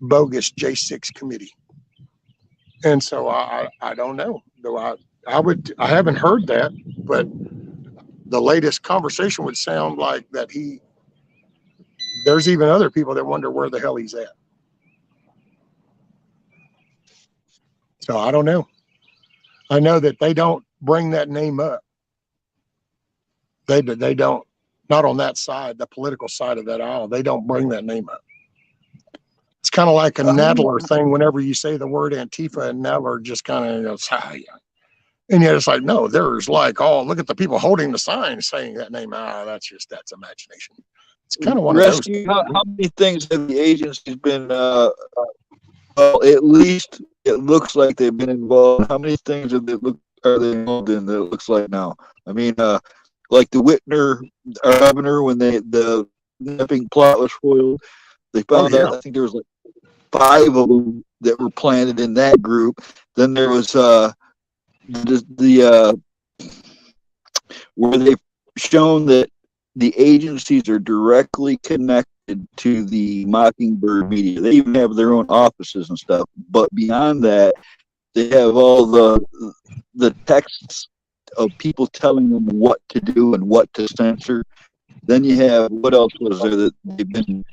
bogus J6 committee. And so I don't know. Though I haven't heard that, but the latest conversation would sound like that there's even other people that wonder where the hell he's at. So I don't know. I know that they don't bring that name up. They don't, not on that side, the political side of that aisle. They don't bring that name up. It's kind of like a Nadler thing. Whenever you say the word Antifa, and Nadler just kind of goes, and yet it's like, no, there's like, oh, look at the people holding the sign saying that name. That's imagination. It's kind of one of those. How many things have the agencies been, well, at least it looks like they've been involved. How many things are they involved in that it looks like now? I mean, like the Whitner governor, when the kidnapping plot was foiled. They found out, I think there was like 5 of them that were planted in that group. Then there was the where they've shown that the agencies are directly connected to the Mockingbird media. They even have their own offices and stuff. But beyond that, they have all the texts of people telling them what to do and what to censor. Then you have, what else was there that they've been,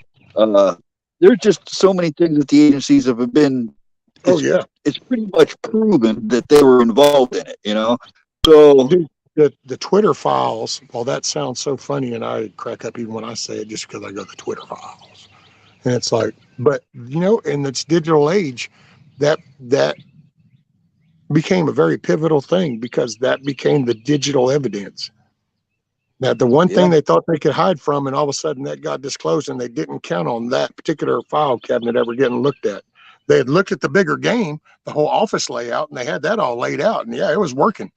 there's just so many things that the agencies have been, it's pretty much proven that they were involved in it, you know? So the Twitter files, well, that sounds so funny, and I crack up even when I say it just because I go the Twitter files. And it's like, but, you know, in this digital age, that became a very pivotal thing because that became the digital evidence. Now, the one thing they thought they could hide from, and all of a sudden that got disclosed, and they didn't count on that particular file cabinet ever getting looked at. They had looked at the bigger game, the whole office layout, and they had that all laid out, and yeah, it was working.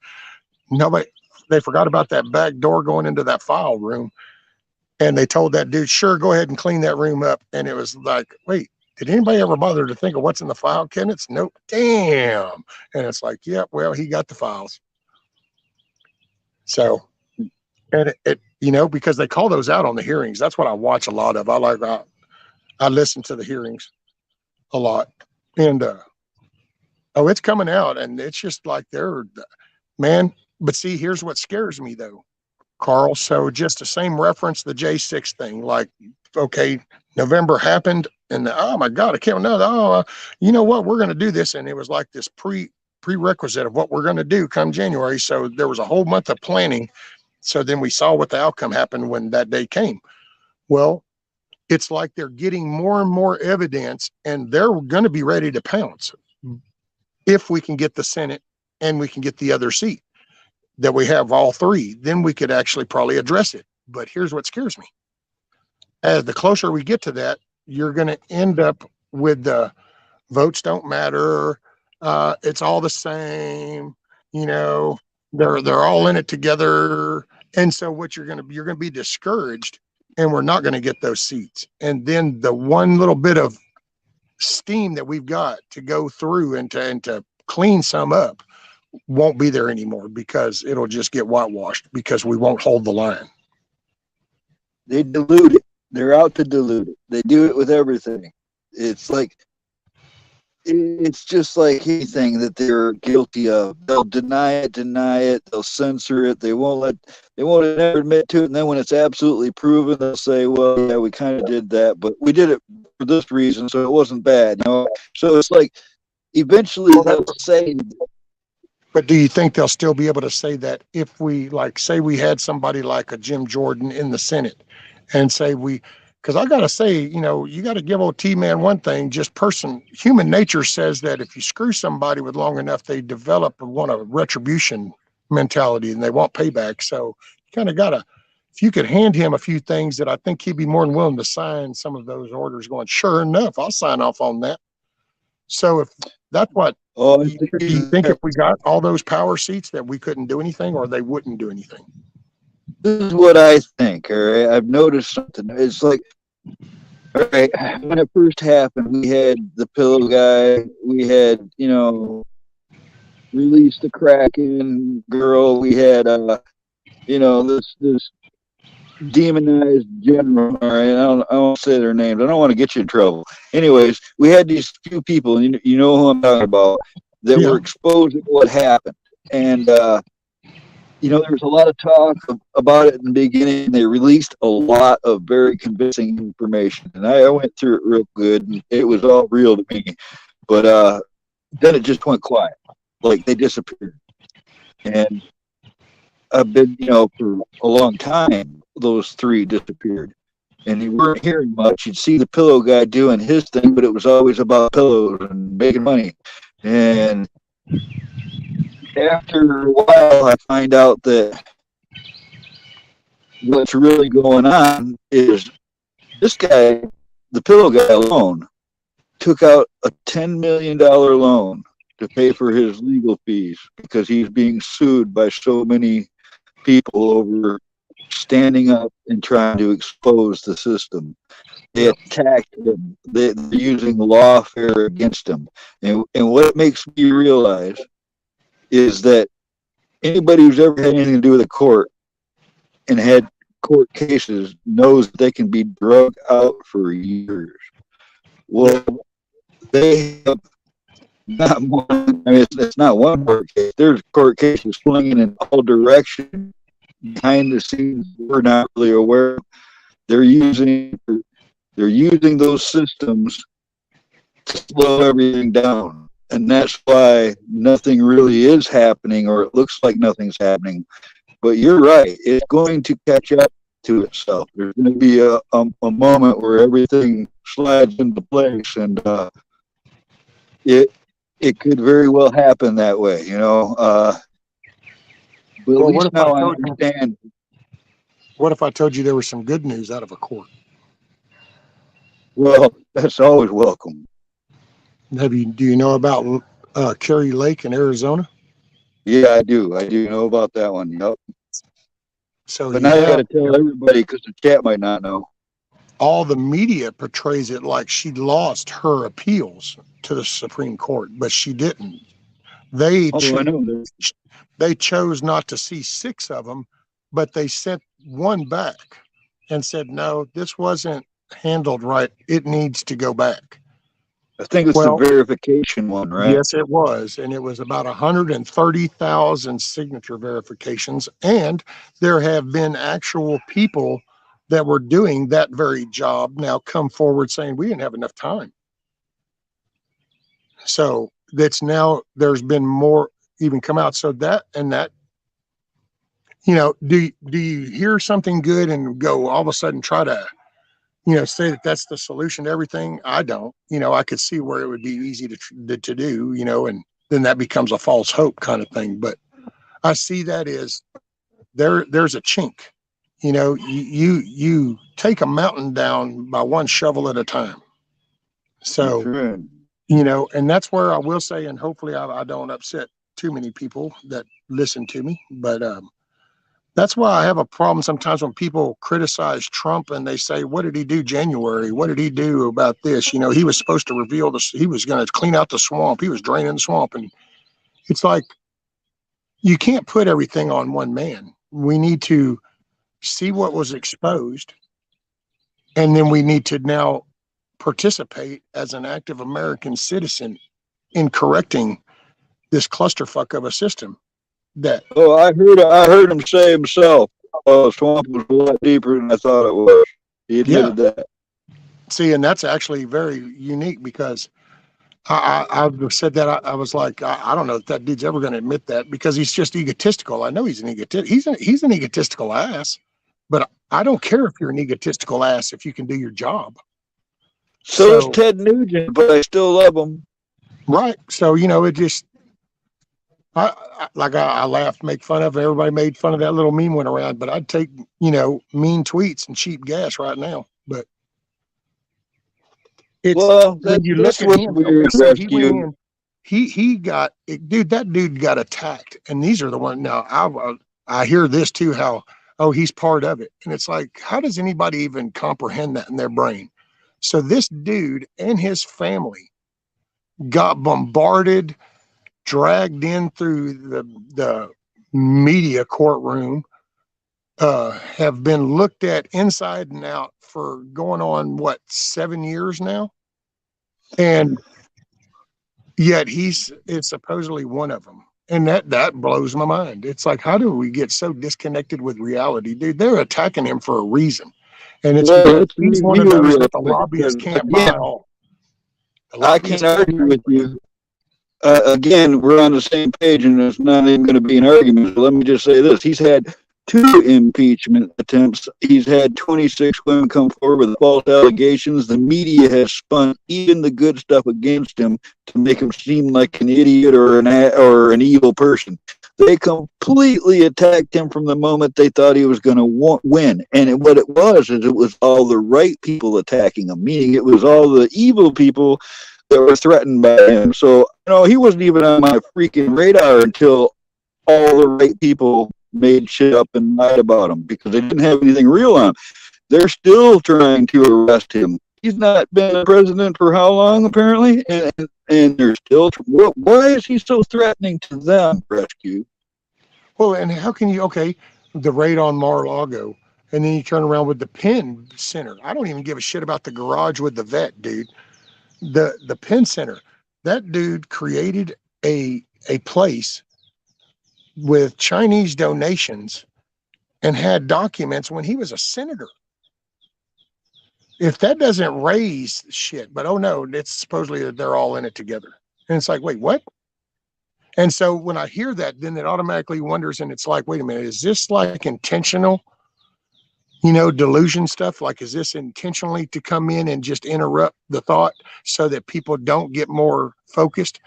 They forgot about that back door going into that file room, and they told that dude, sure, go ahead and clean that room up. And it was like, wait, did anybody ever bother to think of what's in the file cabinets? Nope. Damn. And it's like, yeah, well, he got the files. So, and it you know, because they call those out on the hearings. That's what I watch a lot of. I listen to the hearings a lot. And, it's coming out, and it's just like man. But see, here's what scares me though, Carl. So just the same reference, the J6 thing, like, okay, November happened, and oh my God, I can't remember. Oh, you know what? We're going to do this. And it was like this prerequisite of what we're going to do come January. So there was a whole month of planning. So then we saw what the outcome happened when that day came. Well, it's like they're getting more and more evidence, and they're going to be ready to pounce if we can get the Senate and we can get the other seat. That we have all 3, then we could actually probably address it. But here's what scares me. As the closer we get to that, you're going to end up with the votes don't matter. It's all the same. You know, they're all in it together. And so what you're going to be discouraged, and we're not going to get those seats. And then the one little bit of steam that we've got to go through and to clean some up won't be there anymore, because it'll just get whitewashed because we won't hold the line. They dilute it. They're out to dilute it. They do it with everything. It's just like anything that they're guilty of. They'll deny it. They'll censor it. They won't ever admit to it. And then when it's absolutely proven, they'll say, well, yeah, we kind of did that, but we did it for this reason, so it wasn't bad. You know? So it's like, eventually they'll say. But do you think they'll still be able to say that if we, like, say we had somebody like a Jim Jordan in the Senate, and say because I got to say, you know, you got to give old T-Man one thing, human nature says that if you screw somebody with long enough, they develop a retribution mentality, and they want payback. So you kind of got to, if you could hand him a few things, that I think he'd be more than willing to sign some of those orders, going, sure enough, I'll sign off on that. So if that's what, do you think if we got all those power seats that we couldn't do anything, or they wouldn't do anything? This is what I think. All right, I've noticed something. It's like, all right, when it first happened, we had the pillow guy. We had, you know, release the Kraken girl. We had, you know, this demonized general. All right, I don't say their names. I don't want to get you in trouble. Anyways, we had these few people, and you know who I'm talking about, that were exposing what happened. And you know, there was a lot of talk about it in the beginning. They released a lot of very convincing information, and I went through it real good, and it was all real to me. But then it just went quiet, like they disappeared. And I've been, you know, for a long time, those 3 disappeared, and you weren't hearing much. You'd see the pillow guy doing his thing, but it was always about pillows and making money. And after a while, I find out that what's really going on is this guy, the pillow guy alone, took out a $10 million loan to pay for his legal fees, because he's being sued by so many people over standing up and trying to expose the system. They attacked him. They're using lawfare against him. And what makes me realize is that anybody who's ever had anything to do with a court and had court cases knows they can be drug out for years. Well, they have not one. I mean, it's not one court case. There's court cases flinging in all directions behind the scenes. We're not really aware of. They're using those systems to slow everything down, and that's why nothing really is happening, or it looks like nothing's happening. But you're right; it's going to catch up to itself. There's going to be a moment where everything slides into place, and it could very well happen that way, you know. But at least now I understand. What if I told you there was some good news out of a court? Well, that's always welcome. Do you know about Kerry Lake in Arizona? Yeah, I do. I do know about that one. Yep. So, but now I got to tell everybody because the chat might not know. All the media portrays it like she lost her appeals to the Supreme Court, but she didn't. They chose not to see 6 of them, but they sent one back and said, no, this wasn't handled right. It needs to go back. I think it's the verification one, right? Yes, it was. And it was about 130,000 signature verifications. And there have been actual people that were doing that very job now come forward saying we didn't have enough time. So that's now there's been more even come out. So that, you know, do you hear something good and go all of a sudden try to, you know, say that that's the solution to everything? I don't. You know, I could see where it would be easy to do, you know, and then that becomes a false hope kind of thing. But I see that as there's a chink. You know, you take a mountain down by one shovel at a time. So, you know, and that's where I will say, and hopefully I don't upset too many people that listen to me, but that's why I have a problem sometimes when people criticize Trump and they say, what did he do January? What did he do about this? You know, he was supposed to reveal this. He was going to clean out the swamp. He was draining the swamp. And it's like, you can't put everything on one man. We need to see what was exposed. And then we need to now participate as an active American citizen in correcting this clusterfuck of a system. That I heard him say himself, swamp was a lot deeper than I thought it was. He admitted that. See, and that's actually very unique because I've said that I was like, I don't know if that dude's ever going to admit that because he's just egotistical. I know he's an egotistical. He's an egotistical ass, but I don't care if you're an egotistical ass if you can do your job. So is Ted Nugent, but I still love him. Right. So, you know, it just, I laughed, make fun of, everybody made fun of that little meme went around, but I'd take, you know, mean tweets and cheap gas right now. But it's, when you look at him, so he went in, he got, dude, that dude got attacked. And these are the ones, now I hear this too, how, oh, he's part of it. And it's like, how does anybody even comprehend that in their brain? So this dude and his family got bombarded, dragged in through the media courtroom, have been looked at inside and out for going on, 7 years now? And yet it's supposedly one of them. And that blows my mind. It's like, how do we get so disconnected with reality? Dude, they're attacking him for a reason. And it's he's one of those that the lobbyists can't buy all. I can't argue with you. Again, we're on the same page, and it's not even going to be an argument. But let me just say this: he's had 2 impeachment attempts. He's had 26 women come forward with false allegations. The media has spun even the good stuff against him to make him seem like an idiot or an evil person. They completely attacked him from the moment they thought he was going to win. And what it was is it was all the right people attacking him, meaning it was all the evil people that were threatened by him. So, you know, he wasn't even on my freaking radar until all the right people made shit up and lied about him because they didn't have anything real on him. They're still trying to arrest him. He's not been a president for how long, apparently, and they're still. Why is he so threatening to them? Rescue. Well, and how can you? Okay, the raid on Mar-a-Lago, and then you turn around with the Penn Center. I don't even give a shit about the garage with the vet, dude. The Penn Center. That dude created a place with Chinese donations and had documents when he was a senator. If that doesn't raise shit, but oh no, it's supposedly that they're all in it together. And it's like, wait, what? And so when I hear that, then it automatically wonders, and it's like, wait a minute, is this like intentional, delusion stuff? Like, is this intentionally to come in and just interrupt the thought so that people don't get more focused,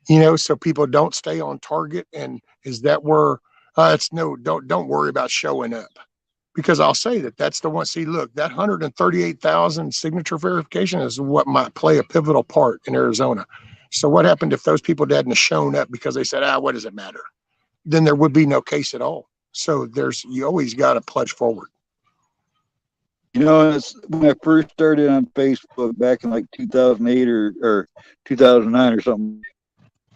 so people don't stay on target? And is that where don't worry about showing up? Because I'll say that's the one. See, look, that 138,000 signature verification is what might play a pivotal part in Arizona. So what happened if those people hadn't shown up because they said, what does it matter? Then there would be no case at all. So you always got to pledge forward. When I first started on Facebook back in like 2008 or 2009 or something,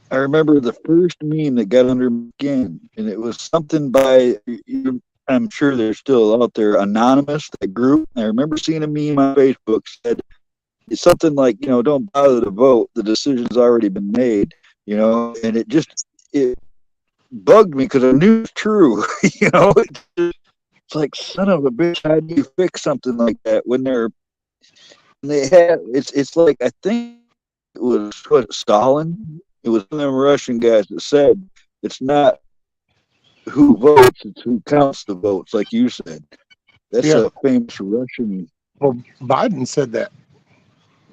I remember the first meme that got under my skin, and it was something by, I'm sure they're still out there, Anonymous, that group. I remember seeing a meme on Facebook said, it's something like, don't bother to vote. The decision's already been made, and it bugged me because I knew it's true. It's like, son of a bitch, how do you fix something like that when it's like, I think it was Stalin. It was one of them Russian guys that said, it's not who votes, it's who counts the votes, like you said. That's a famous Russian. Well, Biden said that.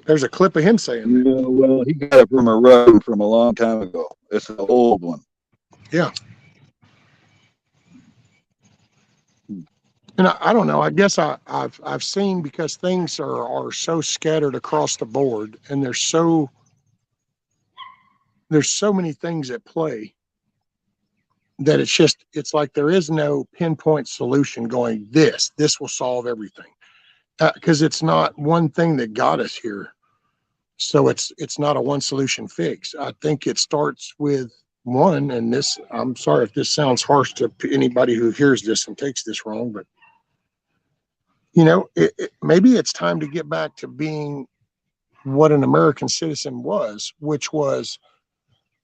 There's a clip of him saying that. Well, he got it from a Russian from a long time ago. It's an old one. Yeah. And I don't know. I guess I've seen, because things are so scattered across the board, and there's so many things at play, that it's like there is no pinpoint solution going, this will solve everything. Because it's not one thing that got us here. So it's not a one solution fix. I think it starts with one, and this, I'm sorry if this sounds harsh to anybody who hears this and takes this wrong, but maybe it's time to get back to being what an American citizen was, which was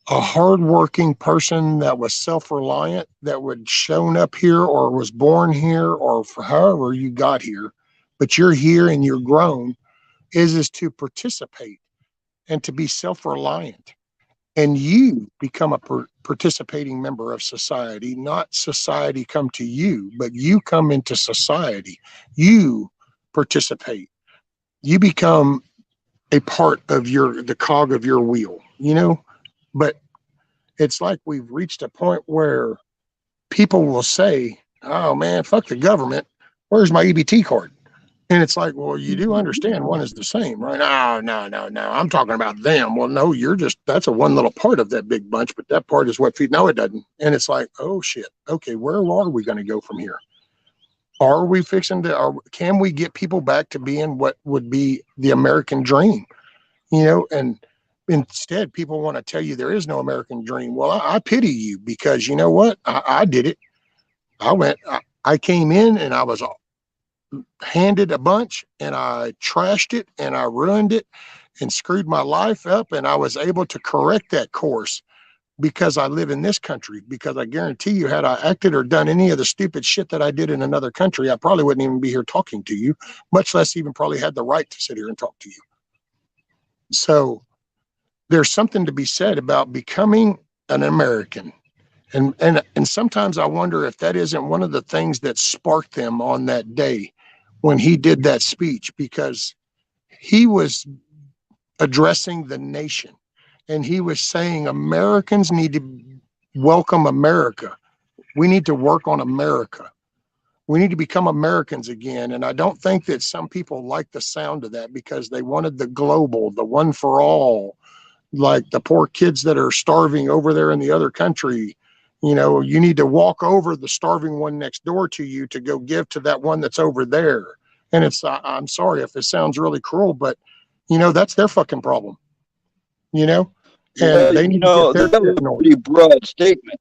a hardworking person that was self-reliant, that would shown up here or was born here or for however you got here, but you're here and you're grown, is to participate and to be self-reliant. And you become a participating member of society, not society come to you, but you come into society. You participate. You become a part of the cog of your wheel, But it's like we've reached a point where people will say, oh man, fuck the government. Where's my EBT card? And it's like, well, you do understand one is the same, right? No. I'm talking about them. Well, no, that's a one little part of that big bunch, but that part is what feeds. No, it doesn't. And it's like, oh shit. Okay, where are we going to go from here? Are we can we get people back to being what would be the American dream? And instead people want to tell you there is no American dream. Well, I pity you, because you know what? I did it. I came in and I was handed a bunch, and I trashed it and I ruined it and screwed my life up, and I was able to correct that course because I live in this country. Because I guarantee you, had I acted or done any of the stupid shit that I did in another country, I probably wouldn't even be here talking to you, much less even probably had the right to sit here and talk to you. So there's something to be said about becoming an American. And sometimes I wonder if that isn't one of the things that sparked them on that day when he did that speech, because he was addressing the nation, and he was saying Americans need to welcome America. We need to work on America. We need to become Americans again. And I don't think that some people like the sound of that, because they wanted the global, the one for all, like the poor kids that are starving over there in the other country, You know, you need to walk over the starving one next door to you to go give to that one that's over there. And it's, I'm sorry if it sounds really cruel, but, you know, that's their fucking problem, you know, and Well, they you need to get know, their that was shit in a order. pretty broad statement.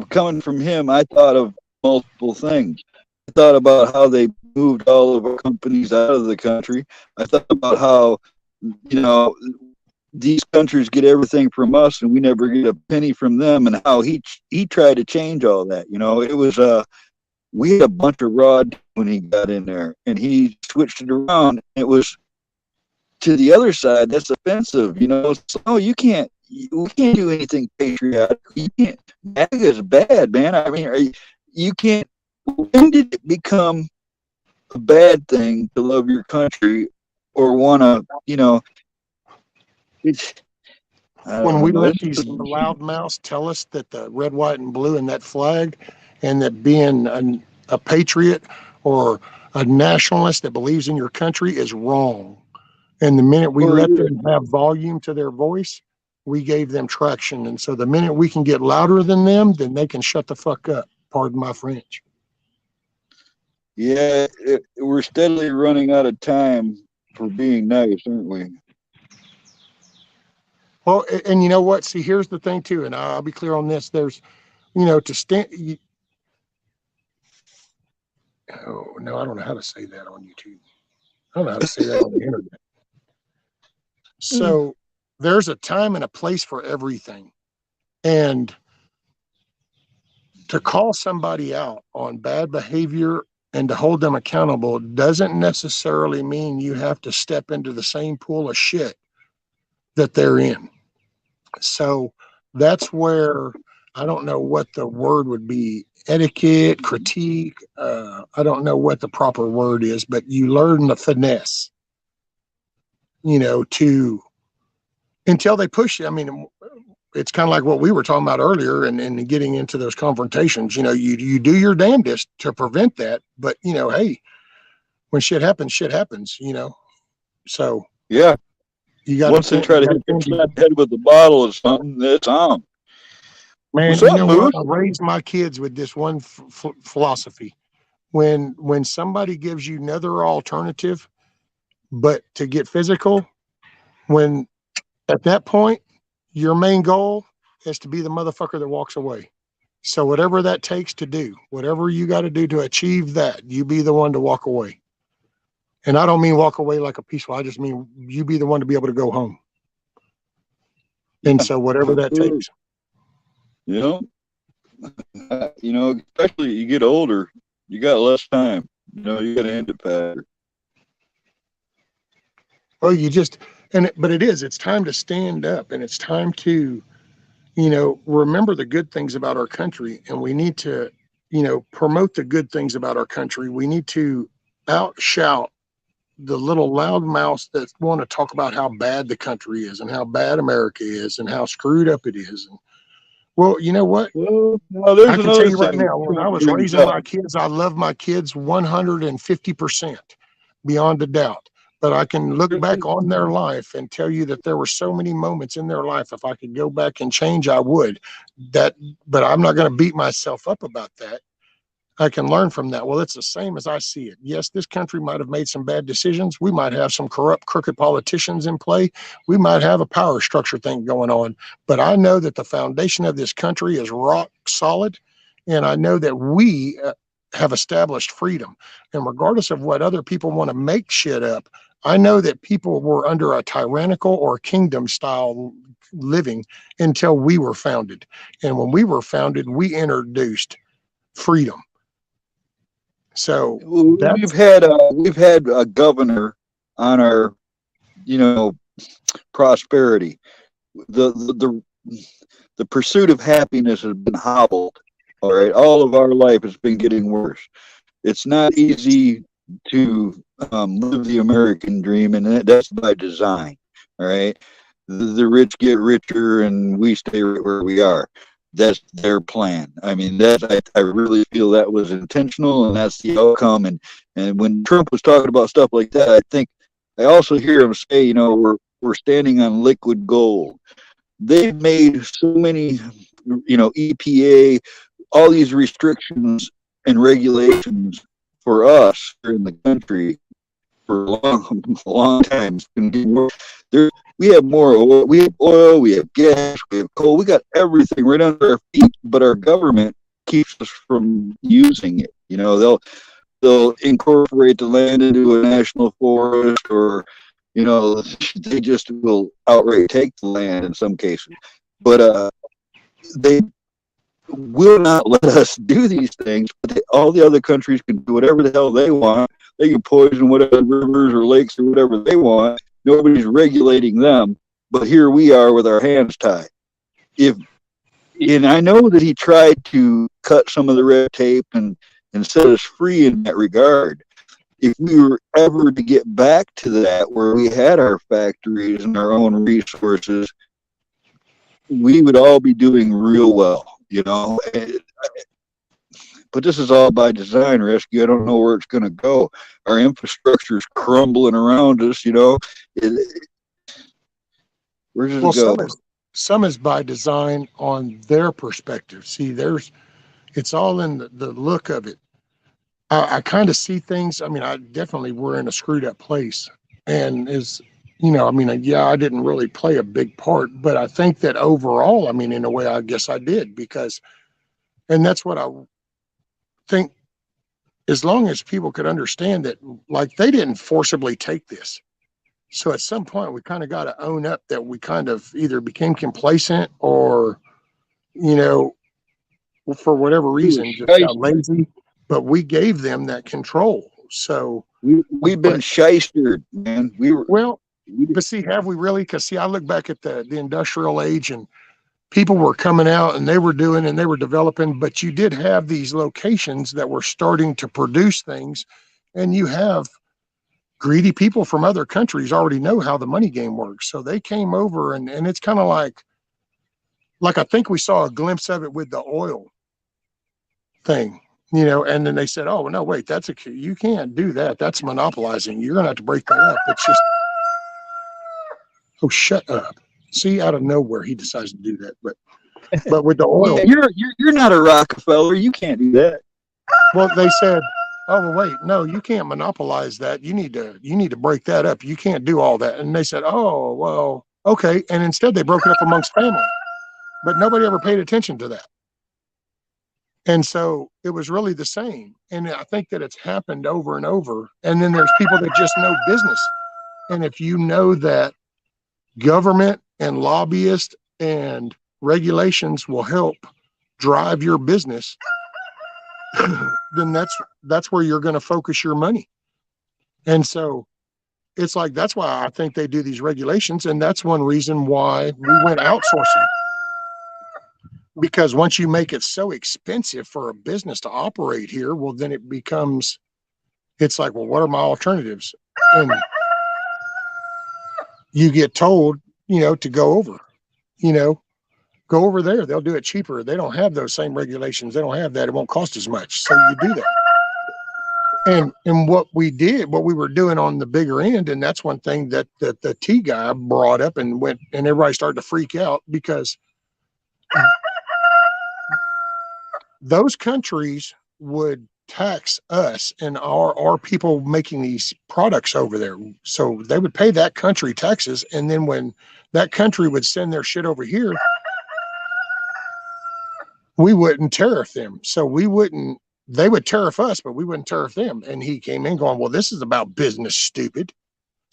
Coming from him, I thought of multiple things. I thought about how they moved all of our companies out of the country. I thought about how, you know, these countries get everything from us and we never get a penny from them, and how he tried to change all that. You know, it was we had a bunch of raw when he got in there, and he switched it around. It was to the other side. That's offensive. You know, so oh, you can't. We can't do anything patriotic. You can't. MAGA is bad, man. I mean, you can't. When did it become a bad thing to love your country or want to? You know, it's. I When we don't know. let It's these just, loudmouths tell us that the red, white, and blue in that flag, and that being a patriot or a nationalist that believes in your country is wrong. And the minute we well, let yeah, them have volume to their voice, we gave them traction. And so the minute we can get louder than them, then they can shut the fuck up. Pardon my French. yeah. We're steadily running out of time for being nice, aren't we? Well, and you know what? See, here's the thing too, and I'll be clear on this. There's, you know, to stand. Oh no, I don't know how to say that on YouTube. I don't know how to say that on the internet. So there's a time and a place for everything. And to call somebody out on bad behavior and to hold them accountable doesn't necessarily mean you have to step into the same pool of shit that they're in. So that's where I don't know what the word would be, etiquette, critique. I don't know what the proper word is, but you learn the finesse, you know, to until they push you. I mean, it's kind of like what we were talking about earlier and getting into those confrontations. You know, you do your damnedest to prevent that, but you know, hey, when shit happens, you know. So Yeah. you got Once they to try to hit you in the head with a bottle or something, that's on. man, What's you up, know what? Moose? I raised my kids with this one philosophy. When somebody gives you another alternative, but to get physical, when at that point your main goal is to be the motherfucker that walks away. So whatever that takes to do, whatever you got to do to achieve that, you be the one to walk away. And I don't mean walk away like a peaceful. I just mean you be the one to be able to go home. And Yeah, so whatever that absolutely. takes. You know, you know, especially you get older, you got less time. You know, you got to end it faster. Well, you just but it is. It's time to stand up, and it's time to, you know, remember the good things about our country, and we need to, you know, promote the good things about our country. We need to outshout the little loudmouths that want to talk about how bad the country is and how bad America is and how screwed up it is. And well, you know what? Well, now I there's can tell another you right thing now, when I Trump was brings raising up. my kids, I love my kids 150% beyond a doubt. But I can look back on their life and tell you that there were so many moments in their life. If I could go back and change, I would. That, but I'm not going to beat myself up about that. I can learn from that. Well, it's the same as I see it. Yes, this country might have made some bad decisions. We might have some corrupt, crooked politicians in play. We might have a power structure thing going on. But I know that the foundation of this country is rock solid. And I know that we have established freedom. And regardless of what other people want to make shit up, I know that people were under a tyrannical or kingdom style living until we were founded. And when we were founded, we introduced freedom. So that's We've had a governor on our, you know, prosperity. The pursuit of happiness has been hobbled. All right, all of our life has been getting worse. It's not easy to live the American dream, and that's by design. All right, the rich get richer, and we stay right where we are. That's their plan. I mean, I really feel that was intentional, and that's the outcome. And when Trump was talking about stuff like that, I think I also hear him say, you know, we're standing on liquid gold. They've made so many, you know, EPA, all these restrictions and regulations for us here in the country for a long, long time. It's going to get more. There, we have more oil, we have gas, we have coal, we got everything right under our feet, but our government keeps us from using it. You know, they'll incorporate the land into a national forest, or you know, they just will outright take the land in some cases. But they will not let us do these things. But all the other countries can do whatever the hell they want. They can poison whatever rivers or lakes or whatever they want. Nobody's regulating them. But here we are with our hands tied. And I know that he tried to cut some of the red tape and set us free in that regard. If we were ever to get back to that, where we had our factories and our own resources, we would all be doing real well, you know. But this is all by design, Rescue. I don't know where it's going to go. Our infrastructure is crumbling around us, you know. Where does it go? Some is by design on their perspective. See, it's all in the look of it. I kind of see things. I mean, I definitely were in a screwed up place, and I didn't really play a big part, but I think that overall, I mean, in a way, I guess I did, and that's what I think. As long as people could understand that, like, they didn't forcibly take this. So at some point, we kind of got to own up that we kind of either became complacent or, you know, for whatever reason, just got lazy. But we gave them that control. So we've been shystered, man. But see, have we really? Because see, I look back at the industrial age, and people were coming out and they were doing and they were developing. But you did have these locations that were starting to produce things, and you have greedy people from other countries already know how the money game works. So they came over, and it's kind of like I think we saw a glimpse of it with the oil thing, you know, and then they said, oh, no, wait, you can't do that. That's monopolizing. You're going to have to break that up. It's just, oh, shut up. See, out of nowhere, he decides to do that. But with the oil. Yeah, you're not a Rockefeller. You can't do that. Well, they said, oh, well, wait, no, you can't monopolize that. You need to break that up. You can't do all that. And they said, oh, well, okay. And instead they broke it up amongst family, but nobody ever paid attention to that. And so it was really the same. And I think that it's happened over and over. And then there's people that just know business. And if you know that government and lobbyists and regulations will help drive your business, then that's where you're going to focus your money. And so it's like, that's why I think they do these regulations. And that's one reason why we went outsourcing. Because once you make it so expensive for a business to operate here, well, then it's like, well, what are my alternatives? And you get told, you know, to go over there. They'll do it cheaper. They don't have those same regulations. They don't have that. It won't cost as much. So you do that. And what we were doing on the bigger end, and that's one thing that the T guy brought up and everybody started to freak out, because those countries would tax us and our people making these products over there. So they would pay that country taxes. And then when that country would send their shit over here, we wouldn't tariff them. So they would tariff us, but we wouldn't tariff them. And he came in going, well, this is about business, stupid.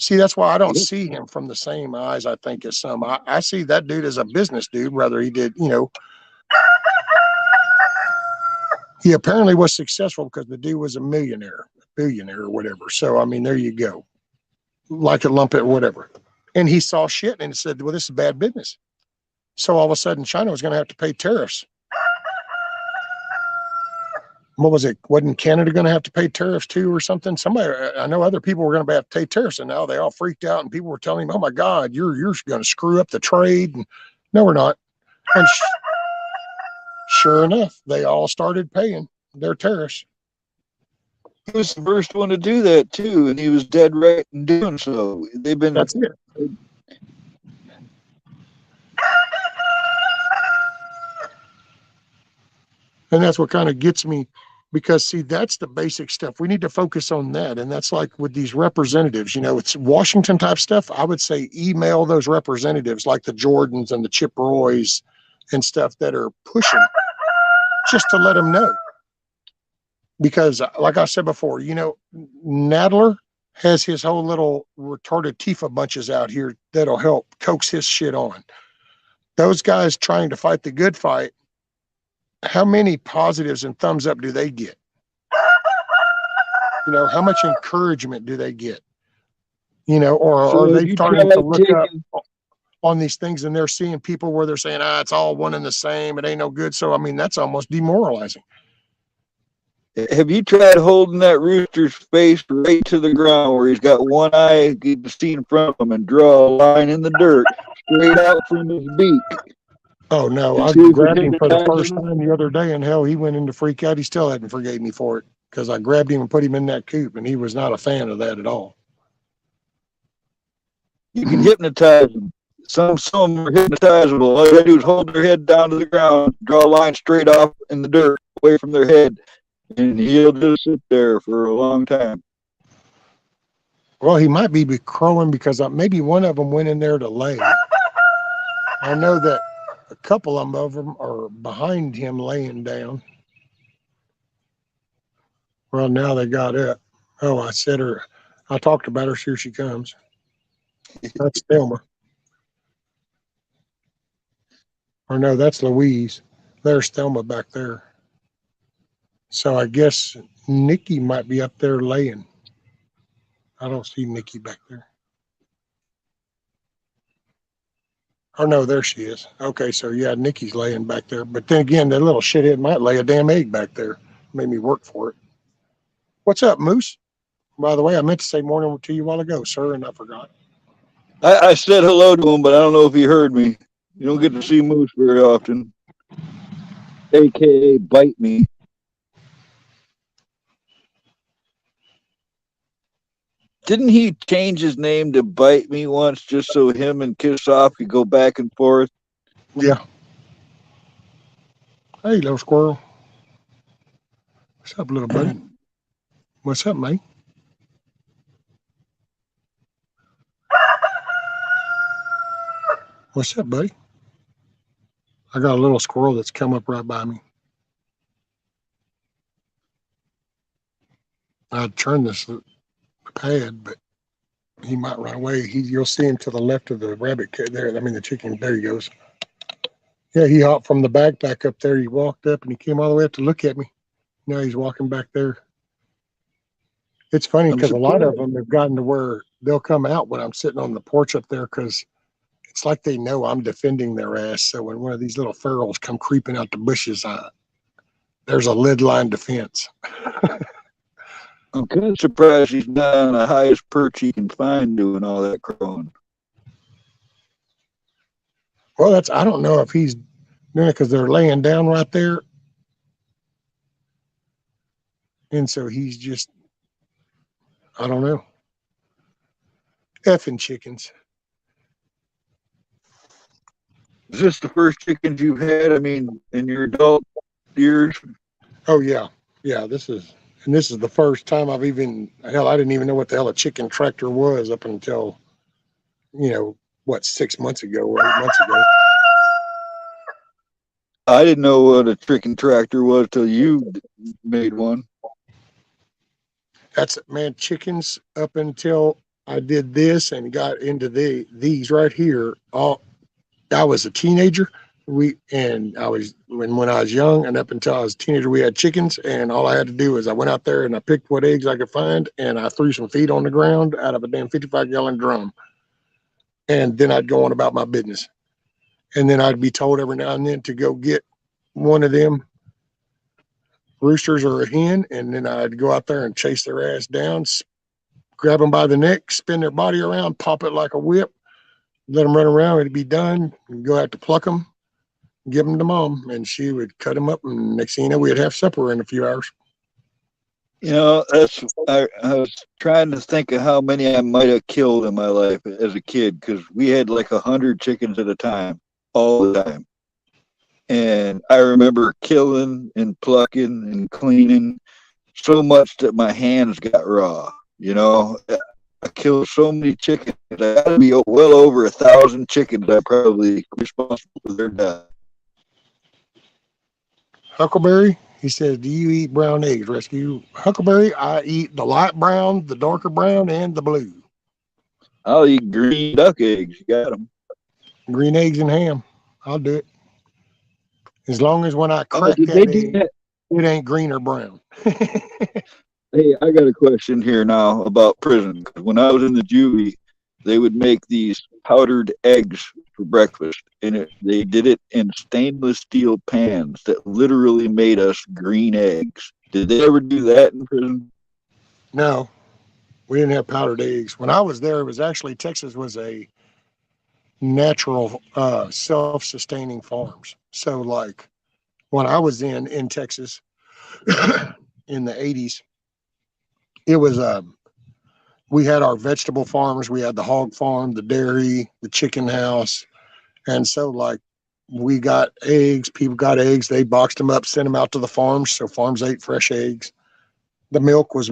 See, that's why I don't see him from the same eyes, I think, as some. I see that dude as a business dude, whether he did, you know. He apparently was successful because the dude was a billionaire or whatever. So, I mean, there you go. Like a lump it or whatever. And he saw shit and said, well, this is bad business. So all of a sudden, China was going to have to pay tariffs. What was it? Wasn't Canada going to have to pay tariffs too or something? I know other people were going to have to pay tariffs, and now they all freaked out, and people were telling him, oh my God, you're going to screw up the trade. And no, we're not. And sure enough, they all started paying their tariffs. He was the first one to do that too, and he was dead right in doing so. That's it. And that's what kind of gets me, because see, that's the basic stuff. We need to focus on that. And that's like with these representatives, you know, it's Washington type stuff. I would say email those representatives like the Jordans and the Chip Roys and stuff that are pushing, just to let them know. Because like I said before, you know, Nadler has his whole little retarded Tifa bunches out here that'll help coax his shit on. Those guys trying to fight the good fight, how many positives and thumbs up do they get? You know, how much encouragement do they get? You know, or are they starting to look up on these things and they're seeing people where they're saying, it's all one and the same, it ain't no good. So, I mean, that's almost demoralizing. Have you tried holding that rooster's face right to the ground where he's got one eye, you can see in front of him, and draw a line in the dirt straight out from his beak? Oh, no. I grabbed him for the first time the other day, and hell, he went into freak out. He still hadn't forgave me for it because I grabbed him and put him in that coop, and he was not a fan of that at all. You can hypnotize them. Some are hypnotizable. All you gotta do is hold their head down to the ground, draw a line straight off in the dirt away from their head, and he'll just sit there for a long time. Well, he might be crowing because maybe one of them went in there to lay. I know that a couple of them are behind him laying down. Well, now they got up. Oh, I talked about her. Here she comes. That's Thelma. Or no, that's Louise. There's Thelma back there. So I guess Nikki might be up there laying. I don't see Nikki back there. Oh, no, there she is. Okay, so yeah, Nikki's laying back there. But then again, that little shithead might lay a damn egg back there. Made me work for it. What's up, Moose? By the way, I meant to say morning to you a while ago, sir, and I forgot. I said hello to him, but I don't know if he heard me. You don't get to see Moose very often. AKA Bite Me. Didn't he change his name to Bite Me once just so him and Kiss Off could go back and forth? Yeah. Hey, little squirrel. What's up, little buddy? What's up, mate? What's up, buddy? I got a little squirrel that's come up right by me. I'd turn this pad, but he might run away. You'll see him to the left of the rabbit there. I mean, the chicken. There he goes. Yeah, he hopped from the back up there. He walked up and he came all the way up to look at me. Now he's walking back there. It's funny because a lot of them have gotten to where they'll come out when I'm sitting on the porch up there because it's like they know I'm defending their ass. So when one of these little ferals come creeping out the bushes, there's a lead line defense. I'm kind of surprised he's not on the highest perch he can find doing all that crowing. Well, I don't know if he's doing it because they're laying down right there. And so he's just, I don't know. Effing chickens. Is this the first chickens you've had? I mean, in your adult years? Oh, yeah. Yeah, this is the first time I didn't even know what the hell a chicken tractor was up until, 6 months ago or 8 months ago. I didn't know what a chicken tractor was till you made one. That's man, chickens up until I did this and got into these right here. I was a teenager. When I was young and up until I was a teenager, we had chickens, and all I had to do was I went out there and I picked what eggs I could find, and I threw some feed on the ground out of a damn 55-gallon drum, and then I'd go on about my business. And then I'd be told every now and then to go get one of them roosters or a hen, and then I'd go out there and chase their ass down, grab them by the neck, spin their body around, pop it like a whip, let them run around, it'd be done, and go out to pluck them, give them to Mom, and she would cut them up, and next thing you know, we'd have supper in a few hours. I was trying to think of how many I might have killed in my life as a kid, because we had like 100 chickens at a time, all the time. And I remember killing and plucking and cleaning so much that my hands got raw. You know, I killed so many chickens. I got to be well over 1,000 chickens. I probably responsible for their death. Huckleberry, he says, do you eat brown eggs, Rescue? Huckleberry, I eat the light brown, the darker brown, and the blue. I'll eat green duck eggs. You got them. Green eggs and ham. I'll do it. As long as when I Oh, crack did they that do egg, that? it ain't green or brown. Hey, I got a question here now about prison. 'Cause when I was in the juvie, they would make these powdered eggs for breakfast, and they did it in stainless steel pans that literally made us green eggs. Did they ever do that in prison? No, we didn't have powdered eggs. When I was there, it was actually Texas was a natural, self-sustaining farms. So like when I was in Texas in the 80s, it was we had our vegetable farms, we had the hog farm, the dairy, the chicken house. And so like we got eggs, people got eggs, they boxed them up, sent them out to the farms. So farms ate fresh eggs. The milk was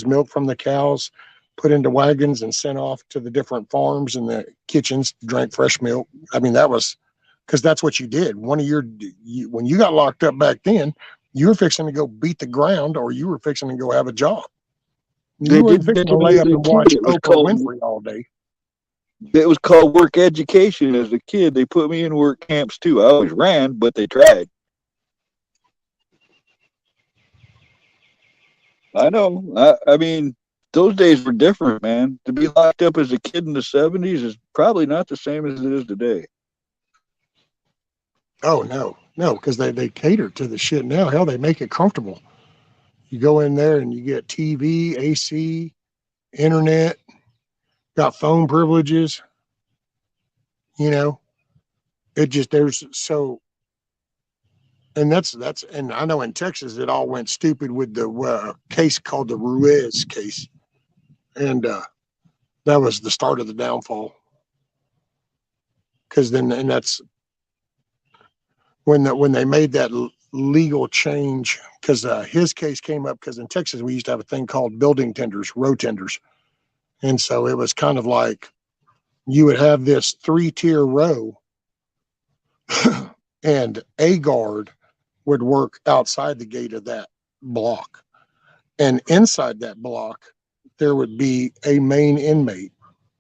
milk from the cows, put into wagons and sent off to the different farms and the kitchens, drank fresh milk. I mean, that was because that's what you did. When you got locked up back then, you were fixing to go beat the ground or you were fixing to go have a job. They You weren't did that fixing to to me lay as up a and kid. watch Oprah Winfrey all day. It was called work education as a kid. They put me in work camps too. I always ran, but they tried. I know. I mean, those days were different, man. To be locked up as a kid in the 70s is probably not the same as it is today. Oh no, because they cater to the shit now. Hell, they make it comfortable. You go in there and you get TV, AC, internet, got phone privileges. You know, it just there's so, and that's and I know in Texas it all went stupid with the case called the Ruiz case, and that was the start of the downfall. Because then, and that's when they made that legal change. Because his case came up because in Texas we used to have a thing called building tenders, row tenders, and so it was kind of like you would have this 3-tier row, and a guard would work outside the gate of that block. And inside that block, there would be a main inmate,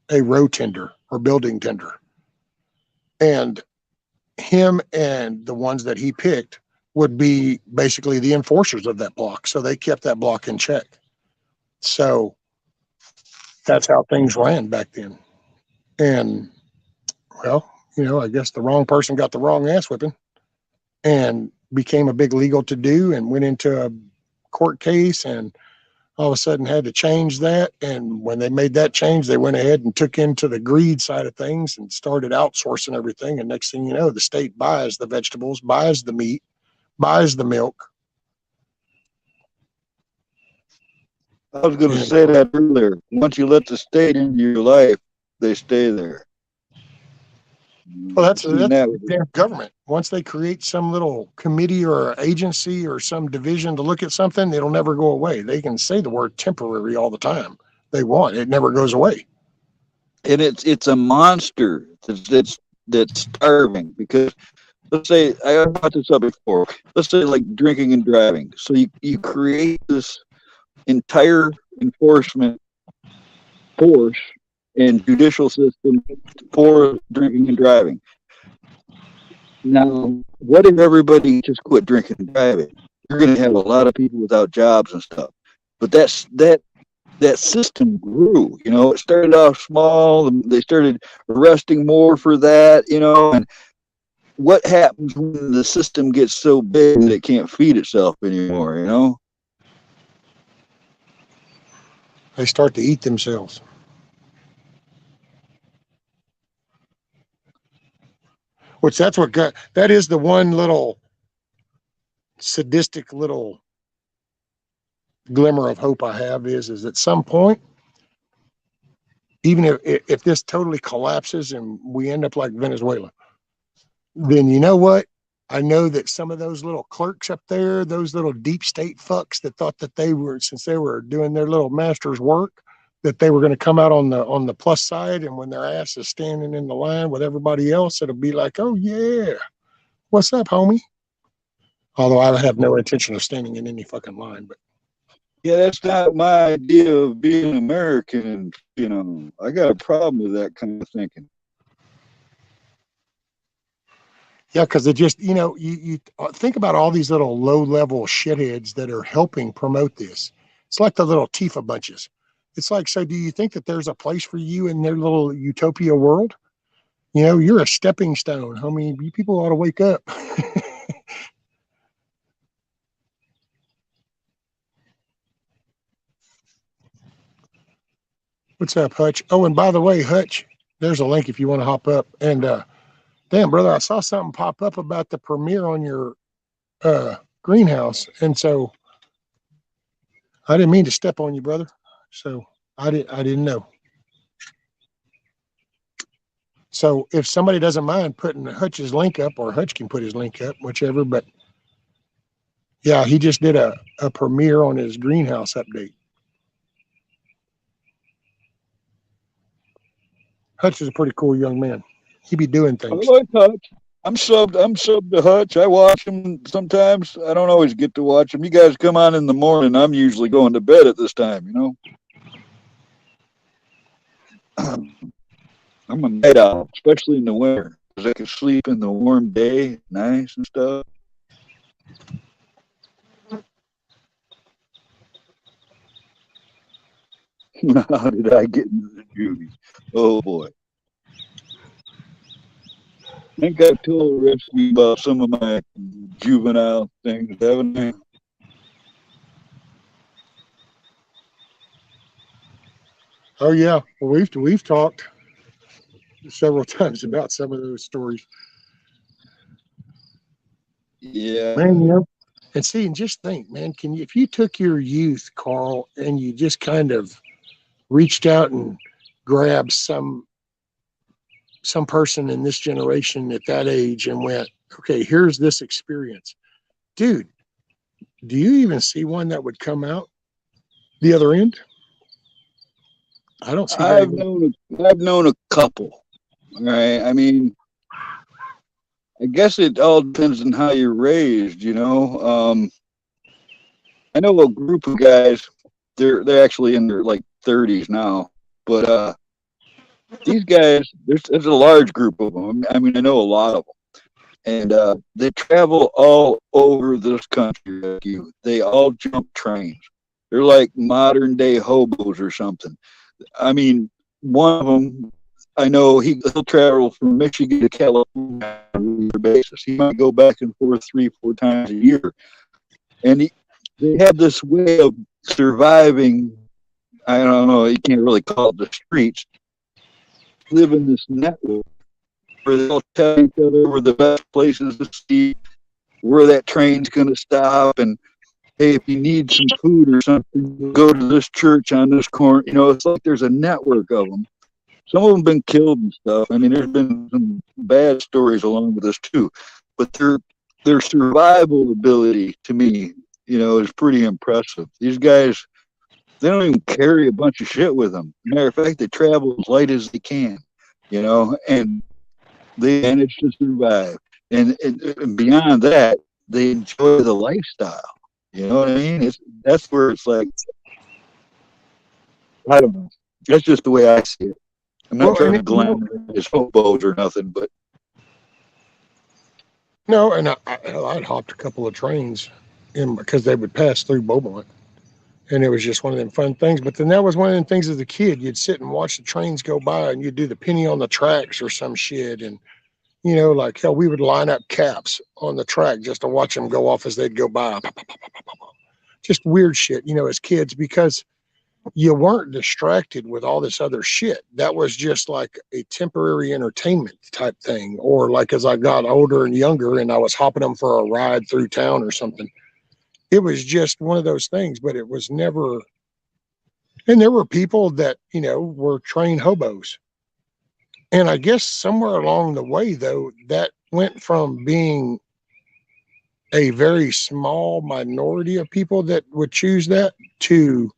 a row tender or building tender. And him and the ones that he picked would be basically the enforcers of that block. So they kept that block in check. So that's how things ran back then. And well, I guess the wrong person got the wrong ass whipping and became a big legal to do and went into a court case and all of a sudden had to change that. And when they made that change, they went ahead and took into the greed side of things and started outsourcing everything. And next thing you know, the state buys the vegetables, buys the meat, buys the milk. I was going to say that earlier. Once you let the state into your life, they stay there. Well, that's the damn government. Once they create some little committee or agency or some division to look at something, it'll never go away. They can say the word temporary all the time they want. It never goes away. And it's a monster that's starving because let's say I brought this up before. Let's say like drinking and driving. So you create this entire enforcement force and judicial system for drinking and driving. Now, what if everybody just quit drinking and driving? You're going to have a lot of people without jobs and stuff. But that system grew. It started off small. They started arresting more for that. And what happens when the system gets so big that it can't feed itself anymore? They start to eat themselves. Which that is the one little sadistic little glimmer of hope I have is at some point, even if this totally collapses and we end up like Venezuela, then you know what? I know that some of those little clerks up there, those little deep state fucks that thought that they were, since they were doing their little master's work, that they were going to come out on the plus side, and when their ass is standing in the line with everybody else, it'll be like, oh yeah, what's up, homie? Although I have no intention of standing in any fucking line, but Yeah, that's not my idea of being American. And, you know, I got a problem with that kind of thinking. yeah, because it just, you think about all these little low level shitheads that are helping promote this. It's like the little Tifa bunches. It's like, so do you think that there's a place for you in their little utopia world? You're a stepping stone, homie. You people ought to wake up. What's up, Hutch? Oh, and by the way, Hutch, there's a link if you want to hop up. And damn, brother, I saw something pop up about the premiere on your greenhouse, and so I didn't mean to step on you, brother. So I didn't know. So if somebody doesn't mind putting Hutch's link up, or Hutch can put his link up, whichever. But yeah, he just did a premiere on his greenhouse update. Hutch is a pretty cool young man. He be doing I things. like Hutch. I'm subbed to Hutch. I watch him sometimes. I don't always get to watch him. You guys come on in the morning. I'm usually going to bed at this time, you know. I'm a night owl, especially in the winter, because I can sleep in the warm day, nice and stuff. How did I get into the juvie? Oh boy. I think I've told the rest of you about some of my juvenile things, haven't I? Oh yeah, well, we've talked several times about some of those stories. Yeah. Man, and see, and just think, man, if you took your youth, Carl, and you just kind of reached out and grabbed some person in this generation at that age and went, okay, here's this experience, dude, do you even see one that would come out the other end? I don't see I've known a couple. All right. I mean, I guess it all depends on how you're raised, you know. I know a group of guys. They're actually in their like 30s now, but these guys, there's a large group of them. I mean, I know a lot of them, and they travel all over this country. Like you, they all jump trains. They're like modern day hobos or something. I mean, one of them, I know he'll travel from Michigan to California on a regular basis. He might go back and forth 3-4 times a year, and they have this way of surviving. I don't know. You can't really call it the streets. Live in this network where they'll tell each other where the best places to see, where that train's going to stop, and hey, if you need some food or something, go to this church on this corner. You know, it's like there's a network of them. Some of them have been killed and stuff. I mean, there's been some bad stories along with this too, but their survival ability to me, you know, is pretty impressive. These guys, they don't even carry a bunch of shit with them. Matter of fact, they travel as light as they can, you know, and they manage to survive. And beyond that, they enjoy the lifestyle. You know what I mean? That's where it's like, I don't know. That's just the way I see it. I'm not trying to glamorize hobos or nothing, but no, and I'd hopped a couple of trains in because they would pass through Beaumont, and it was just one of them fun things. But then that was one of them things as a kid, you'd sit and watch the trains go by, and you'd do the penny on the tracks or some shit, and like hell, we would line up caps on the track just to watch them go off as they'd go by. Just weird shit, as kids, because you weren't distracted with all this other shit. That was just like a temporary entertainment type thing. Or like as I got older and younger and I was hopping them for a ride through town or something, it was just one of those things, but it was never. And there were people that, were trained hobos. And I guess somewhere along the way, though, that went from being a very small minority of people that would choose that to,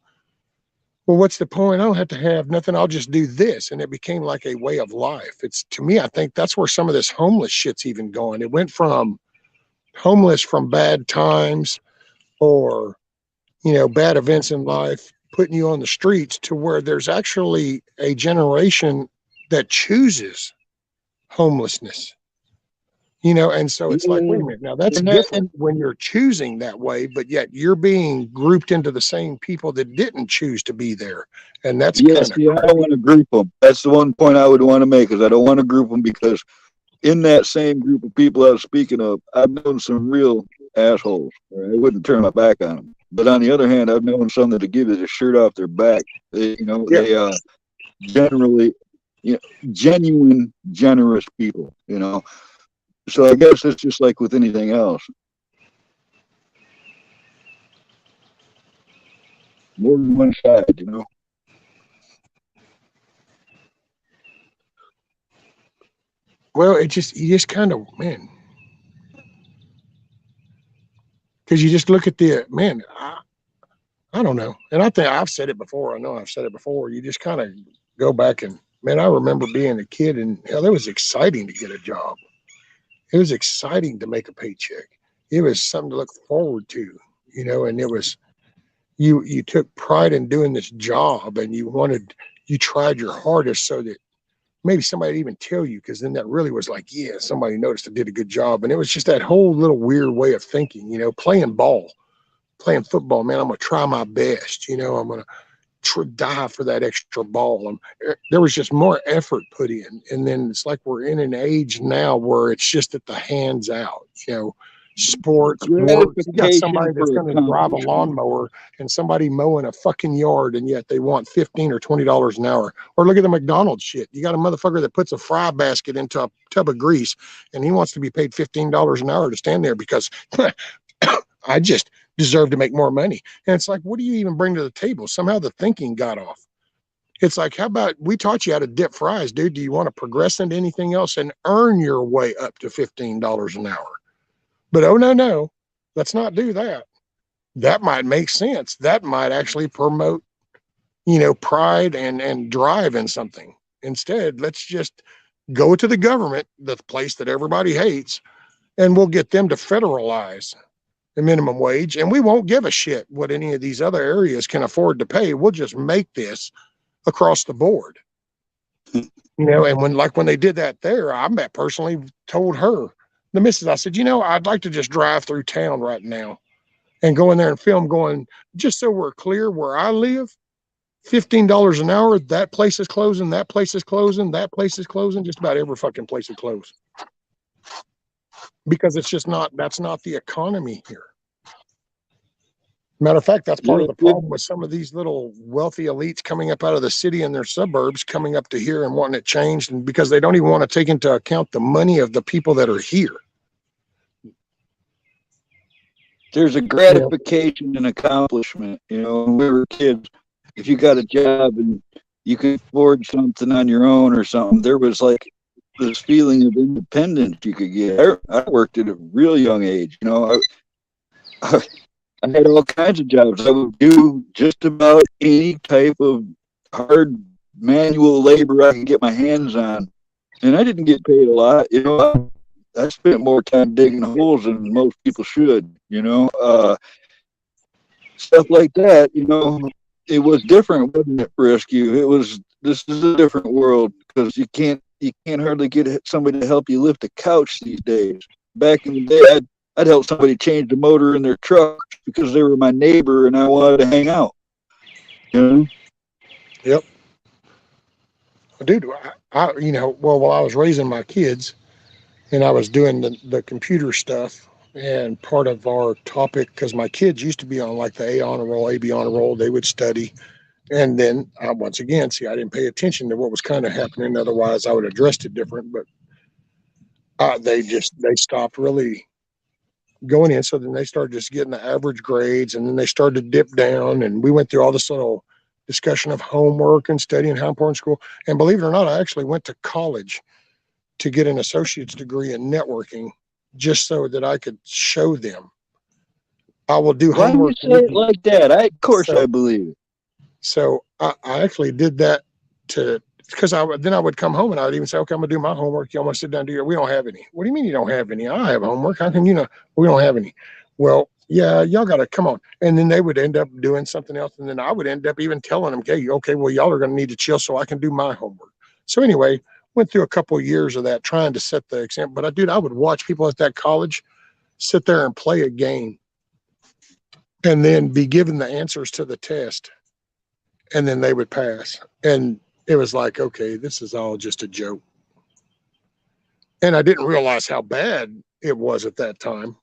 well, what's the point? I don't have to have nothing. I'll just do this. And it became like a way of life. It's, to me, I think that's where some of this homeless shit's even going. It went from homeless from bad times or, bad events in life, putting you on the streets, to where there's actually a generation that chooses homelessness. And so it's like, wait a minute, now that's different when you're choosing that way, but yet you're being grouped into the same people that didn't choose to be there. And that's Yes, kind of I don't want to group them. That's the one point I would want to make, is I don't want to group them, because in that same group of people I was speaking of, I've known some real assholes. I wouldn't turn my back on them. But on the other hand, I've known some that give you the shirt off their back. They generally, genuine, generous people, So I guess it's just like with anything else. More than one side, Well, you just kind of, man, because you just look at I don't know. And I think I've said it before. I know I've said it before. You just kind of go back and, man, I remember being a kid, and it was exciting to get a job. It was exciting to make a paycheck. It was something to look forward to, and it was, you took pride in doing this job, and you tried your hardest so that maybe somebody would even tell you, because then that really was like, yeah, somebody noticed I did a good job. And it was just that whole little weird way of thinking, playing football, man, I'm going to try my best. I'm going to die for that extra ball. There was just more effort put in. And then it's like we're in an age now where it's just at the hands out, sports, work. You got somebody that's going to drive a lawnmower and somebody mowing a fucking yard, and yet they want $15 or $20 an hour. Or look at the McDonald's shit. You got a motherfucker that puts a fry basket into a tub of grease, and he wants to be paid $15 an hour to stand there because I just deserve to make more money. And it's like, what do you even bring to the table? Somehow the thinking got off. It's like, how about we taught you how to dip fries, dude? Do you want to progress into anything else and earn your way up to $15 an hour? But oh, no, let's not do that. That might make sense. That might actually promote, pride and drive in something. Instead, let's just go to the government, the place that everybody hates, and we'll get them to federalize the minimum wage, and we won't give a shit what any of these other areas can afford to pay. We'll just make this across the board. And when they did that there, I personally told her, the missus, I said, I'd like to just drive through town right now and go in there and film, going, just so we're clear, where I live, $15 an hour, that place is closing, that place is closing, that place is closing, just about every fucking place is closed. Because it's just that's not the economy here. Matter of fact, that's part of the problem with some of these little wealthy elites coming up out of the city and their suburbs, coming up to here and wanting it changed, and because they don't even want to take into account the money of the people that are here. There's a gratification and accomplishment. When we were kids, if you got a job and you could afford something on your own or something, there was like this feeling of independence you could get. I worked at a real young age. I had all kinds of jobs. I would do just about any type of hard manual labor I could get my hands on. And I didn't get paid a lot. I spent more time digging holes than most people should, stuff like that. It was different, wasn't it, Rescue? This is a different world, because you can't hardly get somebody to help you lift a couch these days. Back in the day, I'd help somebody change the motor in their truck because they were my neighbor and I wanted to hang out. Yep. Dude, while I was raising my kids and I was doing the computer stuff, and part of our topic, because my kids used to be on like the A honor roll, AB honor roll, they would study. And then once again, I didn't pay attention to what was kind of happening. Otherwise, I would have addressed it different. But they stopped really going in. So then they started just getting the average grades, and then they started to dip down. And we went through all this little discussion of homework and studying, how important school. And believe it or not, I actually went to college to get an associate's degree in networking just so that I could show them. I will do Why do you homework. say it like that? Of course I believe it. So I actually did that because I would come home and I would even say, okay, I'm gonna do my homework. Y'all want to sit down and do your? We don't have any. What do you mean you don't have any? I have homework. How can you know? We don't have any. Well, yeah, y'all got to come on. And then they would end up doing something else. And then I would end up even telling them, okay, well, y'all are going to need to chill so I can do my homework. So anyway, went through a couple of years of that trying to set the example. But I would watch people at that college sit there and play a game and then be given the answers to the test. And then they would pass. And it was like, okay, this is all just a joke. And I didn't realize how bad it was at that time.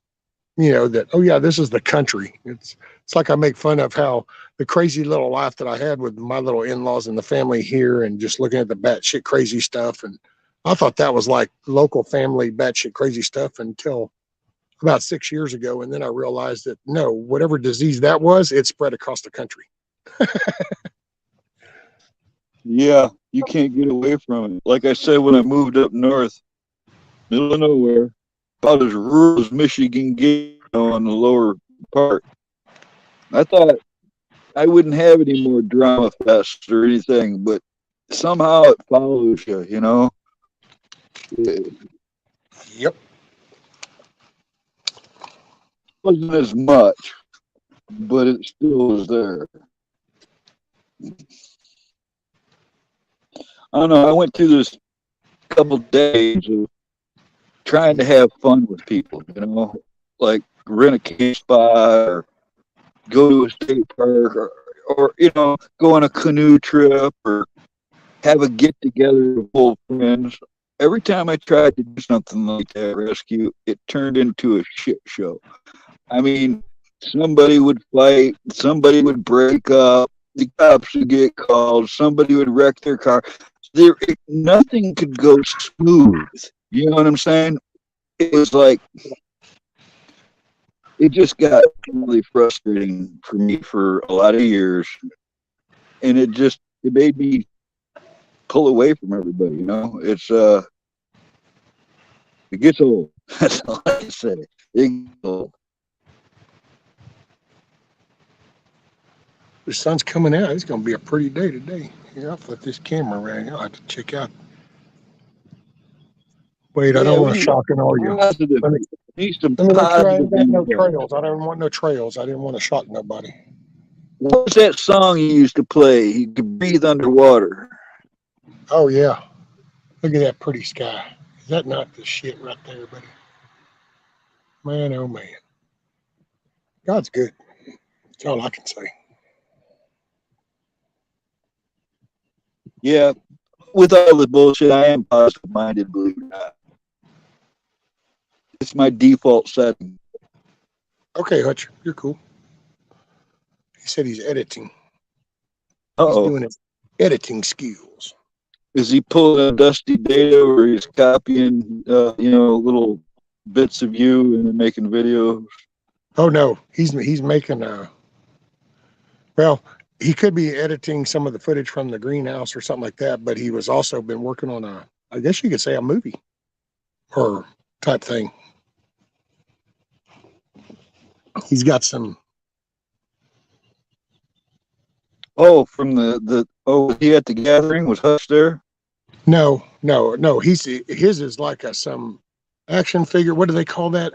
That, oh yeah, this is the country. It's like I make fun of how the crazy little life that I had with my little in-laws and the family here and just looking at the batshit crazy stuff. And I thought that was like local family batshit crazy stuff until about 6 years ago. And then I realized that no, whatever disease that was, it spread across the country. Yeah, you can't get away from it. Like I said, when I moved up north, middle of nowhere, about as rural as Michigan gets on the lower part. I thought I wouldn't have any more drama fests or anything, but somehow it follows you, It Yep. wasn't as much, but it still was there. I don't know. I went through this couple days of trying to have fun with people, like rent a cave spot or go to a state park or go on a canoe trip or have a get together with old friends. Every time I tried to do something like that rescue, it turned into a shit show. I mean, somebody would fight, somebody would break up, the cops would get called, somebody would wreck their car. Nothing could go smooth. You know what I'm saying? It was like, it just got really frustrating for me for a lot of years. And it made me pull away from everybody, it gets old. That's all I can say. It gets old. The sun's coming out. It's going to be a pretty day today. Here, I'll flip this camera around. I'll have to check out. Wait, I don't want to shock and awe you. Positive. Let me Need some make sure I positive ain't got no info. trails. I don't want no trails. I didn't want to shock nobody. What's that song you used to play? You could breathe underwater. Oh, yeah. Look at that pretty sky. Is that not the shit right there, buddy? Man, oh, man. God's good. That's all I can say. Yeah, with all the bullshit, I am positive minded, believe it or not. It's my default setting. Okay, Hutch, you're cool. He said he's editing. Uh-oh. He's doing his editing skills. Is he pulling a dusty data or he's copying, little bits of you and then making videos? Oh, no. He's making well, he could be editing some of the footage from the greenhouse or something like that, but he was also been working on I guess you could say a movie or type thing. He's got some. Oh, from he at the gathering? Was Hutch there? No. His is like some action figure. What do they call that?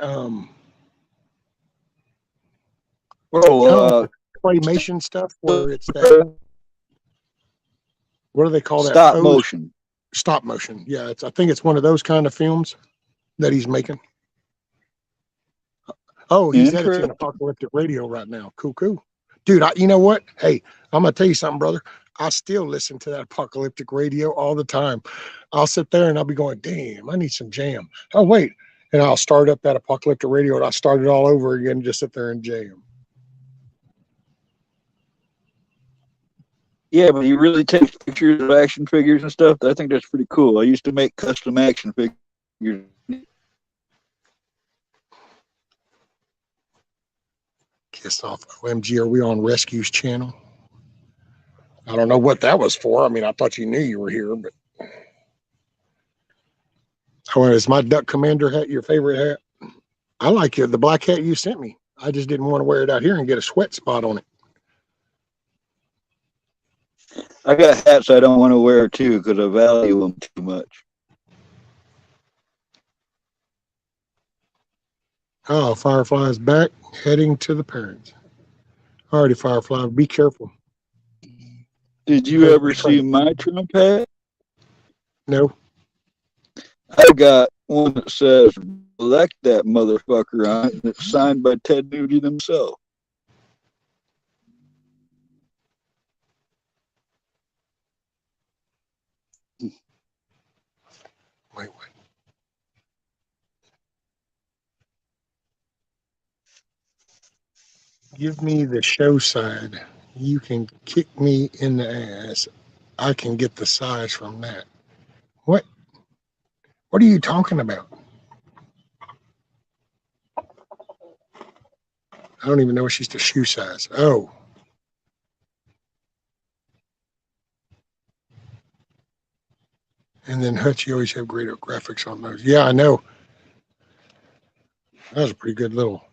Claymation stuff where it's that. What do they call that? Stop motion. Stop motion. Yeah, I think it's one of those kind of films that he's making. Oh, he's editing Apocalyptic Radio right now. Cool. Dude, you know what? Hey, I'm going to tell you something, brother. I still listen to that Apocalyptic Radio all the time. I'll sit there and I'll be going, damn, I need some jam. Oh, wait. And I'll start up that Apocalyptic Radio and I'll start it all over again and just sit there and jam. Yeah, but he really takes pictures of action figures and stuff. I think that's pretty cool. I used to make custom action figures. Kiss off. OMG, are we on Rescue's channel? I don't know what that was for. I mean, I thought you knew you were here, but. Oh, is my Duck Commander hat your favorite hat? I like the black hat you sent me. I just didn't want to wear it out here and get a sweat spot on it. I got hats I don't want to wear too because I value them too much. Oh, Firefly's back, heading to the parents. Alrighty, Firefly, be careful. Did you ever see my Trump hat? No. I got one that says "Elect that motherfucker" on it, and it's signed by Ted Nugent himself. Wait. Give me the show side. You can kick me in the ass. I can get the size from that. What? What are you talking about? I don't even know if she's the shoe size. Oh. And then Hutch, you always have greater graphics on those. Yeah, I know. That was a pretty good little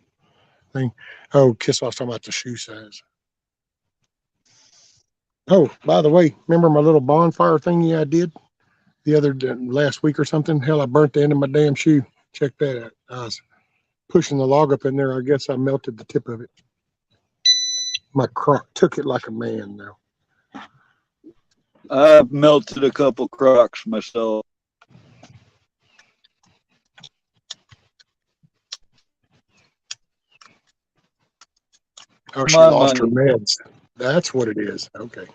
thing. Oh, Kiss Off's talking about the shoe size. Oh, by the way, remember my little bonfire thingy I did the other last week or something? Hell, I burnt the end of my damn shoe. Check that out. I was pushing the log up in there. I guess I melted the tip of it. My croc took it like a man now. I've melted a couple Crocs myself. Oh, she lost her meds. That's what it is. Okay.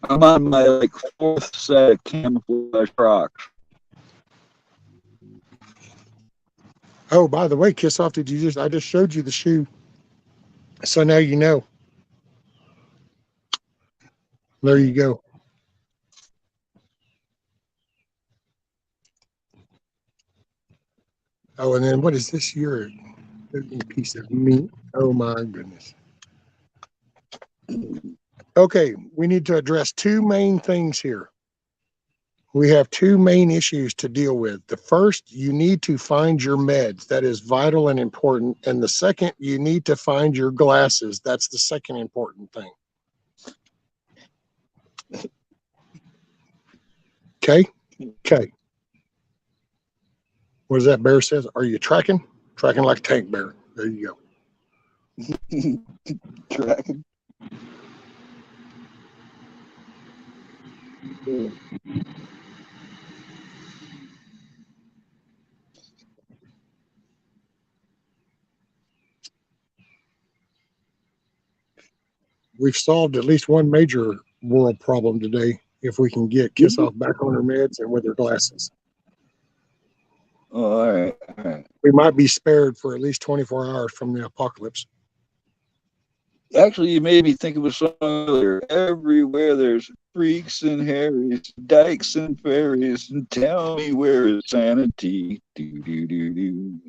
I'm on my like fourth set of camouflage Crocs. Oh, by the way, Kiss Off, I just showed you the shoe. So now you know. There you go. Oh, and then what is this? You're a piece of meat. Oh my goodness. Okay, we need to address two main things here. We have two main issues to deal with. The first, you need to find your meds. That is vital and important. And the second, you need to find your glasses. That's the second important thing. Okay? Okay. What does that bear says? Are you tracking? Tracking like a tank bear. There you go. Tracking. We've solved at least one major world problem today if we can get Kiss Off back on her meds and with her glasses. Oh, all right. All right. We might be spared for at least 24 hours from the apocalypse. Actually, you made me think of a song earlier. Everywhere there's freaks and Harrys, dykes and fairies, and tell me where is sanity. Do, do, do, do.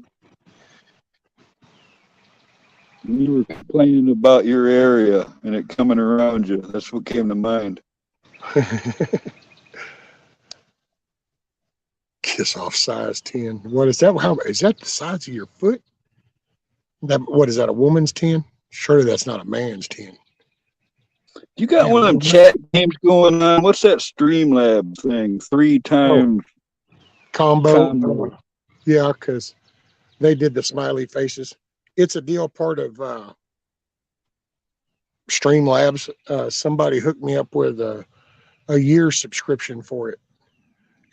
You were complaining about your area and it coming around you. That's what came to mind. Kiss Off size 10. What is that? How is that the size of your foot? That what is that? A woman's 10? Surely that's not a man's 10. You got one of them chat games going on. What's that Streamlab thing? 3 times combo. Yeah, because they did the smiley faces. It's a deal part of Streamlabs. Somebody hooked me up with a year subscription for it,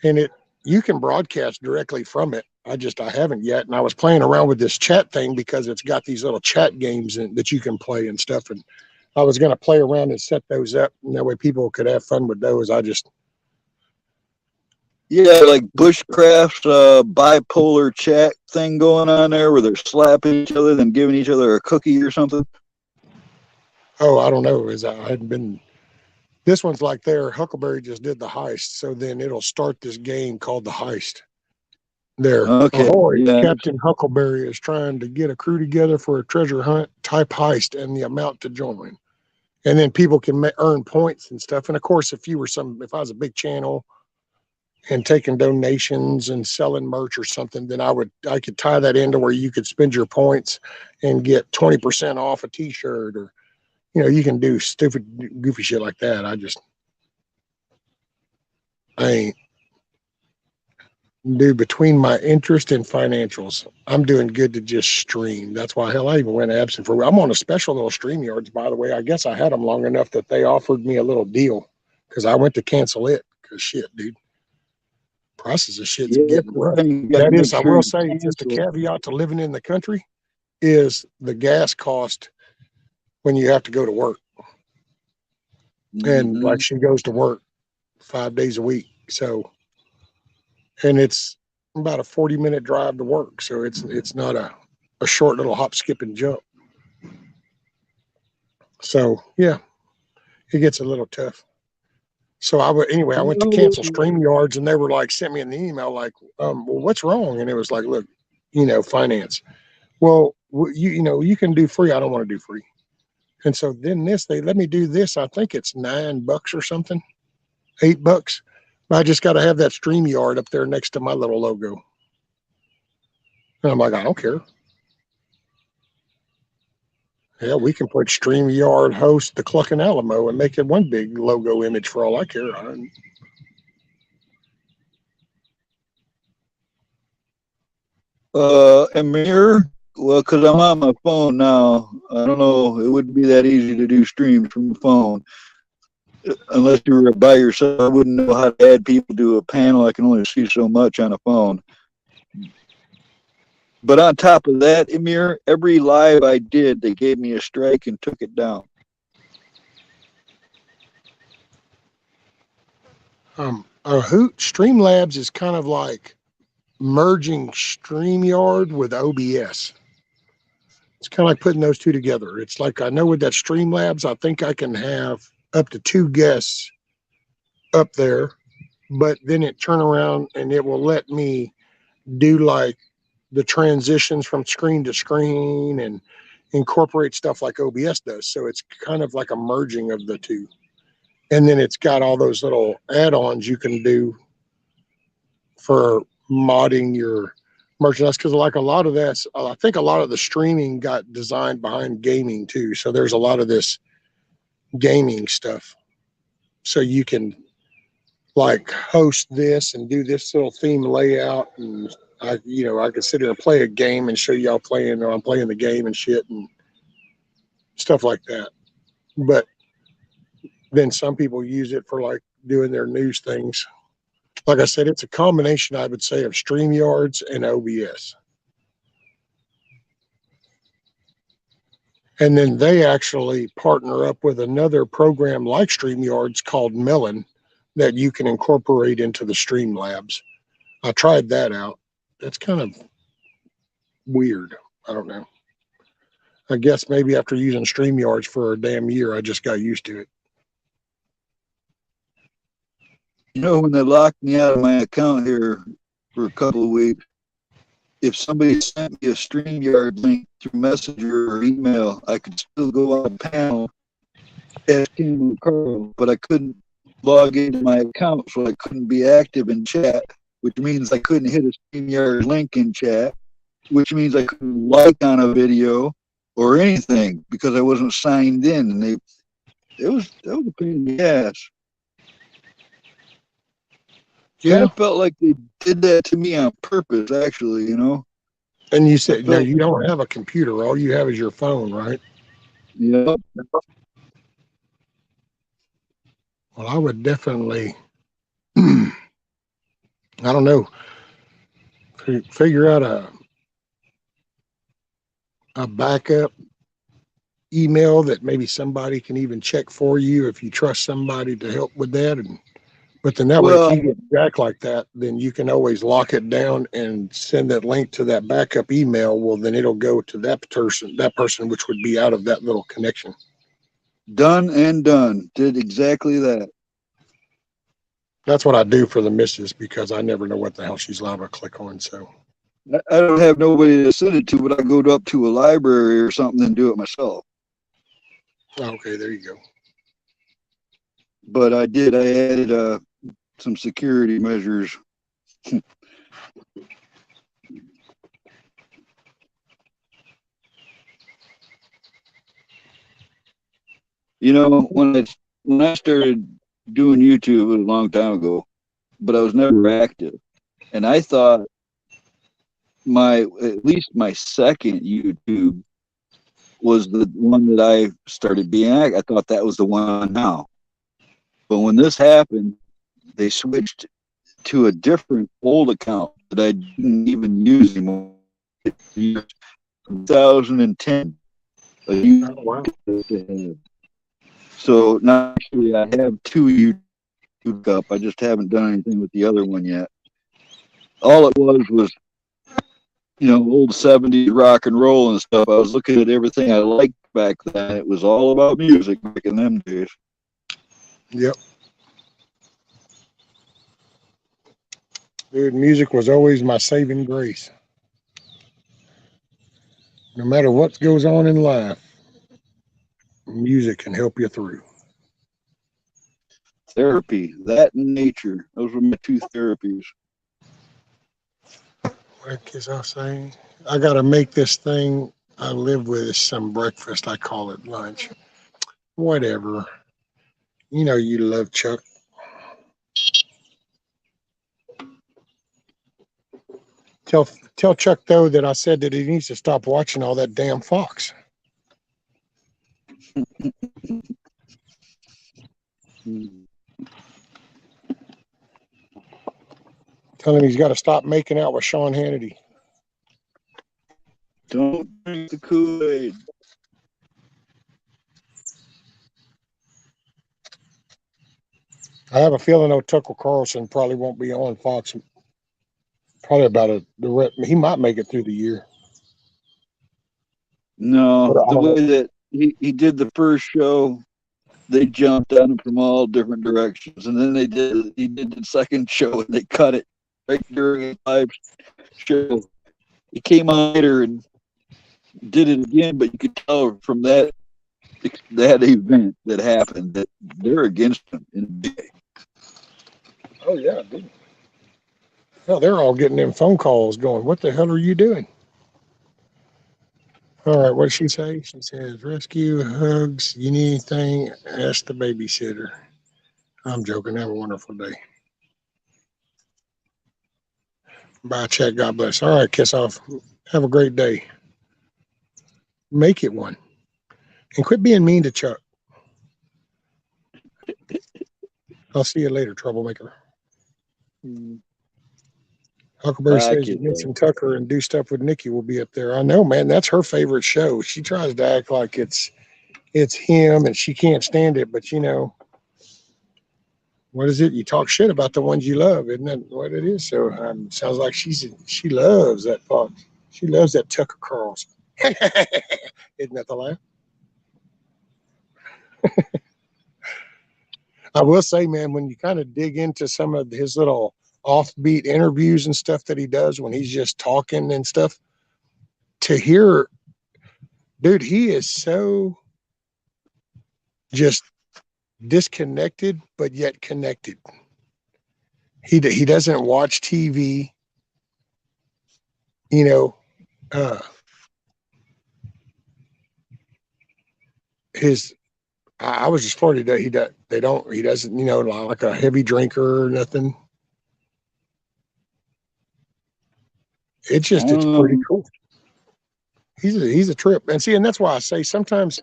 and you can broadcast directly from it. I haven't yet, and I was playing around with this chat thing because it's got these little chat games that you can play and stuff. And I was going to play around and set those up, and that way people could have fun with those. Yeah, like Bushcraft's bipolar chat thing going on there where they're slapping each other, then giving each other a cookie or something. Oh, I don't know. I hadn't been. This one's like Huckleberry just did the heist, so then it'll start this game called the heist. There. Okay. Ahoy, yeah. Captain Huckleberry is trying to get a crew together for a treasure hunt type heist and the amount to join. And then people can earn points and stuff. And of course, if I was a big channel and taking donations and selling merch or something, then I could tie that into where you could spend your points and get 20% off a t-shirt, or you can do stupid goofy shit like that. I ain't, dude, between my interest and financials, I'm doing good to just stream. That's why, hell, I even went absent for. I'm on a special little StreamYards, by the way. I guess I had them long enough that they offered me a little deal because I went to cancel it because shit, dude, prices of shit's Yeah, getting that's the rough. thing. You got to That is, make I sure will you say, just a cancel. caveat to living in the country is the gas cost when you have to go to work. And Mm-hmm. like she goes to work 5 days a week, so and it's about a 40-minute drive to work, so it's not a short little hop, skip, and jump. So yeah, it gets a little tough. So I went to cancel StreamYards, and they were like, sent me an email like, well, what's wrong? And it was like, look, finance. Well, you can do free. I don't want to do free. And so then they let me do this. I think it's $9 or something, $8. I just got to have that StreamYard up there next to my little logo. And I'm like, I don't care. Yeah, we can put StreamYard host the Cluckin Alamo and make it one big logo image for all I care. Amir, well, because I'm on my phone now, I don't know, it wouldn't be that easy to do streams from the phone. Unless you were by yourself, I wouldn't know how to add people to a panel. I can only see so much on a phone. But on top of that, Amir, every live I did, they gave me a strike and took it down. Streamlabs is kind of like merging StreamYard with OBS. It's kind of like putting those two together. It's like, I know with that Streamlabs, I think I can have up to 2 guests up there, but then it turn around and it will let me do like the transitions from screen to screen and incorporate stuff like OBS does. So it's kind of like a merging of the two. And then it's got all those little add-ons you can do for modding your merchandise, because like a lot of that's, I think a lot of the streaming got designed behind gaming too. So there's a lot of this gaming stuff. So you can like host this and do this little theme layout, and I could sit here and play a game and show y'all playing, or I'm playing the game and shit and stuff like that. But then some people use it for like doing their news things. Like I said, it's a combination, I would say, of StreamYards and OBS. And then they actually partner up with another program like StreamYards called Melon that you can incorporate into the Streamlabs. I tried that out. That's kind of weird. I don't know. I guess maybe after using StreamYards for a damn year, I just got used to it. When they locked me out of my account here for a couple of weeks, if somebody sent me a StreamYard link through Messenger or email, I could still go on a panel asking Carl, but I couldn't log into my account, so I couldn't be active in chat, which means I couldn't hit a StreamYard link in chat, which means I couldn't like on a video or anything because I wasn't signed in. And that was a pain in the ass. Yeah. Kind of felt like they did that to me on purpose, actually, And you said, no, you don't have a computer. All you have is your phone, right? Yep. Well, I would definitely, I don't know, figure out a backup email that maybe somebody can even check for you if you trust somebody to help with that. But then that way, if you get jacked like that, then you can always lock it down and send that link to that backup email. Well, then it'll go to that person, which would be out of that little connection. Done and done. Did exactly that. That's what I do for the missus, because I never know what the hell she's allowed to click on. So I don't have nobody to send it to, but I go up to a library or something and do it myself. Okay, there you go. But I did. I added some security measures. You know, when I started doing YouTube, it was a long time ago, but I was never active. And I thought at least my second YouTube was the one that I started being active. I thought that was the one now. But when this happened, they switched to a different old account that I didn't even use anymore. 2010. Oh, wow. So now actually I have two YouTube up. I just haven't done anything with the other one yet. All it was, you know, old 70s rock and roll and stuff. I was looking at everything I liked back then. It was all about music back in them days. Yep. Dude, music was always my saving grace. No matter what goes on in life, music can help you through. Therapy, that and nature. Those were my two therapies. What is I saying? I got to make this thing I live with some breakfast. I call it lunch. Whatever. You know you love Chuck. Tell Chuck, though, that I said that he needs to stop watching all that damn Fox. Tell him he's got to stop making out with Sean Hannity. Don't drink the Kool-Aid. I have a feeling though Tucker Carlson probably won't be on Fox. Probably about he might make it through the year. No, the way that he did the first show, they jumped on him from all different directions, and then he did the second show and they cut it right during his live show. He came on later and did it again, but you could tell from that event that happened that they're against him in a big way. Oh yeah, dude. Hell, they're all getting them phone calls going, what the hell are you doing? All right, what did she say? She says, rescue, hugs, you need anything, ask the babysitter. I'm joking. Have a wonderful day. Bye, chat. God bless. All right, kiss off. Have a great day. Make it one. And quit being mean to Chuck. I'll see you later, troublemaker. Huckleberry says you mentioned Tucker and Do Stuff with Nikki will be up there. I know, man. That's her favorite show. She tries to act like it's him and she can't stand it. But, you know, what is it? You talk shit about the ones you love. Isn't that what it is? So sounds like she loves that Fox. She loves that Tucker Carlson. Isn't that the laugh? I will say, man, when you kind of dig into some of his little offbeat interviews and stuff that he does when he's just talking and stuff, to hear, dude, he is so just disconnected, but yet connected. He doesn't watch TV, you know, I was just flirting that he doesn't, you know, like a heavy drinker or nothing. It's pretty cool. He's a trip. And see, and that's why I say sometimes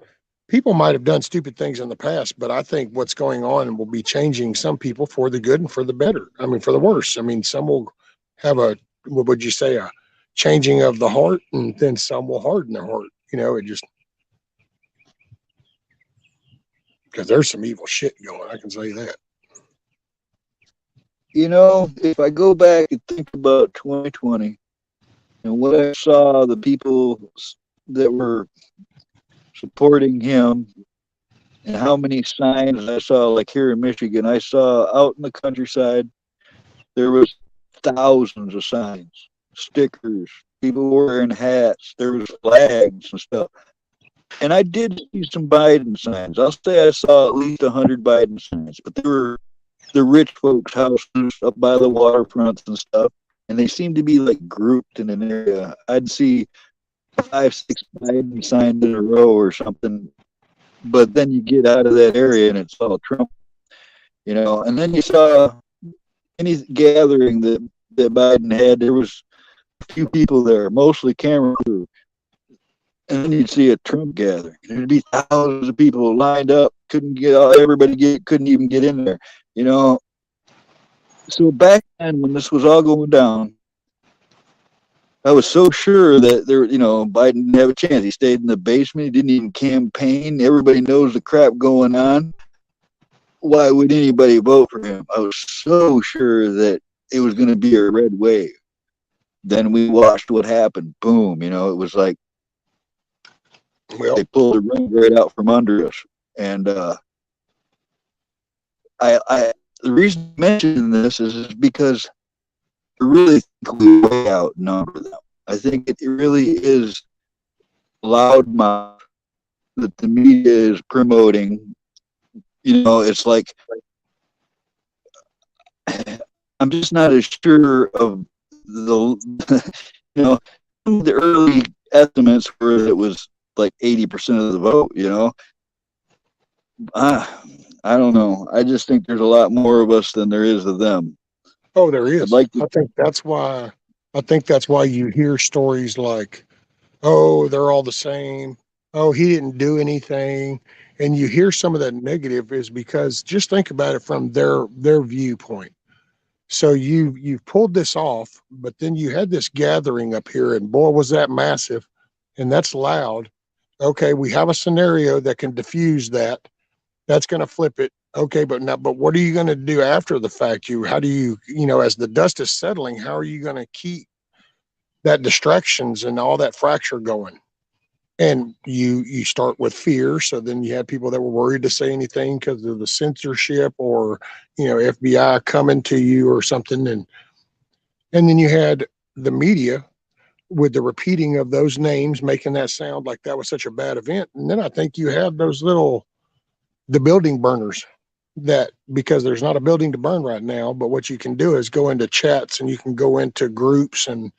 people might have done stupid things in the past, but I think what's going on will be changing some people for the good and for the better. I mean, for the worse. I mean, some will have what would you say, a changing of the heart, and then some will harden their heart. You know, it just, because there's some evil shit going, I can say that. You know, if I go back and think about 2020 and what I saw, the people that were supporting him and how many signs I saw, like here in Michigan, I saw out in the countryside, there was thousands of signs, stickers, people wearing hats, there was flags and stuff. And I did see some Biden signs. I'll say I saw at least 100 Biden signs, but they were the rich folks' houses up by the waterfronts and stuff, and they seem to be like grouped in an area. I'd see 5, 6 Biden signs in a row or something, but then you get out of that area and it's all Trump, you know. And then you saw any gathering that Biden had, there was a few people there, mostly camera crew. And then you'd see a Trump gathering. There'd be thousands of people lined up, couldn't even get in there, you know. So back then, when this was all going down, I was so sure that Biden didn't have a chance. He stayed in the basement. He didn't even campaign. Everybody knows the crap going on. Why would anybody vote for him? I was so sure that it was going to be a red wave. Then we watched what happened. Boom. It was like they pulled the rug right out from under us. And the reason I'm mentioning this is because I really think we way outnumber them. I think it really is loudmouth that the media is promoting. It's like I'm just not as sure of the the early estimates were that it was like 80% of the vote. I don't know. I just think there's a lot more of us than there is of them. Oh, there is. I think that's why you hear stories like, oh, they're all the same. Oh, he didn't do anything. And you hear some of that negative is because just think about it from their viewpoint. So you've pulled this off, but then you had this gathering up here, and boy, was that massive, and that's loud. Okay, we have a scenario that can diffuse that. That's going to flip it. Okay, but what are you going to do after the fact? How do you as the dust is settling, how are you going to keep that distractions and all that fracture going? And you start with fear. So then you had people that were worried to say anything because of the censorship or, FBI coming to you or something. And then you had the media with the repeating of those names, making that sound like that was such a bad event. And then I think you have the building burners that, because there's not a building to burn right now, but what you can do is go into chats and you can go into groups and,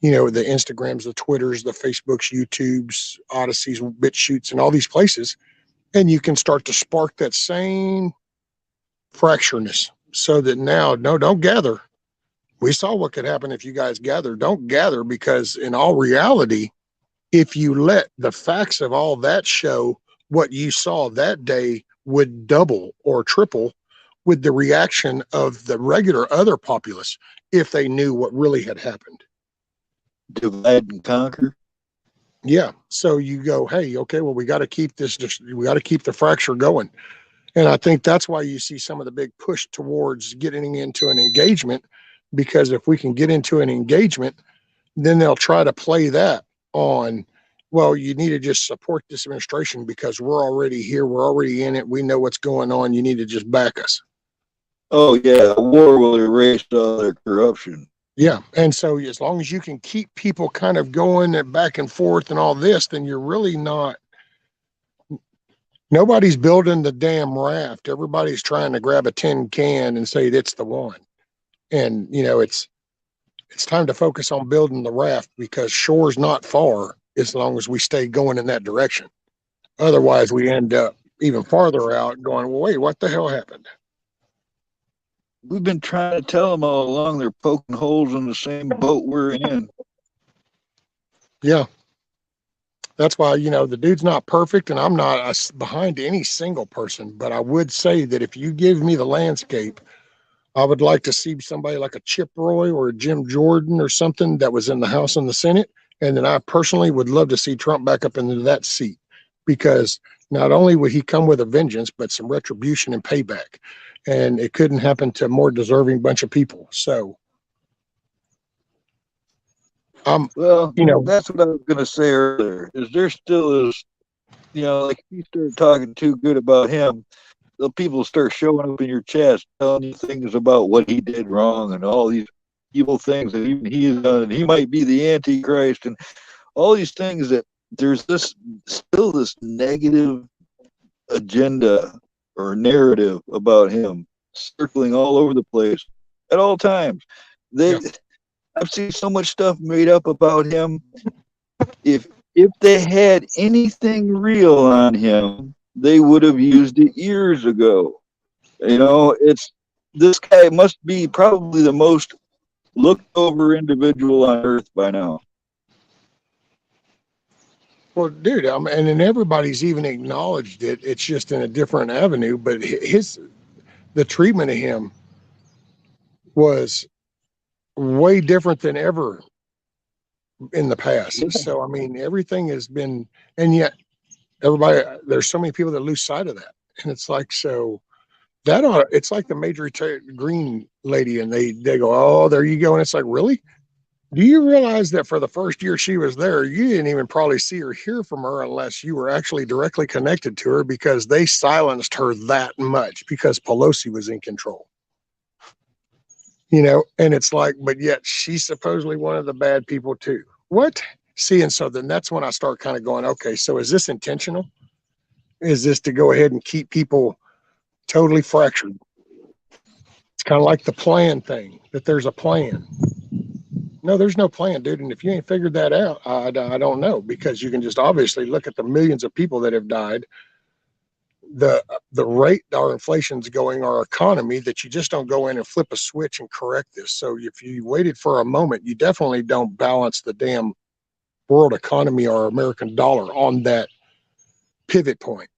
the Instagrams, the Twitters, the Facebooks, YouTubes, Odysseys, BitChutes, and all these places. And you can start to spark that same fractureness so that now, no, don't gather. We saw what could happen if you guys gather. Don't gather, because in all reality, if you let the facts of all that show, what you saw that day would double or triple with the reaction of the regular other populace if they knew what really had happened. Divide and conquer. Yeah. So you go, hey, okay, well, we got to keep the fracture going. And I think that's why you see some of the big push towards getting into an engagement, because if we can get into an engagement, then they'll try to play that on, well, you need to just support this administration because we're already here. We're already in it. We know what's going on. You need to just back us. Oh, yeah. A war will erase all their corruption. Yeah. And so as long as you can keep people kind of going and back and forth and all this, then you're really nobody's building the damn raft. Everybody's trying to grab a tin can and say it's the one. And, it's time to focus on building the raft, because shore's not far as long as we stay going in that direction. Otherwise, we end up even farther out going, well, wait, what the hell happened? We've been trying to tell them all along they're poking holes in the same boat we're in. Yeah. That's why, the dude's not perfect, and I'm not behind any single person. But I would say that if you give me the landscape, I would like to see somebody like a Chip Roy or a Jim Jordan or something that was in the House and the Senate. And then I personally would love to see Trump back up into that seat, because not only would he come with a vengeance, but some retribution and payback. And it couldn't happen to a more deserving bunch of people. So, that's what I was going to say earlier, is there still is, like if you start talking too good about him, the people start showing up in your chest, telling you things about what he did wrong and all these evil things that even he has done, and he might be the Antichrist and all these things, that there's still this negative agenda or narrative about him. circling all over the place at all times. Yeah. I've seen so much stuff made up about him. If they had anything real on him, they would have used it years ago. This guy must be probably the most looked over individual on earth by now. Well, dude, and then everybody's even acknowledged it. It's just in a different avenue. But the treatment of him was way different than ever in the past. Yeah. So, I mean, everything has been, and yet there's so many people that lose sight of that. And it's like, so it's like the Major Green lady, and they go, oh, there you go. And it's like, really? Do you realize that for the first year she was there, you didn't even probably see or hear from her unless you were actually directly connected to her, because they silenced her that much because Pelosi was in control. And it's like, but yet she's supposedly one of the bad people too. What? See, and so then that's when I start kind of going, okay, so is this intentional? Is this to go ahead and keep people totally fractured? It's kind of like the plan thing, that there's a plan. No, there's no plan, dude. And if you ain't figured that out, I don't know, because you can just obviously look at the millions of people that have died, the rate our inflation's going, our economy, that you just don't go in and flip a switch and correct this. So if you waited for a moment, you definitely don't balance the damn world economy or American dollar on that pivot point,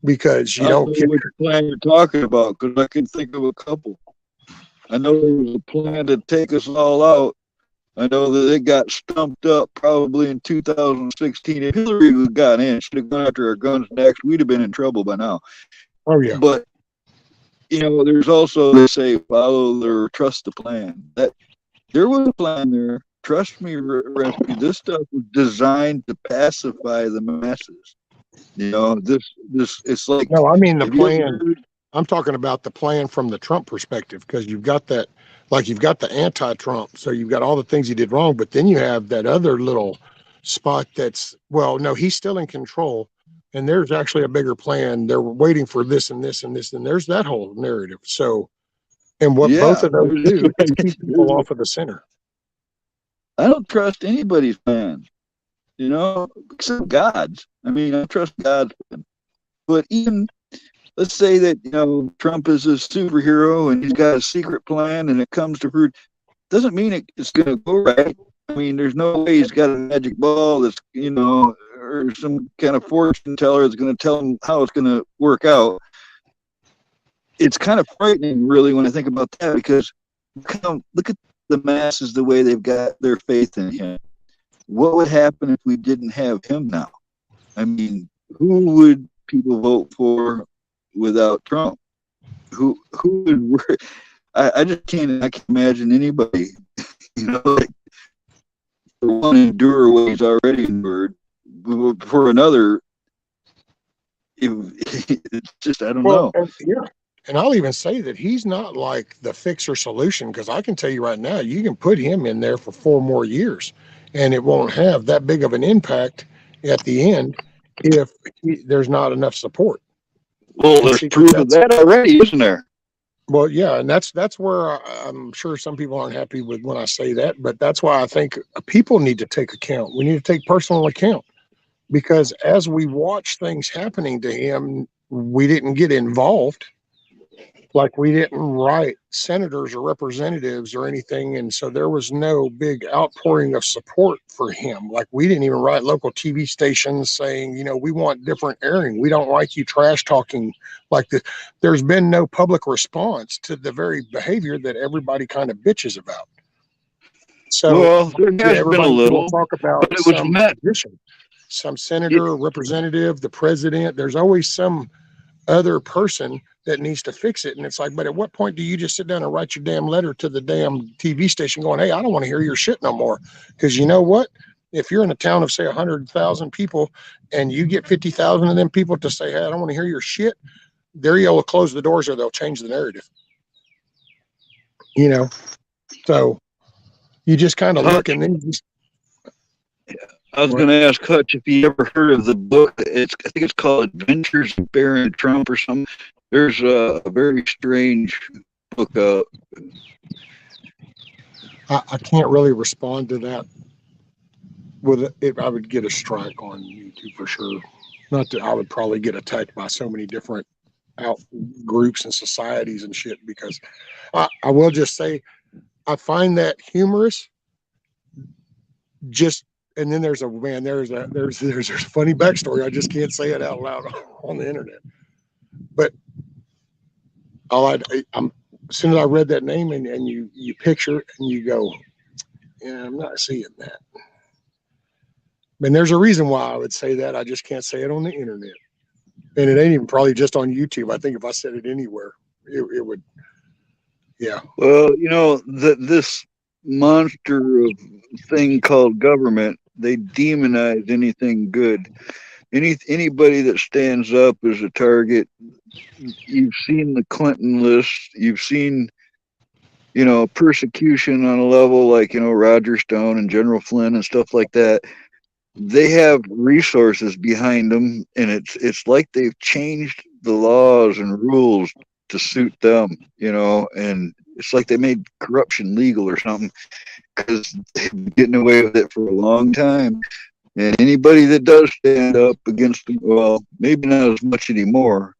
because you don't get which plan you're talking about, because I can think of a couple. I know there was a plan to take us all out. I know that it got stumped up probably in 2016. If Hillary would have gotten in, she'd have gone after our guns next, we'd have been in trouble by now. Oh yeah. But there's also, they say, follow or trust the plan. That there was a plan there. Trust me, Rescue. This stuff was designed to pacify the masses. This it's like, no, I mean the plan. I'm talking about the plan from the Trump perspective, because you've got that, like you've got the anti-Trump, so you've got all the things he did wrong, but then you have that other little spot that's, well, no, he's still in control, and there's actually a bigger plan. They're waiting for this and this and this, and there's that whole narrative. So, and what both of those do is keep people off of the center. I don't trust anybody's plan, except God's. I mean, I trust God's plan. But even, let's say that, Trump is a superhero and he's got a secret plan and it comes to fruit. Doesn't mean it's going to go right. I mean, there's no way he's got a magic ball that's, or some kind of fortune teller that's going to tell him how it's going to work out. It's kind of frightening, really, when I think about that, because look at the masses, the way they've got their faith in him. What would happen if we didn't have him now? I mean, who would people vote for without Trump? Who would work? I just can't imagine anybody, like, for one, endure what he's already endured. For another, it's just, I don't know. And I'll even say that he's not like the fix or solution, because I can tell you right now, you can put him in there for 4 more years and it won't have that big of an impact at the end if there's not enough support. Well, there's proof of that already, isn't there? Well, yeah, and that's where I'm sure some people aren't happy with when I say that, but that's why I think people need to take account. We need to take personal account, because as we watch things happening to him, we didn't get involved. Like, we didn't write senators or representatives or anything, and so there was no big outpouring of support for him. Like, we didn't even write local TV stations saying, we want different airing. We don't like you trash talking like this. There's been no public response to the very behavior that everybody kind of bitches about. So, well, there has been a little talk about, but it was met. Position, some senator, representative, the president. There's always some other person that needs to fix it. And it's like, but at what point do you just sit down and write your damn letter to the damn TV station going, hey, I don't want to hear your shit no more? Because you know what? If you're in a town of, say, 100,000 people and you get 50,000 of them people to say, hey, I don't want to hear your shit, they're able to close the doors or they'll change the narrative. So you just kind of look, and then you just, I was going to ask Hutch if he ever heard of the book. I think it's called Adventures of Barron Trump or something. There's a very strange book out. I can't really respond to that. With it, I would get a strike on YouTube for sure. Not that I would probably get attacked by so many different out groups and societies and shit, because I will just say I find that humorous. Just and then there's a funny backstory. I just can't say it out loud on the internet. But I'm as soon as I read that name and you picture it and you go, yeah, I'm not seeing that. And there's a reason why I would say that. I just can't say it on the internet. And it ain't even probably just on YouTube. I think if I said it anywhere, it would, yeah. Well, this monster of thing called government, they demonize anything good. Anybody that stands up is a target. You've seen the Clinton list. You've seen, persecution on a level like, Roger Stone and General Flynn and stuff like that. They have resources behind them, and it's like they've changed the laws and rules to suit them, and it's like they made corruption legal or something, because they've been getting away with it for a long time. And anybody that does stand up against them, well, maybe not as much anymore,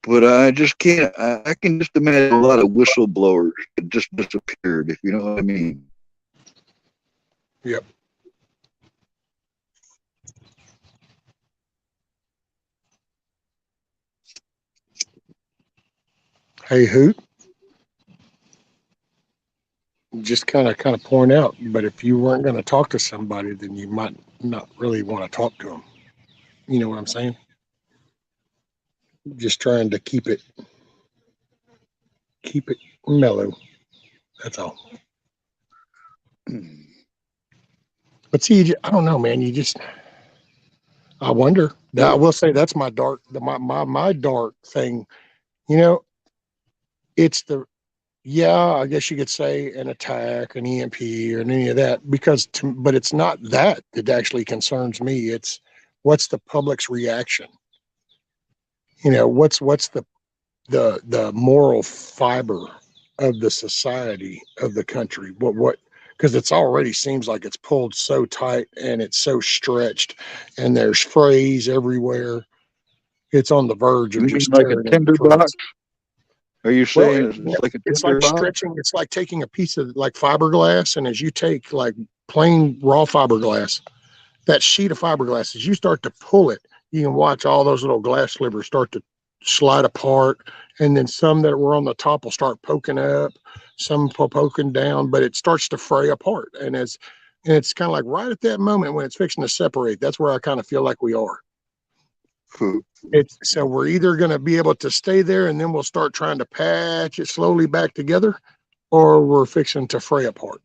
but I just can't. I can just imagine a lot of whistleblowers that just disappeared, if you know what I mean. Yep. Hey, Hoot. Just kind of point out, but if you weren't going to talk to somebody, then you might not really want to talk to them. You know what I'm saying? Just trying to keep it mellow. That's all. But see, I don't know, man. I wonder. I will say that's my dark thing. It's I guess you could say an attack, an EMP, or any of that, but it's not that actually concerns me. It's what's the public's reaction. What's the moral fiber of the society of the country. What because it's already seems like it's pulled so tight and it's so stretched, and there's frays everywhere. It's on the verge of just like a tinderbox. Are you saying it's like a tinderbox? It's like stretching. It's like taking a piece of like fiberglass, and as you take like plain raw fiberglass, that sheet of fiberglass, as you start to pull it, you can watch all those little glass slivers start to slide apart, and then some that were on the top will start poking up, some poking down, but it starts to fray apart. And it's kind of like right at that moment when it's fixing to separate, that's where I kind of feel like we are. So we're either going to be able to stay there and then we'll start trying to patch it slowly back together, or we're fixing to fray apart.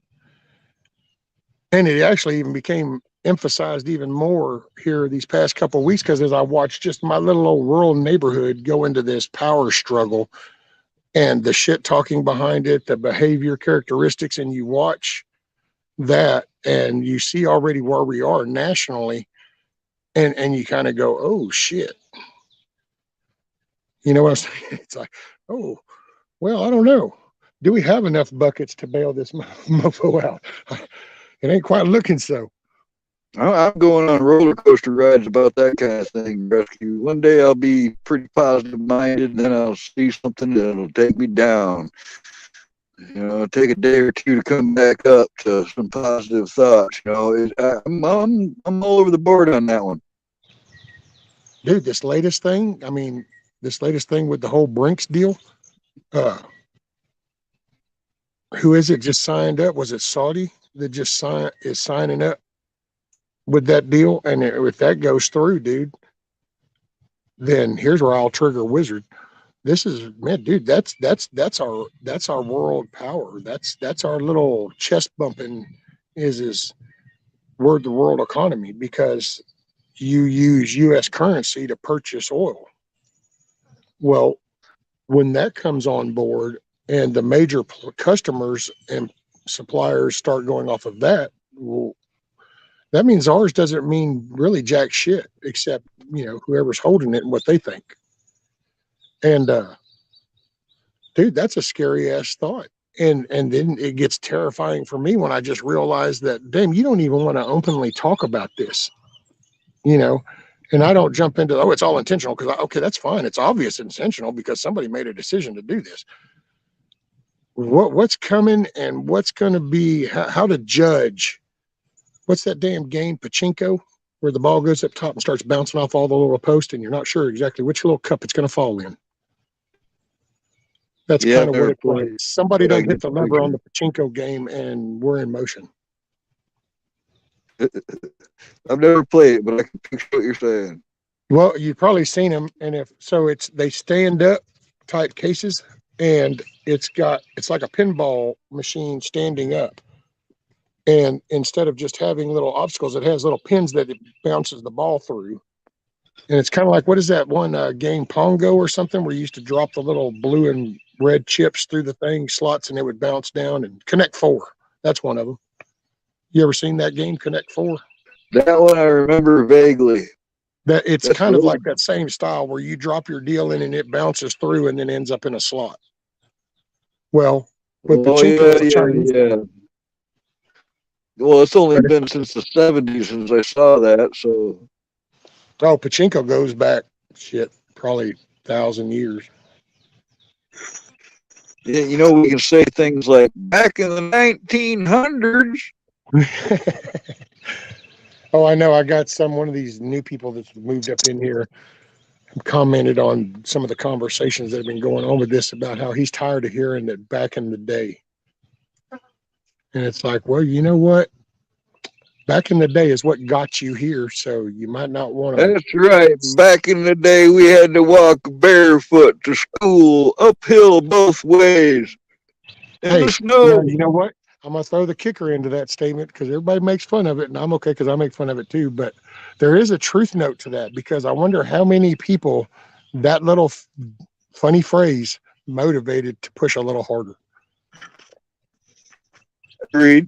And it actually even became emphasized even more here these past couple of weeks, because as I watched just my little old rural neighborhood go into this power struggle and the shit talking behind it, the behavior characteristics, and you watch that and you see already where we are nationally, and you kind of go, oh shit. You know what I'm saying? It's like, oh, well, I don't know. Do we have enough buckets to bail this mofo out? It ain't quite looking so. I'm going on roller coaster rides about that kind of thing, Rescue. One day I'll be pretty positive minded, and then I'll see something that'll take me down. Take a day or two to come back up to some positive thoughts. I'm all over the board on that one. Dude, this latest thing with the whole Brinks deal, who is it just signed up? Was it Saudi that just is signing up with that deal? And if that goes through, dude, then here's where I'll trigger Wizard. This is, man, dude, that's our world power. That's our little chest bumping is we're the world economy, because you use U.S. currency to purchase oil. Well, when that comes on board and the major customers and suppliers start going off of that, well, that means ours doesn't mean really jack shit, except, whoever's holding it and what they think. And dude, that's a scary ass thought. And then it gets terrifying for me when I just realize that, damn, you don't even want to openly talk about this, and I don't jump into, oh, it's all intentional, because okay, that's fine, it's obvious intentional because somebody made a decision to do this. What's coming and what's going to be, how to judge. What's that damn game, pachinko, where the ball goes up top and starts bouncing off all the little posts and you're not sure exactly which little cup it's going to fall in? That's kind of what it's like. Somebody done hit the lever on the pachinko game and we're in motion. I've never played it, but I can picture what you're saying. Well, you've probably seen them, and if so, they stand up type cases, and it's like a pinball machine standing up. And instead of just having little obstacles, it has little pins that it bounces the ball through. And it's kind of like, what is that one game, Pongo or something, where you used to drop the little blue and red chips through the thing slots and it would bounce down? And Connect 4, that's one of them. You ever seen that game, Connect 4? That one I remember vaguely. That's kind of like that same style where you drop your deal in and it bounces through and then ends up in a slot. Well, with Pachinko, yeah. Well, it's only been since the 70s since I saw that, so. Oh, Pachinko goes back, probably 1,000 years. Yeah, we can say things like, back in the 1900s. Oh, I know. I got one of these new people that's moved up in here commented on some of the conversations that have been going on with this, about how he's tired of hearing that back in the day. And it's like, well, you know what? Back in the day is what got you here, so you might not want to. That's right. Back in the day, we had to walk barefoot to school, uphill both ways. In the snow. You know what? I'm going to throw the kicker into that statement, because everybody makes fun of it, and I'm okay because I make fun of it too. But there is a truth note to that, because I wonder how many people that little funny phrase motivated to push a little harder. Agreed.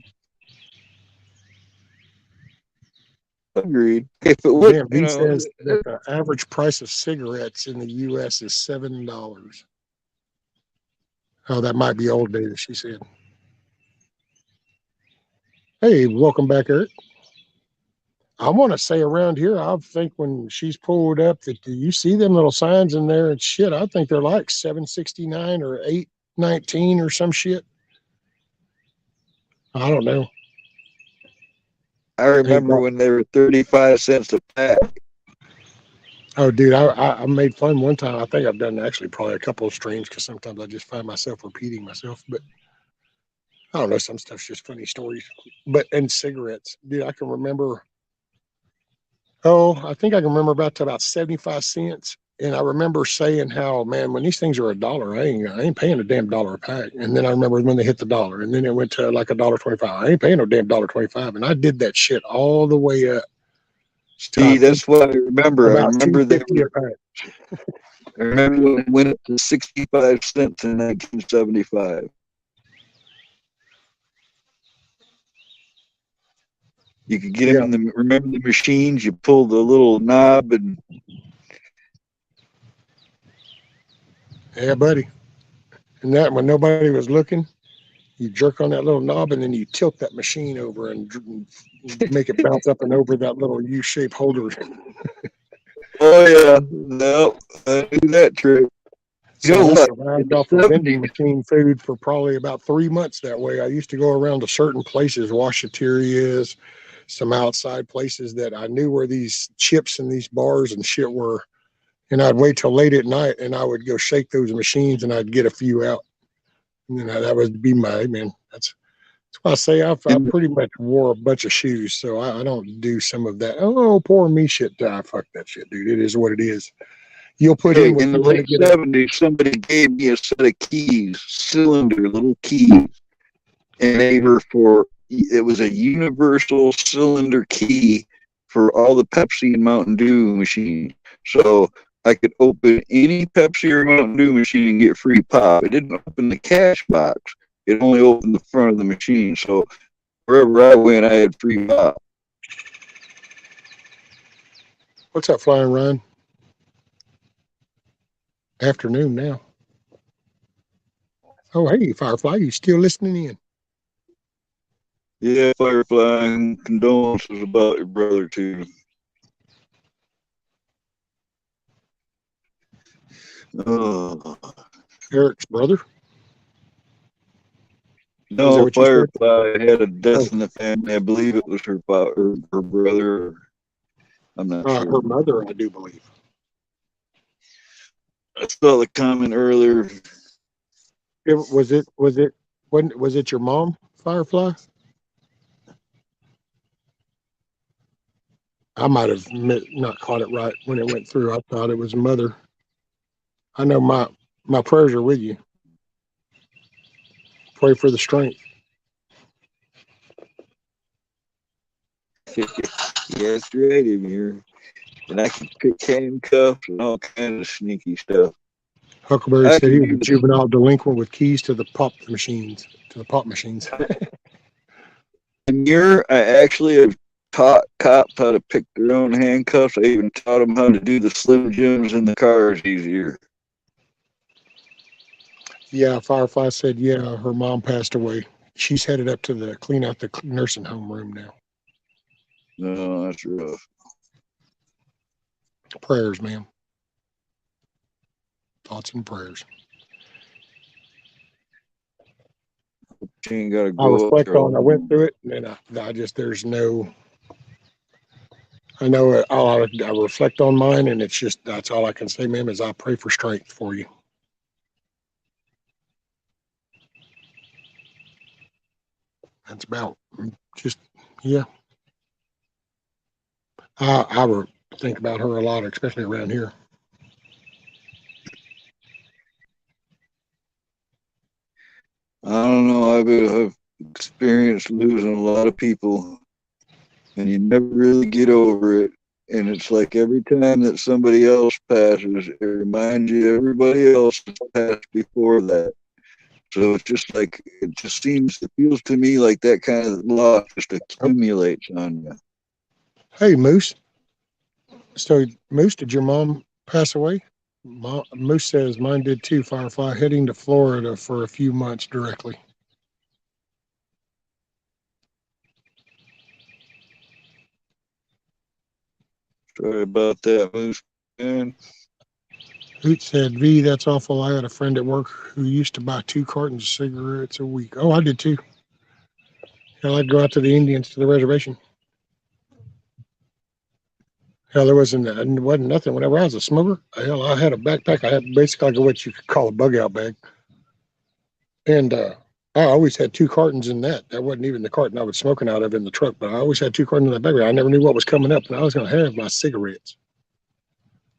If it would, he says that the average price of cigarettes in the U.S. is $7. Oh, that might be old data, she said. Hey, welcome back, Eric. I want to say around here, I think when she's pulled up, that you see them little signs in there and shit, I think they're like $7.69 or $8.19 or some shit. I don't know. I remember when they were 35 cents a pack. Oh, dude, I made fun one time. I think I've done actually probably a couple of streams, because sometimes I just find myself repeating myself. But I don't know, some stuff's just funny stories. And cigarettes, dude, I can remember. I think I can remember about 75 cents. And I remember saying how, man, when these things are $1, I ain't paying a damn $1 a pack. And then I remember when they hit the $1, and then it went to like $1.25. I ain't paying no damn $1.25. And I did that shit all the way up. See, that's what I remember. I remember they were, I remember when it went up to 65 cents in 1975. You could get them in remember the machines? You pull the little knob and. Yeah, buddy. And that, when nobody was looking, you jerk on that little knob and then you tilt that machine over and make it bounce up and over that little U-shaped holder. Oh, yeah. No, I knew that trick. So I survived off of vending machine food for probably about 3 months that way. I used to go around to certain places, Washaterias, some outside places that I knew where these chips and these bars and shit were. And I'd wait till late at night and I would go shake those machines and I'd get a few out. That would be man. That's why I say I pretty much wore a bunch of shoes. So I don't do some of that. Oh, poor me shit. Fuck that shit, dude. It is what it is. You'll put in the late 70s, somebody gave me a set of keys, little keys. And it was a universal cylinder key for all the Pepsi and Mountain Dew machines. So I could open any Pepsi or Mountain Dew machine and get free pop. It didn't open the cash box. It only opened the front of the machine. So wherever I went, I had free pop. What's up, Flying Ryan? Afternoon now. Oh, hey, Firefly, you still listening in? Yeah, Firefly, condolences about your brother too. Oh, Eric's brother? Is that no, what you said? Firefly had a Oh, death in the family. I believe it was her father, her brother. I'm not her sure. mother, I do believe. I saw the comment earlier. Was it your mom, Firefly? I might have not caught it right when it went through. I thought it was mother. I know my prayers are with you. Pray for the strength. Yes, right in here. And I can pick handcuffs and all kinds of sneaky stuff. Huckleberry I said he can was a do juvenile delinquent with keys to the pop machines. To the pop machines. the mirror. I actually have taught cops how to pick their own handcuffs. I even taught them how to do the Slim Jims in the cars easier. Yeah, Firefly said, yeah, her mom passed away. She's headed up to the clean out the nursing home room now. No, that's rough. Prayers, ma'am. Thoughts and prayers. She ain't got to I go up reflect there on. I went alone. through it, and I just there's no. I know I reflect on mine, and it's just that's all I can say, ma'am. Is I pray for strength for you. That's about just yeah. I think about her a lot, especially around here. I don't know. I've experienced losing a lot of people, and you never really get over it. And it's like every time that somebody else passes, it reminds you everybody else has passed before that. So it's just like it just seems it feels to me like that kind of loss just Oh, accumulates on you. hey, Moose. So, Moose, did your mom pass away? Moose says mine did too. Firefly heading to Florida for a few months directly. Sorry about that, Moose. Man. Hoot said, V, that's awful. I had a friend at work who used to buy 2 cartons of cigarettes a week. Oh, I did too. Hell, I'd go out to the Indians to the reservation. Hell, there wasn't nothing. Whenever I was a smoker, hell, I had a backpack. I had basically like what you could call a bug out bag. And I always had 2 cartons in that. That wasn't even the carton I was smoking out of in the truck, but I always had 2 cartons in that bag. I never knew what was coming up, and I was going to have my cigarettes.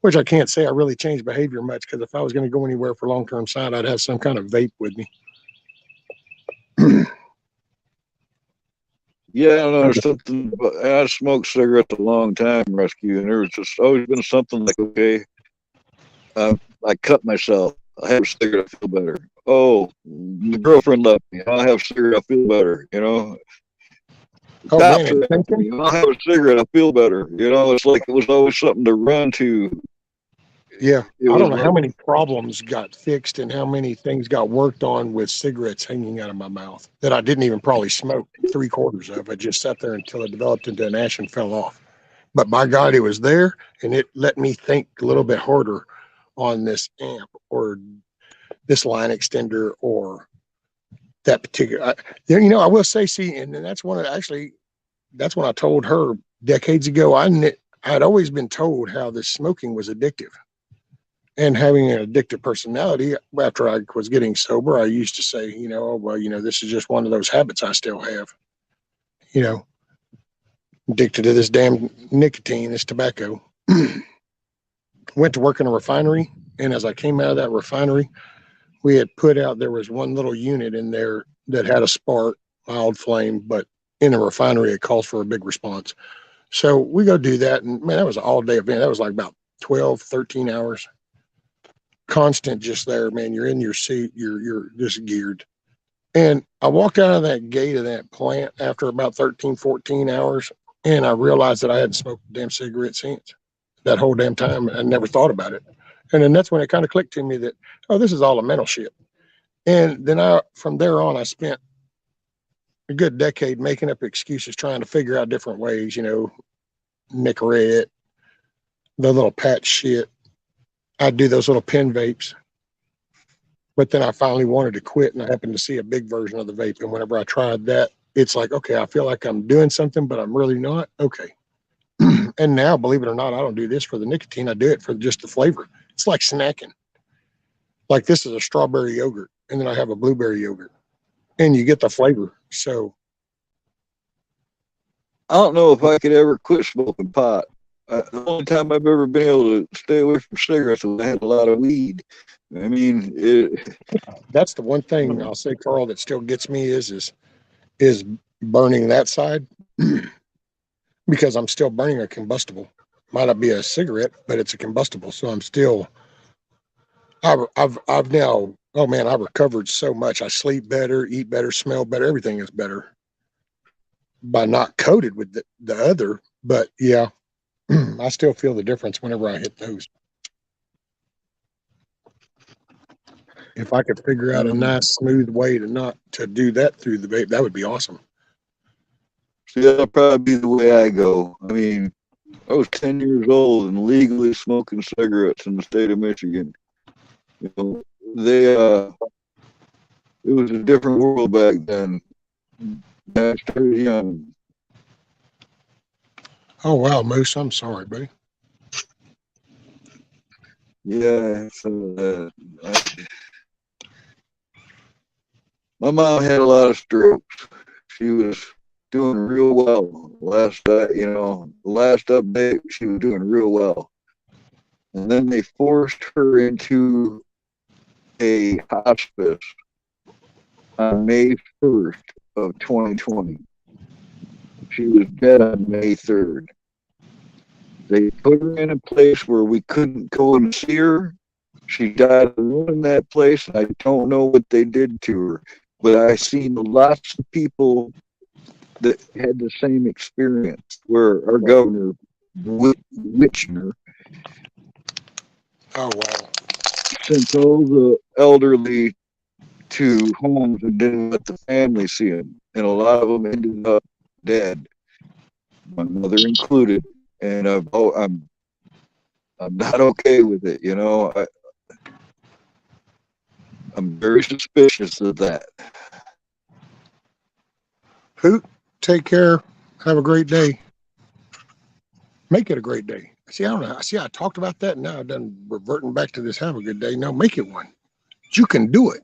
Which I can't say I really changed behavior much because if I was going to go anywhere for long term side, I'd have some kind of vape with me. Yeah, I don't know. There's something. I smoked cigarettes a long time, rescue, and there was just always been something like, okay, I cut myself. I have a cigarette, I feel better. Oh, my girlfriend left me. I'll have a cigarette, I feel better. The Oh man, cops and are after thinking, me. I'll have a cigarette, I feel better. It's like it was always something to run to. yeah, It I was don't know how like, many problems got fixed and how many things got worked on with cigarettes hanging out of my mouth that I didn't even probably smoke 3/4 of. I just sat there until it developed into an ash and fell off. But by God, it was there, and it let me think a little bit harder on this amp or this line extender or that particular. I will say, see, and that's one of actually that's when I told her decades ago. I'd always been told how this smoking was addictive, and having an addictive personality. After I was getting sober, I used to say, oh well, this is just one of those habits I still have. You know, addicted to this damn nicotine, this tobacco. Went to work in a refinery, and as I came out of that refinery, we had put out there was one little unit in there that had a spark, mild flame, but in a refinery it calls for a big response. So we go do that, and man, that was an all day event. That was like about 12, 13 hours. Constant just there, man. You're in your seat, you're just geared. And I walked out of that gate of that plant after about 13, 14 hours, and I realized that I hadn't smoked a damn cigarette since. that whole damn time. I never thought about it. And then that's when it kind of clicked to me that, oh, this is all a mental shit. And then from there on, I spent a good decade making up excuses, trying to figure out different ways, Nicorette, the little patch shit. I'd do those little pen vapes. But then I finally wanted to quit, and I happened to see a big version of the vape. And whenever I tried that, it's like, okay, I feel like I'm doing something, but I'm really not. Okay. And now, believe it or not, I don't do this for the nicotine. I do it for just the flavor. It's like snacking. Like this is a strawberry yogurt, and then I have a blueberry yogurt, and you get the flavor. So I don't know if I could ever quit smoking pot. The only time I've ever been able to stay away from cigarettes was I had a lot of weed. I mean, that's the one thing I'll say, Carl, that still gets me is burning that side because I'm still burning a combustible. Might not be a cigarette, but it's a combustible. So I'm still. I've now. Oh man, I've recovered so much. I sleep better, eat better, smell better. Everything is better by not coated with the other. But yeah, I still feel the difference whenever I hit those. If I could figure out a nice, smooth way to do that through the vape, that would be awesome. See, that'll probably be the way I go. I mean, I was 10 years old and legally smoking cigarettes in the state of Michigan. It was a different world back then. I started young. Oh wow, Moose, I'm sorry, buddy. Yeah, my mom had a lot of strokes. She was doing real well. Last update, she was doing real well. And then they forced her into a hospice on May 1st of 2020. She was dead on May 3rd. They put her in a place where we couldn't go and see her. She died alone in that place, and I don't know what they did to her. But I seen lots of people that had the same experience, where our governor, Witchner, Oh wow, sent all the elderly to homes and didn't let the family see them. And a lot of them ended up dead, my mother included. And I'm not okay with it, I'm very suspicious of that. Hoot, take care. Have a great day. Make it a great day. See, I don't know. See, I talked about that, and now I'm done reverting back to this. Have a good day. No, make it one. You can do it.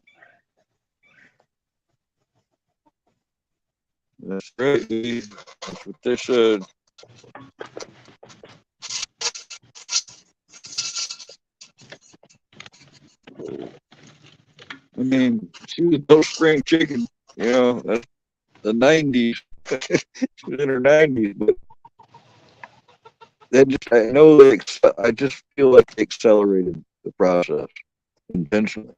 That's right. That's what they said. I mean, she was no spring chicken. That's the 90s. She was in her 90s, but I just feel like they accelerated the process intentionally.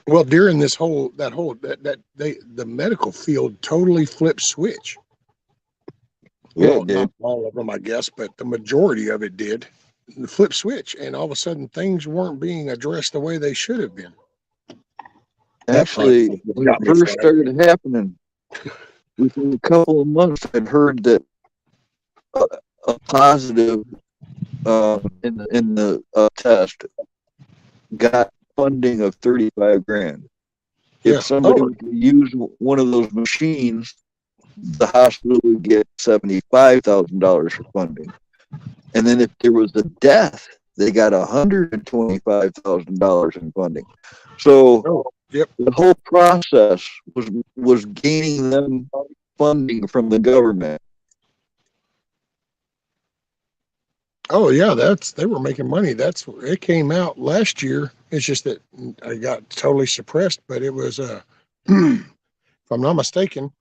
Well, during the medical field totally flipped switch. Well, not all of them, I guess, but the majority of it did. The flip switch, and all of a sudden things weren't being addressed the way they should have been. Actually, when it first started happening, within a couple of months, I'd heard that a positive in the test got funding of $35,000. If somebody would use one of those machines, the hospital would get $75,000 for funding. And then if there was a death, they got $125,000 in funding. So the whole process was gaining them funding from the government. Oh yeah, they were making money. It came out last year. It's just that I got totally suppressed, but it was if I'm not mistaken,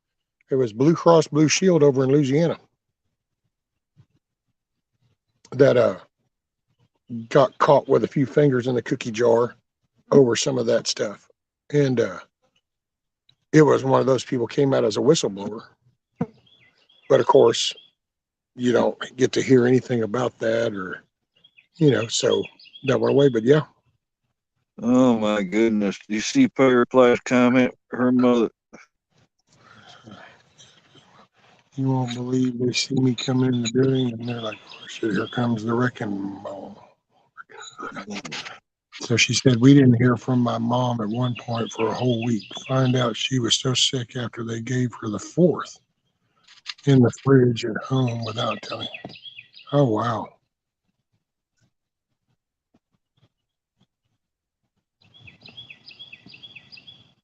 it was Blue Cross Blue Shield over in Louisiana that got caught with a few fingers in the cookie jar over some of that stuff. And it was one of those people came out as a whistleblower. But of course, you don't get to hear anything about that, or so that went away. But yeah, Oh my goodness! You see Firefly's comment? Her mother. you won't believe they see me coming in the building and they're like, oh shit, here comes the wrecking ball. So she said, we didn't hear from my mom at one point for a whole week. Find out she was so sick after they gave her the fourth in the fridge at home without telling. Oh, wow.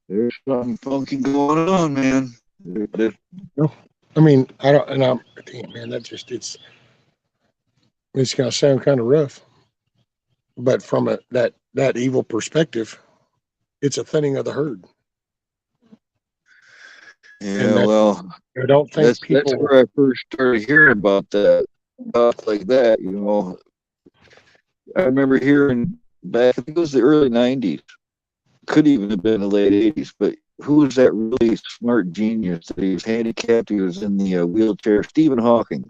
There's something funky going on, man. No, I mean, I don't, and I'm, damn, man, it's going to sound kind of rough, but from that evil perspective, it's a thinning of the herd. And Yeah, well, I don't think that's people, where I first started hearing about that, stuff like that. I remember hearing back. I think it was the early '90s. Could even have been the late '80s. But who was that really smart genius that he was handicapped? He was in the wheelchair. Stephen Hawking,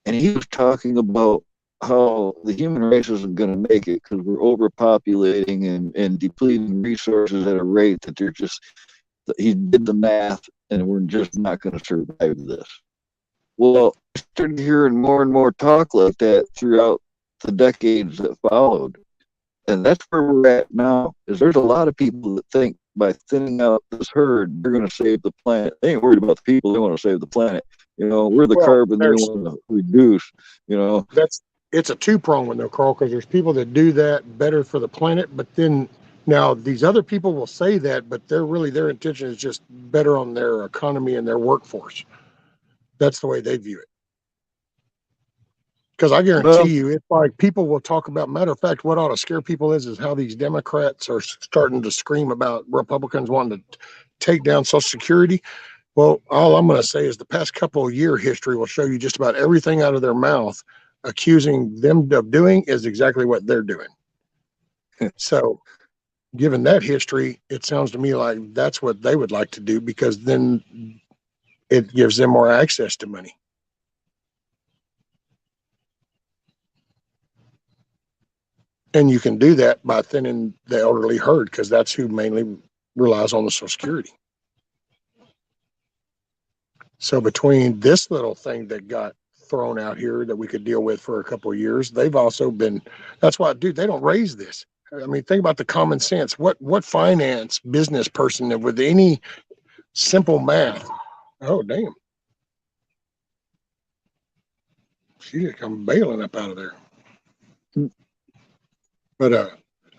and he was talking about how the human race isn't going to make it because we're overpopulating and depleting resources at a rate that they're just. He did the math, and we're just not going to survive this. Well, I started hearing more and more talk like that throughout the decades that followed. And that's where we're at now, is there's a lot of people that think by thinning out this herd, they're going to save the planet. They ain't worried about the people. They want to save the planet. We're the well, carbon they want to reduce, it's a two-pronged one though, Carl, because there's people that do that better for the planet, but then now these other people will say that, but their intention is just better on their economy and their workforce. That's the way they view it. Because I guarantee Well, you, it's like people will talk about. Matter of fact, what ought to scare people is how these Democrats are starting to scream about Republicans wanting to take down Social Security. Well, all I'm going to say is the past couple of year history will show you just about everything out of their mouth accusing them of doing is exactly what they're doing. So, given that history, it sounds to me like that's what they would like to do because then it gives them more access to money. And you can do that by thinning the elderly herd because that's who mainly relies on the Social Security. So between this little thing that got thrown out here that we could deal with for a couple of years, they've also been. That's why, dude, they don't raise this. I mean, think about the common sense. What finance business person with any simple math? Oh, damn. She just come bailing up out of there. But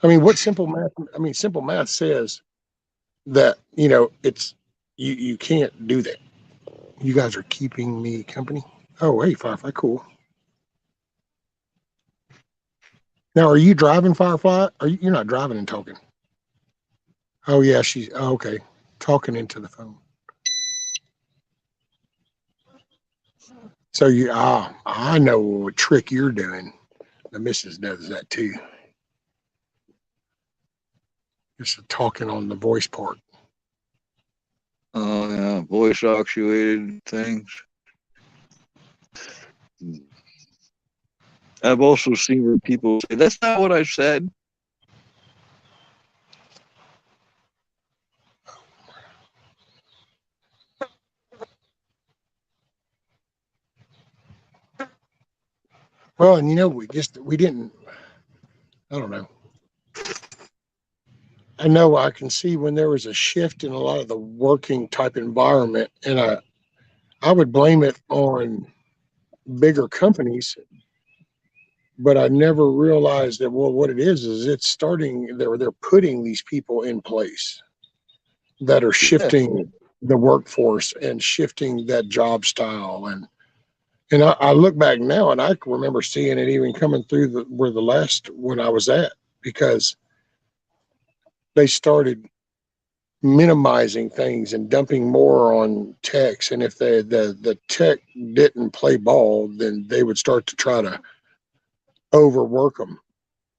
I mean, what simple math? I mean, simple math says that it's you can't do that. You guys are keeping me company. Oh, hey, Firefly, cool. Now, are you driving, Firefly? You're not driving and talking? Oh yeah, okay, talking into the phone. So I know what trick you're doing. The missus does that too. Just talking on the voice part. oh yeah, voice actuated things. I've also seen where people say, that's not what I said. Well, and we didn't. I don't know. I know I can see when there was a shift in a lot of the working type environment, and I would blame it on bigger companies, but I never realized that what it is it's starting they're putting these people in place that are Yeah. shifting the workforce and shifting that job style and I look back now and I can remember seeing it even coming through the last when I was at because they started minimizing things and dumping more on techs and if the tech didn't play ball then they would start to try to overwork them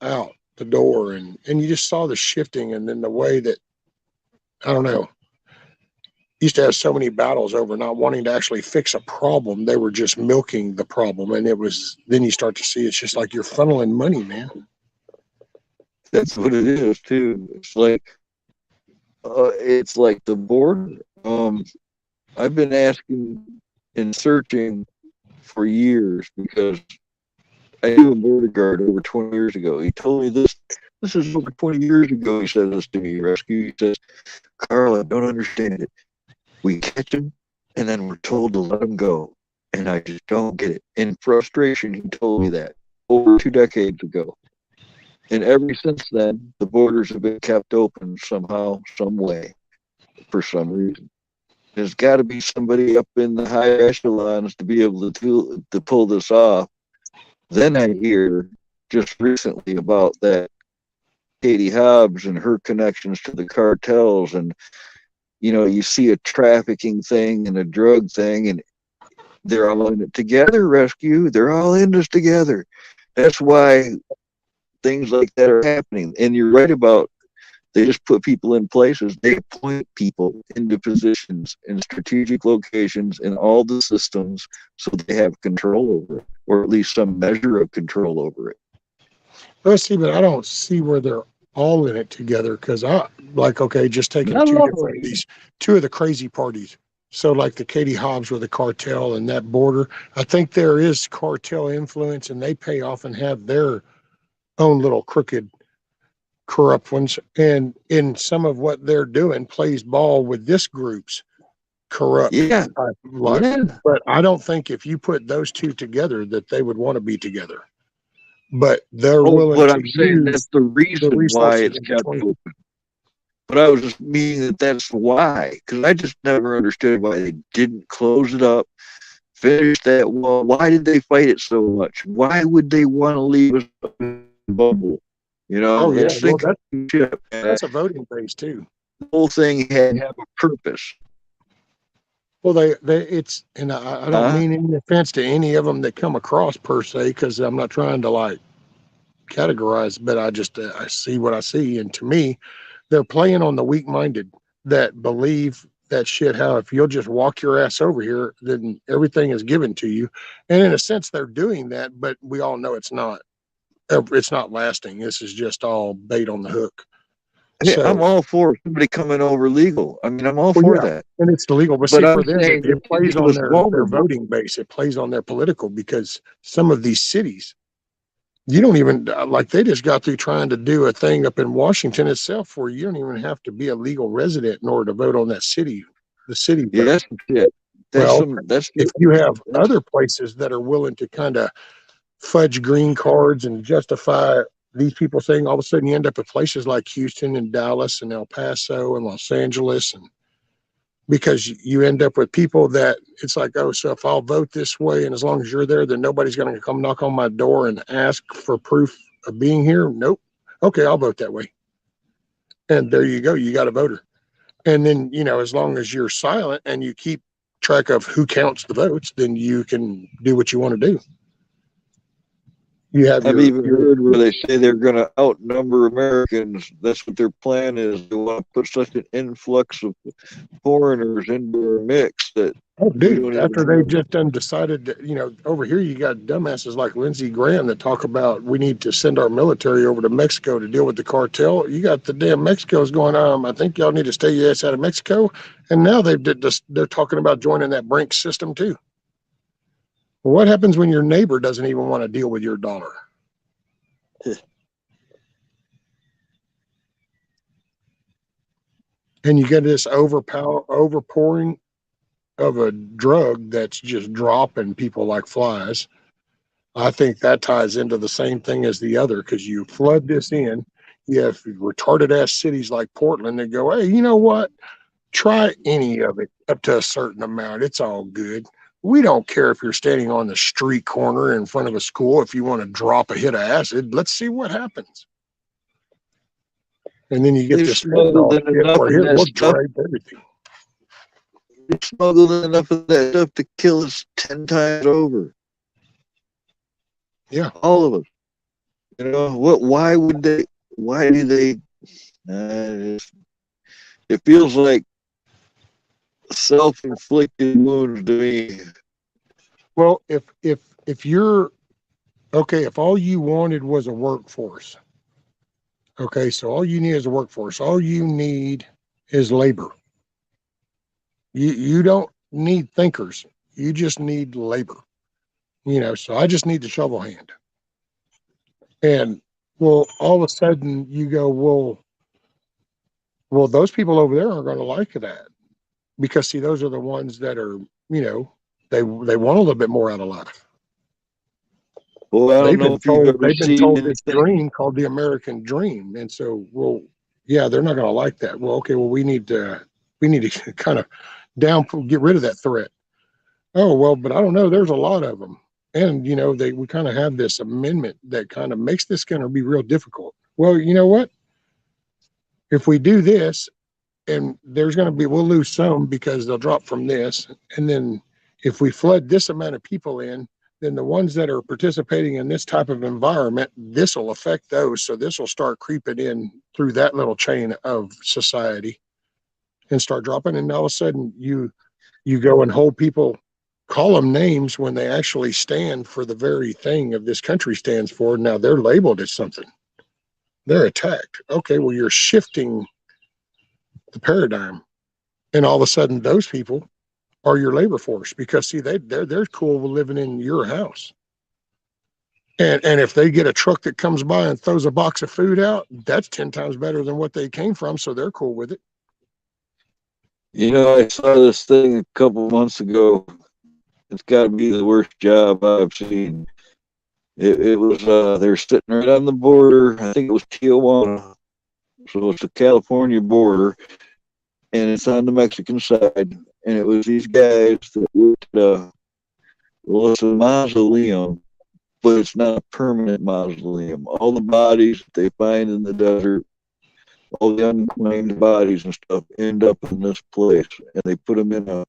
out the door and you just saw the shifting and then the way that I don't know used to have so many battles over not wanting to actually fix a problem. They were just milking the problem. And it was, then you start to see it's just like you're funneling money, man. That's what it is too. It's like the border. I've been asking and searching for years because I knew a border guard over 20 years ago. He told me this. This is over 20 years ago. He said this to me, Rescue. He says, Carl, I don't understand it. We catch him, and then we're told to let him go. And I just don't get it. In frustration, he told me that over 2 decades ago. And ever since then, the borders have been kept open somehow, some way, for some reason. There's got to be somebody up in the higher echelons to be able to pull this off. Then I hear just recently about that Katie Hobbs and her connections to the cartels, and you see a trafficking thing and a drug thing, and they're all in it together. Rescue, they're all in this together. That's why things like that are happening. And you're right about they just put people in places. They appoint people into positions in strategic locations in all the systems so they have control over it, or at least some measure of control over it. Let's see, but I don't see where they're all in it together because okay, just taking two of the crazy parties. So like the Katie Hobbs with the cartel and that border, I think there is cartel influence and they pay off and have their own little crooked, corrupt ones. And in some of what they're doing plays ball with this group's corrupt life. Yeah. But I don't think if you put those two together that they would want to be together. But they're willing but to I'm saying that's the reason why it's kept open. But I was just meaning that that's why, because I just never understood why they didn't close it up, finish that wall. Why did they fight it so much? Why would they want to leave us in a bubble? That's a voting base too. The whole thing had to have a purpose. Well, I don't mean any offense to any of them that come across per se, because I'm not trying to categorize, but I see what I see, and to me, they're playing on the weak-minded that believe that shit. How if you'll just walk your ass over here, then everything is given to you, and in a sense, they're doing that. But we all know it's not. It's not lasting. This is just all bait on the hook. So, I'm all for somebody coming over legal. I mean, I'm all for that. And it's illegal. But see, for them, it plays on their voting base. It plays on their political, because some of these cities, you don't even, they just got through trying to do a thing up in Washington itself where you don't even have to be a legal resident in order to vote on that city, the city. Yeah, that's it. If you have other places that are willing to kind of fudge green cards and justify these people saying, all of a sudden you end up at places like Houston and Dallas and El Paso and Los Angeles, and because you end up with people that it's like, oh, so if I'll vote this way and as long as you're there, then nobody's going to come knock on my door and ask for proof of being here. Nope. Okay, I'll vote that way. And there you go. You got a voter. And then, as long as you're silent and you keep track of who counts the votes, then you can do what you want to do. I've even heard where they say they're going to outnumber Americans. That's what their plan is. They want to put such an influx of foreigners into our mix that. Oh, dude! After they've just decided that, over here you got dumbasses like Lindsey Graham that talk about we need to send our military over to Mexico to deal with the cartel. You got the damn Mexico's going on. I think y'all need to stay your ass out of Mexico. And now they're talking about joining that Brink system too. Well, what happens when your neighbor doesn't even want to deal with your dollar? And you get this overpouring of a drug that's just dropping people like flies. I think that ties into the same thing as the other, because you flood this in. You have retarded ass cities like Portland that go, hey, you know what? Try any of it up to a certain amount. It's all good. We don't care if you're standing on the street corner in front of a school. If you want to drop a hit of acid, let's see what happens. And then you get this fentanyl shit where it will drape everything. They smuggled enough of that stuff to kill us 10 times over. Yeah. All of us. Why would they? Why do they? It feels like self-inflicted wounds to me. Well, if you're okay, if all you wanted was a workforce, okay, so all you need is a workforce. All you need is labor. You don't need thinkers. You just need labor. So I just need the shovel hand. And well, all of a sudden you go, well, those people over there aren't going to like that because see, those are the ones that are, they want a little bit more out of life. Well, I don't know if you've ever They've been seen told this anything. dream called the American dream. And so, well, yeah, they're not going to like that. Well, okay, well, we need to kind of get rid of that threat. Oh, well, but I don't know. There's a lot of them. And, we kind of have this amendment that kind of makes this going to be real difficult. Well, you know what? If we do this, and we'll lose some because they'll drop from this. And then if we flood this amount of people in, then the ones that are participating in this type of environment, this will affect those. So this will start creeping in through that little chain of society and start dropping. And all of a sudden you go and hold people, call them names when they actually stand for the very thing of this country stands for. Now they're labeled as something. They're attacked. Okay, well, you're shifting the paradigm. And all of a sudden those people are your labor force because see, they're cool with living in your house. And if they get a truck that comes by and throws a box of food out, that's 10 times better than what they came from. So they're cool with it. I saw this thing a couple months ago. It's got to be the worst job I've seen. It was they're sitting right on the border. I think it was Tijuana, so it's the California border, and it's on the Mexican side. And it was these guys that worked. Well, it's a mausoleum, but it's not a permanent mausoleum. All the bodies that they find in the desert, all the unclaimed bodies and stuff, end up in this place, and they put them in a.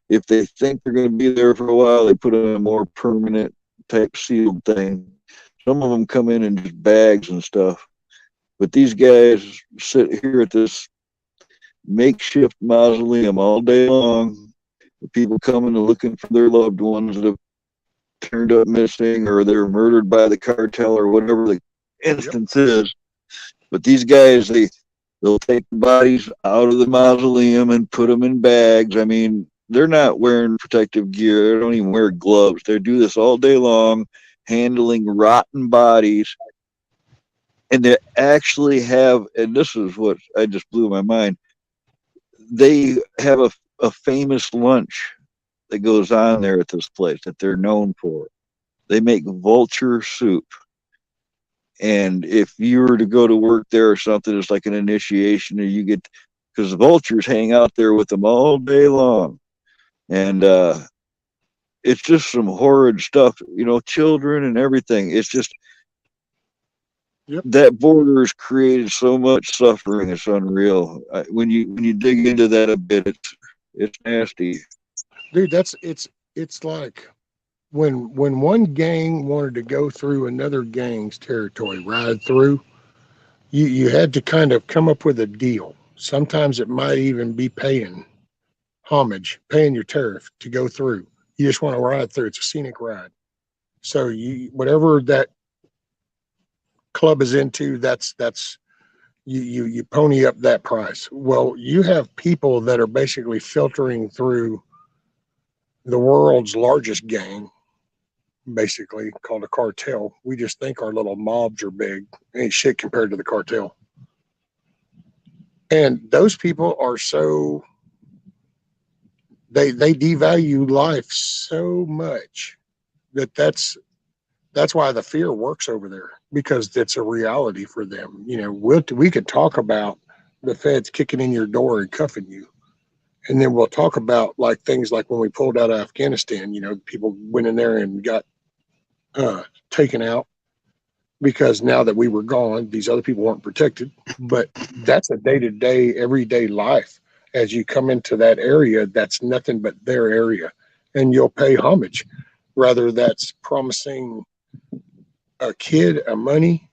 If they think they're going to be there for a while, they put them in a more permanent type sealed thing. Some of them come in just bags and stuff. But these guys sit here at this makeshift mausoleum all day long. People coming and looking for their loved ones that have turned up missing or they're murdered by the cartel or whatever the instance is. But these guys, they'll take the bodies out of the mausoleum and put them in bags. I mean, they're not wearing protective gear. They don't even wear gloves. They do this all day long, handling rotten bodies. And they actually have, and this is what I just blew my mind, they have a famous lunch that goes on there at this place that they're known for. They make vulture soup. And if you were to go to work there or something, it's like an initiation, or you get, because the vultures hang out there with them all day long. And it's just some horrid stuff, children and everything. It's just that border has created so much suffering. It's unreal. When you dig into that a bit, it's nasty, dude. It's like when one gang wanted to go through another gang's territory, ride through. You had to kind of come up with a deal. Sometimes it might even be paying homage, paying your tariff to go through. You just want to ride through. It's a scenic ride. So whatever that club is into, that's you pony up that price. Well, you have people that are basically filtering through the world's largest gang, basically called a cartel. We just think our little mobs are big. Ain't shit compared to the cartel. And those people are so they devalue life so much that's why the fear works over there, because it's a reality for them. We could talk about the feds kicking in your door and cuffing you, and then we'll talk about like things like when we pulled out of Afghanistan. People went in there and got taken out because now that we were gone, these other people weren't protected. But that's a day-to-day, everyday life. As you come into that area, that's nothing but their area, and you'll pay homage. Rather, that's promising a kid a money,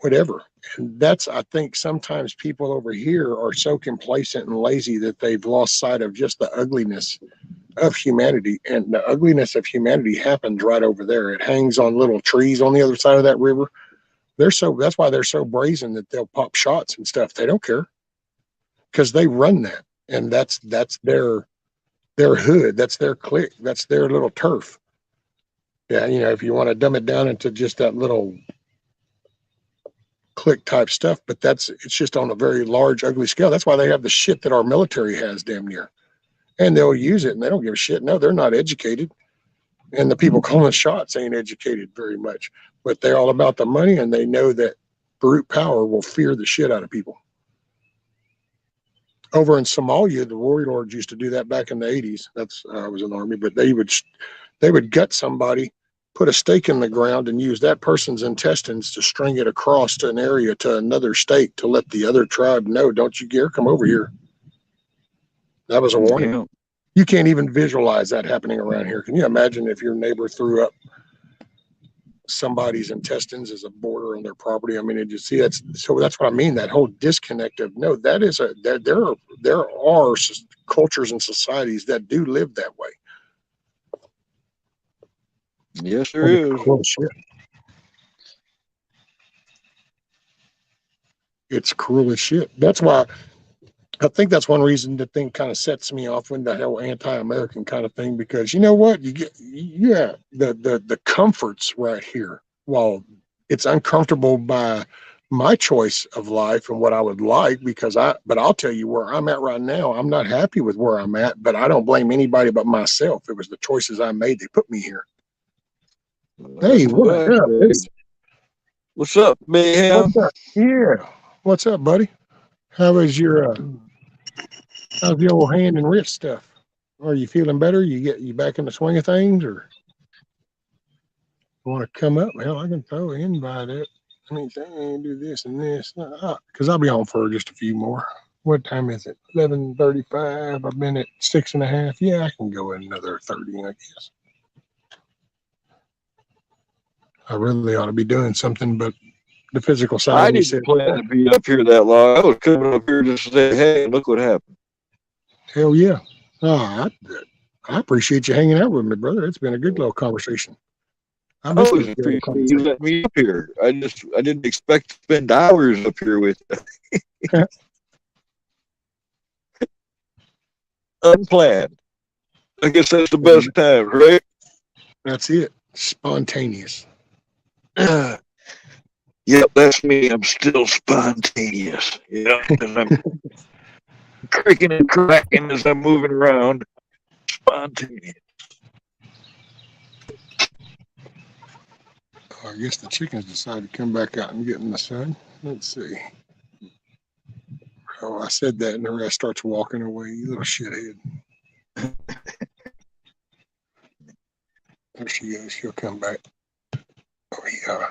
whatever. And that's, I think sometimes people over here are so complacent and lazy that they've lost sight of just the ugliness of humanity. And the ugliness of humanity happens right over there. It hangs on little trees on the other side of that river. That's why they're so brazen that they'll pop shots and stuff. They don't care because they run that. And that's their hood. That's their clique. That's their little turf. Yeah, if you want to dumb it down into just that little click type stuff, but it's just on a very large, ugly scale. That's why they have the shit that our military has damn near. And they'll use it and they don't give a shit. No, they're not educated. And the people calling shots ain't educated very much, but they're all about the money and they know that brute power will fear the shit out of people. Over in Somalia, the warlords used to do that back in the 80s. I was in the army, but they would gut somebody, put a stake in the ground, and use that person's intestines to string it across to an area to another state to let the other tribe know, don't you dare come over here. That was a warning. Yeah. You can't even visualize that happening around here. Can you imagine if your neighbor threw up somebody's intestines as a border on their property? I mean, that's what I mean. That whole disconnect of no, there are cultures and societies that do live that way. Yes, there is. Cool shit. It's cruel as shit. That's why I think that's one reason the thing kind of sets me off when the whole anti-American kind of thing, because you know what, you get the comforts right here. While it's uncomfortable by my choice of life and what I would like, but I'll tell you where I'm at right now. I'm not happy with where I'm at, but I don't blame anybody but myself. It was the choices I made that put me here. Hey, what up? What's up, Mayhem? What's up? Yeah. What's up, buddy? How is how's the old hand and wrist stuff? Are you feeling better? You back in the swing of things, or want to come up? Hell, I can throw an invite up. I mean, do this and this, because I'll be on for just a few more. What time is it? 11:35. I've been at 6.5. Yeah, I can go another 30, I guess. I really ought to be doing something, but the physical side. I didn't plan to be up here that long. I was coming up here just to say, hey, look what happened. Hell yeah. Oh, I appreciate you hanging out with me, brother. It's been a good little conversation. I always appreciate you letting me up here. I didn't expect to spend hours up here with you. Unplanned. I guess that's the best time, right? That's it. Spontaneous. Yep, that's me. I'm still spontaneous. And I'm creaking and cracking as I'm moving around. Spontaneous. I guess the chickens decided to come back out and get in the sun. Let's see. Oh, I said that, and the rest starts walking away. You little shithead. There she goes. She'll come back. Oh, yeah.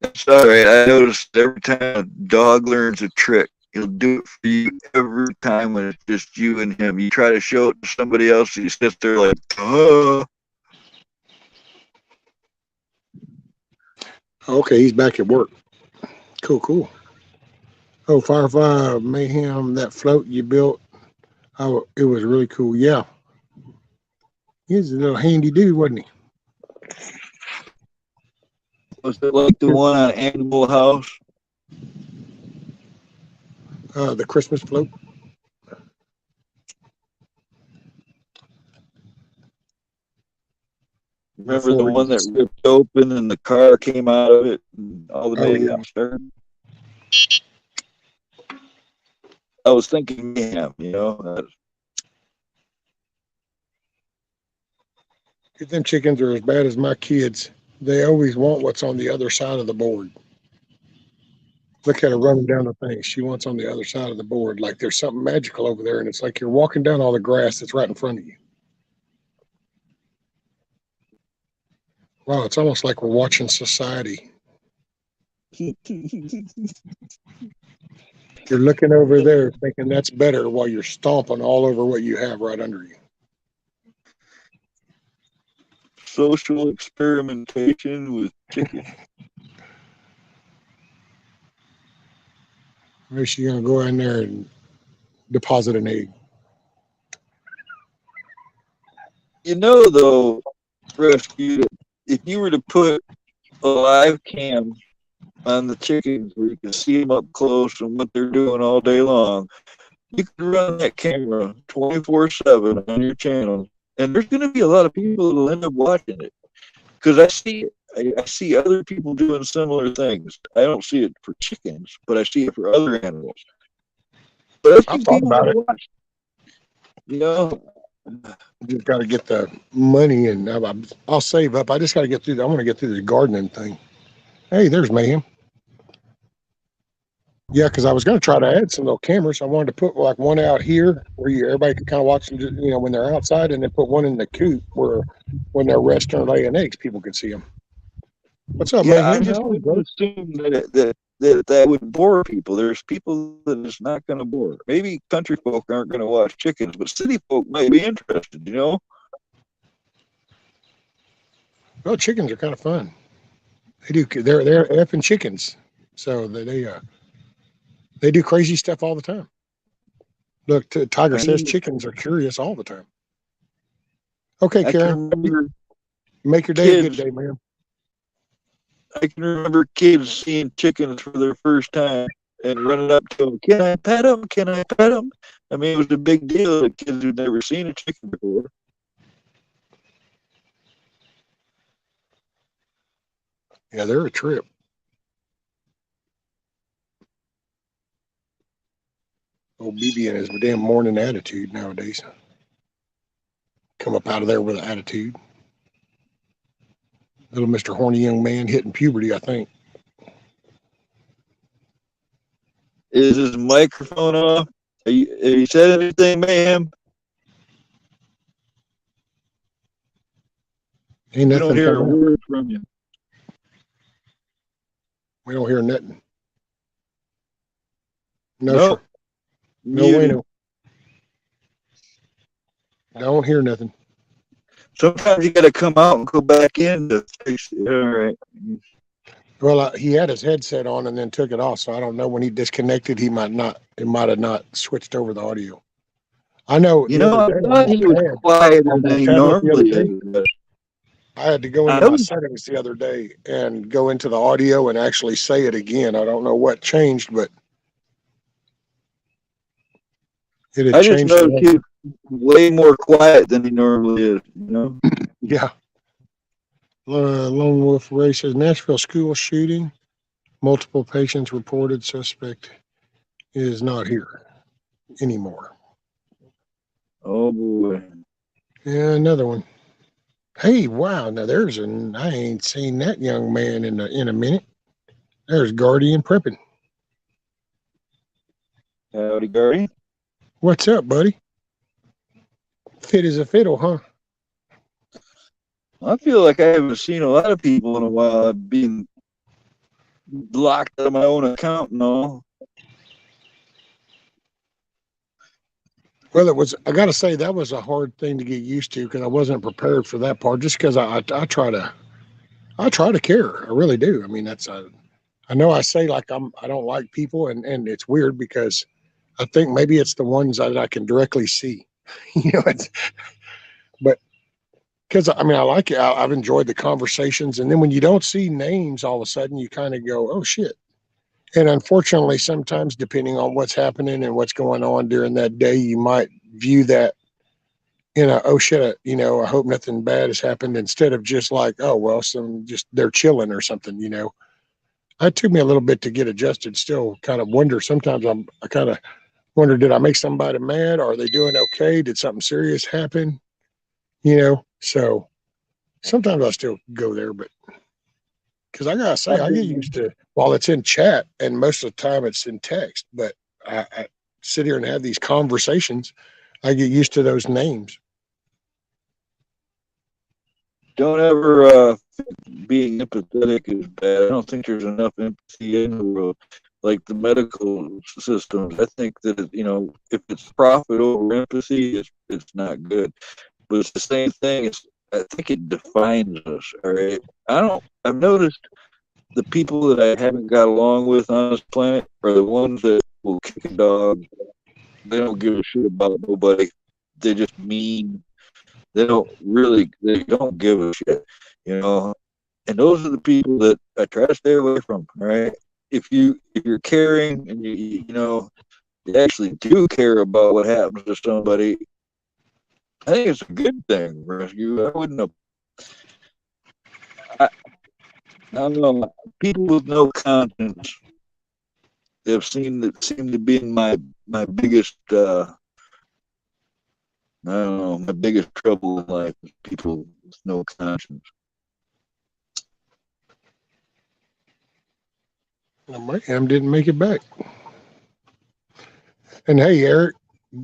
That's all right. I noticed every time a dog learns a trick, he'll do it for you every time when it's just you and him. You try to show it to somebody else, he sits there like, oh. Okay, he's back at work. Cool. Oh, Firefly Mayhem, that float you built, it was really cool. Yeah. He's a little handy dude, wasn't he? Was it like the one on Animal House? The Christmas float. Remember the one that ripped open and the car came out of it and all the mayhem started? I was thinking mayhem, Them chickens are as bad as my kids. They always want what's on the other side of the board. Look at her running down the thing. She wants on the other side of the board. Like there's something magical over there, and it's like you're walking down all the grass that's right in front of you. Wow, it's almost like we're watching society. You're looking over there thinking that's better while you're stomping all over what you have right under you. Social experimentation with chickens. Or is she gonna go in there and deposit an egg? You know, though, Rescue, if you were to put a live cam on the chickens where you can see them up close and what they're doing all day long, you could run that camera 24/7 on your channel, and there's going to be a lot of people that'll end up watching it because I see it. I see other people doing similar things. I don't see it for chickens, but I see it for other animals. But I I've think thought people about it. will watch. You know, Just got to get the money, and I'll save up. I just got to get through. I want to get through the gardening thing. Hey, there's Mayhem. Yeah, because I was going to try to add some little cameras. I wanted to put like one out here where everybody could kind of watch them, when they're outside, and then put one in the coop where when they're resting or laying eggs, people can see them. What's up, yeah, I Mayhem? just How are you, wouldn't brother? assume that would bore people. There's people that it's not going to bore. Maybe country folk aren't going to watch chickens, but city folk might be interested. You know. Well, chickens are kind of fun. They do. They're effing chickens, so they do crazy stuff all the time. Look, Tiger I says mean, chickens are curious all the time. Okay, I Karen, can remember make your day a good kids. day, man. I can remember kids seeing chickens for their first time and running up to them. Can I pet them? Can I pet them? I mean, it was a big deal to kids who'd never seen a chicken before. Yeah, they're a trip. Old BB and his damn morning attitude nowadays. Come up out of there with an attitude. Little Mr. Horny young man hitting puberty, I think. Is his microphone off? Have you said anything, ma'am? Ain't We don't nothing hear a coming out. word from you. We don't hear nothing. No, Nope. sir. No way, Muted. no. Don't hear nothing. Sometimes you got to come out and go back in to fix it. All right. Well, he had his headset on and then took it off, so I don't know when he disconnected. It might have not switched over the audio. I know You the know, other I day thought he was quieter on my than he tablet the other normally day, is. I had to go I into my know. settings the other day and go into the audio and actually say it again. I don't know what changed, but it had I just changed. noticed he's way more quiet than he normally is. You know. Yeah. Lone Wolf Ray says Nashville school shooting. Multiple patients reported. Suspect is not here anymore. Oh boy. Yeah, another one. Hey, wow! Now I ain't seen that young man in a minute. There's Guardian prepping. Howdy, Gary. What's up, buddy? Fit as a fiddle, huh? I feel like I haven't seen a lot of people in a while. I've been locked out of my own account and all. Well, I got to say that was a hard thing to get used to because I wasn't prepared for that part. Just because I try to care, I really do. I mean, I know I say like I don't like people, and it's weird because I think maybe it's the ones that I can directly see, but because I mean I like it. I've enjoyed the conversations, and then when you don't see names, all of a sudden you kind of go, oh shit. And unfortunately, sometimes depending on what's happening and what's going on during that day, you might view that in a, oh shit, I hope nothing bad has happened instead of just like, oh, well, they're chilling or something. It took me a little bit to get adjusted. Still kind of wonder. Sometimes I kind of wonder, did I make somebody mad? Are they doing okay? Did something serious happen? So sometimes I still go there, but because I gotta say, I get used to while it's in chat, and most of the time it's in text. But I sit here and have these conversations. I get used to those names. Don't ever being empathetic is bad. I don't think there's enough empathy in the world, like the medical systems. I think that if it's profit over empathy, it's not good. But it's the same thing. I think it defines us. All right. I've noticed the people that I haven't got along with on this planet are the ones that people kicking dogs. They don't give a shit about nobody. They're just mean. They don't give a shit, you know. And those are the people that I try to stay away from. Right? If you're caring and you actually do care about what happens to somebody, I think it's a good thing. Rescue. I wouldn't have. I don't know. People with no conscience have seem to be my biggest. I don't know. My biggest trouble in life is people with no conscience. Mayhem didn't make it back. And hey, Eric,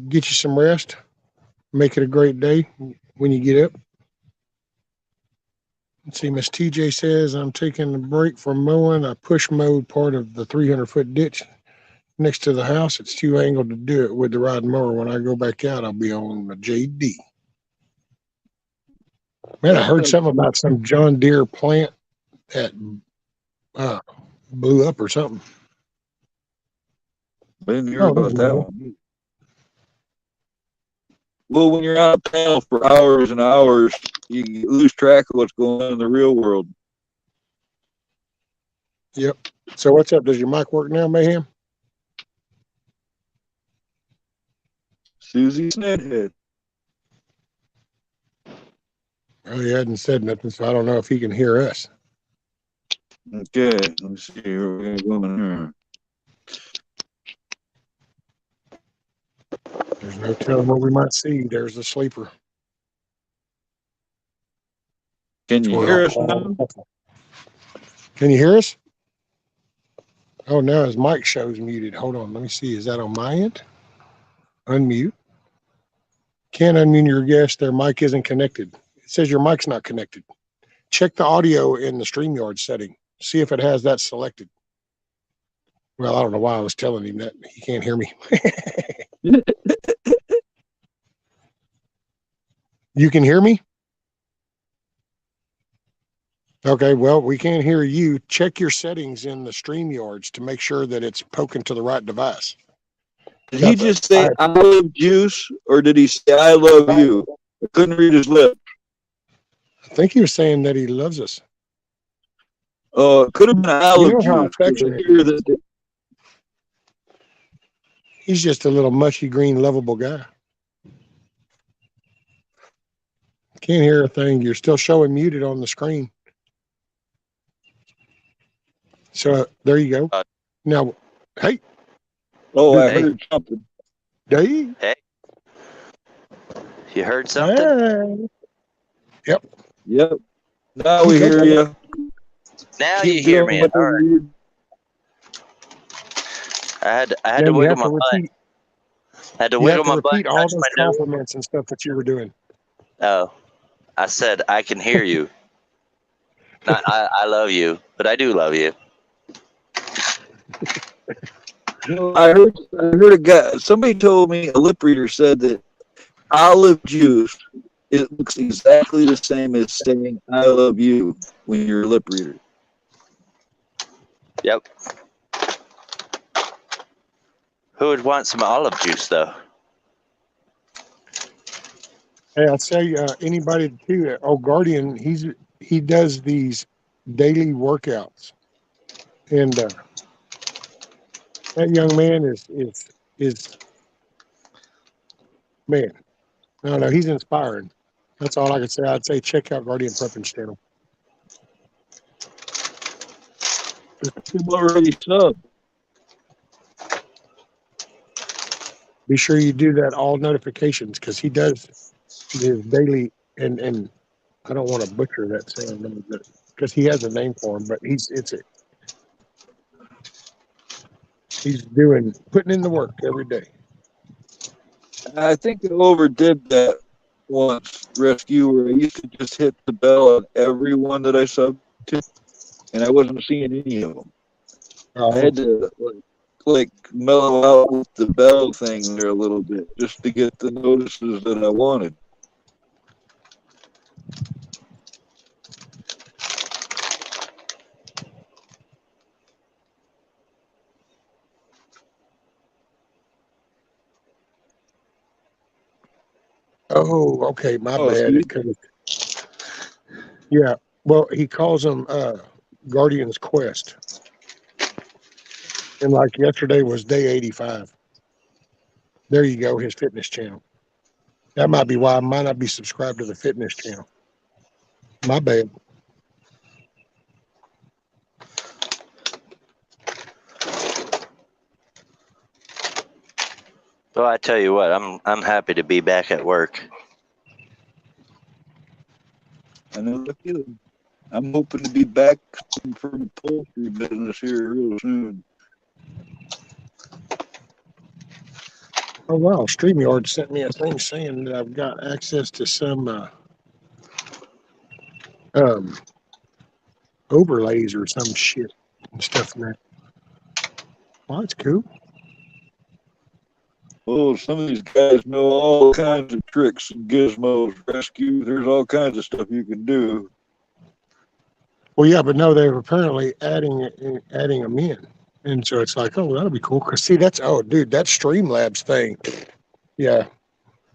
get you some rest. Make it a great day when you get up. Let's see, Miss TJ says, I'm taking a break from mowing. I push mowed part of the 300-foot ditch next to the house. It's too angled to do it with the rod mower. When I go back out, I'll be on the JD. Man, I heard something about some John Deere plant that blew up or something. I didn't hear about that one. Well, when you're out of panel for hours and hours, you lose track of what's going on in the real world. Yep. So what's up? Does your mic work now, Mayhem? Susie Snedhead. Well, he hadn't said nothing, so I don't know if he can hear us. Okay, let's see. We're going to go in here. There's no telling what we might see. There's a sleeper. Can you hear us now? Can you hear us? Oh, now his mic shows muted. Hold on. Let me see. Is that on my end? Unmute. Can't unmute your guest. Their mic isn't connected. It says your mic's not connected. Check the audio in the StreamYard setting. See if it has that selected. Well, I don't know why I was telling him that. He can't hear me. You can hear me? Okay, well, we can't hear you. Check your settings in the StreamYards to make sure that it's poking to the right device. Did he just say I love juice, or did he say I love you? I couldn't read his lips. I think he was saying that he loves us. It could have been I love how juice. affectionate. He's just a little mushy green lovable guy. Can't hear a thing. You're still showing muted on the screen. So there you go. Now, hey. Oh, I heard something. Dave. Hey. You heard something? Hey. Yep. Now we hear you. Now you hear me. All right. I had to wiggle my butt. I had to wiggle my butt. All those compliments and stuff that you were doing. Oh, I said I can hear you. Not I love you, but I do love you. I heard a guy. Somebody told me, a lip reader said that olive juice, it looks exactly the same as saying I love you when you're a lip reader. Yep. Who would want some olive juice, though? Hey, I'll say anybody too. Guardian, he does these daily workouts, and that young man is man. I don't know. He's inspiring. That's all I can say. I'd say check out Guardian Prepping's channel. People already sub. Be sure you do that all notifications because he does his daily and I don't want to butcher that saying because he has a name for him, but he's putting in the work every day. I think I overdid that once, Rescue, where I used to just hit the bell on everyone that I subbed to, and I wasn't seeing any of them. I had to like mellow out with the bell thing there a little bit just to get the notices that I wanted. Oh, okay, my Oh, bad. see? Yeah. Well, he calls them Guardian's Quest. And like yesterday was day 85. There you go, his fitness channel. That might be why I might not be subscribed to the fitness channel. My bad. Well, I tell you what, I'm happy to be back at work. I know the feeling. I'm hoping to be back for the poultry business here real soon. Oh wow, StreamYard sent me a thing saying that I've got access to some um overlays or some shit and stuff in there. Well, that's cool. Oh, some of these guys know all kinds of tricks and gizmos, rescue. There's all kinds of stuff you can do. Well, yeah, but no, they're apparently adding them in, and so it's like, oh, that'll be cool. Cause see, that's dude, that Streamlabs thing. Yeah,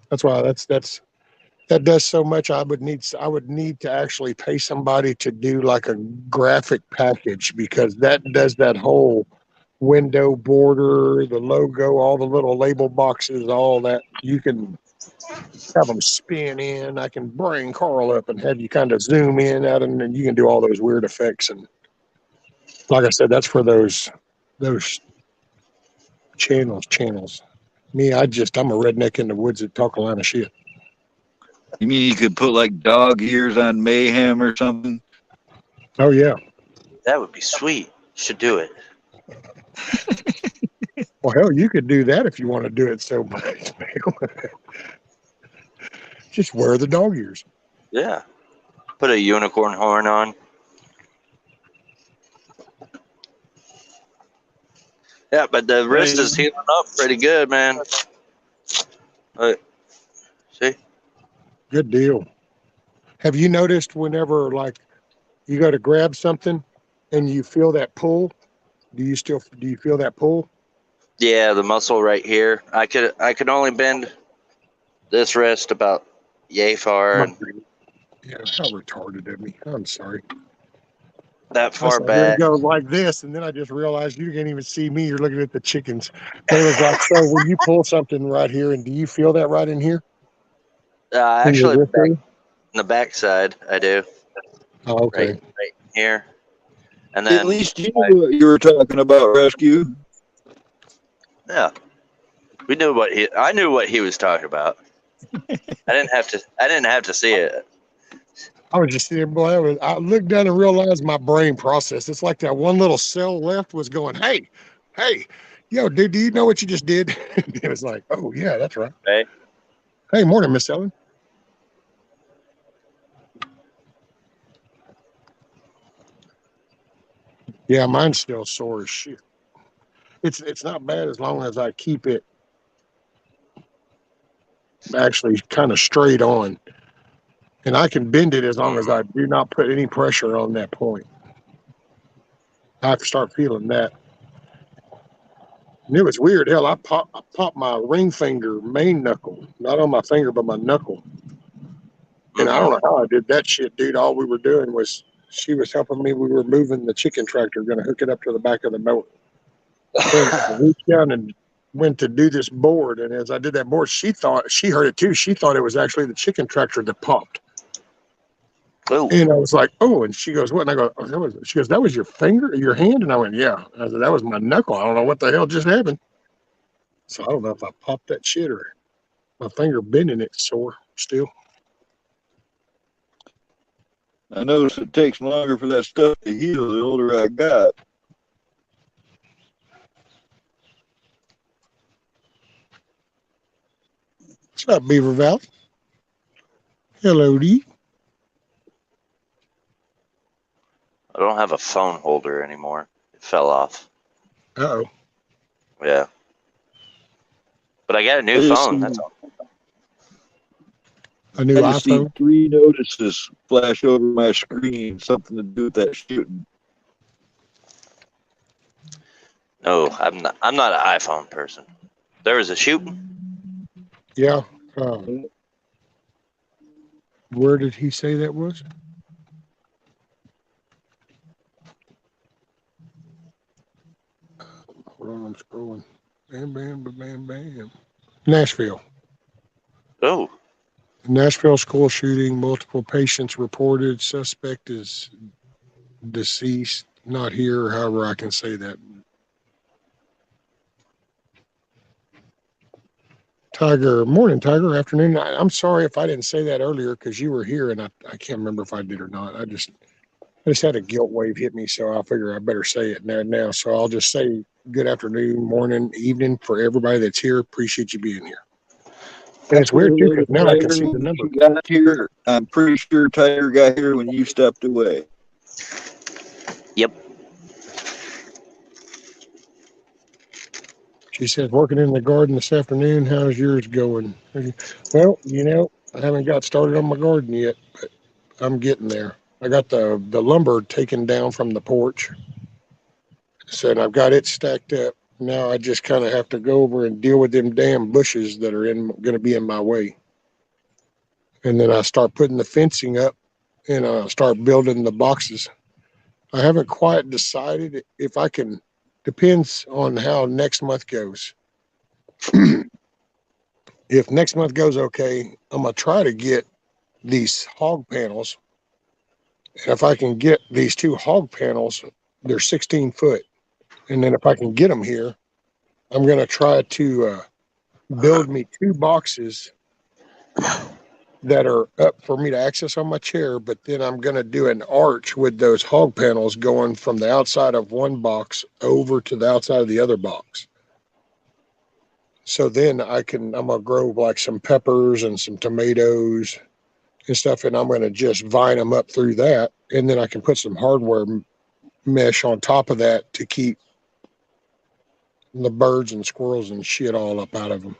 that's why that does so much. I would need to actually pay somebody to do like a graphic package because that does that whole window border, the logo, all the little label boxes, all that. You can have them spin in. I can bring Carl up and have you kind of zoom in at them, and you can do all those weird effects. And like I said, that's for those channels. Me, I'm a redneck in the woods that talk a lot of shit. You mean you could put like dog ears on Mayhem or something? Oh yeah. That would be sweet. Should do it. Well, hell, you could do that if you want to do it so much, man. Just wear the dog ears. Yeah. Put a unicorn horn on. Yeah, but the wrist is healing up pretty good, man. Look, see? Good deal. Have you noticed whenever like you go to grab something and you feel that pull? Do you feel that pull? Yeah, the muscle right here. I could only bend this wrist about yay far and Yeah, how retarded of me. I'm sorry. that I far said, here to back. go like this, and then I just realized you can't even see me. You're looking at the chickens. But it was like, so when you pull something right here, and do you feel that right in here? In your Actually, wrist area? on the back side, I do. Oh, okay. Right here. And At then, least you knew what you were talking about, rescue. yeah, we knew I knew what he was talking about. I didn't have to see it. I was just sitting, boy. I looked down and realized my brain processed. It's like that one little cell left was going, hey, yo, dude, do you know what you just did? It was like, oh, yeah, that's right. Right? Hey, morning, Miss Ellen. Yeah, mine's still sore as shit. It's not bad as long as I keep it actually kind of straight on. And I can bend it as long as I do not put any pressure on that point. I start feeling that. And it was weird. Hell, I popped my ring finger main knuckle, not on my finger, but my knuckle. And I don't know how I did that shit, dude. All we were doing was she was helping me. We were moving the chicken tractor, going to hook it up to the back of the mower. And I reached down and went to do this board. And as I did that board, she heard it too. She thought it was actually the chicken tractor that popped. Oh, And I was like, oh, and she goes, what? And I go, oh, she goes, that was your finger, your hand? And I went, yeah. And I said, that was my knuckle. I don't know what the hell just happened. So I don't know if I popped that shit or my finger bending it sore still. I notice it takes longer for that stuff to heal the older I got. What's up, Beaver Valley? Hello, D. I don't have a phone holder anymore. It fell off. Uh-oh. Yeah. But I got a new phone. That's all. A new I just see iPhone? 3 notices flash over my screen, something to do with that shooting. No, I'm not an iPhone person. There was a shooting? Yeah. Where did he say that was? Hold on, I'm scrolling. Bam, bam, bam, bam. Nashville. Oh, Nashville school shooting. Multiple patients reported. Suspect is deceased. Not here. However, I can say that. Tiger, morning, Tiger. Afternoon. I'm sorry if I didn't say that earlier because you were here and I can't remember if I did or not. I just had a guilt wave hit me, so I figure I better say it now. So I'll just say good afternoon, morning, evening for everybody that's here. Appreciate you being here. And it's weird too because now I can see the number. She got here. I'm pretty sure Tiger got here when you stepped away. yep. She says, working in the garden this afternoon. How's yours going? Well, I haven't got started on my garden yet, but I'm getting there. I got the lumber taken down from the porch. So I've got it stacked up. Now I just kind of have to go over and deal with them damn bushes that are going to be in my way. And then I start putting the fencing up and start building the boxes. I haven't quite decided if I can, depends on how next month goes. If next month goes okay, I'm going to try to get these hog panels. And if I can get these 2 hog panels, they're 16 foot. And then if I can get them here, I'm going to try to build me 2 boxes that are up for me to access on my chair, but then I'm going to do an arch with those hog panels going from the outside of one box over to the outside of the other box. So then I'm going to grow like some peppers and some tomatoes and stuff, and I'm going to just vine them up through that. And then I can put some hardware mesh on top of that to keep the birds and squirrels and shit all up out of them.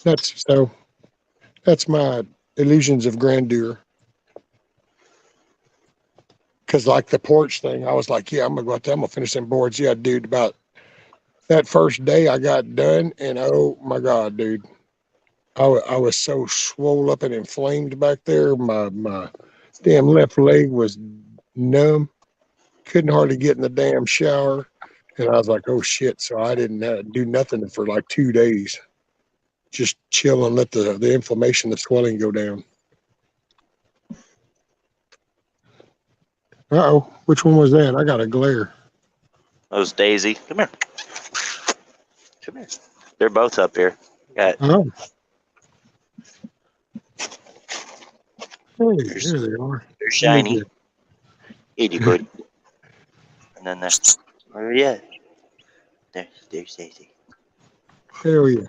That's my illusions of grandeur. Because like the porch thing, I was like, yeah, I'm gonna go out there, I'm gonna finish them boards. Yeah, dude, about that first day I got done, and oh my God, dude, I was so swole up and inflamed back there. My damn left leg was numb. Couldn't hardly get in the damn shower. And I was like, oh shit. So I didn't do nothing for like 2 days. Just chill and let the inflammation, the swelling go down. Uh-oh. Which one was that? I got a glare. That was Daisy. Come here. Come here. They're both up here. Got Oh. Hey, there they are. they're shiny. Itty bud. And then there's where are you at? There's Daisy. Hell yeah.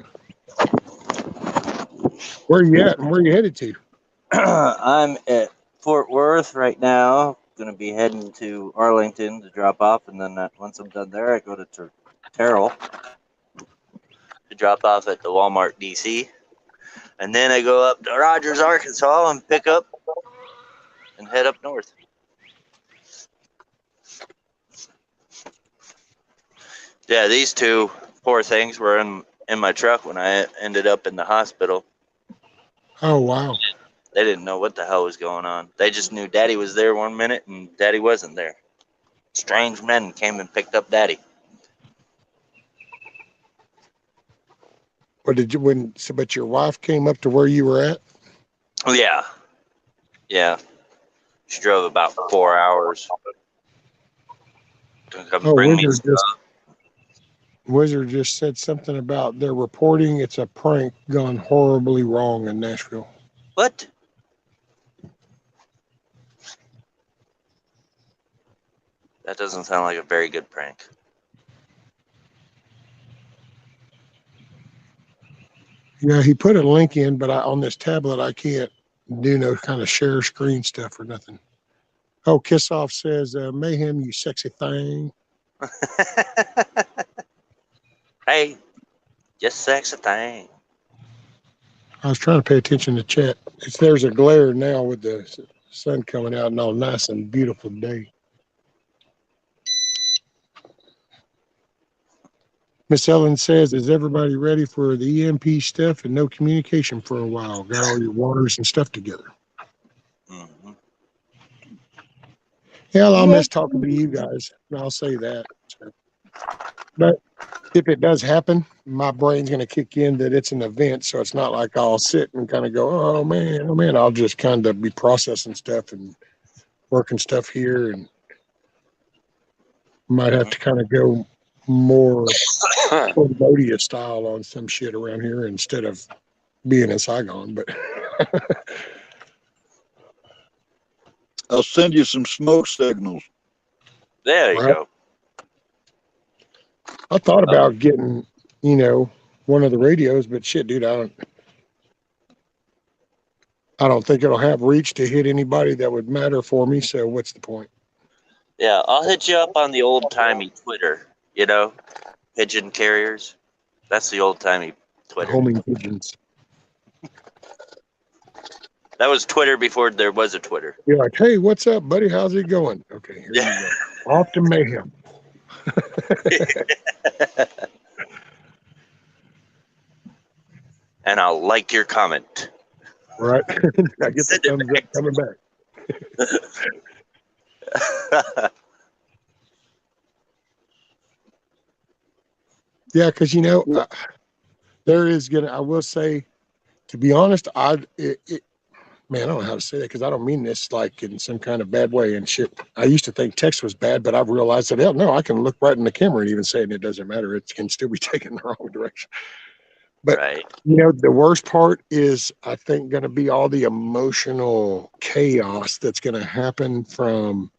Where you at and where you headed to? I'm at Fort Worth right now. Gonna be heading to Arlington to drop off, and then once I'm done there, I go to Terrell to drop off at the Walmart DC, and then I go up to Rogers, Arkansas, and pick up and head up north. Yeah, these 2 poor things were in my truck when I ended up in the hospital. Oh, wow. They didn't know what the hell was going on. They just knew Daddy was there one minute and Daddy wasn't there. Strange men came and picked up Daddy. But but your wife came up to where you were at? Oh, yeah. Yeah. She drove about 4 hours to come bring me stuff. Wizard just said something about they're reporting it's a prank gone horribly wrong in Nashville. What? That doesn't sound like a very good prank. Yeah, he put a link in, but on this tablet I can't do no kind of share screen stuff or nothing. Oh, Kiss Off says, Mayhem, you sexy thing. Hey, just sexy thing. I was trying to pay attention to chat. There's a glare now with the sun coming out and all nice and beautiful day. Miss Ellen says, is everybody ready for the EMP stuff and no communication for a while? Got all your waters and stuff together. Mm-hmm. Hell, I'll Yeah. miss talking to you guys. I'll say that. So, but if it does happen, my brain's going to kick in that it's an event. So it's not like I'll sit and kind of go, oh man. I'll just kind of be processing stuff and working stuff here, and might have to kind of go more Cambodia style on some shit around here instead of being in Saigon. But I'll send you some smoke signals. There you right. go. I thought about getting, one of the radios, but shit, dude, I don't think it'll have reach to hit anybody that would matter for me. So what's the point? Yeah, I'll hit you up on the old timey Twitter. Pigeon carriers. That's the old timey Twitter. Homing pigeons. That was Twitter before there was a Twitter. You're like, hey, what's up, buddy? How's it going? Okay, here you go. Off to mayhem. And I'll like your comment. Right. I get the thumbs up coming back. Yeah, because there is I will say, to be honest, man, I don't know how to say that because I don't mean this like in some kind of bad way and shit. I used to think text was bad, but I've realized that hell no, I can look right in the camera and even say it doesn't matter. It can still be taken the wrong direction. But right. The worst part is I think going to be all the emotional chaos that's going to happen from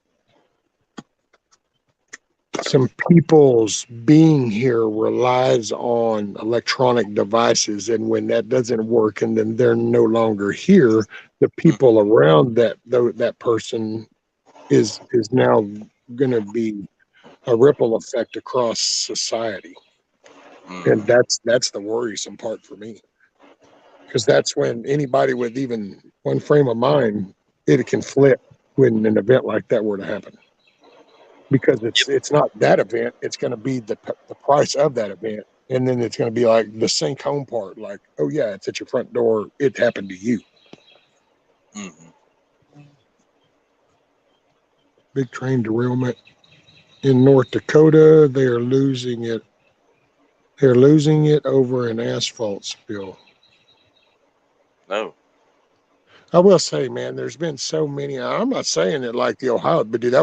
some people's being here relies on electronic devices, and when that doesn't work and then they're no longer here, the people around that person is now going to be a ripple effect across society. And that's the worrisome part for me, because that's when anybody with even one frame of mind, it can flip when an event like that were to happen. Because it's not that event, it's going to be the price of that event, and then it's going to be like the sink home part, like, oh yeah, it's at your front door, it happened to you. Big train derailment in North Dakota. They're losing it over an asphalt spill. No. I will say, man, there's been so many. I'm not saying it like the Ohio, but dude,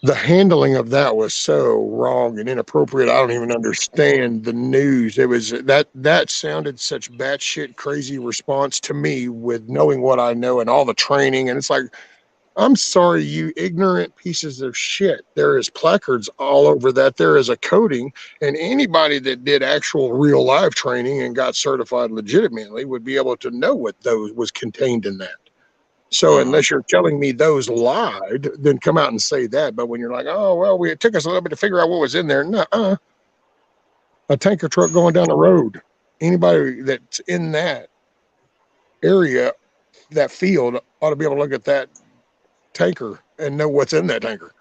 the handling of that was so wrong and inappropriate. I don't even understand the news. It was that sounded such batshit crazy response to me with knowing what I know and all the training. And it's like, I'm sorry, you ignorant pieces of shit. There is placards all over that. There is a coding, and anybody that did actual real live training and got certified legitimately would be able to know what those was contained in that. So unless you're telling me those lied, then come out and say that. But when you're like, oh, well, it took us a little bit to figure out what was in there. Nuh-uh. A tanker truck going down the road, anybody that's in that area, that field, ought to be able to look at that tanker and know what's in that tanker.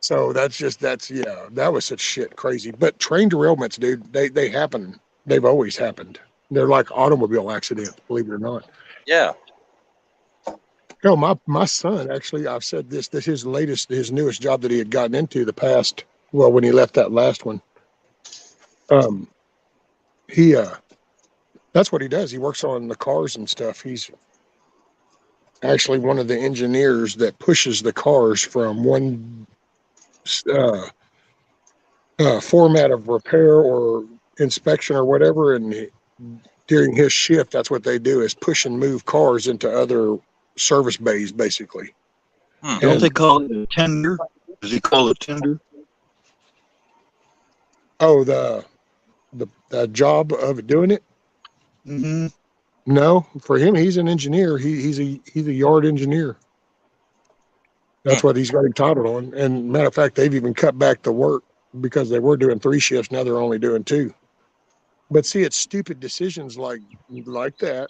So that was such shit crazy. But train derailments, dude, they happen. They've always happened. They're like automobile accidents, believe it or not. Yeah. No, my son, actually, I've said this his newest job that he had gotten into when he left that last one. That's what he does. He works on the cars and stuff. He's actually one of the engineers that pushes the cars from one format of repair or inspection or whatever. And during his shift, that's what they do, is push and move cars into other service bays, basically. Don't they call it a tender? Does he call it tender? Oh, the job of doing it? Mm-hmm. No, for him, he's an engineer. He's a yard engineer. That's what he's got him titled on. And matter of fact, they've even cut back the work because they were doing 3 shifts. Now they're only doing 2. But see, it's stupid decisions like that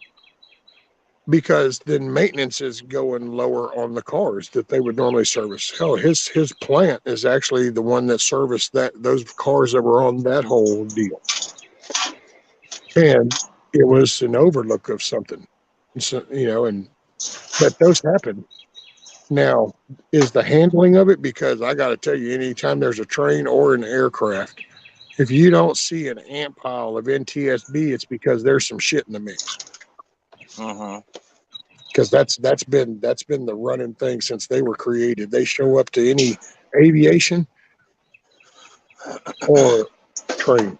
because then maintenance is going lower on the cars that they would normally service. Hell, his plant is actually the one that serviced those cars that were on that whole deal, and it was an overlook of something. So, but those happen. Now, is the handling of it, because I got to tell you, anytime there's a train or an aircraft, if you don't see an ant pile of NTSB, it's because there's some shit in the mix. Because that's been the running thing since they were created. They show up to any aviation or train,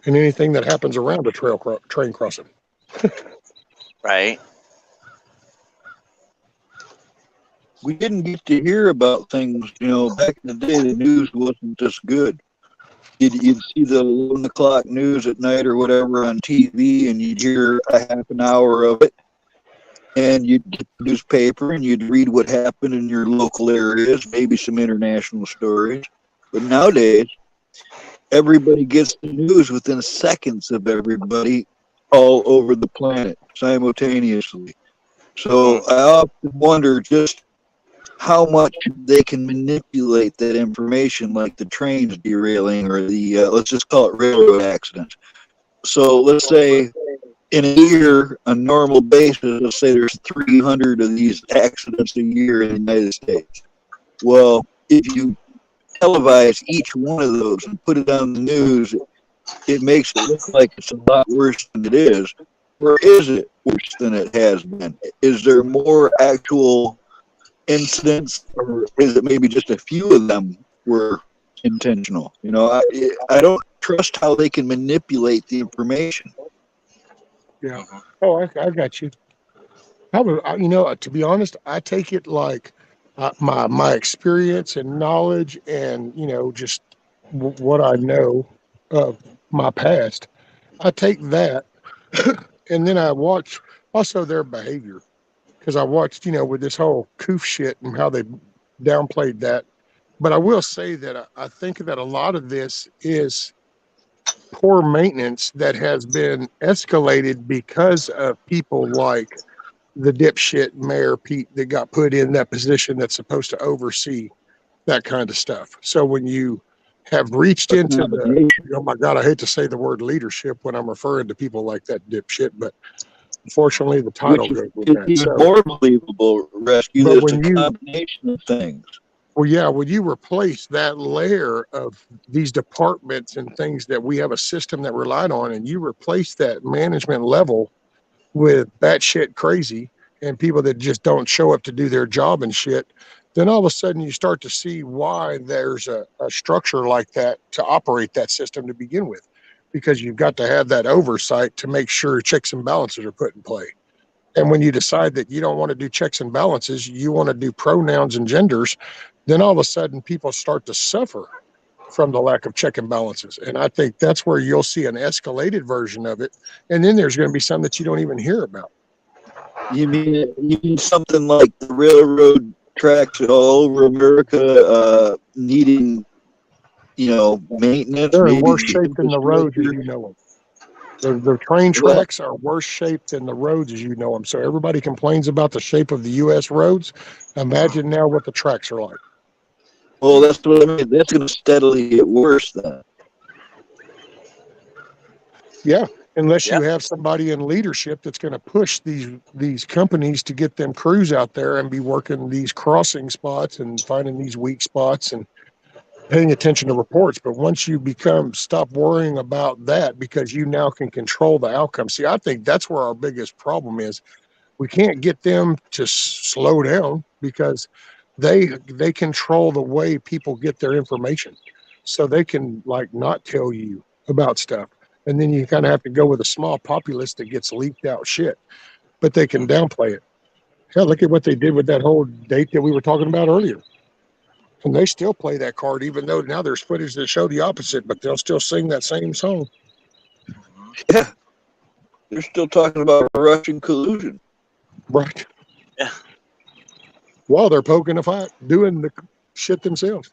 and anything that happens around a train crossing. Right. We didn't get to hear about things, back in the day. The news wasn't this good. You'd see the 11 o'clock news at night or whatever on TV, and you'd hear a half an hour of it, and you'd get the newspaper and you'd read what happened in your local areas, maybe some international stories. But nowadays, everybody gets the news within seconds of everybody all over the planet simultaneously. So I often wonder just how much they can manipulate that information, like the trains derailing or the, let's just call it railroad accidents. So let's say in a year, a normal basis, let's say there's 300 of these accidents a year in the United States. Well, if you televise each one of those and put it on the news, it makes it look like it's a lot worse than it is. Or is it worse than it has been? Is there more actual incidents, or is it maybe just a few of them were intentional? I don't trust how they can manipulate the information. Yeah. Oh, I got you. To be honest, I take it like my experience and knowledge, and just what I know of my past. I take that, and then I watch also their behavior, because I watched, with this whole coof shit and how they downplayed that. But I will say that I think that a lot of this is poor maintenance that has been escalated because of people like the dipshit Mayor Pete that got put in that position that's supposed to oversee that kind of stuff. So when you have reached into oh my God, I hate to say the word leadership when I'm referring to people like that dipshit, but unfortunately the title goes with that. Even more believable, Rescue. There's a combination of things. Well, yeah, when you replace that layer of these departments and things that we have a system that relied on, and you replace that management level with batshit crazy and people that just don't show up to do their job and shit, then all of a sudden you start to see why there's a structure like that to operate that system to begin with, because you've got to have that oversight to make sure checks and balances are put in play. And when you decide that you don't want to do checks and balances, you want to do pronouns and genders, then all of a sudden people start to suffer from the lack of check and balances. And I think that's where you'll see an escalated version of it. And then there's going to be some that you don't even hear about. You mean something like the railroad tracks all over America needing, maintenance? They're in worse shape than the roads as you know them. The train tracks are worse shape than the roads as you know them. So everybody complains about the shape of the U.S. roads. Imagine now what the tracks are like. Well, that's what I mean. That's going to steadily get worse then. Yeah, unless you have somebody in leadership that's going to push these companies to get them crews out there and be working these crossing spots and finding these weak spots and paying attention to reports. But once you stop worrying about that, because you now can control the outcome. See, I think that's where our biggest problem is. We can't get them to slow down because they control the way people get their information. So they can not tell you about stuff. And then you kind of have to go with a small populace that gets leaked out shit, but they can downplay it. Hell, look at what they did with that whole date that we were talking about earlier. And they still play that card, even though now there's footage that show the opposite, but they'll still sing that same song. Yeah. They're still talking about Russian collusion. Right. Yeah. While they're poking a fight, doing the shit themselves.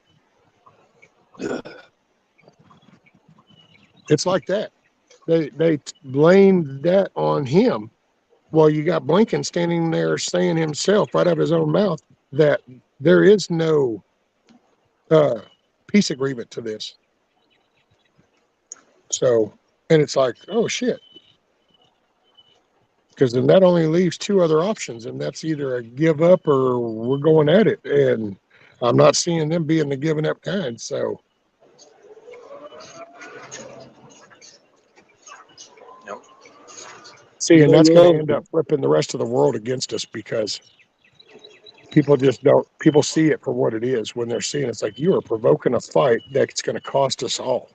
It's like that. They blame that on him Well, you got Blinken standing there saying himself right out of his own mouth that there is no peace agreement to this. So, and it's like, oh shit. Because then that only leaves two other options, and that's either a give up or we're going at it. And I'm not seeing them being the giving up kind. So, Nope. see, and that's going to end up flipping the rest of the world against us because people just don't, people see it for what it is when they're seeing it's like you are provoking a fight that's going to cost us all.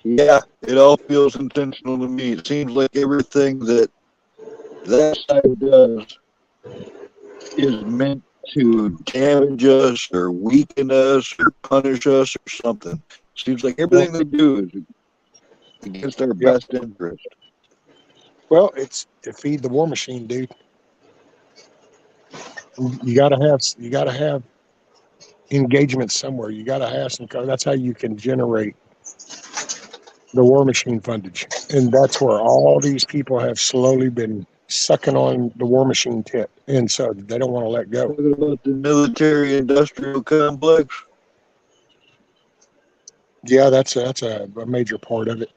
Yeah, it all feels intentional to me. It seems like everything that side does is meant to damage us or weaken us or punish us or something. Seems like everything they do is against our best interest. Well, it's to feed the war machine, dude. You gotta have engagement somewhere. You gotta have some. That's how you can generate the war machine fundage, and that's where all these people have slowly been sucking on the war machine tip, and so they don't want to let go. Talking about the military-industrial complex. Yeah, that's a major part of it.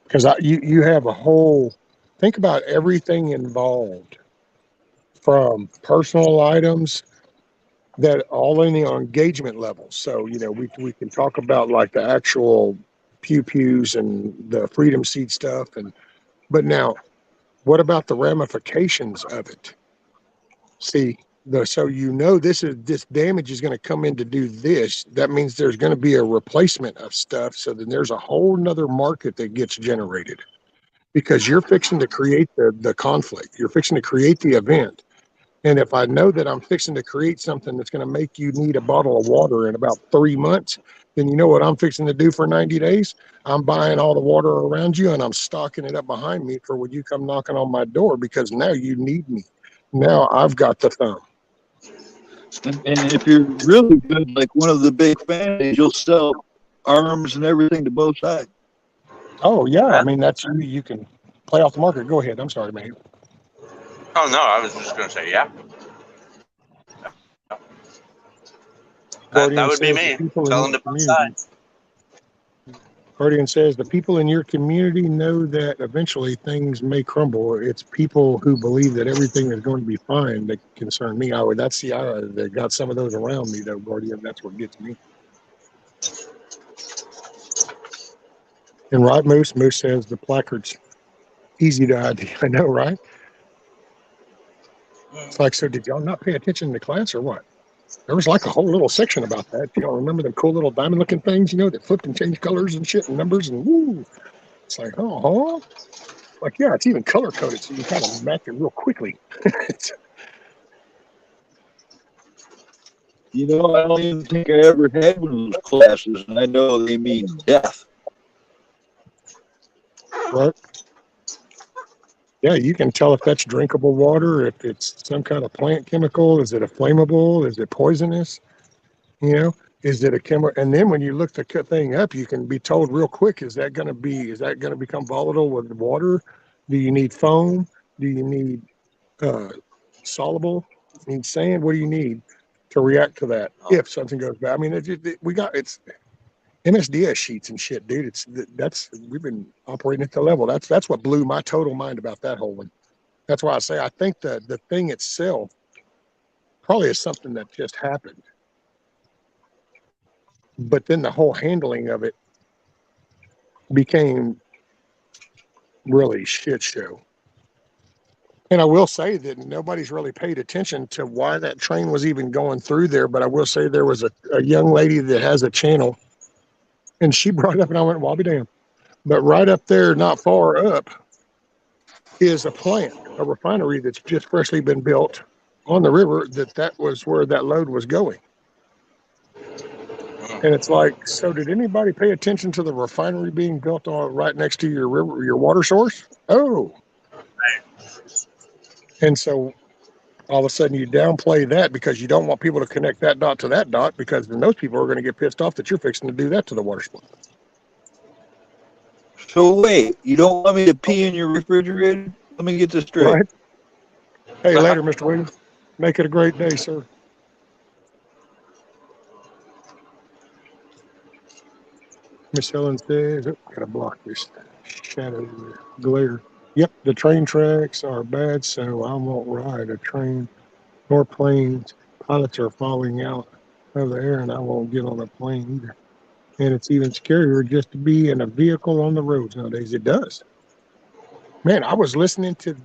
Because you have a whole, think about everything involved, from personal items that all in the engagement level. So we can talk about like the actual pews and the freedom seat stuff, but now what about the ramifications of it? See, so this damage is going to come in to do this. That means there's going to be a replacement of stuff. So then there's a whole nother market that gets generated because you're fixing to create the conflict. You're fixing to create the event. And if I know that I'm fixing to create something that's going to make you need a bottle of water in about 3 months, then you know what I'm fixing to do for 90 days? I'm buying all the water around you and I'm stocking it up behind me for when you come knocking on my door because now you need me. Now I've got the thumb. And if you're really good, like one of the big families, you'll sell arms and everything to both sides. Oh, yeah. I mean, that's you can play off the market. Go ahead. I'm sorry, man. Oh, no, I was just going to say, yeah. That would be me, selling to both sides. Guardian says the people in your community know that eventually things may crumble. It's people who believe that everything is going to be fine that concern me. They got some of those around me, though, Guardian. That's what gets me. And right, Moose says the placards easy to ID. I know, right? It's like, so did y'all not pay attention to class or what? There was like a whole little section about that. You don't remember them cool little diamond looking things, that flipped and changed colors and shit and numbers and woo. It's like, like, yeah, it's even color coded, so you kind of match it real quickly. I don't even think I ever had one of those classes, and I know they mean death. Right. Yeah, you can tell if that's drinkable water, if it's some kind of plant chemical. Is it a flammable? Is it poisonous? Is it a chemical? And then when you look the thing up, you can be told real quick, is that going to become volatile with water? Do you need foam? Do you need soluble? Do you need sand? What do you need to react to that if something goes bad? I mean, it's MSDS sheets and shit, dude. We've been operating at the level. That's what blew my total mind about that whole one. That's why I say I think the thing itself probably is something that just happened. But then the whole handling of it became really shit show. And I will say that nobody's really paid attention to why that train was even going through there. But I will say there was a young lady that has a channel, and she brought it up, and I went, well, I'll be damned. But right up there, not far up, is a plant, a refinery that's just freshly been built on the river. That was where that load was going. And it's like, so did anybody pay attention to the refinery being built on right next to your river, your water source? Oh. And so all of a sudden you downplay that because you don't want people to connect that dot to that dot, because then those people are going to get pissed off that you're fixing to do that to the water supply. So wait, you don't want me to pee in your refrigerator? Let me get this straight. Right. Hey, later, Mr. Williams. Make it a great day, sir. Miss Helen says, oh, gotta block this shadow glare. Yep, the train tracks are bad, so I won't ride a train nor planes. Pilots are falling out of the air, and I won't get on a plane either. And it's even scarier just to be in a vehicle on the roads nowadays. It does. Man, I was listening to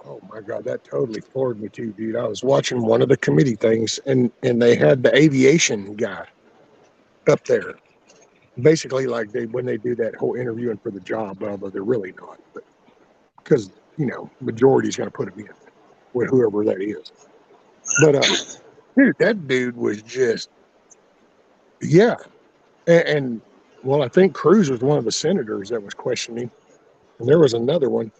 oh my God, that totally floored me too, dude. I was watching one of the committee things, and they had the aviation guy up there. Basically, like when they do that whole interviewing for the job, although they're really not, but because majority is going to put them in with whoever that is. But dude, that dude was just yeah, and well, I think Cruz was one of the senators that was questioning, and there was another one.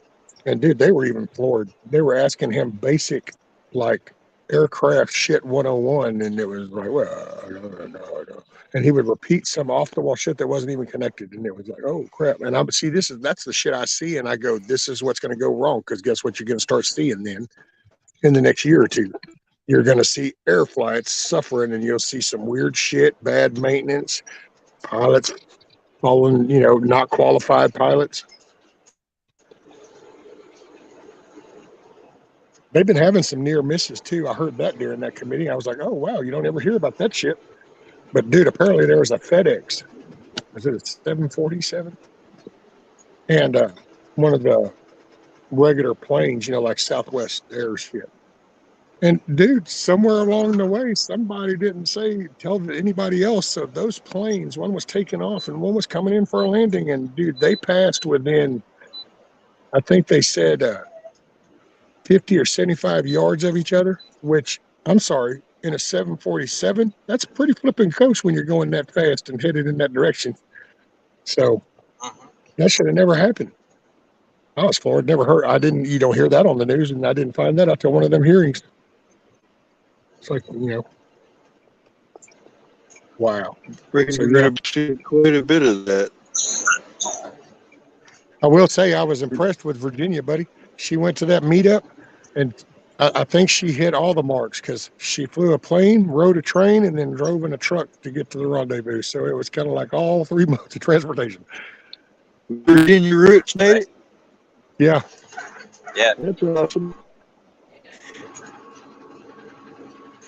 And dude, they were even floored. They were asking him basic, like aircraft shit 101, and it was like, well, no. And he would repeat some off the wall shit that wasn't even connected, and it was like, oh crap. And I would see that's the shit I see, and I go, this is what's going to go wrong, because guess what? You're going to start seeing then in the next year or two. You're going to see air flights suffering, and you'll see some weird shit, bad maintenance, pilots falling, not qualified pilots. They've been having some near misses too. I heard that during that committee. I was like, oh, wow, you don't ever hear about that shit. But dude, apparently there was a FedEx. Was it a 747? And one of the regular planes, like Southwest Air shit. And dude, somewhere along the way, somebody didn't tell anybody else. So those planes, one was taking off and one was coming in for a landing. And dude, they passed within, I think they said, 50 or 75 yards of each other, which I'm sorry, in a 747, that's pretty flipping close when you're going that fast and headed in that direction. So that should have never happened. I was floored, never heard. You don't hear that on the news, and I didn't find that out till one of them hearings. It's like, wow. So you're going to see quite a bit of that. I will say I was impressed with Virginia, buddy. She went to that meetup, and I think she hit all the marks, because she flew a plane, rode a train, and then drove in a truck to get to the rendezvous. So it was kind of like all 3 modes of transportation. Virginia roots, Nate? Yeah. Yeah. That's awesome.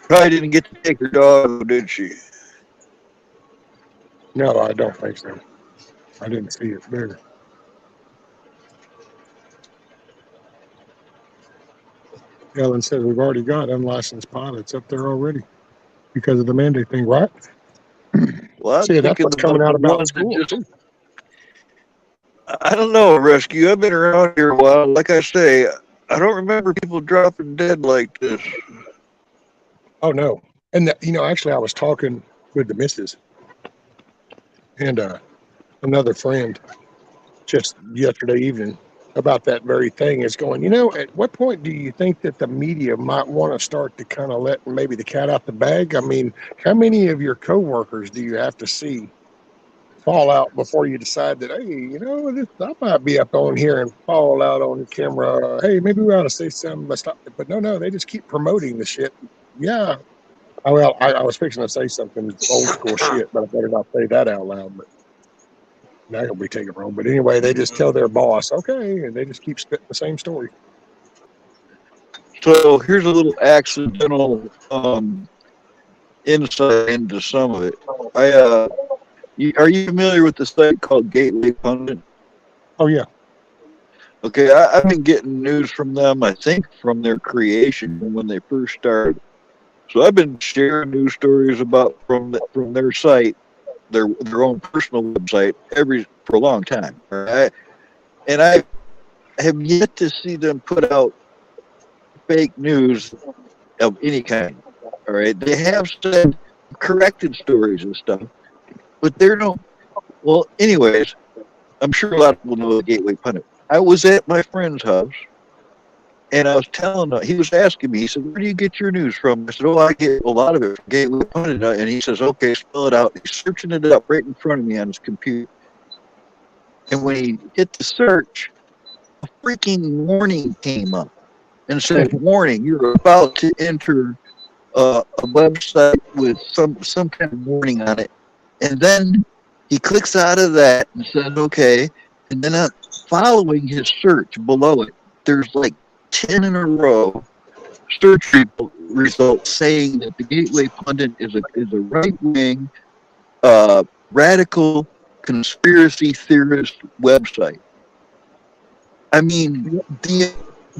Probably didn't get to take her dog, did she? No, I don't think so. I didn't see it there. Ellen says we've already got unlicensed pilots up there already because of the mandate thing, right? Well, see, that's what's coming out about school, too. I don't know, Rescue. I've been around here a while. Like I say, I don't remember people dropping dead like this. Oh, no. And, actually, I was talking with the missus and another friend just yesterday evening about that very thing. Is going, at what point do you think that the media might want to start to kind of let maybe the cat out the bag? I mean, how many of your coworkers do you have to see fall out before you decide that, hey, I might be up on here and fall out on camera. Hey, maybe we ought to say something. But stop it. But no, they just keep promoting the shit. Yeah. Well, I was fixing to say something old school shit, but I better not say that out loud. But now he'll be taken wrong. But anyway, they just tell their boss, okay, and they just keep spitting the same story. So here's a little accidental insight into some of it. Are you familiar with the site called Gateway Pundit? Oh, yeah. Okay, I've been getting news from them, I think, from their creation when they first started. So I've been sharing news stories about from their site, their own personal website, for a long time. Right? And I have yet to see them put out fake news of any kind. All right, they have said corrected stories and stuff, but they're no. Well, anyways, I'm sure a lot of people know the Gateway Pundit. I was at my friend's house, and I was telling him, he was asking me, he said, where do you get your news from? I said, oh, I get a lot of it from Gateway Pundit. And he says, okay, spell it out. He's searching it up right in front of me on his computer. And when he hit the search, a freaking warning came up and said, "Warning, you're about to enter a website with some kind of warning on it." And then he clicks out of that and says, "Okay." And then following his search below it, there's like 10 in a row search results saying that the Gateway Pundit is a right wing, radical conspiracy theorist website. I mean, the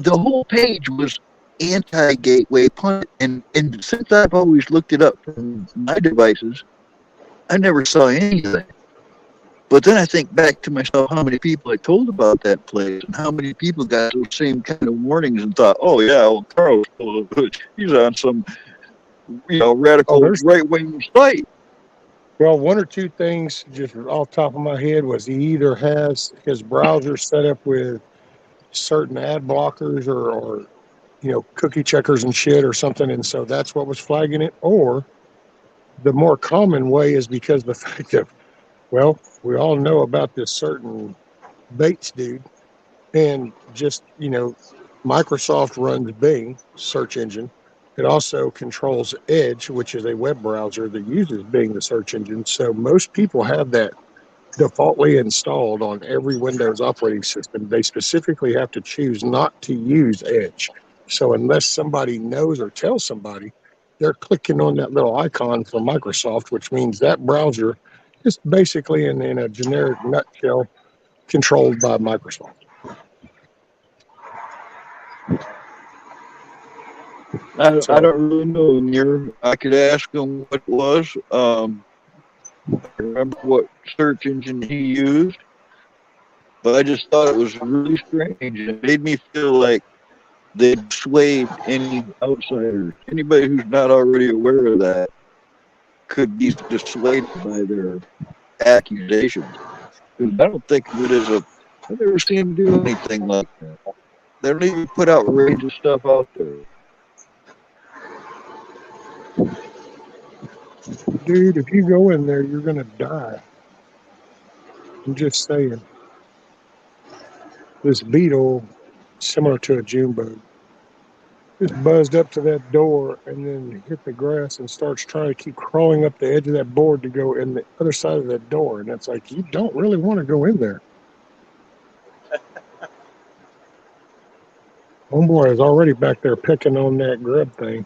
whole page was anti-Gateway Pundit, and since I've always looked it up from my devices, I never saw any of that. But then I think back to myself how many people I told about that place and how many people got those same kind of warnings and thought, "Oh yeah, well Carl's he's on some radical right wing site." Well, one or two things just off the top of my head was he either has his browser set up with certain ad blockers or cookie checkers and shit or something, and so that's what was flagging it, or the more common way is because the fact that, well, we all know about this certain Bates dude, and just Microsoft runs Bing search engine. It also controls Edge, which is a web browser that uses Bing, the search engine. So most people have that defaultly installed on every Windows operating system. They specifically have to choose not to use Edge. So unless somebody knows or tells somebody, they're clicking on that little icon from Microsoft, which means that browser is basically in a generic nutshell controlled by Microsoft. I don't really know, Amir. I could ask him what it was. I remember what search engine he used, but I just thought it was really strange. It made me feel like they swayed any outsiders. Anybody who's not already aware of that could be dissuaded by their accusations. Because I don't think of it as I've never seen them do anything like that. They don't even put outrageous stuff out there. Dude, if you go in there, you're going to die. I'm just saying. This beetle, similar to a June bug, just buzzed up to that door and then hit the grass and starts trying to keep crawling up the edge of that board to go in the other side of that door. And it's like, you don't really want to go in there. Homeboy is already back there picking on that grub thing.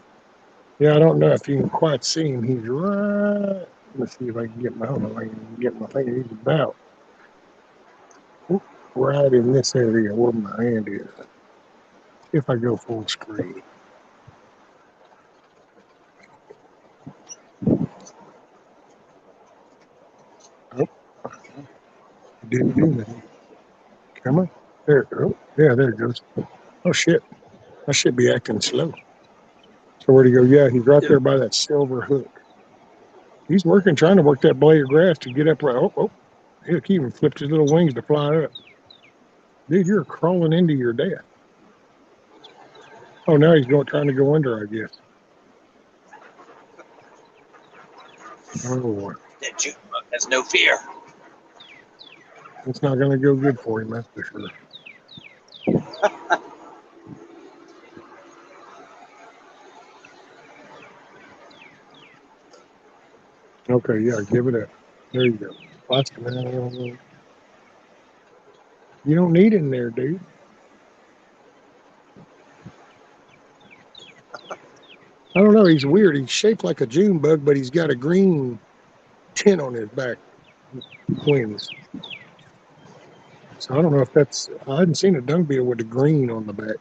Yeah, I don't know if you can quite see him. He's right. Let's see if I can get my finger. He's about right in this area where my hand is. If I go full screen. Oh, didn't do nothing. Come on. There. Oh, yeah, there it goes. Oh, shit. I should be acting slow. So where'd he go? Yeah, he's right there by that silver hook. He's trying to work that blade of grass to get up right. Oh. He'll even flipped his little wings to fly up. Dude, you're crawling into your death. Oh, now he's trying to go under, I guess. Oh, That June bug has no fear. it's not going to go good for him, that's for sure. Okay, yeah, give it up. There you go. You don't need it in there, dude. I don't know. He's weird. He's shaped like a June bug, but he's got a green tint on his back wings. So I don't know if I hadn't seen a dung beetle with the green on the back.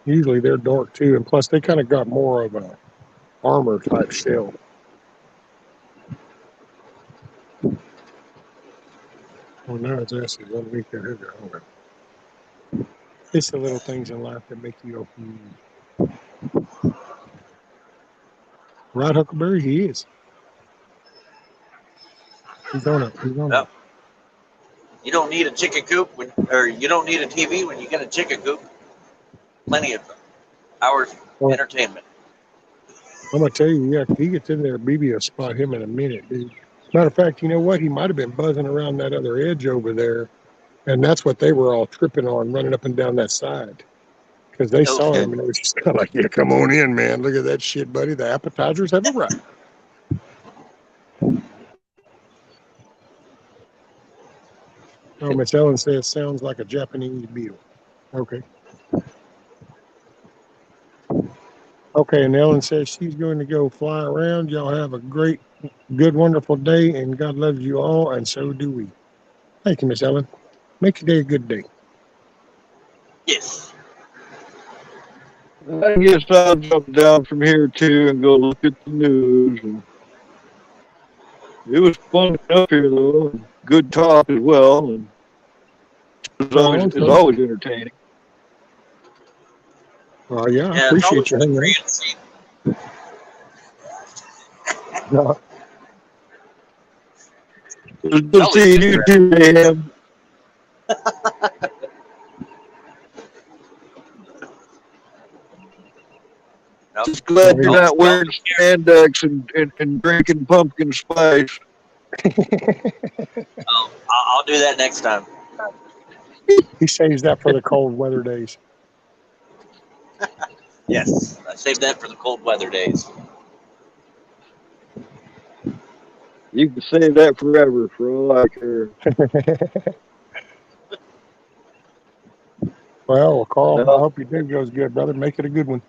Usually they're dark too, and plus they kind of got more of a armor type shell. Oh, now his ass is underneath that hood. Hold on. It's the little things in life that make you go, Right, Huckleberry? He is. He's on it. No. You don't need a chicken coop or you don't need a TV when you get a chicken coop. Plenty of hours of entertainment. I'm gonna tell you, yeah, if he gets in there, BB will spot him in a minute, dude. Matter of fact, you know what? He might have been buzzing around that other edge over there And that's what they were all tripping on, running up and down that side. Because they saw Okay. him and it was just kind of like, yeah, come on in, man. Look at that shit, buddy. The appetizers have arrived. Oh, Miss Ellen says sounds like a Japanese meal. Okay. Okay, and Ellen says she's going to go fly around. Y'all have a great, good, wonderful day, and God loves you all, and so do we. Thank you, Miss Ellen. Make your day a good day. Yes. I guess I'll jump down from here too and go look at the news. And it was fun up here though. And good talk as well, and Oh, it's okay. always entertaining. Oh, yeah, I Yeah, it's appreciate always you good hanging for out. you to see. No, It was It's good always seeing good you for too, Mayhem. Nope. Just glad you're Always not wearing welcome here. spandex and drinking pumpkin spice. I'll do that next time. he saves that for the cold weather days. Yes, I saved that for the cold weather days. You can say that forever for all I care. Well, Carl, I No, hope your day goes good, brother. Make it a good one.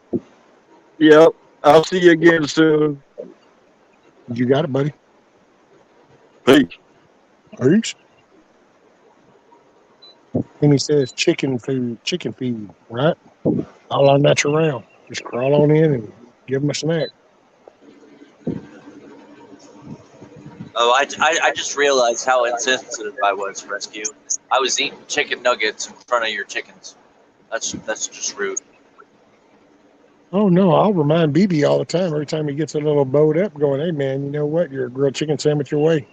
yep. I'll see you again soon. You got it, buddy. Peace. Peace. And he says chicken feed, right? All on natural. Just crawl on in and give them a snack. Oh, I just realized how insensitive I was, Rescue. I was eating chicken nuggets in front of your chickens. That's just rude. Oh no, I'll remind BB all the time. Every time he gets a little bowed up, going, "Hey man, you know what? You're a grilled chicken sandwich away."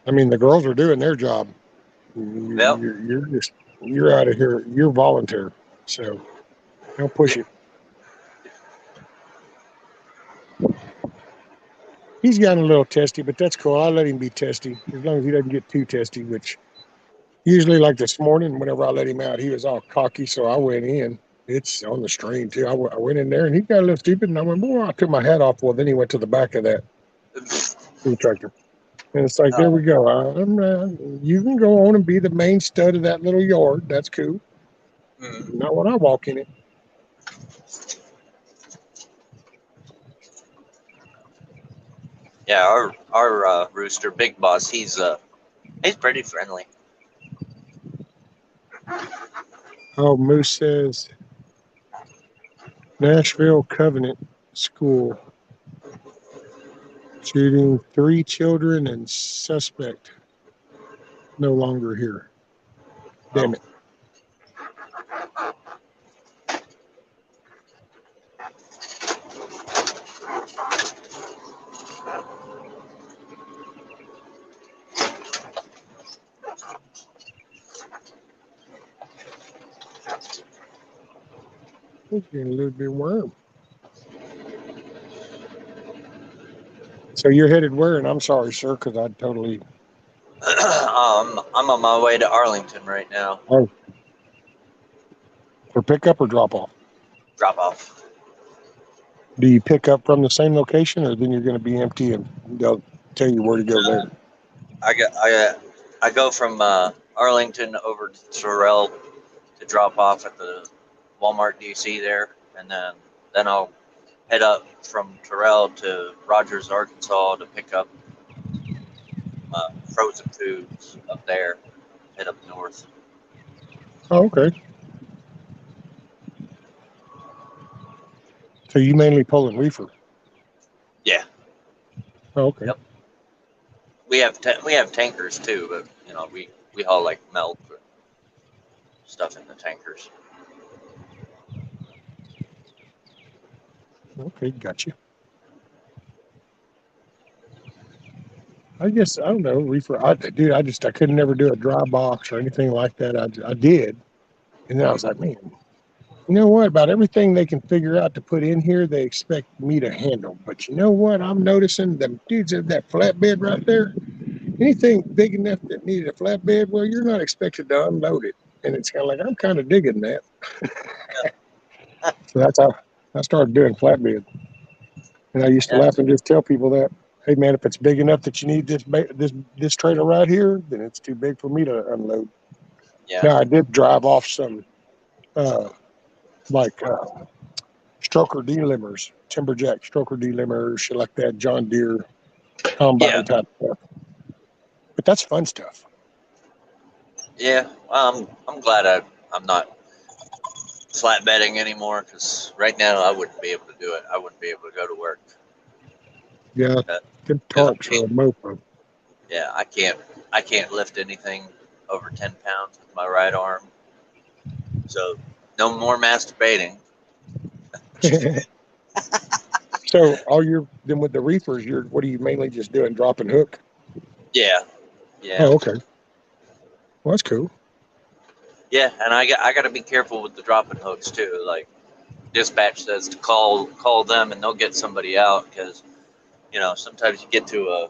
I mean, the girls are doing their job. Yep. You're out of here. You're volunteer, so don't push it. He's gotten a little testy, but that's cool. I'll let him be testy as long as he doesn't get too testy. Which usually, like this morning, whenever I let him out, he was all cocky, so I went in. It's on the stream too. I went in there and he got a little stupid, and I went, "Boy, I took my hat off." Well, then he went to the back of that food tractor. And it's like, there we go. You can go on and be the main stud of that little yard. That's cool. Not when I walk in it. Yeah, our rooster, Big Boss, he's pretty friendly. Oh, Moose says Nashville Covenant School shooting 3 children and suspect no longer here. Damn it. It's getting a little bit warm. So you're headed where? And I'm sorry, sir, because I totally. I'm on my way to Arlington right now. Oh, for pickup or drop off? Drop off. Do you pick up from the same location, or then you're going to be empty and they'll tell you where to go there? I go from Arlington over to Terrell to drop off at the Walmart DC there, and then I'll head up from Terrell to Rogers, Arkansas to pick up frozen foods up there. Head up north. Oh, okay. So you mainly pull and reefer? Yeah. Oh, okay. Yep. We have tankers too, but we haul like milk or stuff in the tankers. Okay, gotcha. I guess I don't know reefer. I could never do a dry box or anything like that. I did, and then I was like, man, you know what? About everything they can figure out to put in here, they expect me to handle. But you know what? I'm noticing them dudes at that flatbed right there. anything big enough that needed a flatbed, well, you're not expected to unload it. And it's kind of like, I'm kind of digging that. So that's how I started doing flatbed. And I used to Yeah. laugh and just tell people that, hey man, if it's big enough that you need this trailer right here, then it's too big for me to unload. Yeah. Now I did drive off some uh, like stroker delimbers, timberjack stroker delimbers, shit like that, John Deere Yeah. combine type stuff. But that's fun stuff. Yeah. I'm glad I'm not flatbedding anymore because right now I wouldn't be able to do it. I wouldn't be able to go to work. Yeah, Uh, good 'Cause I torques can't. or a mofo. Yeah, I can't. I can't lift anything over 10 pounds with my right arm. So no more masturbating. So all you're then with the reefers, what are you mainly just doing? Drop and hook? Yeah. Yeah. Oh, okay. Well, that's cool. Yeah, and I got to be careful with the dropping hooks too. Like dispatch says to call them and they'll get somebody out because sometimes you get to a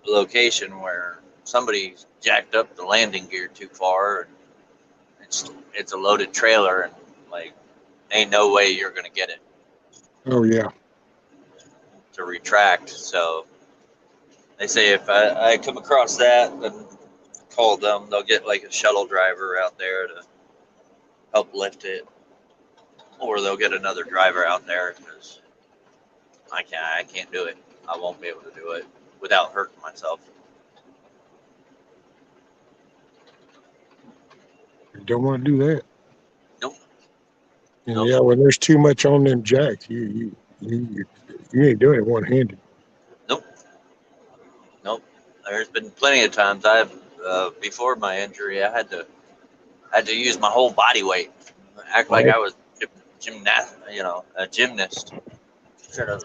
location where somebody's jacked up the landing gear too far and it's a loaded trailer and like ain't no way you're gonna get it Oh yeah. to retract. So they say if I come across that, then call them. They'll get like a shuttle driver out there to help lift it, or they'll get another driver out there because I can't do it. I won't be able to do it without hurting myself. You don't want to do that. Nope. And Nope. yeah, when there's too much on them jacks, you ain't doing it one handed. Nope. Nope. There's been plenty of times I've before my injury I had to use my whole body weight, act like Right. I was a gymnast. Should have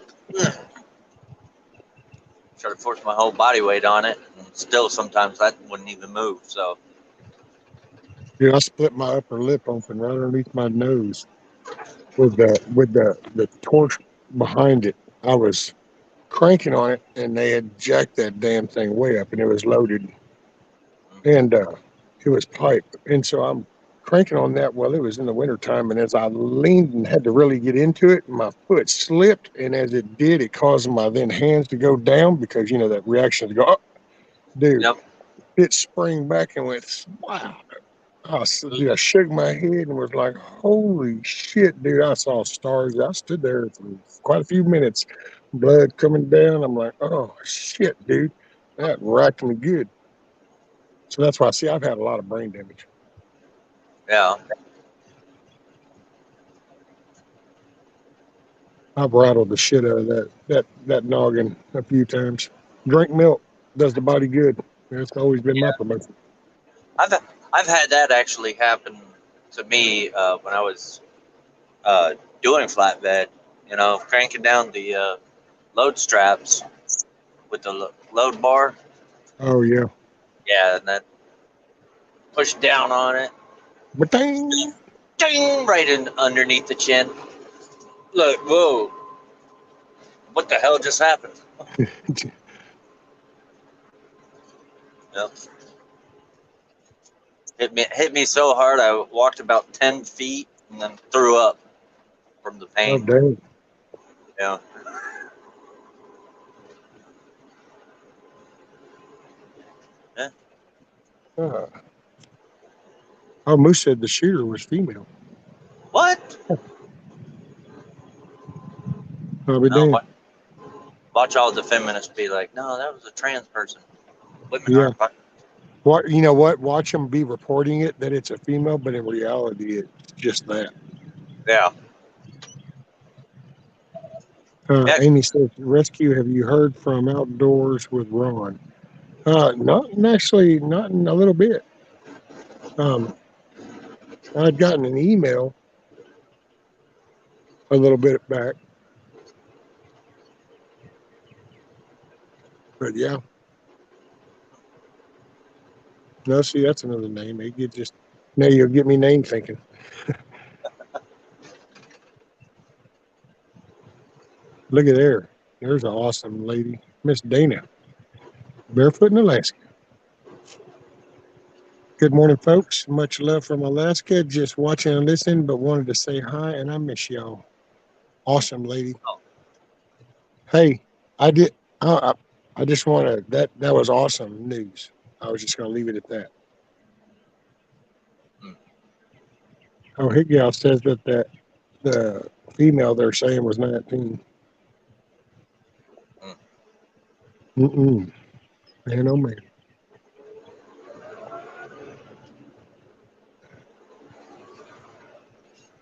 try to force my whole body weight on it, and still sometimes that wouldn't even move. So Dude, I split my upper lip open right underneath my nose with the torch behind it. I was cranking on it, and they had jacked that damn thing way up, and it was loaded, and it was pipe. And so I'm cranking on that while it was in the wintertime. And as I leaned and had to really get into it, my foot slipped. And as it did, it caused my then hands to go down because, that reaction to go, oh, dude, yep. it sprang back and went, wow. Dude, I shook my head and was like, holy shit, dude, I saw stars. I stood there for quite a few minutes, blood coming down. I'm like, oh, shit, dude, that racked me good. So that's why, see, I've had a lot of brain damage. Yeah. I've rattled the shit out of that noggin a few times. Drink milk, does the body good. That's always been my Yeah. promotion. I've I've had that actually happen to me when I was doing flatbed. Cranking down the load straps with the load bar. Oh yeah. Yeah, and then push down on it. But dang. Ding! Right in underneath the chin. Look, whoa! What the hell just happened? Yep. Hit me so hard I walked about 10 feet and then threw up from the Oh pain. dang. Yeah. Yeah. Uh, oh, Moose said the shooter was female. What? I'll be No. damned. Watch all the feminists be like, no, that was a trans person. Women Yeah. aren't. But What you know what? Watch them be reporting it that it's a female, but in reality it's just that. yeah. Yeah. Amy says, rescue, have you heard from Outdoors with Ron? Not actually, not in a little bit. I'd gotten an email a little bit back, but yeah. No, see, that's another name. You just now you'll get me name thinking. Look at there. There's an awesome lady, Miss Dana, barefoot in Alaska. Good morning, folks. Much love from Alaska. Just watching and listening, but wanted to say hi and I miss y'all. Awesome, lady. Oh. Hey, I did. I just want to. That was awesome news. I was just going to leave it at that. Hmm. Oh, Higgal says that the female they're saying was 19. Hmm. Mm-mm. Man, oh man.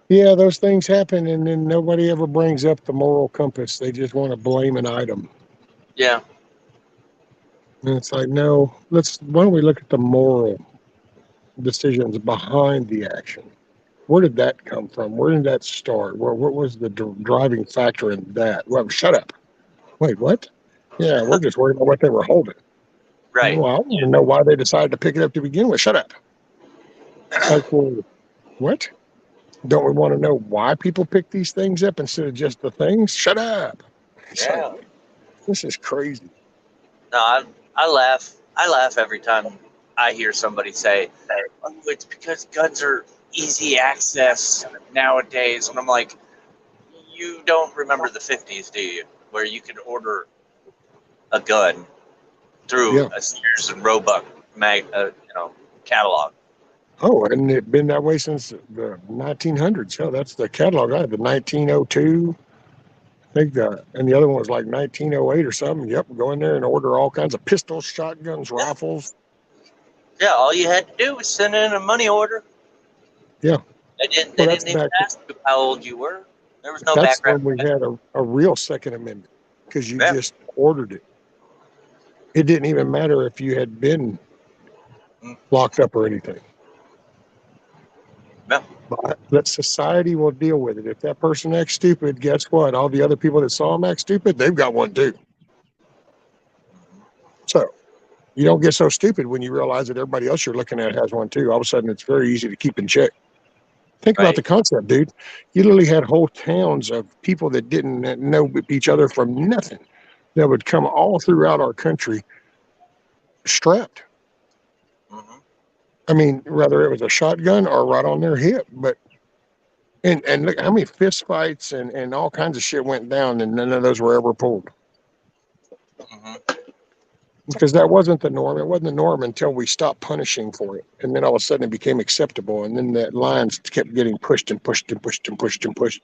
Yeah, those things happen, and then nobody ever brings up the moral compass. They just want to blame an item. Yeah. And it's like, no, why don't we look at the moral decisions behind the action? Where did that come from? Where did that start? What was the driving factor in that? Well, shut up. Wait, what? Yeah, we're just worried about what they were holding. Right. Well, I want to know why they decided to pick it up to begin with. Shut up. Like, well, what? Don't we want to know why people pick these things up instead of just the things? Shut up. It's like, Yeah. this is crazy. No, I laugh. I laugh every time I hear somebody say, "Oh, it's because guns are easy access nowadays," and I'm like, "You don't remember the '50s, do you? Where you could order a gun through Yeah. a Sears and Roebuck catalog." Oh, and it's been that way since the 1900s. Oh, that's the catalog I had, the 1902. I think and the other one was like 1908 or something. Yep, go in there and order all kinds of pistols, shotguns, Yeah. rifles. Yeah, all you had to do was send in a money order. Yeah. They didn't. Well, They that's didn't even back. ask you how old you were. There was no That's background when we check. had a real Second Amendment because you Yeah. just ordered it. It didn't even matter if you had been Mm. locked up or anything. Yeah. But that society will deal with it. If that person acts stupid, guess what? All the other people that saw him act stupid, they've got one too. So you don't get so stupid when you realize that everybody else you're looking at has one too. All of a sudden, it's very easy to keep in check. Think about the Right. concept, dude. You literally had whole towns of people that didn't know each other from nothing that would come all throughout our country strapped. Mm-hmm. I mean, whether it was a shotgun or right on their hip, but and look how many fist fights and all kinds of shit went down, and none of those were ever pulled Mm-hmm. because that wasn't the norm. It wasn't the norm until we stopped punishing for it, and then all of a sudden it became acceptable, and then that lines kept getting pushed and pushed and pushed and pushed and pushed,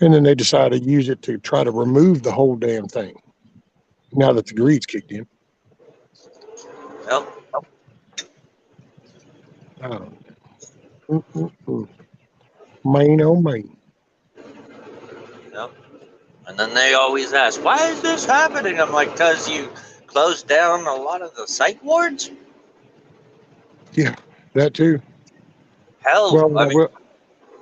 and then they decided to use it to try to remove the whole damn thing. Now that the greed's kicked in, Yep. oh, main oh main. Yep. And then they always ask, "Why is this happening?" I'm like, "Because you closed down a lot of the psych wards." Yeah, that too. Hell, Well, I mean, well,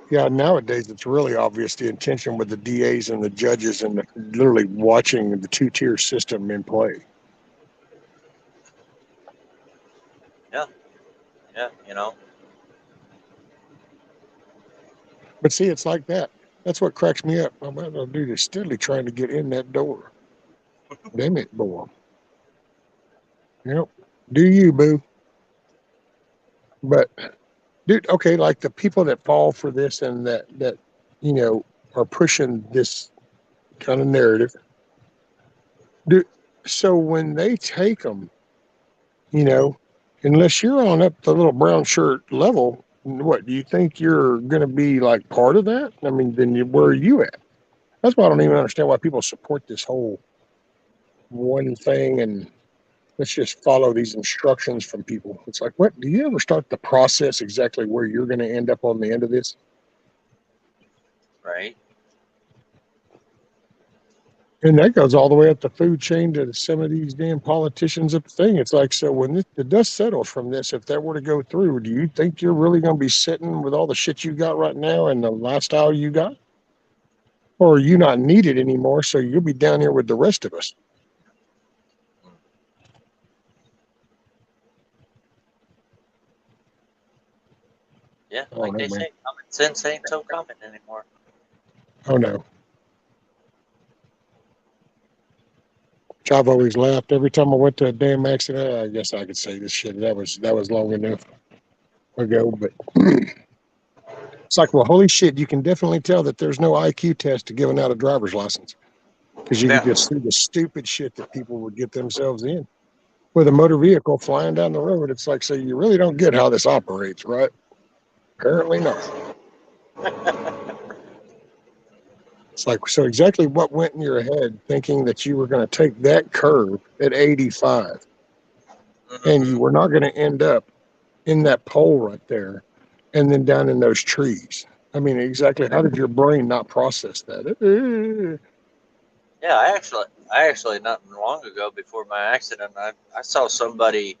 yeah, nowadays it's really obvious the intention with the DAs and the judges and literally watching the two-tier system in play. yeah, yeah, you know, But see, it's like that. That's what cracks me up. I'm about to do is steadily trying to get in that door. Damn it, boy. Yep. Do you, boo? But dude, okay, like the people that fall for this and that you know are pushing this kind of narrative. Dude, so when they take them, you know, unless you're on up the little brown shirt level, what do you think you're going to be like part of that? I mean, then where are you at? That's why I don't even understand why people support this whole one thing and let's just follow these instructions from people. It's like, what? Do you ever start the process exactly where you're going to end up on the end of this? right? And that goes all the way up the food chain to some of these damn politicians at the thing. It's like, so when the dust settles from this, if that were to go through, do you think you're really going to be sitting with all the shit you got right now and the lifestyle you got? Or are you not needed anymore? So you'll be down here with the rest of us. Yeah, Oh, like no, they man. say, common sense ain't so common anymore. Oh, no. I've always laughed every time I went to a damn accident. I guess I could say this shit. That was long enough ago, but it's like, well, holy shit! You can definitely tell that there's no IQ test to giving out a driver's license because you Yeah. could just see the stupid shit that people would get themselves in with a motor vehicle flying down the road. It's like, so you really don't get how this operates, right? Apparently not. It's like, so exactly what went in your head thinking that you were going to take that curve at 85 and you Mm-hmm. were not going to end up in that pole right there and then down in those trees? I mean, exactly. How did your brain not process that? Yeah, I actually not long ago before my accident, I saw somebody.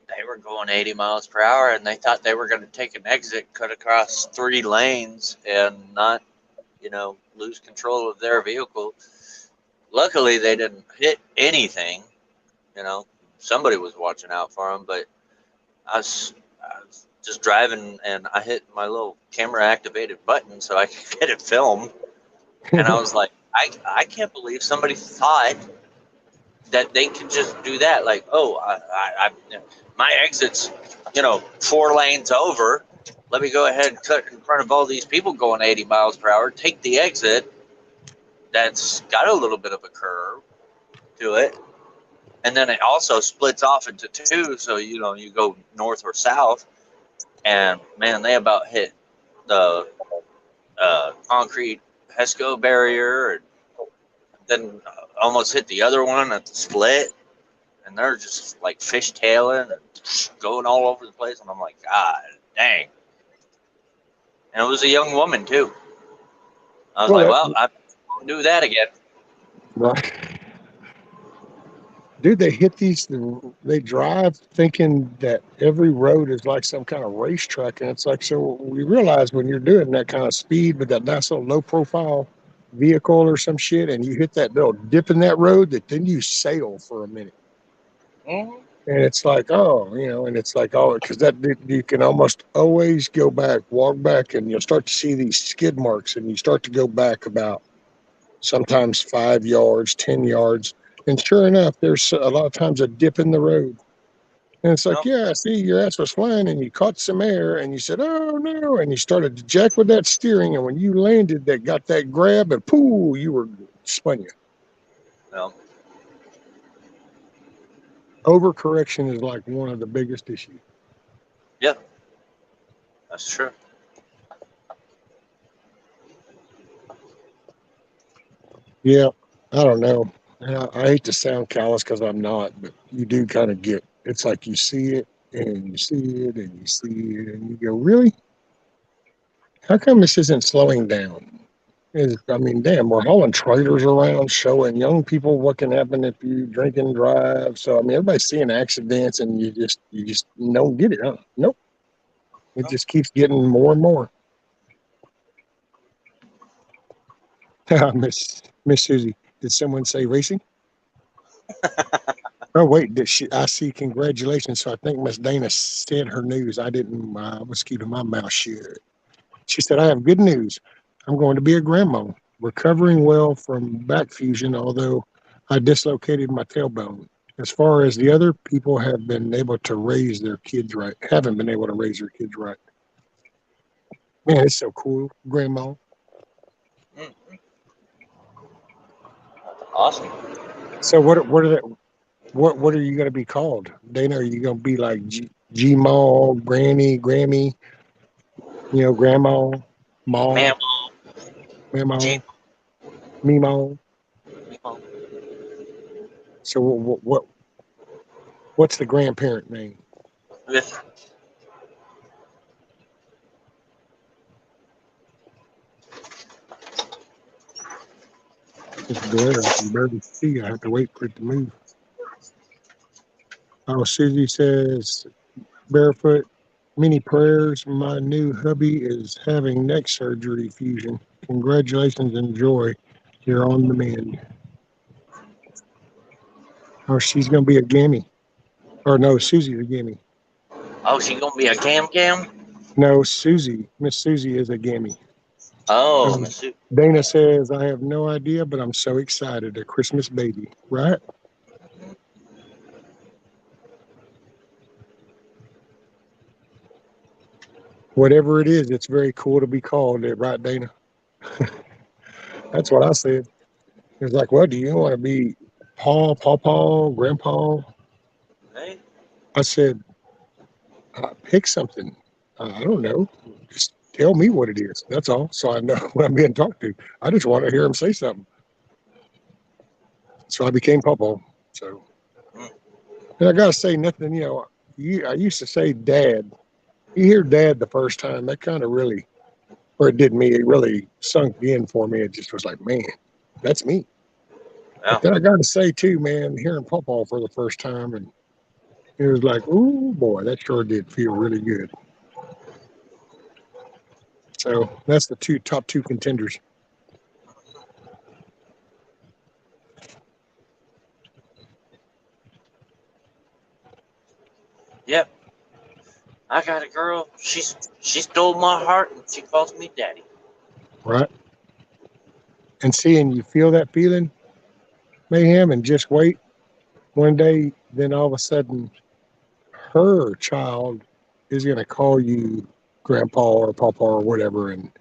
They were going 80 miles per hour, and they thought they were going to take an exit, cut across 3 lanes, and not, lose control of their vehicle. Luckily, they didn't hit anything. You know, somebody was watching out for them, but I was just driving, and I hit my little camera activated button so I could get it filmed, and I was like, I can't believe somebody thought that they could just do that. Like, oh, my exit's 4 lanes over. Let me go ahead and cut in front of all these people going 80 miles per hour. Take the exit that's got a little bit of a curve to it, and then it also splits off into two. So you go north or south, and man, they about hit the concrete pesco barrier, and then almost hit the other one at the split. And they're just like fishtailing and going all over the place. And I'm like, God dang. And it was a young woman, too. I was Well, like, well, I won't do that again. right. Dude, they hit these, they drive thinking that every road is like some kind of racetrack. And it's like, so we realize when you're doing that kind of speed with that nice little low profile vehicle or some shit, and you hit that little dip in that road, that then you sail for a minute. Mm-hmm. And it's like, oh, and it's like, oh, because you can almost always go back, walk back, and you'll start to see these skid marks, and you start to go back about sometimes 5 yards, 10 yards. And sure enough, there's a lot of times a dip in the road. And it's like, No, yeah, I see your ass was flying and you caught some air and you said, oh no. And you started to jack with that steering. And when you landed, that got that grab and pooh, you were spun you. no. Overcorrection is like one of the biggest issues. Yeah, that's true. Yeah, I don't know. I hate to sound callous because I'm not, but you do kind of get. It's like you see it and you see it and you see it and you go, really? How come this isn't slowing down? I mean, damn, we're hauling trailers around showing young people what can happen if you drink and drive. So I mean, everybody's seeing accidents, and you just don't get it. Huh? Nope, it No. just keeps getting more and more. Miss Susie, did someone say racing? Oh wait, did she? I see. Congratulations. So I think Miss Dana said her news. I didn't. I was keeping my mouth shut. She said, "I have good news. I'm going to be a grandma, recovering well from back fusion, although I dislocated my tailbone. As far as the other people have been able to raise their kids right, haven't been able to raise their kids right. Man, it's so cool, grandma. Mm, awesome. So what are you going to be called, Dana? Are you going to be like G-Ma, Granny, Grammy, Grandma, Ma, Man, Mama, G. Mimo? So what's the grandparent name? With It's glare. I can barely see. I have to wait for it to move. Oh, Susie says, barefoot, many prayers. My new hubby is having neck surgery fusion. Congratulations and joy. You're on the mend. Oh, she's going to be a gammy. Or no, Susie's a gammy. oh, she gonna be a cam cam? No, Susie, Miss Susie is a gammy. Oh, Um, Miss Dana says, I have no idea, but I'm so excited. A Christmas baby, right? Whatever it is, it's very cool to be called it, right, Dana? That's what I said. He was like, well, do you want to be Paul, Pawpaw, Grandpa? Hey, I said, pick something. I don't know. Just tell me what it is. That's all. So I know what I'm being talked to. I just want to hear him say something. So I became Pawpaw. So, and I got to say, nothing, I used to say dad. You hear dad the first time, that kind of really, or it did me, it really sunk in for me. It just was like, man, that's me. But well, then I got to say, too, man, hearing Pawpaw for the first time, and it was like, ooh, boy, that sure did feel really good. So that's the top two contenders. yep. I got a girl. She stole my heart, and she calls me daddy. Right? And seeing you feel that feeling, mayhem, and just wait one day, then all of a sudden, her child is going to call you grandpa or papa or whatever, and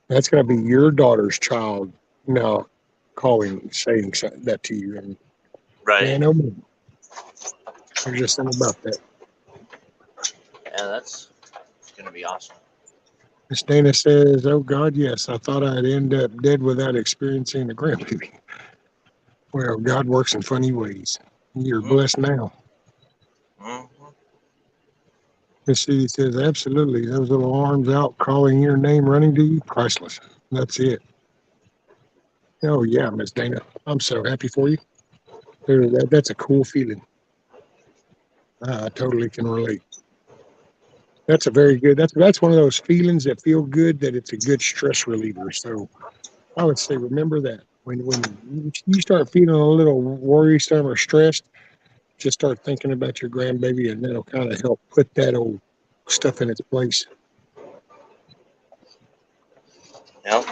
that's going to be your daughter's child now saying that to you. And Right. man, oh man, there's just something about that. Yeah, that's gonna be awesome. Miss Dana says, oh God, yes, I thought I'd end up dead without experiencing the grandbaby. Well, God works in funny ways. You're Mm-hmm. blessed now. Mm-hmm. Miss Susie says, absolutely. Those little arms out calling your name, running to you, priceless. That's it. Oh, yeah, Miss Dana. I'm so happy for you. That's a cool feeling. I totally can relate. That's a very good, that's one of those feelings that feel good, that it's a good stress reliever. So I would say, remember that. When you start feeling a little worrisome or stressed, just start thinking about your grandbaby, and that'll kind of help put that old stuff in its place. Yep.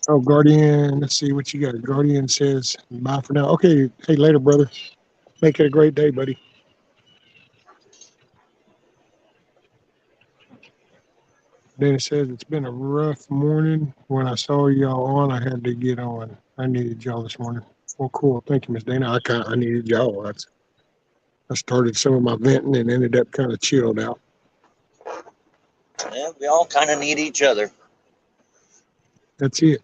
Oh, Guardian, let's see what you got. Guardian says, bye for now. Okay. Hey, later, brother. Make it a great day, buddy. Dana says, it's been a rough morning. When I saw y'all on, I had to get on. I needed y'all this morning. Well, cool. Thank you, Miss Dana. I needed y'all. I started some of my venting and ended up kind of chilled out. Yeah, we all kind of need each other. That's it.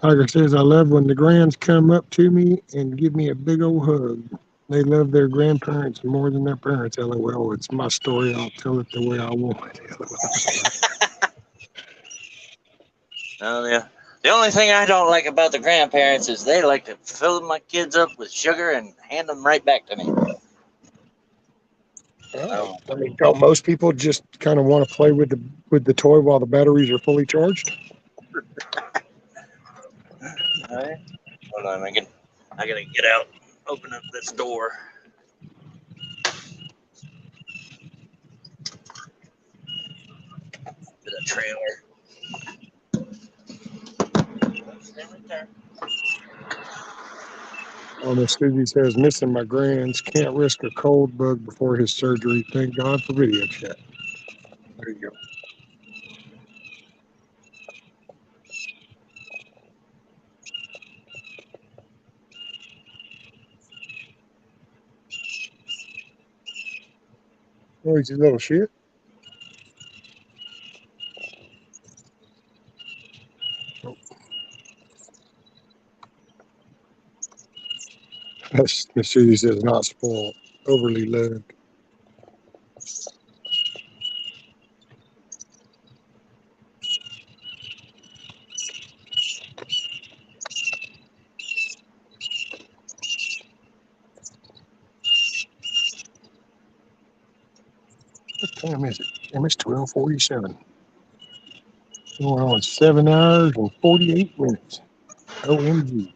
Tiger says, I love when the grands come up to me and give me a big old hug. They love their grandparents more than their parents. LOL. It's my story. I'll tell it the way I want it. LOL. Yeah. The only thing I don't like about the grandparents is they like to fill my kids up with sugar and hand them right back to me. Right. I mean, don't most people just kind of want to play with the toy while the batteries are fully charged? All right. Hold on, I gotta get out, open up this door to the trailer. Stay right there. Oh, Miss Susie says, missing my grands. Can't risk a cold bug before his surgery. Thank God for video chat. There you go. Oh, he's a little shit. Oh, Miss Susie says, not spoiled. Overly loved. What time is it? Damn, it's 12:47. Going on 7 hours and 48 minutes. OMG.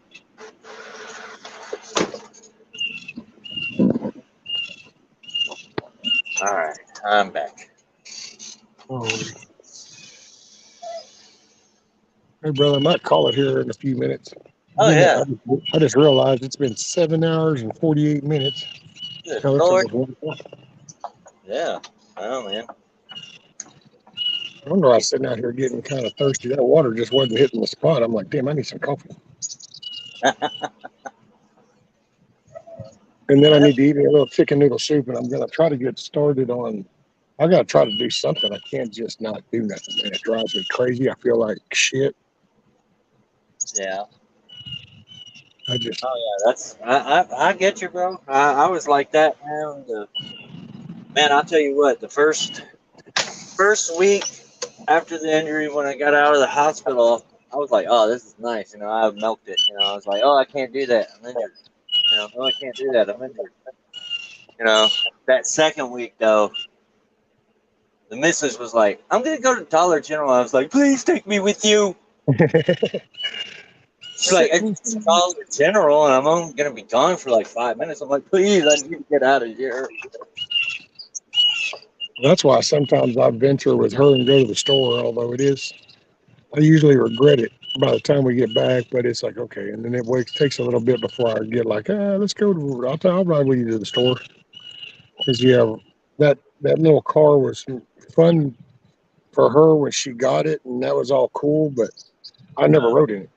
All right, I'm back. Oh, hey, brother, I might call it here in a few minutes. Oh, yeah. I just realized it's been 7 hours and 48 minutes. Good Hell, it's Lord. almost 1 o'clock. Yeah. Oh, man. I wonder I was sitting out here getting kind of thirsty. That water just wasn't hitting the spot. I'm like, damn, I need some coffee. And then I need to eat me a little chicken noodle soup, and I'm going to try to get started on. I got to try to do something. I can't just not do nothing, man. It drives me crazy. I feel like shit. Yeah. I just, Oh, yeah. That's I get you, bro. I was like that, man. Man, I'll tell you what. The first week after the injury, when I got out of the hospital, I was like, "Oh, this is nice." You know, I milked it. You know, I was like, "Oh, I can't do that. I'm injured." You know, "Oh, I can't do that. I'm injured." You know, that second week though, the missus was like, "I'm gonna go to Dollar General." I was like, "Please take me with you." She's like, "It's Dollar General, and I'm only gonna be gone for like 5 minutes." I'm like, "Please, I need to get out of here." that's why sometimes I venture with her and go to the store, although I usually regret it by the time we get back, but it's like, okay. And then takes a little bit before I get like, let's go I'll ride with you to the store. Because, yeah, that little car was fun for her when she got it, and that was all cool, but I never rode in it.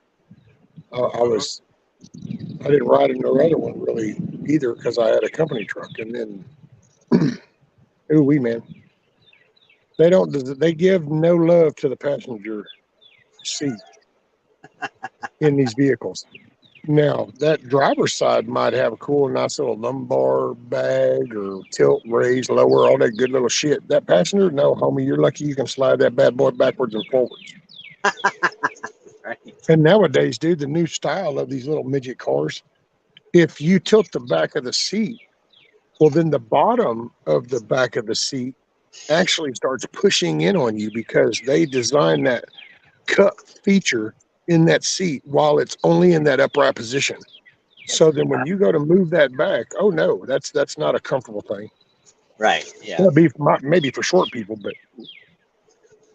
I didn't ride in no other one really either because I had a company truck. And then, ooh, man, they give no love to the passenger seat in these vehicles. Now, that driver's side might have a cool, nice little lumbar bag or tilt, raise, lower, all that good little shit. That passenger, no, homie, you're lucky you can slide that bad boy backwards and forwards. Right. And nowadays, dude, the new style of these little midget cars, if you tilt the back of the seat, well, then the bottom of the back of the seat actually starts pushing in on you because they designed that cup feature in that seat while it's only in that upright position. So then when you go to move that back, oh no, that's not a comfortable thing. Right. Yeah. That'd be maybe for short people, but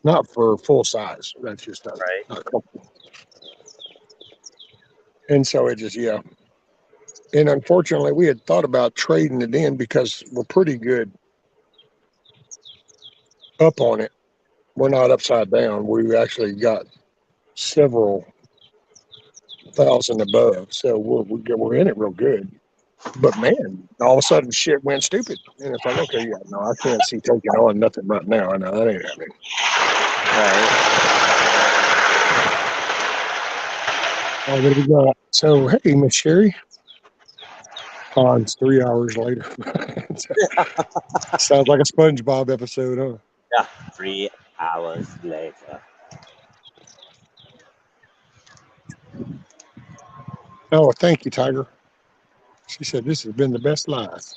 not for full size. That's just Right. not comfortable. And so it just, yeah. And unfortunately, we had thought about trading it in because we're pretty good up on it. We're not upside down. We actually got several thousand above, so we're in it real good. But man, all of a sudden shit went stupid, and it's like, okay, yeah, no, I can't see taking on nothing right now. I know that ain't happening. Right. Oh, what do we got? So, hey, Miss Sherry. Oh, it's 3 hours later. Sounds like a SpongeBob episode, huh? Yeah. 3 hours later. Oh, thank you, Tiger. She said this has been the best life.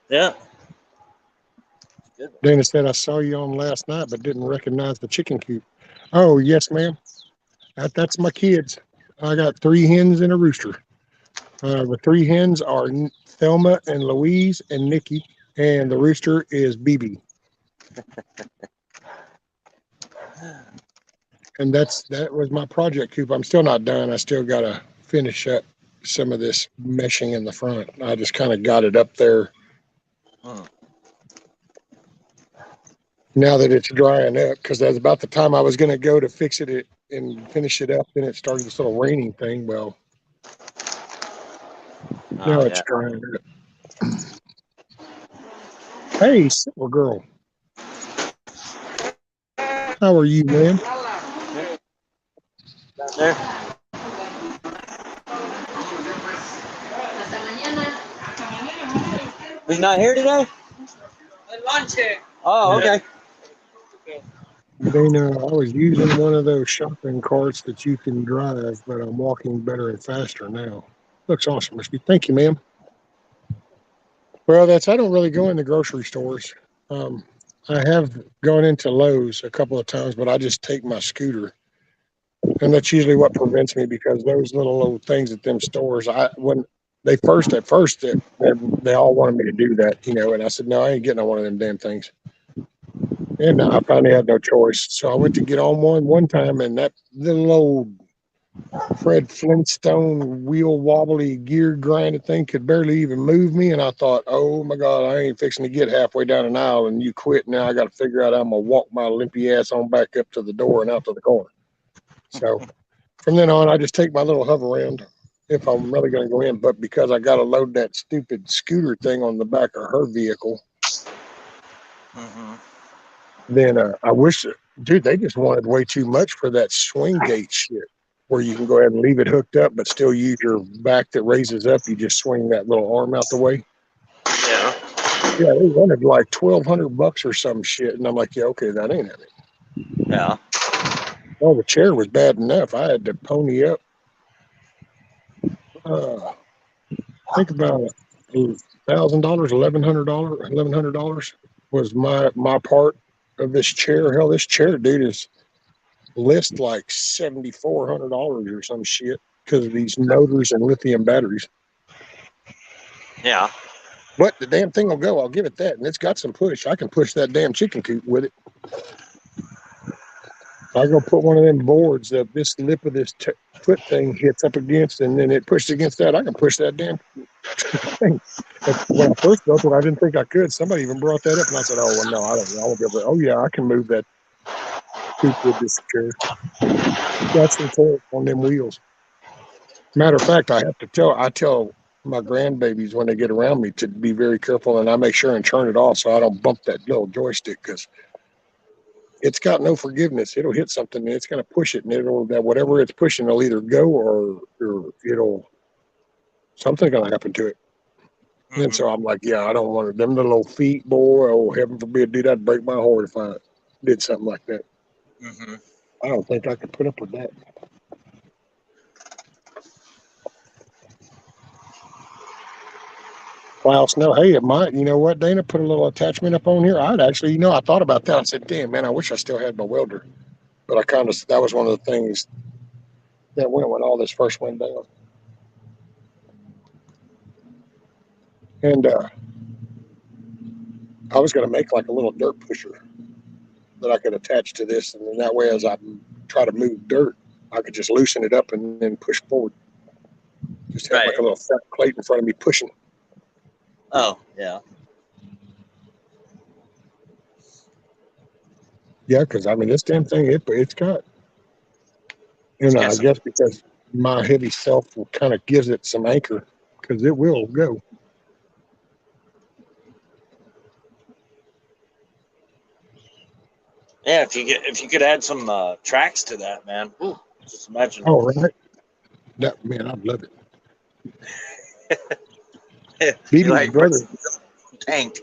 Yeah. Good. Dana said I saw you on last night, but didn't recognize the chicken coop. Oh, yes, ma'am. That's my kids. I got 3 hens and a rooster. The 3 hens are Thelma and Louise and Nikki, and the rooster is BB. And that was my project coop. I'm still not done. I still got to finish up some of this meshing in the front. I just kind of got it up there. Now that it's drying up, because that's about the time I was going to go to fix it and finish it up. Then it started this little raining thing. Well, now it's drying up. Hey, Silver Girl. How are you, ma'am? Down there. He's not here today? Oh, okay. Dana, I was using one of those shopping carts that you can drive, but I'm walking better and faster now. Looks awesome, Miss B. Thank you, ma'am. Well, I don't really go in the grocery stores. I have gone into Lowe's a couple of times, but I just take my scooter. And that's usually what prevents me because those little old things at them stores, when they at first, they all wanted me to do that, and I said, no, I ain't getting on one of them damn things. And I finally had no choice. So I went to get on one time, and that little old Fred Flintstone wheel wobbly gear grinding thing could barely even move me. And I thought, oh my God, I ain't fixing to get halfway down an aisle and you quit. Now I got to figure out how I'm going to walk my limpy ass on back up to the door and out to the corner. So from then on, I just take my little hover around if I'm really going to go in. But because I got to load that stupid scooter thing on the back of her vehicle, Mm-hmm. then I wish, dude, they just wanted way too much for that swing gate shit where you can go ahead and leave it hooked up, but still use your back that raises up. You just swing that little arm out the way. Yeah. Yeah, they wanted like $1,200 or some shit. And I'm like, yeah, okay, that ain't it. Yeah. Well, the chair was bad enough. I had to pony up. Think about it. $1,000, $1,100 was my part of this chair. Hell, this chair, dude, is list like $7,400 or some shit because of these motors and lithium batteries. Yeah. But the damn thing will go. I'll give it that, and it's got some push. I can push that damn chicken coop with it. I go put one of them boards that this lip of this foot thing hits up against, and then it pushes against that. I can push that damn thing. And when I first built it, I didn't think I could. Somebody even brought that up, and I said, "Oh well, no, I don't. I won't be able to." Oh yeah, I can move that coop with this chair. Got some torque on them wheels. Matter of fact, I tell my grandbabies when they get around me to be very careful, and I make sure and turn it off so I don't bump that little joystick because it's got no forgiveness. It'll hit something and it's going to push it, and it'll that whatever it's pushing will either go or it'll something's going to happen to it. And Mm-hmm. so I'm like, yeah, I don't want it. Them little feet, boy. Oh, heaven forbid, dude, that'd break my heart if I did something like that. Mm-hmm. I don't think I could put up with that. Plow snow. Hey, it might. You know what, Dana? Put a little attachment up on here. I'd actually, I thought about that. I said, damn, man, I wish I still had my welder. But that was one of the things that went when all this first went down. And I was going to make like a little dirt pusher that I could attach to this. And then that way, as I try to move dirt, I could just loosen it up and then push forward. Just have like Right. a little fat plate in front of me pushing. Oh, yeah. Yeah, because I mean, this damn thing, it's got, It's got I some. guess because my heavy self kind of gives it some anchor because it will go. Yeah, if you could add some tracks to that, man. Ooh, just imagine. Oh, right. That man, I love it. You BB's like put brother, some tank.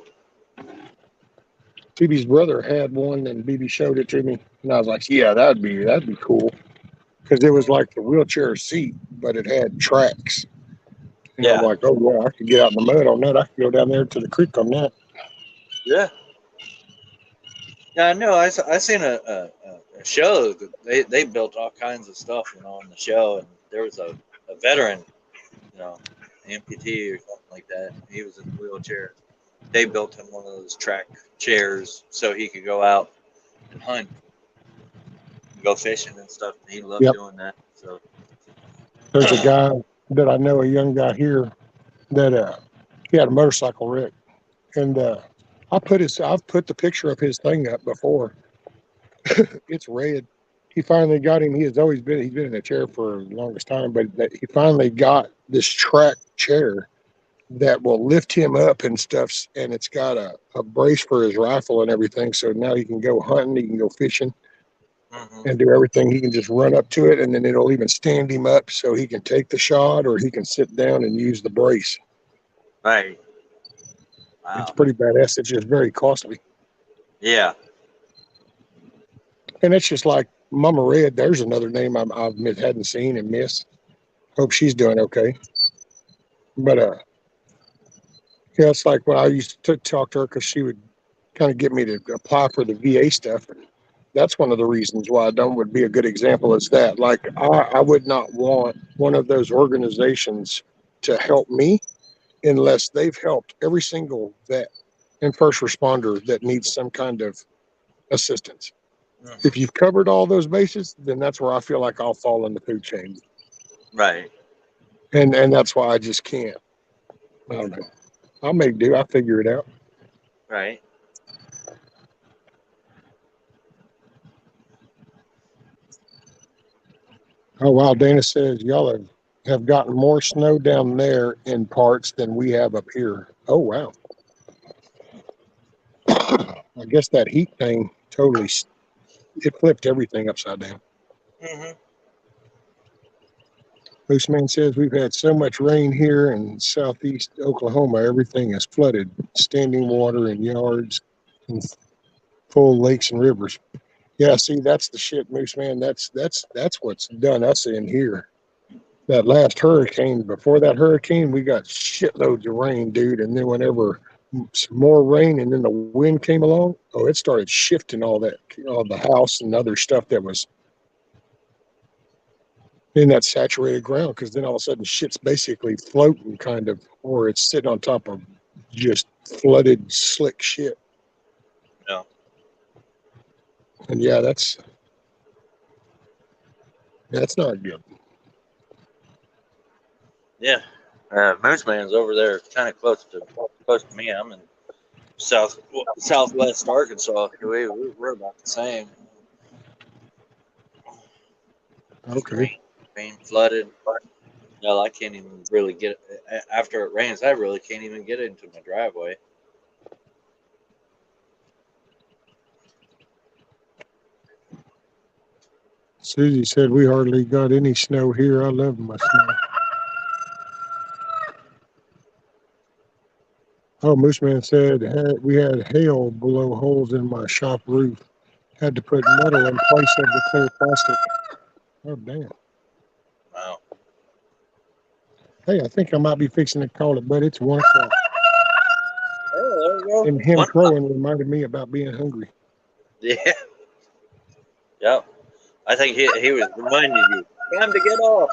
BB's brother had one, and BB showed it to me, and I was like, "Yeah, that'd be cool," because it was like the wheelchair seat, but it had tracks. And I'm Yeah. like, "Oh yeah, I could get out in the mud on that. I could go down there to the creek on that." Yeah. Yeah, I know. I seen a show that they built all kinds of stuff, on the show, and there was a veteran, amputee or something like that. He was in a wheelchair. They built him one of those track chairs so he could go out and hunt, and go fishing and stuff. And he loved Yep. doing that. So There's a guy that I know, a young guy here, that he had a motorcycle wreck, and I've put the picture of his thing up before. It's red. He finally got him. He's been in a chair for the longest time, but he finally got this track chair that will lift him up and stuff. And it's got a brace for his rifle and everything. So now he can go hunting, he can go fishing hmm and do everything. He can just run up to it, and then it'll even stand him up so he can take the shot or he can sit down and use the brace. right, It's wow, pretty badass. It's just very costly. yeah, And it's just like Mama Red. There's another name hadn't seen and missed. Hope she's doing okay. But yeah, it's like when I used to talk to her because she would kind of get me to apply for the VA stuff. And that's one of the reasons why I don't would be a good example is that. Like I would not want one of those organizations to help me unless they've helped every single vet and first responder that needs some kind of assistance. Mhm. If you've covered all those bases, then that's where I feel like I'll fall in the food chain. Right. And that's why I just can't. I don't know. I'll make do. I'll figure it out. Right. Oh wow, Dana says y'all have gotten more snow down there in parts than we have up here. Oh wow. I guess that heat thing totally it flipped everything upside down. Hmm. Moose Man says we've had so much rain here in southeast Oklahoma, everything is flooded, standing water in yards and full lakes and rivers. Yeah, see, that's the shit, Moose Man. That's what's done us in here. That last hurricane, before that hurricane, we got shitloads of rain, dude. And then whenever some more rain and then the wind came along, oh, it started shifting all the house and other stuff that was in that saturated ground. Because then all of a sudden, shit's basically floating, kind of, or it's sitting on top of just flooded, slick shit. Yeah. And yeah, that's not good. Yeah. Moose Man's over there, kind of close to me. I'm in southwest Arkansas. We're about the same. Okay. Rain flooded. No, I can't even really get after it rains. I really can't even get into my driveway. Susie said we hardly got any snow here. I love my snow. Oh, Moose Man said we had hail below holes in my shop roof. Had to put metal in place of the clear plastic. Oh, damn. Wow. Hey, I think I might be fixing to call it, but it's 1 o'clock. Oh, there you go. And him 1 o'clock. crowing reminded me about being hungry. Yeah. Yep. I think he was reminding you. Time to get off.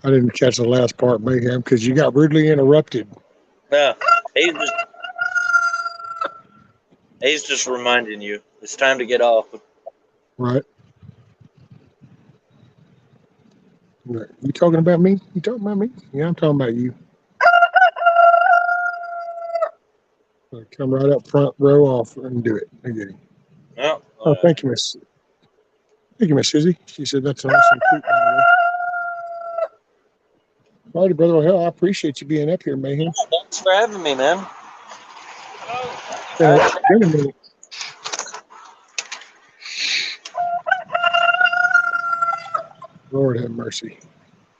I didn't catch the last part, Mayhem, because you got rudely interrupted. Yeah. He's just reminding you. It's time to get off. Right? You talking about me? You talking about me? Yeah, I'm talking about you. Come right up front row off and do it. I get it. No. Oh, thank you, Miss. Thank you, Miss Susie. She said that's an awesome treat, by the way. All righty, brother. Well, hell, I appreciate you being up here, Mayhem. Thanks for having me, man. It's been a minute. Lord have mercy.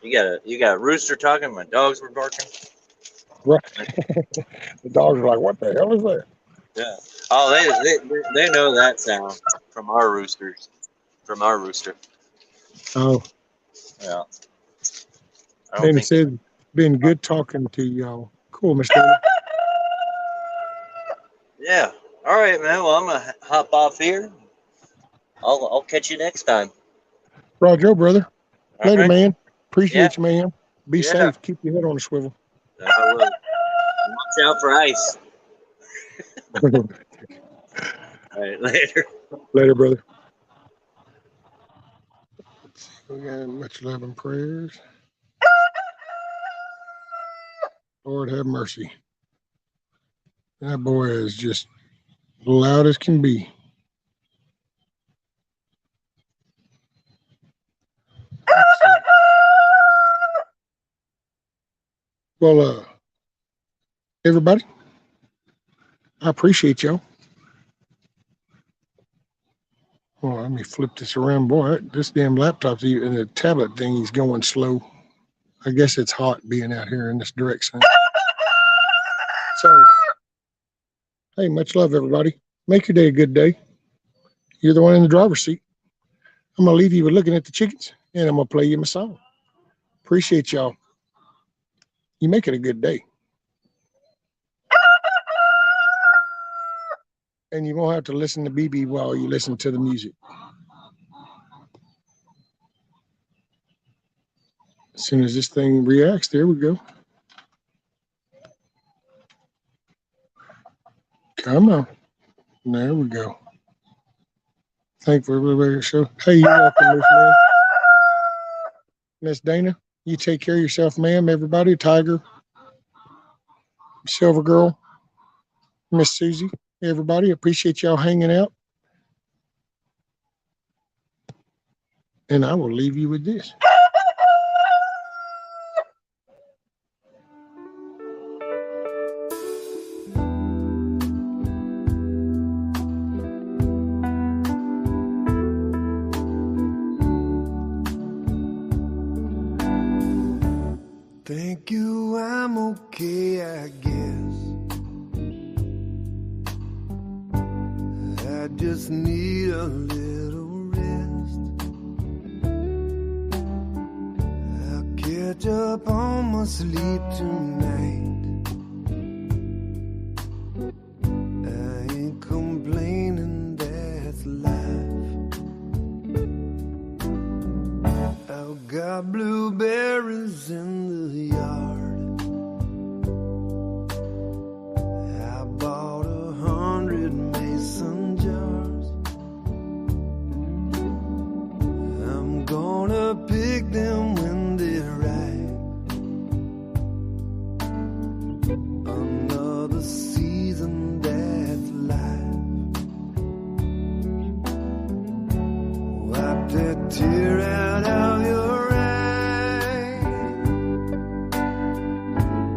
You got a rooster talking. My dogs were barking. Right. The dogs are like, what the hell is that? Yeah. Oh, they know that sound from our roosters. From our rooster. Oh, Yeah. I don't Dana think. said, been good talking to y'all. Cool, Miss Dana. Yeah. All right, man. Well, I'm gonna hop off here. I'll catch you next time. Roger, brother. All Later, right. man. Yeah. Appreciate you, man. Be Yeah. safe. Keep your head on a swivel. I will. Watch out for ice. All right. Later. Later, brother. We got much love and prayers. Lord have mercy. That boy is just loud as can be. Well, everybody, I appreciate y'all. Well, let me flip this around. Boy, this damn laptop's and the tablet thing is going slow. I guess it's hot being out here in this direct sun. So, hey, much love, everybody. Make your day a good day. You're the one in the driver's seat. I'm going to leave you with looking at the chickens, and I'm going to play you my song. Appreciate y'all. You make it a good day. And you won't have to listen to BB while you listen to the music. As soon as this thing reacts, there we go. Come on. There we go. Thank you for everybody show. Hey, you're welcome, Miss Man. Miss Dana, you take care of yourself, ma'am. Everybody, Tiger, Silver Girl, Miss Susie, everybody, appreciate y'all hanging out. And I will leave you with this. Thank you, I'm okay, I guess. I just need a little rest. I'll catch up on my sleep tonight. I ain't complaining, that's life. I've got blueberries in the yard. I bought 100 mason jars. I'm gonna pick them when they're ripe. Another season, that's life. Wipe that tear out of your eye.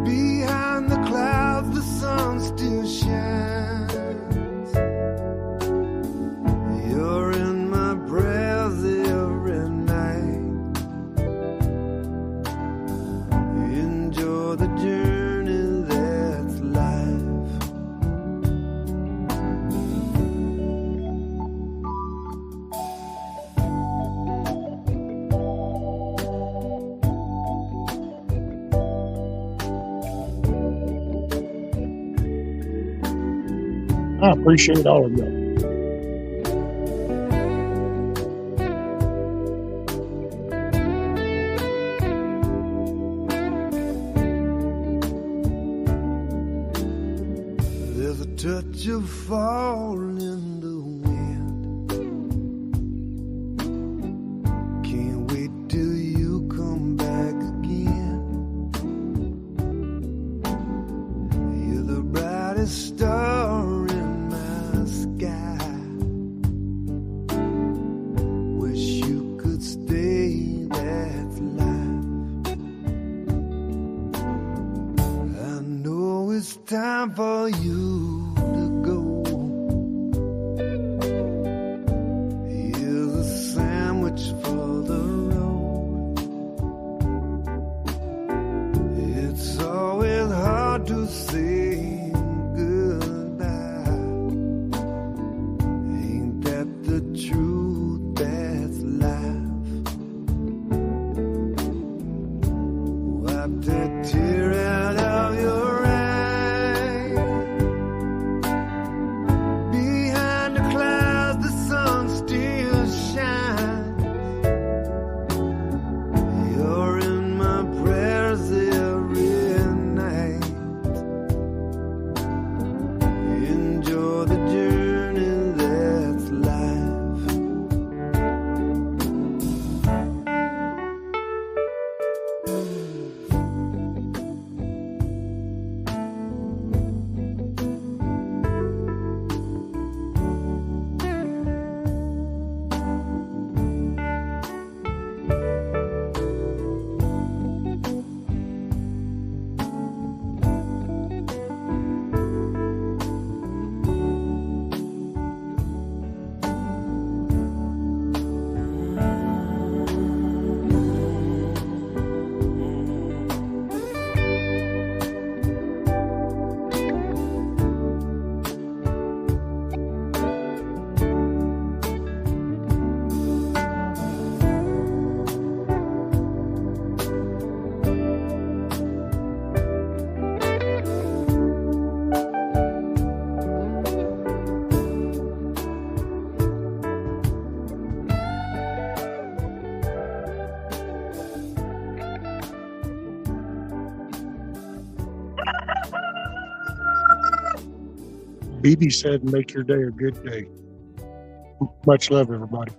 Behind the clouds, the sun still shines. You're in my prayers every night. Enjoy the journey, that's life. I appreciate all of y'all. There's a touch of fall in the wind. Can't wait till you come back again. You're the brightest star in my sky. Wish you could stay, that's life. I know it's time for you to go. Here's a sandwich for the road. It's always hard to say goodbye. Ain't that the truth? That's life. Wipe that tear out of your eye. BB said, make your day a good day. Much love, everybody.